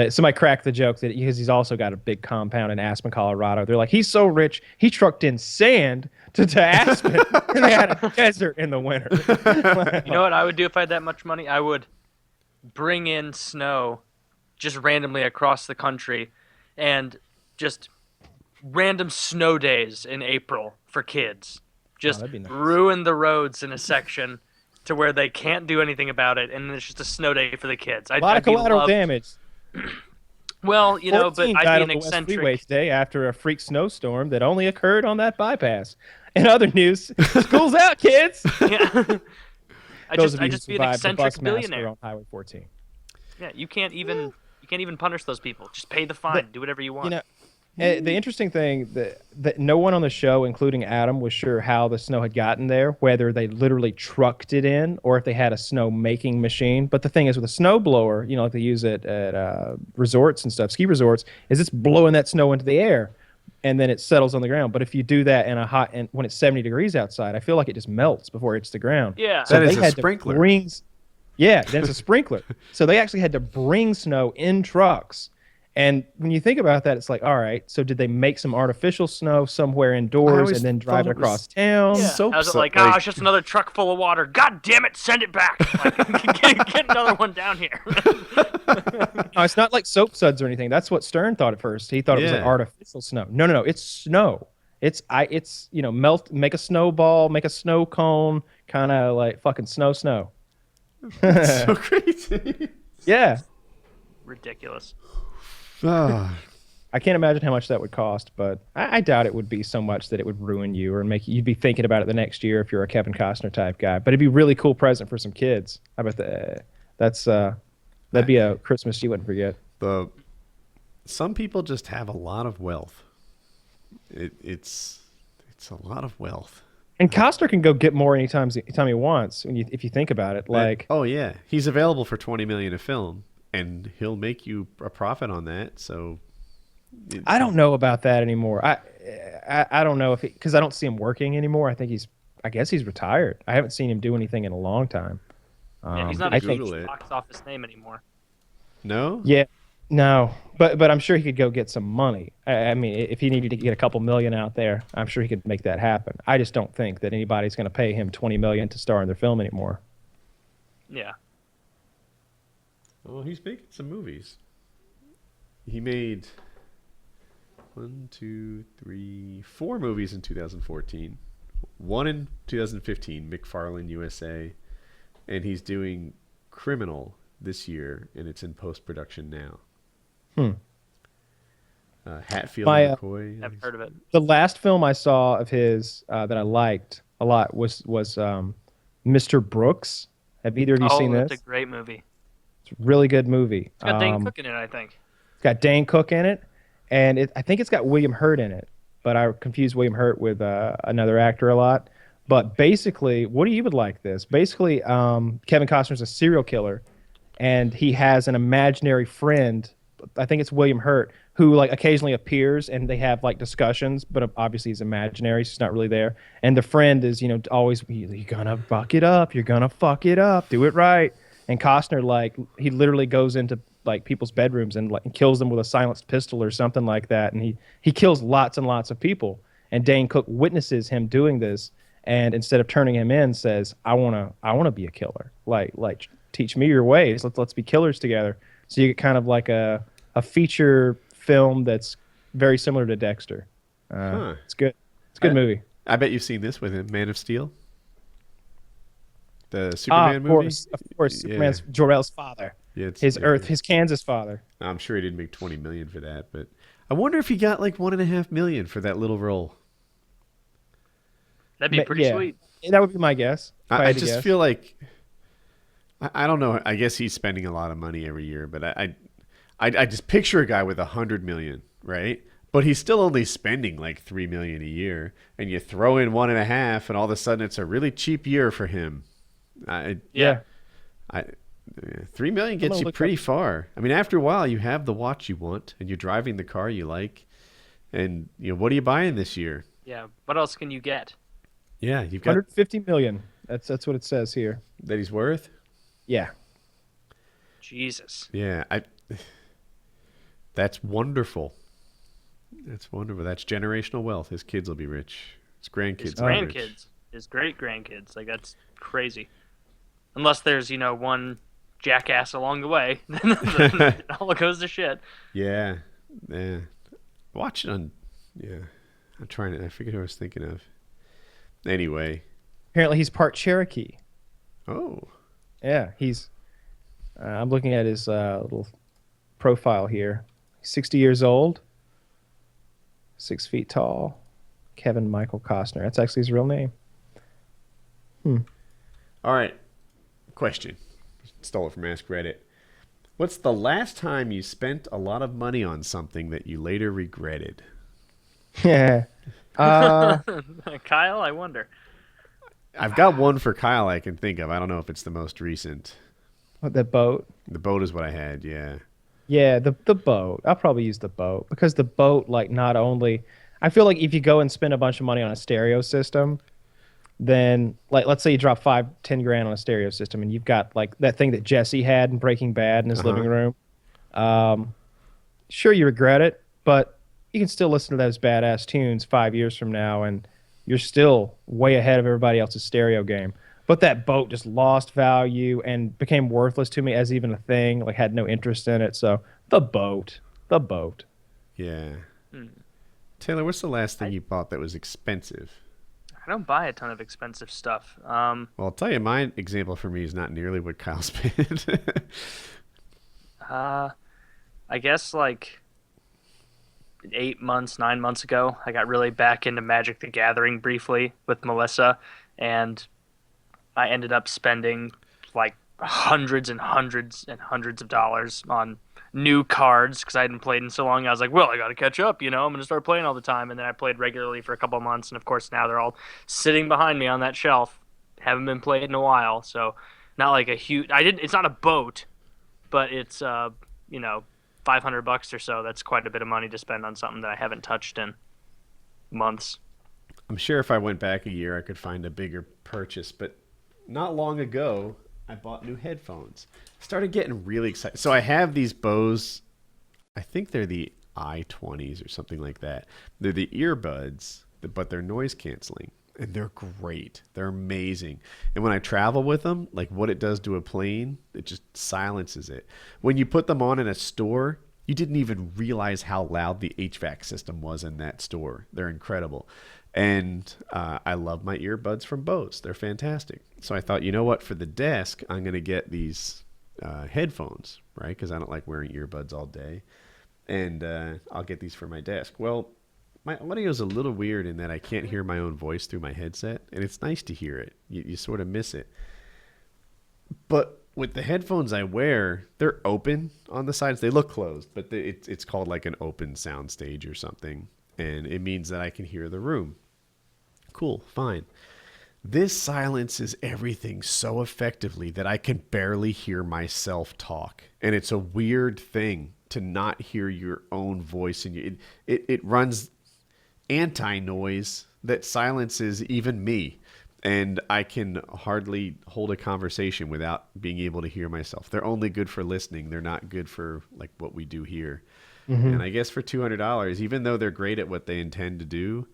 Somebody cracked the joke that because he's also got a big compound in Aspen, Colorado. They're like, he's so rich, he trucked in sand to Aspen, and they had a desert in the winter. You know what I would do if I had that much money? I would bring in snow just randomly across the country, and just random snow days in April for kids. Just that'd be nice. Ruin the roads in a section to where they can't do anything about it, and it's just a snow day for the kids. A lot of collateral damage. Well, but I'd be an eccentric. Freeway today after a freak snowstorm that only occurred on that bypass. In other news, school's out, kids. Yeah. I just be an eccentric billionaire on Highway 14. Yeah, you can't even punish those people. Just pay the fine. Do whatever you want. The interesting thing that no one on the show, including Adam, was sure how the snow had gotten there, whether they literally trucked it in or if they had a snow making machine. But the thing is, with a snow blower, like they use it at resorts and stuff, ski resorts, is it's blowing that snow into the air, and then it settles on the ground. But if you do that and when it's 70 degrees outside, I feel like it just melts before it hits the ground. Yeah, so that is a sprinkler. Then it's a sprinkler. So they actually had to bring snow in trucks. And when you think about that, it's like, all right, so did they make some artificial snow somewhere indoors and then drive it across town? Yeah. I was like, it's just another truck full of water. God damn it, send it back. Get another one down here. No, it's not like soap suds or anything. That's what Stern thought at first. He thought it was like artificial snow. No, it's snow. It's melt, make a snowball, make a snow cone, kind of like fucking snow. It's so crazy. Yeah. Ridiculous. I can't imagine how much that would cost, but I doubt it would be so much that it would ruin you or make you'd be thinking about it the next year if you're a Kevin Costner type guy. But it'd be a really cool present for some kids. I bet that'd be a Christmas you wouldn't forget. Some people just have a lot of wealth. It's a lot of wealth. And Costner can go get more anytime he wants. If you think about it, like oh yeah, he's available for $20 million a film, and he'll make you a profit on that. So I don't know about that anymore. I don't know if because I don't see him working anymore. I guess he's retired. I haven't seen him do anything in a long time. Yeah, he's not a huge box office name anymore. No. Yeah, no. But I'm sure he could go get some money. I mean, if he needed to get a couple million out there, I'm sure he could make that happen. I just don't think that anybody's going to pay him $20 million to star in their film anymore. Yeah. Well, he's making some movies. He made 4 movies in 2014. One in 2015, McFarlane USA, and he's doing Criminal this year, and it's in post-production now. Hatfield and McCoy. I've heard of it. The last film I saw of his that I liked a lot was Mr. Brooks. Have either of you seen this? It's a great movie. It's a really good movie. It's got Dane Cook in it, I think. It's got Dane Cook in it, and I think it's got William Hurt in it. But I confuse William Hurt with another actor a lot. But basically, Woody, you would like this. Basically, Kevin Costner's a serial killer, and he has an imaginary friend. I think it's William Hurt, who like occasionally appears, and they have like discussions. But obviously, he's imaginary; so he's not really there. And the friend is, always you're gonna fuck it up. You're gonna fuck it up. Do it right. And Costner, like, he literally goes into like people's bedrooms and like kills them with a silenced pistol or something like that. And he kills lots and lots of people. And Dane Cook witnesses him doing this, and instead of turning him in, says, "I wanna be a killer. Like teach me your ways. Let's be killers together." So you get kind of like a feature film that's very similar to Dexter. It's good. It's a good movie. I bet you've seen this with him, Man of Steel. The Superman movie? Of course. Superman's Jor-El's father. Yeah, his Kansas father. I'm sure he didn't make $20 million for that, but I wonder if he got like $1.5 million for that little role. That'd be pretty sweet. That would be my guess. I just feel like I don't know. I guess he's spending a lot of money every year, but I just picture a guy with $100 million, right? But he's still only spending like $3 million a year, and you throw in 1.5, and all of a sudden it's a really cheap year for him. 3 million gets you pretty far. I mean, after a while, you have the watch you want, and you're driving the car you like, and what are you buying this year? Yeah, what else can you get? Yeah, you've got $150 million. That's what it says here. That he's worth. Yeah. Jesus. Yeah, that's wonderful. That's wonderful. That's generational wealth. His kids will be rich. His grandkids. His great grandkids. Like, that's crazy. Unless there's, one jackass along the way, then it all goes to shit. Yeah. Watch it on. Yeah. I'm trying to. I forget who I was thinking of. Anyway. Apparently, he's part Cherokee. Oh. Yeah, he's. I'm looking at his little profile here. He's 60 years old. 6 feet tall. Kevin Michael Costner. That's actually his real name. All right. Question. Stole it from Ask Reddit. What's the last time you spent a lot of money on something that you later regretted? Yeah. Kyle, I wonder. I've got one for Kyle I can think of. I don't know if it's the most recent. What, the boat? The boat is what I had, yeah. Yeah, the boat. I'll probably use the boat because the boat, like, not only... I feel like if you go and spend a bunch of money on a stereo system, then, like, let's say you drop $5-10 grand on a stereo system, and you've got like that thing that Jesse had in Breaking Bad in his living room. Sure, you regret it, but you can still listen to those badass tunes 5 years from now, and you're still way ahead of everybody else's stereo game. But that boat just lost value and became worthless to me as even a thing. Like, had no interest in it. So the boat. Yeah. Taylor, what's the last thing you bought that was expensive? I don't buy a ton of expensive stuff. Well, I'll tell you, my example for me is not nearly what Kyle spent. I guess, like, 8 months, 9 months ago. I got really back into Magic the Gathering briefly with Melissa, and I ended up spending like hundreds and hundreds and hundreds of dollars on new cards because I hadn't played in so long. I was like, well, I got to catch up, I'm going to start playing all the time. And then I played regularly for a couple of months, and of course now they're all sitting behind me on that shelf. Haven't been played in a while, so not like a huge. It's not a boat, but it's 500 bucks or so. That's quite a bit of money to spend on something that I haven't touched in months. I'm sure if I went back a year, I could find a bigger purchase, but not long ago, I bought new headphones. Started getting really excited. So I have these Bose, I think they're the i20s or something like that. They're the earbuds, but they're noise canceling. And they're great. They're amazing. And when I travel with them, like what it does to a plane, it just silences it. When you put them on in a store, you didn't even realize how loud the HVAC system was in that store. They're incredible. And I love my earbuds from Bose. They're fantastic. So I thought, you know what? For the desk, I'm going to get these headphones, right? Because I don't like wearing earbuds all day. And I'll get these for my desk. Well, my audio is a little weird in that I can't hear my own voice through my headset. And it's nice to hear it. You sort of miss it. But with the headphones I wear, they're open on the sides. They look closed, but it's called like an open sound stage or something. And it means that I can hear the room. Cool, fine. This silences everything so effectively that I can barely hear myself talk. And it's a weird thing to not hear your own voice. And it runs anti-noise that silences even me. And I can hardly hold a conversation without being able to hear myself. They're only good for listening. They're not good for like what we do here. Mm-hmm. And I guess for $200, even though they're great at what they intend to do,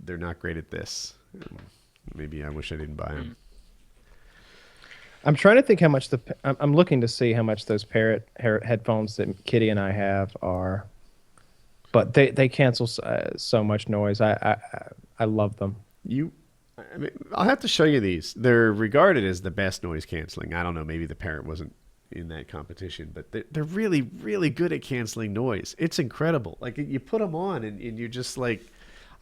they're not great at this. Maybe I wish I didn't buy them. I'm trying to think how much I'm looking to see how much those Parrot headphones that Kitty and I have are, but they cancel so much noise. I love them. I'll have to show you these. They're regarded as the best noise canceling. I don't know. Maybe the Parrot wasn't in that competition, but they're really, really good at canceling noise. It's incredible. Like you put them on and you're just like,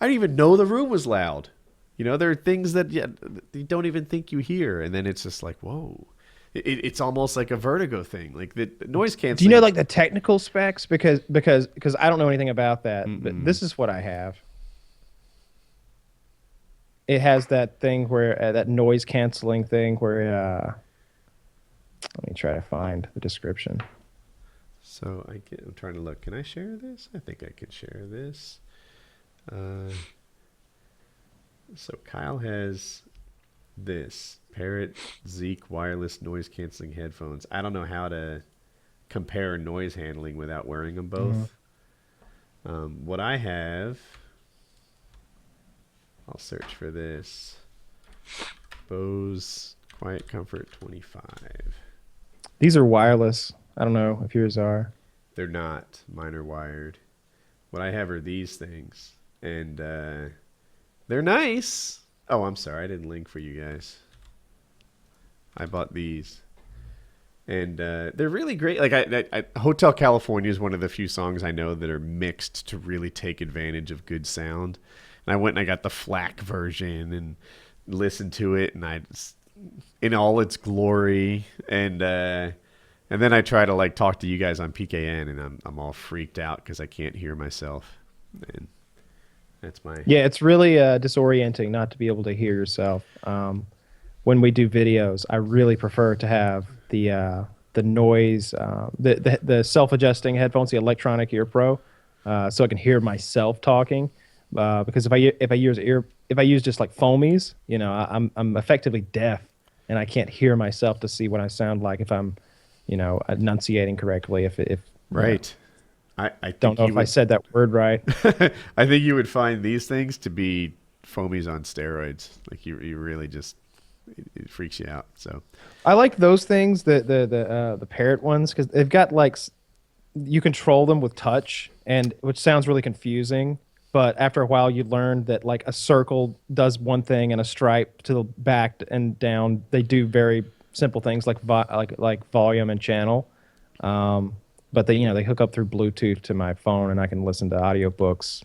I didn't even know the room was loud. There are things that you don't even think you hear. And then it's just like, whoa, it's almost like a vertigo thing. Like the noise canceling. Do you know like the technical specs? Because I don't know anything about that, but this is what I have. It has that thing where that noise canceling thing where, let me try to find the description. So I'm trying to look. Can I share this? I think I can share this. So Kyle has this Parrot Zeek wireless noise canceling headphones. I don't know how to compare noise handling without wearing them both. Mm-hmm. What I have, I'll search for this. Bose Quiet Comfort 25. These are wireless. I don't know if yours are. They're not. Mine are wired. What I have are these things. And they're nice. Oh, I'm sorry. I didn't link for you guys. I bought these. And they're really great. Like Hotel California is one of the few songs I know that are mixed to really take advantage of good sound. And I went and I got the FLAC version and listened to it, and in all its glory. And then I try to like talk to you guys on PKN, and I'm all freaked out because I can't hear myself. And that's it's really disorienting not to be able to hear yourself. When we do videos, I really prefer to have the noise, the self-adjusting headphones, the electronic ear pro, so I can hear myself talking. Because if I use just like foamies, I'm effectively deaf, and I can't hear myself to see what I sound like if I'm, enunciating correctly. If right. I don't know if I said that word right. I think you would find these things to be foamies on steroids. Like you really just it freaks you out. So I like those things, the Parrot ones, because they've got like you control them with touch, and which sounds really confusing. But after a while, you learn that like a circle does one thing and a stripe to the back and down, they do very simple things like volume and channel. but they hook up through Bluetooth to my phone, and I can listen to audiobooks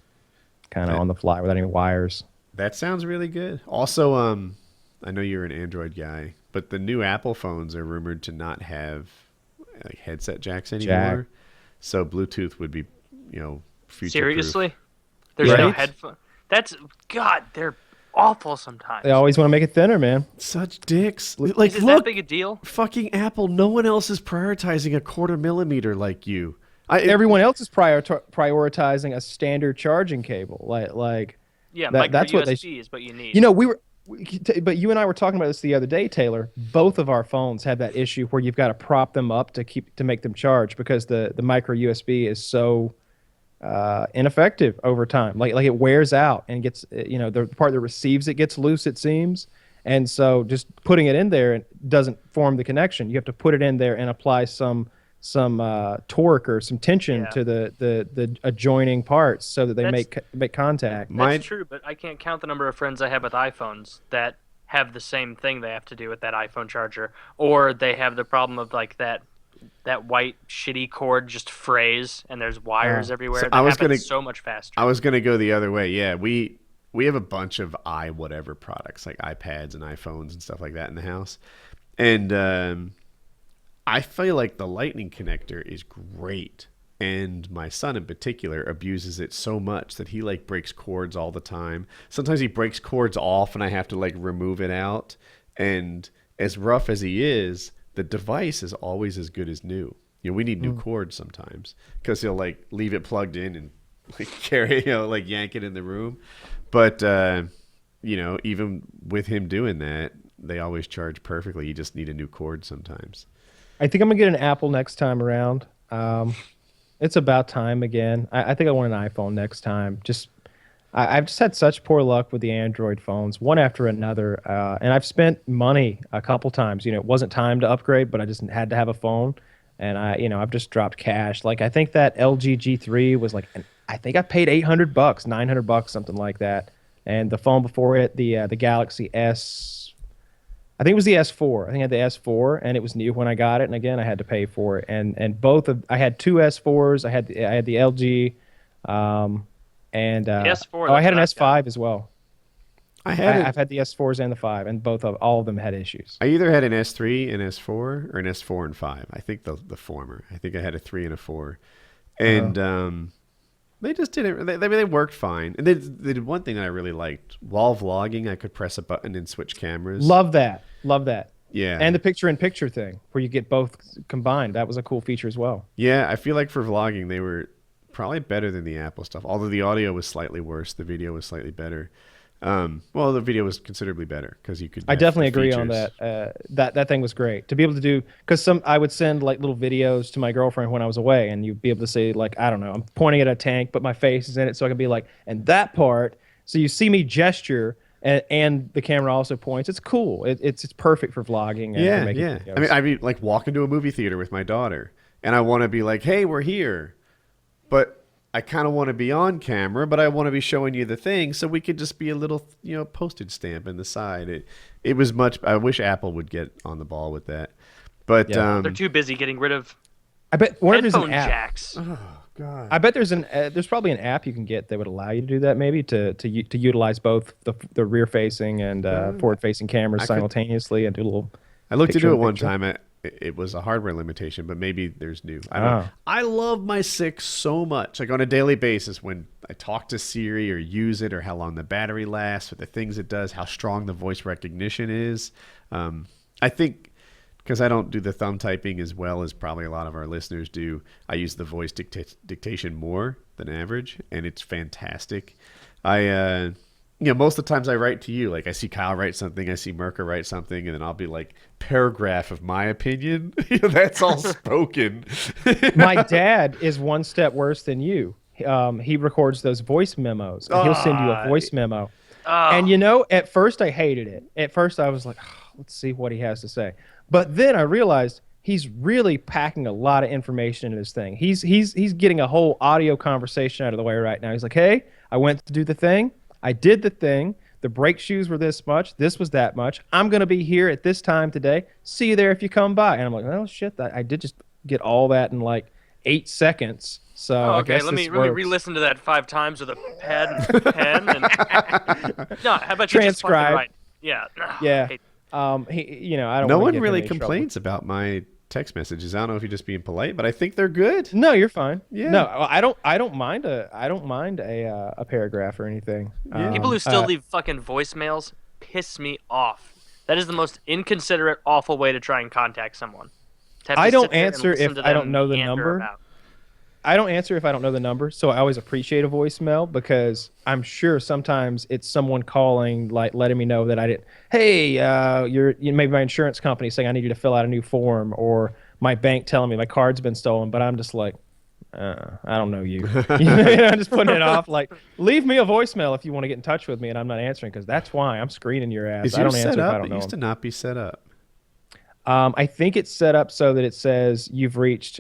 kind of on the fly without any wires. That sounds really good. Also, I know you're an Android guy, but the new Apple phones are rumored to not have like headset jacks anymore. So Bluetooth would be, future-proof. Seriously? There's no headphone. God, they're awful sometimes. They always want to make it thinner, man. Such dicks. Like, Is look, that big a deal? fucking Apple. No one else is prioritizing a 1/4 millimeter like you. Everyone else is prioritizing a standard charging cable. Yeah, that's what USB is what you need. But you and I were talking about this the other day, Taylor. Both of our phones have that issue where you've got to prop them up to make them charge because the micro USB is so ineffective over time. Like it wears out and gets the part that receives it gets loose, it seems. And so just putting it in there doesn't form the connection. You have to put it in there and apply some torque or some tension to the adjoining parts so that they make contact. That's true, but I can't count the number of friends I have with iPhones that have the same thing they have to do with that iPhone charger, or they have the problem of like that white shitty cord just frays and there's wires everywhere. So that happens so much faster. I was gonna go the other way. Yeah, we have a bunch of whatever products like iPads and iPhones and stuff like that in the house, and I feel like the lightning connector is great, and my son in particular abuses it so much that he like breaks cords all the time. Sometimes he breaks cords off and I have to like remove it out, and as rough as he is, the device is always as good as new. We need new cords sometimes because he'll like leave it plugged in and like carry, like yank it in the room. But even with him doing that, they always charge perfectly. You just need a new cord sometimes. I think I'm gonna get an Apple next time around. It's about time again. I think I want an iPhone next time. I've just had such poor luck with the Android phones, one after another, and I've spent money a couple times. It wasn't time to upgrade, but I just had to have a phone, and I've just dropped cash. Like I think that LG G3 was like, I think I paid $800, $900, something like that, and the phone before it, the Galaxy S. I think it was the S4. I think I had the S4, and it was new when I got it. And again, I had to pay for it. And I had two S4s. I had the LG, and S4. I had an S5 as well. I've had the S4s and the 5, and all of them had issues. I either had an S3, an S4, or an S4 and 5. I think the former. I think I had a 3 and a 4, and they just didn't. They worked fine. And they did one thing that I really liked. While vlogging, I could press a button and switch cameras. Love that. Yeah. And the picture-in-picture thing, where you get both combined. That was a cool feature as well. Yeah, I feel like for vlogging, they were probably better than the Apple stuff. Although the audio was slightly worse, the video was slightly better. Well, the video was considerably better because you could. I definitely agree on that. That thing was great to be able to do, because I would send like little videos to my girlfriend when I was away, and you'd be able to say like, I don't know, I'm pointing at a tank, but my face is in it, so I can be like, and that part. So you see me gesture, and the camera also points. It's cool. It's perfect for vlogging. And for making videos. I mean, like walk into a movie theater with my daughter, and I want to be like, hey, we're here, but I kind of want to be on camera, but I want to be showing you the thing, so we could just be a little, postage stamp in the side. It was much. I wish Apple would get on the ball with that, but they're too busy getting rid of. I bet there's headphone an app. jacks. Oh God! I bet there's probably an app you can get that would allow you to do that, maybe to utilize both the rear facing and forward facing cameras simultaneously and do a little. I looked into it one time. It was a hardware limitation, but maybe there's new. I don't know. I love my 6 so much. Like on a daily basis, when I talk to Siri or use it, or how long the battery lasts, or the things it does, how strong the voice recognition is. I think because I don't do the thumb typing as well as probably a lot of our listeners do, I use the voice dictation more than average, and it's fantastic. Most of the times I write to you, like I see Kyle write something, I see Merca write something, and then I'll be like, paragraph of my opinion. That's all spoken. My dad is one step worse than you. He records those voice memos, and he'll send you a voice memo. And at first I hated it. At first I was like, let's see what he has to say. But then I realized he's really packing a lot of information into this thing. He's getting a whole audio conversation out of the way right now. He's like, hey, I went to do the thing. I did the thing. The brake shoes were this much. This was that much. I'm going to be here at this time today. See you there if you come by. And I'm like, oh, shit. I did just get all that in like 8 seconds. So Oh, I okay, guess let me this works. re-listen to that 5 times with a pen and no. How about you just fucking Transcribe. write? Yeah. Yeah. Hey, I don't No wanna one get him really in trouble. complains about my text messages. I don't know if you're just being polite, but I think they're good. No, you're fine. Yeah. No, I don't mind a paragraph or anything. Yeah. people who still leave fucking voicemails piss me off. That is the most inconsiderate, awful way to try and contact someone. To have I to don't sit there and answer listen if to I don't them know the yander number. about. I don't answer if I don't know the number, so I always appreciate a voicemail because I'm sure sometimes it's someone calling, like letting me know that I didn't. Hey, maybe my insurance company saying I need you to fill out a new form, or my bank telling me my card's been stolen, but I'm just like, I don't know you. I'm just putting it off. Like, leave me a voicemail if you want to get in touch with me, and I'm not answering because that's why I'm screening your ass. Is I yours don't set answer if I up? don't It know used to them. not be set up. I think it's set up so that it says you've reached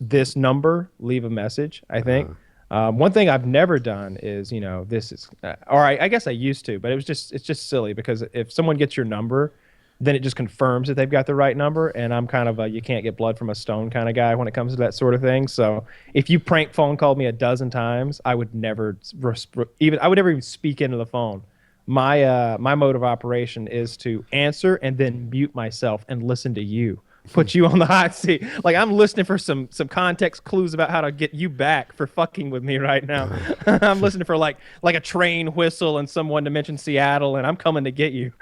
this number, leave a message, I think. One thing I've never done is, this is, I guess I used to, but it's just silly because if someone gets your number, then it just confirms that they've got the right number. And I'm kind of a, you can't get blood from a stone kind of guy when it comes to that sort of thing. So if you prank phone called me a dozen times, I would never even speak into the phone. My mode of operation is to answer and then mute myself and listen to you. Put you on the hot seat. Like I'm listening for some context clues about how to get you back for fucking with me right now. I'm listening for like a train whistle and someone to mention Seattle, and I'm coming to get you.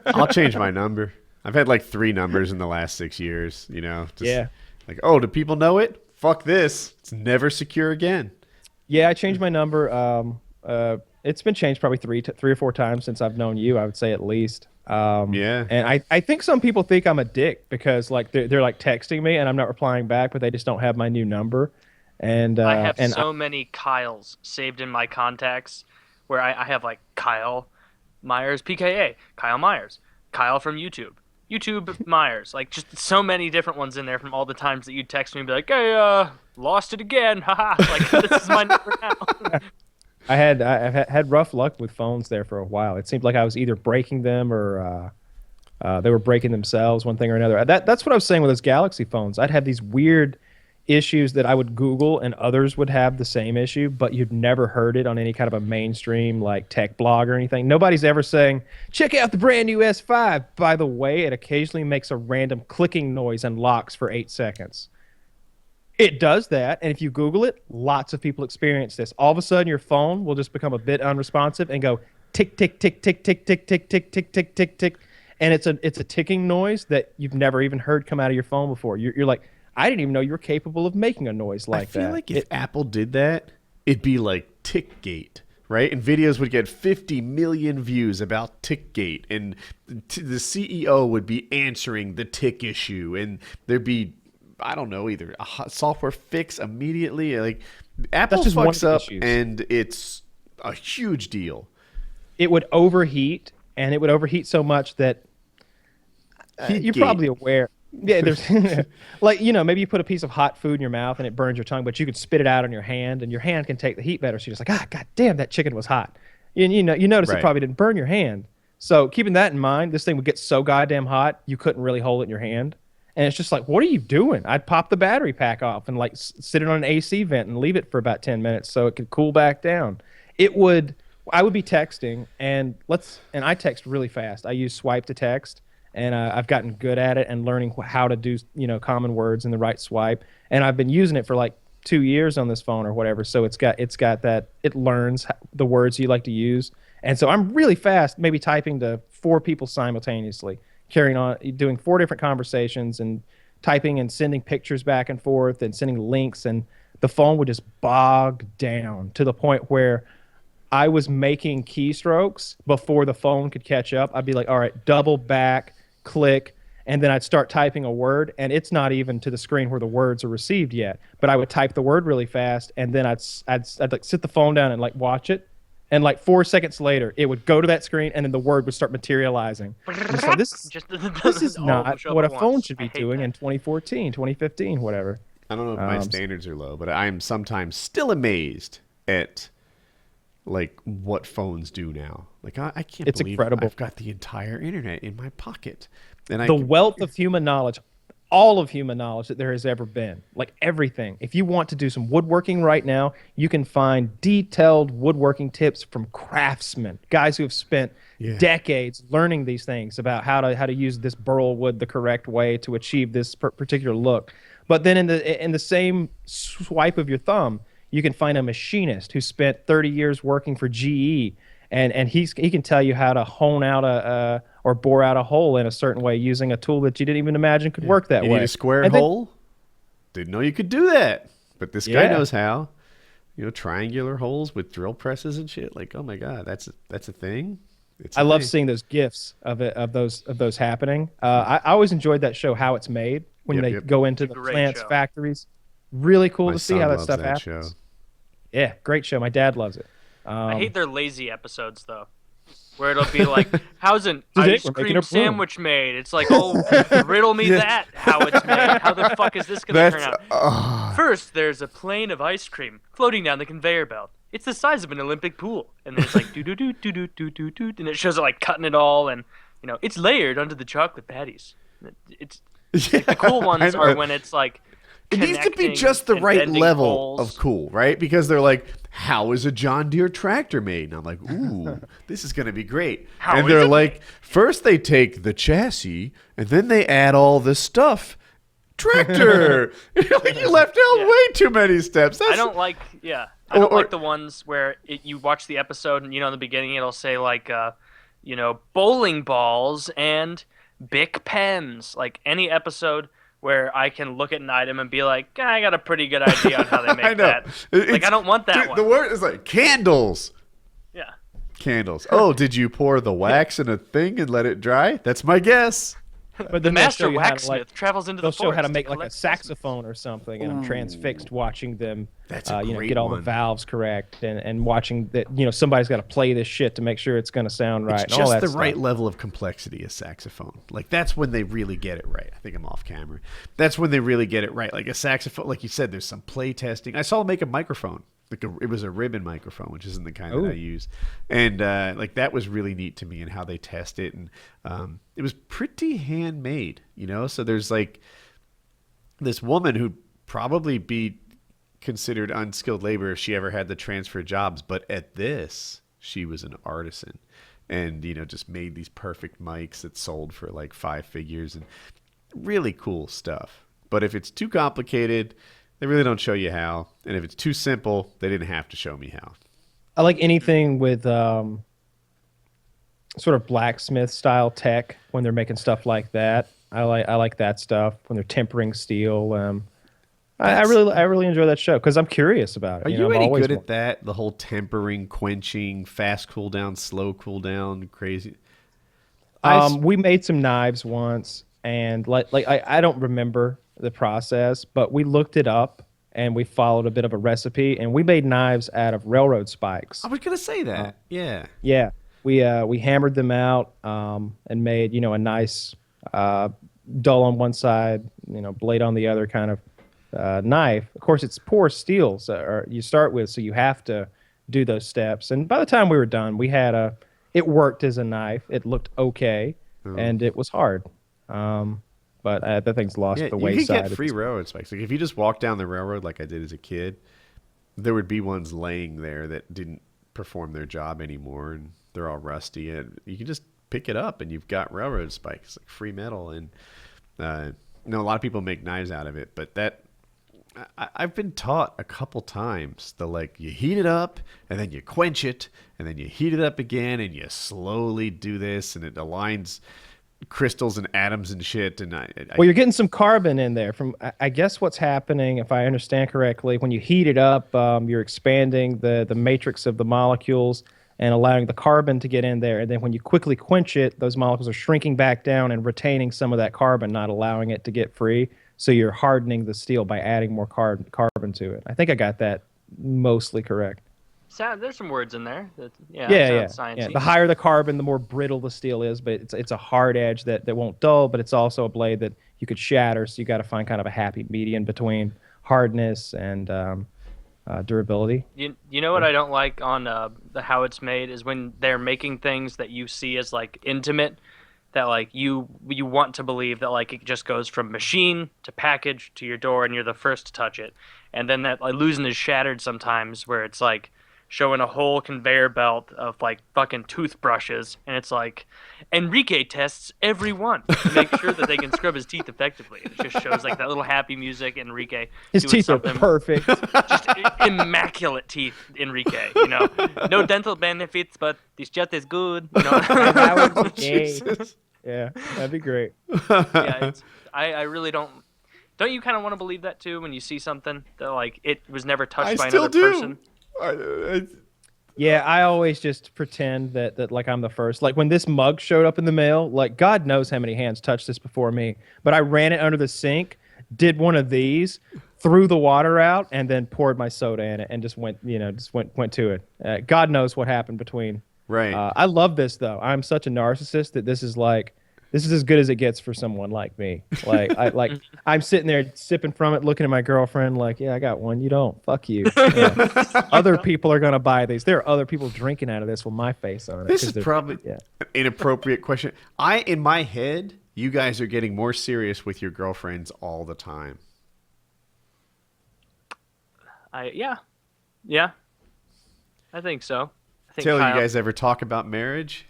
I'll change my number. I've had like 3 numbers in the last 6 years. Just Yeah. Like, oh, do people know it? Fuck this. It's never secure again. Yeah, I changed my number. It's been changed probably three or four times since I've known you. I would say at least. Yeah. And I think some people think I'm a dick because like they're like texting me and I'm not replying back, but they just don't have my new number. And I have so many Kyles saved in my contacts where I have like Kyle Myers, PKA, Kyle Myers, Kyle from YouTube Myers, like just so many different ones in there from all the times that you text me and be like, hey, lost it again. Haha. Like this is my number now. I've had rough luck with phones there for a while. It seemed like I was either breaking them or they were breaking themselves, one thing or another. That's what I was saying with those Galaxy phones. I'd have these weird issues that I would Google and others would have the same issue, but you'd never heard it on any kind of a mainstream like tech blog or anything. Nobody's ever saying, check out the brand new S5. By the way, it occasionally makes a random clicking noise and locks for 8 seconds. It does that, and if you Google it, lots of people experience this. All of a sudden, your phone will just become a bit unresponsive and go tick, tick, tick, tick, tick, tick, tick, tick, tick, tick, tick, tick, and it's a ticking noise that you've never even heard come out of your phone before. You're like, I didn't even know you were capable of making a noise like that. I feel like if Apple did that, it'd be like Tickgate, right? And videos would get 50 million views about Tickgate, and the CEO would be answering the tick issue, and there'd be, I don't know, either a software fix immediately. Like Apple just one of fucks the up, issues. and it's a huge deal. It would overheat, and it would overheat so much that you're probably aware. Yeah, there's like, maybe you put a piece of hot food in your mouth and it burns your tongue, but you could spit it out on your hand, and your hand can take the heat better. So you're just like, god damn, that chicken was hot. And you notice Right. it probably didn't burn your hand. So keeping that in mind, this thing would get so goddamn hot you couldn't really hold it in your hand. And it's just like, what are you doing? I'd pop the battery pack off and like sit it on an AC vent and leave it for about 10 minutes so it could cool back down. I would be texting and I text really fast. I use swipe to text, and I've gotten good at it and learning how to do, common words in the right swipe. And I've been using it for like 2 years on this phone or whatever. So it's got that, it learns the words you like to use. And so I'm really fast, maybe typing to 4 people simultaneously, carrying on, doing 4 different conversations and typing and sending pictures back and forth and sending links, and the phone would just bog down to the point where I was making keystrokes before the phone could catch up. I'd be like, all right, double back, click, and then I'd start typing a word, and it's not even to the screen where the words are received yet. But I would type the word really fast, and then I'd like sit the phone down and like watch it. And like 4 seconds later, it would go to that screen, and then the word would start materializing. So this is all not show up what a at phone once. should I be hate doing that. in 2014, 2015, whatever. I don't know if my standards are low, but I'm sometimes still amazed at like what phones do now. Like I can't It's believe incredible. I've got the entire internet in my pocket, and The wealth of human knowledge. all of human knowledge that there has ever been. Like everything. If you want to do some woodworking right now, you can find detailed woodworking tips from craftsmen, guys who have spent decades learning these things about how to use this burl wood the correct way to achieve this particular look. But then in the same swipe of your thumb, you can find a machinist who spent 30 years working for GE, and he can tell you how to hone out or bore out a hole in a certain way using a tool that you didn't even imagine could work that you way. need a square hole? Didn't know you could do that. But this guy knows how. Triangular holes with drill presses and shit. Like, oh my God, that's a thing. I love seeing those GIFs of those happening. I always enjoyed that show, How It's Made, when they go into the plants factories. Really cool to see how that stuff happens. Show. Yeah, great show. My dad loves it. I hate their lazy episodes though, where it'll be like, "How's an ice cream sandwich made?" It's like, "Oh, riddle me that. How it's made? How the fuck is this gonna turn out?" First, there's a plane of ice cream floating down the conveyor belt. It's the size of an Olympic pool, and then it's like do do do do do do do do, and it shows it like cutting it all, and it's layered under the chocolate patties. It's like, the cool ones are when it's like. It needs to be just the right level of cool, right? Because they're like, how is a John Deere tractor made? And I'm like, ooh, this is going to be great. And they're like, first they take the chassis, and then they add all the stuff. Tractor! You left out way too many steps. I don't like the ones where you watch the episode, and in the beginning it'll say like, bowling balls and Bic pens. Like any episode where I can look at an item and be like, I got a pretty good idea on how they make that. Like, I don't want that one. The word is like candles. Yeah. Candles. Oh, did you pour the wax in a thing and let it dry? That's my guess. But the master waxsmith travels into the forest. They'll show how to make like a saxophone or something, and I'm transfixed watching them. That's a great get all the valves correct, and watching that. Somebody's got to play this shit to make sure it's going to sound right. It's just the right level of complexity. A saxophone, like that's when they really get it right. I think I'm off camera. That's when they really get it right. Like a saxophone, like you said, there's some play testing. I saw them make a microphone. It was a ribbon microphone, which isn't the kind that I use, and that was really neat to me, and how they test it, and it was pretty handmade, So there's like this woman who probably be considered unskilled labor if she ever had to transfer jobs, but at this she was an artisan, and just made these perfect mics that sold for like 5 figures, and really cool stuff. But if it's too complicated, they really don't show you how. And if it's too simple, they didn't have to show me how. I like anything with sort of blacksmith style tech when they're making stuff like that. I like that stuff when they're tempering steel. I really enjoy that show because I'm curious about it. Are you any good at that? The whole tempering, quenching, fast cool down, slow cool down, crazy. We made some knives once, and I don't remember the process, but we looked it up and we followed a bit of a recipe, and we made knives out of railroad spikes. I was gonna say that. Yeah. We hammered them out and made a nice dull on one side, blade on the other kind of knife. Of course, it's porous steel you start with, so you have to do those steps. And by the time we were done, we had it worked as a knife. It looked okay, and it was hard. But that thing's lost the wayside. You can get free railroad spikes. Like if you just walk down the railroad like I did as a kid, there would be ones laying there that didn't perform their job anymore, and they're all rusty. And you can just pick it up, and you've got railroad spikes, like free metal. And a lot of people make knives out of it, but I've been taught a couple times you heat it up, and then you quench it, and then you heat it up again, and you slowly do this, and it aligns crystals and atoms and shit. And well, you're getting some carbon in there from, I guess what's happening, if I understand correctly, when you heat it up, you're expanding the matrix of the molecules and allowing the carbon to get in there. And then when you quickly quench it, those molecules are shrinking back down and retaining some of that carbon, not allowing it to get free. So you're hardening the steel by adding more carbon to it. I think I got that mostly correct. There's some words in there. Yeah. The higher the carbon, the more brittle the steel is, but it's a hard edge that won't dull, but it's also a blade that you could shatter, so you got to find kind of a happy median between hardness and durability. You know what I don't like on the How It's Made is when they're making things that you see as like intimate. that like you want to believe that like it just goes from machine to package to your door and you're the first to touch it. And then that illusion is shattered sometimes where it's like showing a whole conveyor belt of like fucking toothbrushes, and it's like Enrique tests every one to make sure that they can scrub his teeth effectively. It just shows like that little happy music, Enrique. His doing teeth are something, perfect. just immaculate teeth, Enrique. You know, no dental benefits, but this just is good. You know, That would be gay. Yeah, that'd be great. yeah. I really don't. Don't you kind of want to believe that too when you see something that like it was never touched by another person? Yeah, I always just pretend that like I'm the first. Like when this mug showed up in the mail, like God knows how many hands touched this before me. But I ran it under the sink, did one of these, threw the water out, and then poured my soda in it and just went to it. God knows what happened between. Right. I love this though. I'm such a narcissist that this is as good as it gets for someone like me. I'm sitting there sipping from it, looking at my girlfriend like, yeah, I got one. You don't. Fuck you. Yeah. Other people are gonna buy these. There are other people drinking out of this with my face on it. This is probably an inappropriate question. In my head, you guys are getting more serious with your girlfriends all the time. Yeah, I think so. Taylor, you guys ever talk about marriage?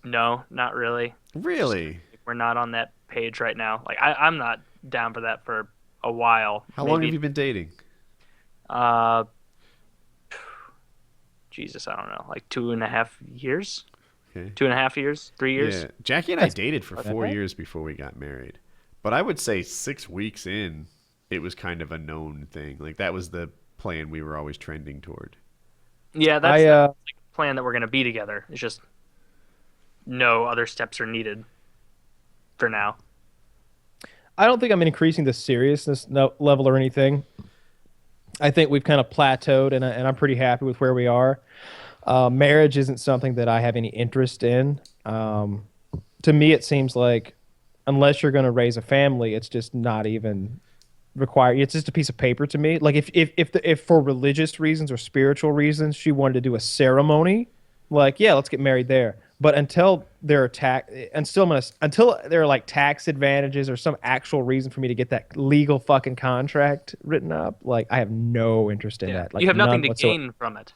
No, not really. Really? We're not on that page right now. Like I'm not down for that for a while. How long have you been dating? Jesus, I don't know. Like 2.5 years? Okay. 2.5 years? 3 years? Yeah. Jackie and I dated for 4 years before we got married. But I would say 6 weeks in, it was kind of a known thing. Like that was the plan we were always trending toward. Yeah, that's the plan that we're going to be together. It's just no other steps are needed for now. I don't think I'm increasing the seriousness level or anything. I think we've kind of plateaued, and I'm pretty happy with where we are. Marriage isn't something that I have any interest in. To me, it seems like unless you're going to raise a family, it's just not even required. It's just a piece of paper to me. Like if for religious reasons or spiritual reasons she wanted to do a ceremony, like yeah, let's get married there. But until there are until there are like tax advantages or some actual reason for me to get that legal fucking contract written up, like I have no interest in that. Like, you have nothing to whatsoever. gain from it.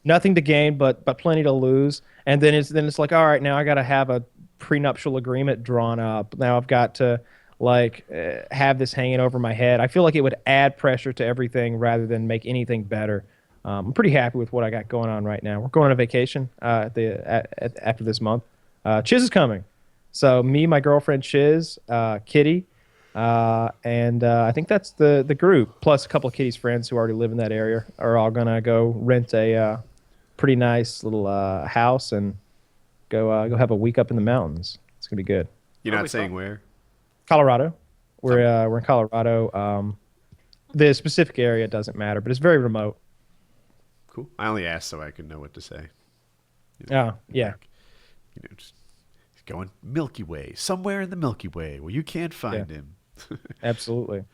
Nothing to gain, but plenty to lose. And then it's like, all right, now I got to have a prenuptial agreement drawn up. Now I've got to have this hanging over my head. I feel like it would add pressure to everything rather than make anything better. I'm pretty happy with what I got going on right now. We're going on vacation after this month. Chiz is coming. So me, my girlfriend Chiz, Kitty, and I think that's the group. Plus a couple of Kitty's friends who already live in that area are all going to go rent a pretty nice little house and go have a week up in the mountains. It's going to be good. You're not saying where? Colorado. We're in Colorado. The specific area doesn't matter, but it's very remote. Cool. I only asked so I could know what to say. Yeah. Just going Milky Way, somewhere in the Milky Way where you can't find him. Absolutely.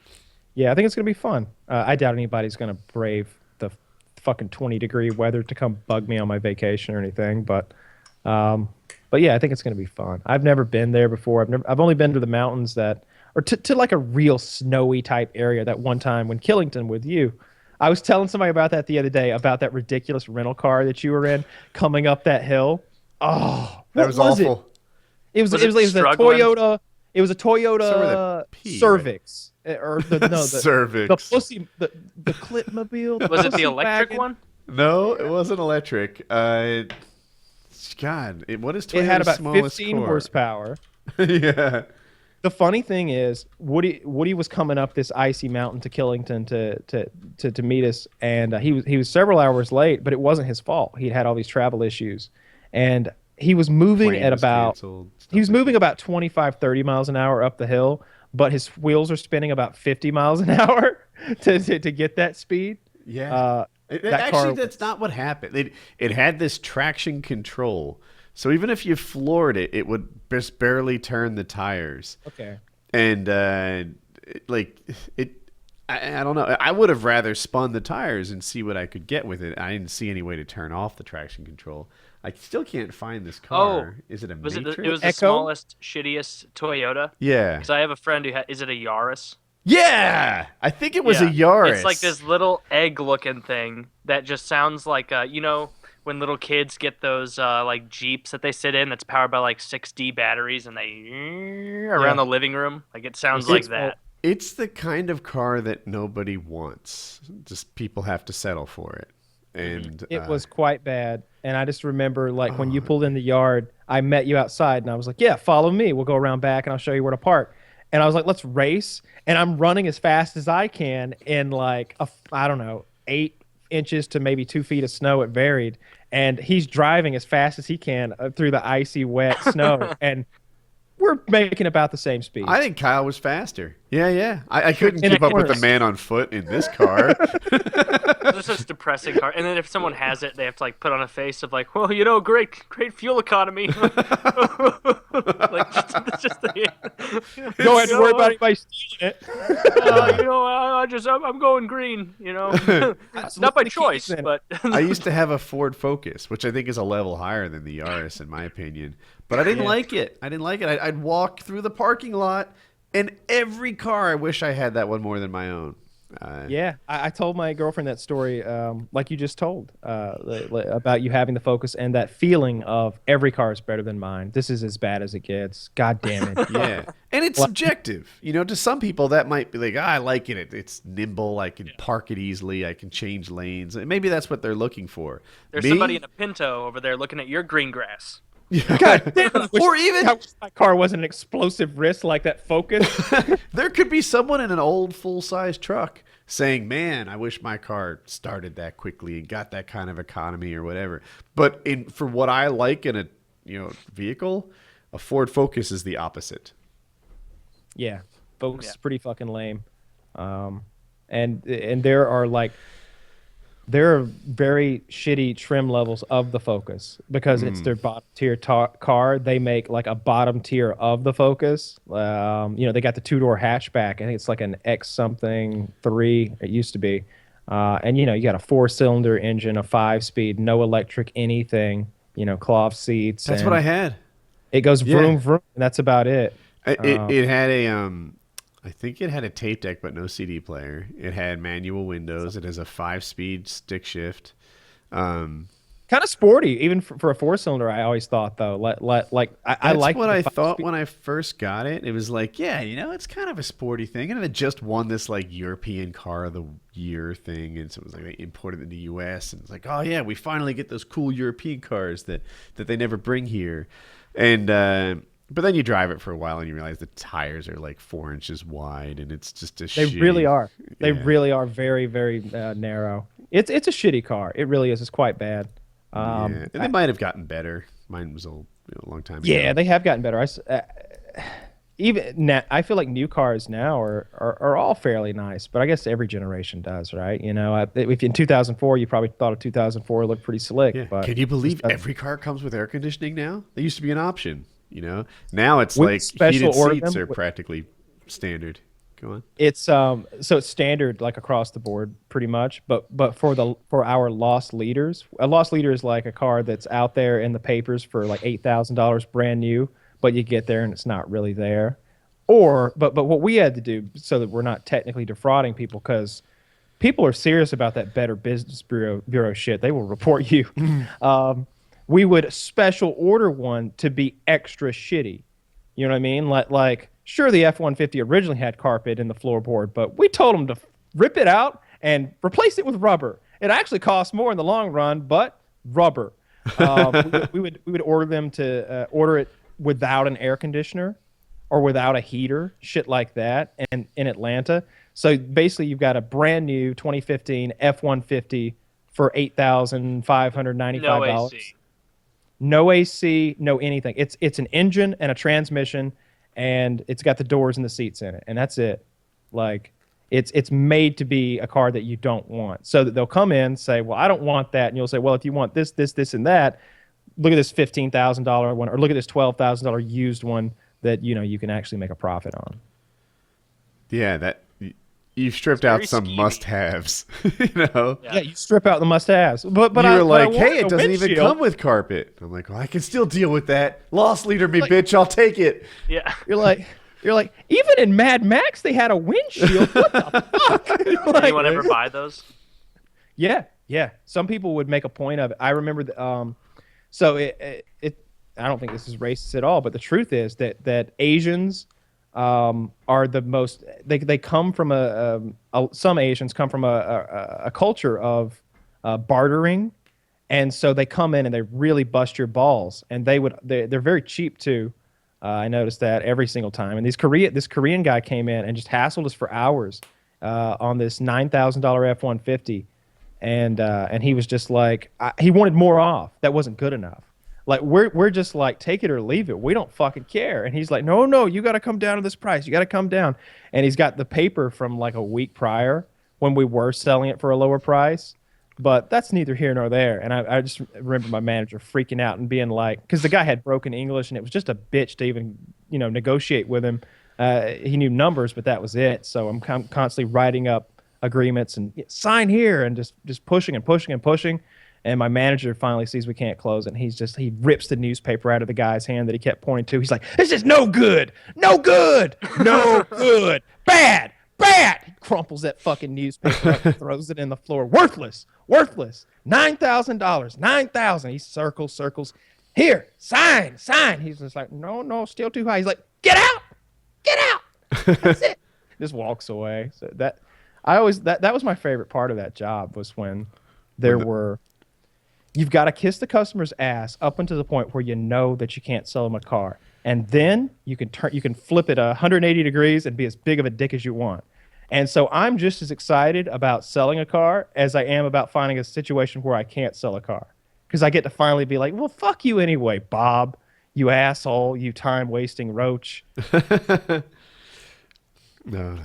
Yeah, I think it's going to be fun. I doubt anybody's going to brave the fucking 20-degree weather to come bug me on my vacation or anything. But yeah, I think it's going to be fun. I've never been there before. I've only been to the mountains to like a real snowy type area that one time when Killington with you. I was telling somebody about that the other day, about that ridiculous rental car that you were in coming up that hill. Oh, that was awful. It was a Toyota. It was a Toyota Cervix, right? Or the Cervix. the Clipmobile. Was it the electric one? No, it wasn't electric. God, what is Toyota's It had about smallest 15 core? Horsepower. Yeah. The funny thing is, Woody was coming up this icy mountain to Killington to meet us, and he was several hours late, but it wasn't his fault. He'd had all these travel issues, and he was moving about 25, 30 miles an hour up the hill, but his wheels are spinning about 50 miles an hour to get that speed. Yeah. That's not what happened. It had this traction control. So even if you floored it, it would just barely turn the tires. Okay. And I don't know. I would have rather spun the tires and see what I could get with it. I didn't see any way to turn off the traction control. I still can't find this car. Is it a Was Matrix? it was the Echo? smallest, shittiest Toyota? Yeah. Because I have a friend who is it a Yaris? Yeah, I think it was a Yeah. Yaris. It's like this little egg-looking thing that just sounds like when little kids get those like Jeeps that they sit in that's powered by like 6D batteries and they around the living room. Like it sounds like that. It's the kind of car that nobody wants. Just people have to settle for it. And It was quite bad. And I just remember, like, when you pulled in the yard, I met you outside, and I was like, yeah, follow me. We'll go around back, and I'll show you where to park. And I was like, let's race. And I'm running as fast as I can in, like, I don't know, 8 inches to maybe 2 feet of snow. It varied. And he's driving as fast as he can through the icy, wet snow. And we're making about the same speed. I think Kyle was faster. Yeah. I couldn't keep up with the man on foot in this car. It's just a depressing car. And then if someone has it, they have to like put on a face of like, well, great fuel economy. Like just the, Go ahead and worry about anybody stealing it. I'm going green. Not by choice, but I used to have a Ford Focus, which I think is a level higher than the Yaris in my opinion. But I didn't like it. I'd walk through the parking lot, and every car I wish I had that one more than my own. I told my girlfriend that story, like you just told, about you having the Focus and that feeling of every car is better than mine. This is as bad as it gets. God damn it. Yeah, and it's subjective. To some people that might be like, I like it. It's nimble. I can park it easily. I can change lanes. Maybe that's what they're looking for. There's somebody in a Pinto over there looking at your green grass. God damn it. Or even my car wasn't an explosive risk like that Focus. there could be someone in an old full-size truck saying, man, I wish my car started that quickly and got that kind of economy or whatever. But for what I like in a vehicle, a Ford Focus is the opposite. Yeah, Focus is pretty fucking lame. And there are very shitty trim levels of the Focus because it's their bottom tier car. They make like a bottom tier of the Focus. They got the 2-door hatchback. I think it's like an X something 3. It used to be. And you got a 4-cylinder engine, a 5-speed, no electric anything. Cloth seats. That's what I had. It goes vroom vroom, and that's about it. It had I think it had a tape deck, but no CD player. It had manual windows. It has a 5-speed stick shift. Kind of sporty, even for a 4-cylinder. I always thought though, I like. That's what I thought when I first got it. It was like, it's kind of a sporty thing, and it just won this like European Car of the Year thing, and so it was like they imported it in the U.S. and it's like, oh yeah, we finally get those cool European cars that they never bring here, and. But then you drive it for a while and you realize the tires are like 4 inches wide, and it's just They really are. They really are very, very narrow. It's a shitty car. It really is. It's quite bad. And they might have gotten better. Mine was a long time ago. Yeah, they have gotten better. Even now, I feel like new cars now are all fairly nice, but I guess every generation does, right? If in 2004 you probably thought a 2004 looked pretty slick. Yeah. But can you believe every car comes with air conditioning now? They used to be an option. Now it's With like special heated seats order- are practically standard. Go on. It's so it's standard like across the board pretty much, but for our lost leaders, a lost leader is like a car that's out there in the papers for like $8,000 brand new, but you get there and it's not really there. But what we had to do so that we're not technically defrauding people, because people are serious about that Better Business Bureau shit. They will report you. We would special order one to be extra shitty. You know what I mean? Like sure, the F-150 originally had carpet in the floorboard, but we told them to rip it out and replace it with rubber. It actually costs more in the long run, but rubber. We would order them to order it without an air conditioner or without a heater, shit like that, and in Atlanta. So basically, you've got a brand new 2015 F-150 for $8,595. No AC. No AC, no anything. It's an engine and a transmission, and it's got the doors and the seats in it, and that's it. Like, it's made to be a car that you don't want. So that they'll come in and say, well, I don't want that, and you'll say, well, if you want this, and that, look at this $15,000 one, or look at this $12,000 used one that you can actually make a profit on. Yeah, You've stripped very out some schemy. must-haves, you know. Yeah, you strip out the must-haves. But You were like, I hey, it want a doesn't even windshield. come with carpet. I'm like, well, I can still deal with that. Loss leader me, bitch. I'll take it. Yeah. You're like, even in Mad Max, they had a windshield. What the fuck? Like, Anyone ever buy those? yeah. Some people would make a point of it. I remember, so it. I don't think this is racist at all, but the truth is that Asians are the most. They come from some Asians come from a culture of bartering, and so they come in and they really bust your balls, and they're very cheap too. I noticed that every single time. And this Korean guy came in and just hassled us for hours on this $9,000 F-150, and he was just like he wanted more off. That wasn't good enough. Like we're just like, take it or leave it. We don't fucking care. And he's like, no, you got to come down to this price. You got to come down. And he's got the paper from like a week prior when we were selling it for a lower price. But that's neither here nor there. And I just remember my manager freaking out and being like, because the guy had broken English and it was just a bitch to even negotiate with him. He knew numbers, but that was it. So I'm constantly writing up agreements and sign here and just pushing and pushing and pushing. And my manager finally sees we can't close it. And he rips the newspaper out of the guy's hand that he kept pointing to. He's like, this is no good, no good, no good, bad. He crumples that fucking newspaper up and throws it in the floor. Worthless. $9,000, $9,000. He circles. Here, sign. He's just like, no, still too high. He's like, get out. That's it. Just walks away. So that was my favorite part of that job was when you've got to kiss the customer's ass up until the point where you know that you can't sell them a car. And then you can flip it 180 degrees and be as big of a dick as you want. And so I'm just as excited about selling a car as I am about finding a situation where I can't sell a car. Because I get to finally be like, well, fuck you anyway, Bob, you asshole, you time-wasting roach. No,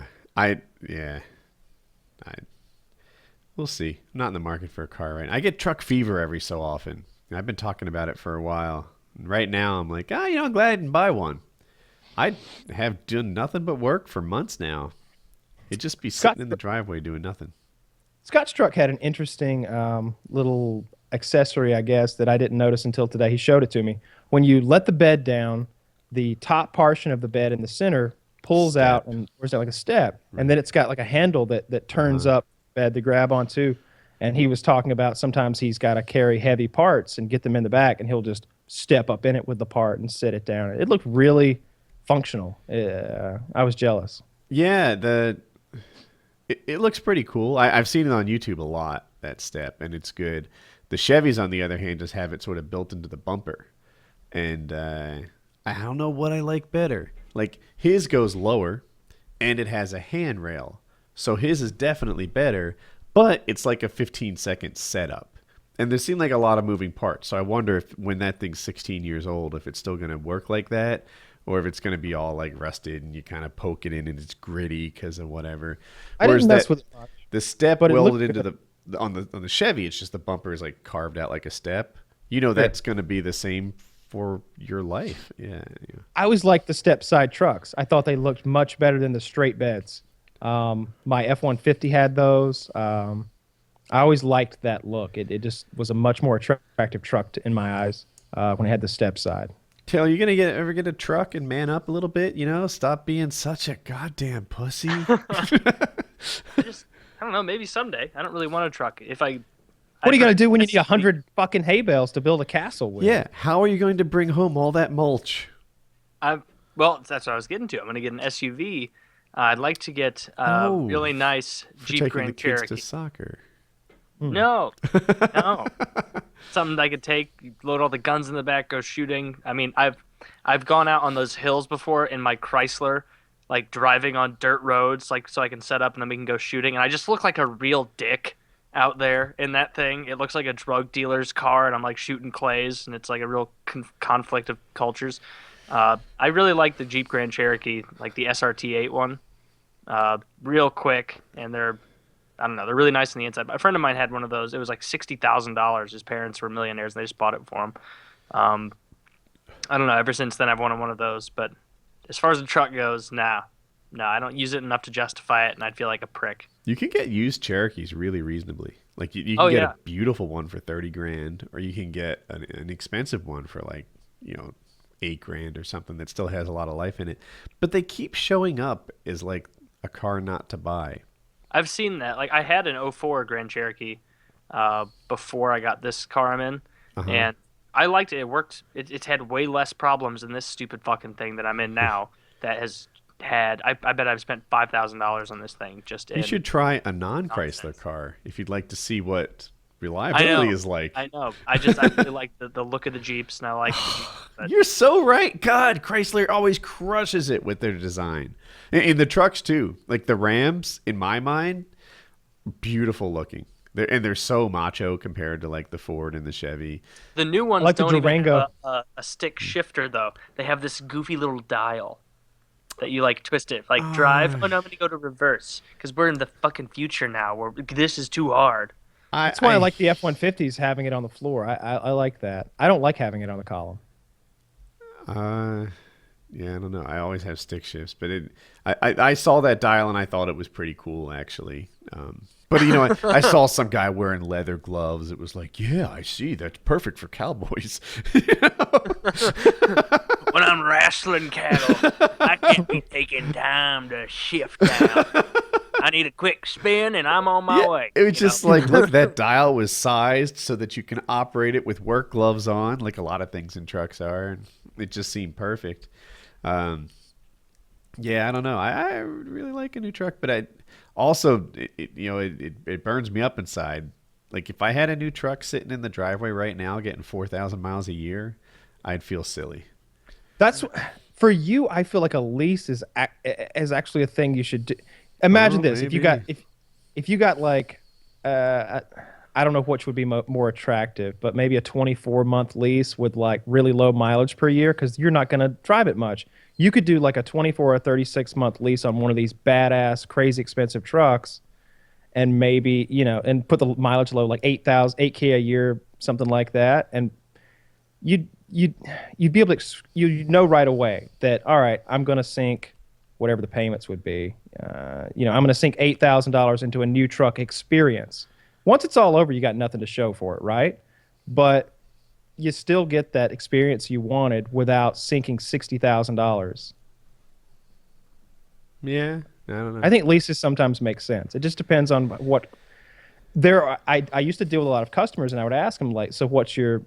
we'll see. I'm not in the market for a car right now. I get truck fever every so often. I've been talking about it for a while. Right now, I'm like, I'm glad I didn't buy one. I have done nothing but work for months now. It'd just be sitting in the driveway doing nothing. Scott's truck had an interesting little accessory, I guess, that I didn't notice until today. He showed it to me. When you let the bed down, the top portion of the bed in the center pulls out, and where's that, like a step, and then it's got like a handle that turns up the bed to grab onto. And he was talking about sometimes he's got to carry heavy parts and get them in the back, and he'll just step up in it with the part and sit it down. It looked really functional. I was jealous. Yeah, it looks pretty cool. I've seen it on YouTube a lot, that step, and it's good. The Chevys, on the other hand, just have it sort of built into the bumper. And I don't know what I like better. Like, his goes lower, and it has a handrail. So his is definitely better, but it's like a 15-second setup. And there seem like a lot of moving parts. So I wonder if when that thing's 16 years old, if it's still going to work like that, or if it's going to be all like rusted and you kind of poke it in and it's gritty because of whatever. I didn't mess with it much. The step but welded into on the Chevy, it's just the bumper is like carved out like a step. That's going to be the same for your life. Yeah. I always liked the step side trucks. I thought they looked much better than the straight beds. My F-150 had those. I always liked that look. It just was a much more attractive truck in my eyes when it had the step side. Taylor, you gonna ever get a truck and man up a little bit? Stop being such a goddamn pussy. I don't know. Maybe someday. I don't really want a truck. What are you gonna do when you need 100 fucking hay bales to build a castle with? Yeah. How are you going to bring home all that mulch? Well, that's what I was getting to. I'm gonna get an SUV. I'd like to get a really nice Jeep Grand Cherokee. Kids to soccer. No. Something I could take, load all the guns in the back, go shooting. I mean, I've gone out on those hills before in my Chrysler, like driving on dirt roads, like so I can set up and then we can go shooting. And I just look like a real dick out there in that thing. It looks like a drug dealer's car, and I'm like shooting clays, and it's like a real conflict of cultures. I really like the Jeep Grand Cherokee, like the SRT8 one. Real quick, and they're really nice on the inside. A friend of mine had one of those. It was like $60,000. His parents were millionaires, and they just bought it for him. I don't know. Ever since then, I've wanted one of those. But as far as the truck goes, nah. no, I don't use it enough to justify it, and I'd feel like a prick. You can get used Cherokees really reasonably. Like you Oh, can get yeah. a beautiful one for 30 grand, or you can get an expensive one for like, 8 grand or something that still has a lot of life in it. But they keep showing up as like a car not to buy. I've seen that. Like I had an '04 Grand Cherokee before I got this car I'm in, and I liked it. It worked. It's had way less problems than this stupid fucking thing that I'm in now. That has had. I bet I've spent $5,000 on this thing just. You should try a non-Chrysler car if you'd like to see what reliability is like. I know. I really like the look of the Jeeps, and I like the Jeeps. But You're so right. God, Chrysler always crushes it with their design. In the trucks, too. Like the Rams, in my mind, beautiful looking. They're so macho compared to like the Ford and the Chevy. the new ones like the don't even Durango. have a stick shifter, though. They have this goofy little dial that you like twist it. Like drive. Oh, no, I'm going to go to reverse because we're in the fucking future now where this is too hard. That's why I like the F-150s having it on the floor. I like that. I don't like having it on the column. Yeah, I don't know. I always have stick shifts, but I saw that dial and I thought it was pretty cool, actually. But I saw some guy wearing leather gloves. It was like, yeah, I see. That's perfect for cowboys. When I'm wrestling cattle, I can't be taking time to shift down. I need a quick spin, and I'm on my way. It was just like, look, that dial was sized so that you can operate it with work gloves on, like a lot of things in trucks are. And it just seemed perfect. Yeah, I don't know. I really like a new truck, but I also, it burns me up inside. Like if I had a new truck sitting in the driveway right now getting 4,000 miles a year, I'd feel silly. That's for you. I feel like a lease is actually a thing you should do. Imagine this: maybe. if you got like I don't know which would be more attractive, but maybe a 24-month lease with like really low mileage per year because you're not going to drive it much. You could do like a 24 or 36-month lease on one of these badass, crazy expensive trucks, and maybe and put the mileage low like 8K a year, something like that, and you'd be able to right away that all right, I'm going to sink whatever the payments would be. I'm going to sink $8,000 into a new truck experience. Once it's all over, you got nothing to show for it, right? But you still get that experience you wanted without sinking $60,000. Yeah, I don't know. I think leases sometimes make sense. It just depends on what. I used to deal with a lot of customers, and I would ask them like, so what's your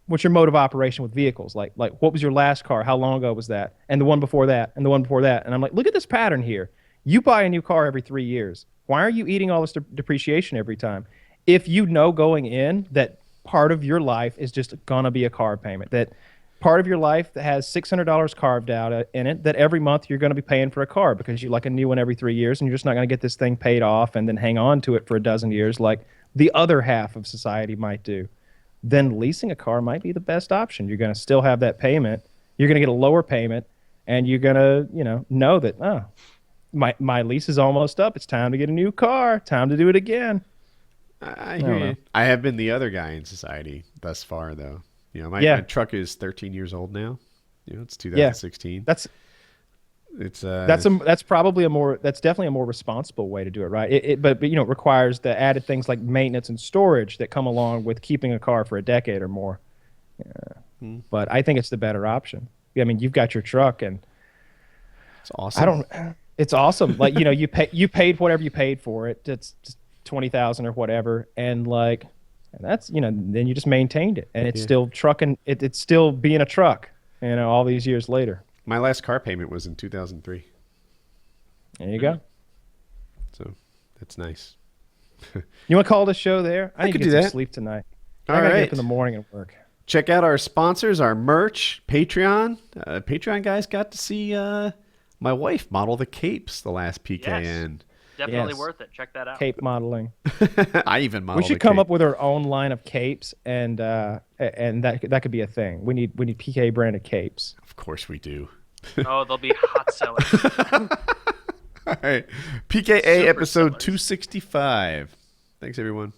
mode of operation with vehicles? Like what was your last car? How long ago was that? And the one before that, and the one before that. And I'm like, look at this pattern here. You buy a new car every 3 years. Why are you eating all this depreciation every time? If you know going in that part of your life is just going to be a car payment, that part of your life that has $600 carved out in it, that every month you're going to be paying for a car because you like a new one every 3 years and you're just not going to get this thing paid off and then hang on to it for a dozen years like the other half of society might do, then leasing a car might be the best option. You're going to still have that payment. You're going to get a lower payment, and you're going to, know that, my lease is almost up. It's time to get a new car. Time to do it again. I hear you. I have been the other guy in society thus far, though. My truck is 13 years old now. It's 2016. That's probably that's definitely a more responsible way to do it, right? But it requires the added things like maintenance and storage that come along with keeping a car for a decade or more. But I think it's the better option. I mean, you've got your truck, and it's awesome. It's awesome. Like you paid whatever you paid for it. It's just $20,000 or whatever, and that's then you just maintained it, and it's still trucking. It's still being a truck. All these years later. My last car payment was in 2003. There you go. So that's nice. You want to call the show there? I need could to do get some that. sleep tonight. All I gotta right. get up in the morning and work. Check out our sponsors, our merch, Patreon. Patreon guys got to see my wife model the capes the last PKN. Definitely Yes. worth it. Check that out. Cape modeling. I even modeled We should come up with our own line of capes, and that could be a thing. We need PK branded capes. Of course we do. Oh, they'll be hot sellers. All right. PKA Super episode sellers. 265. Thanks, everyone.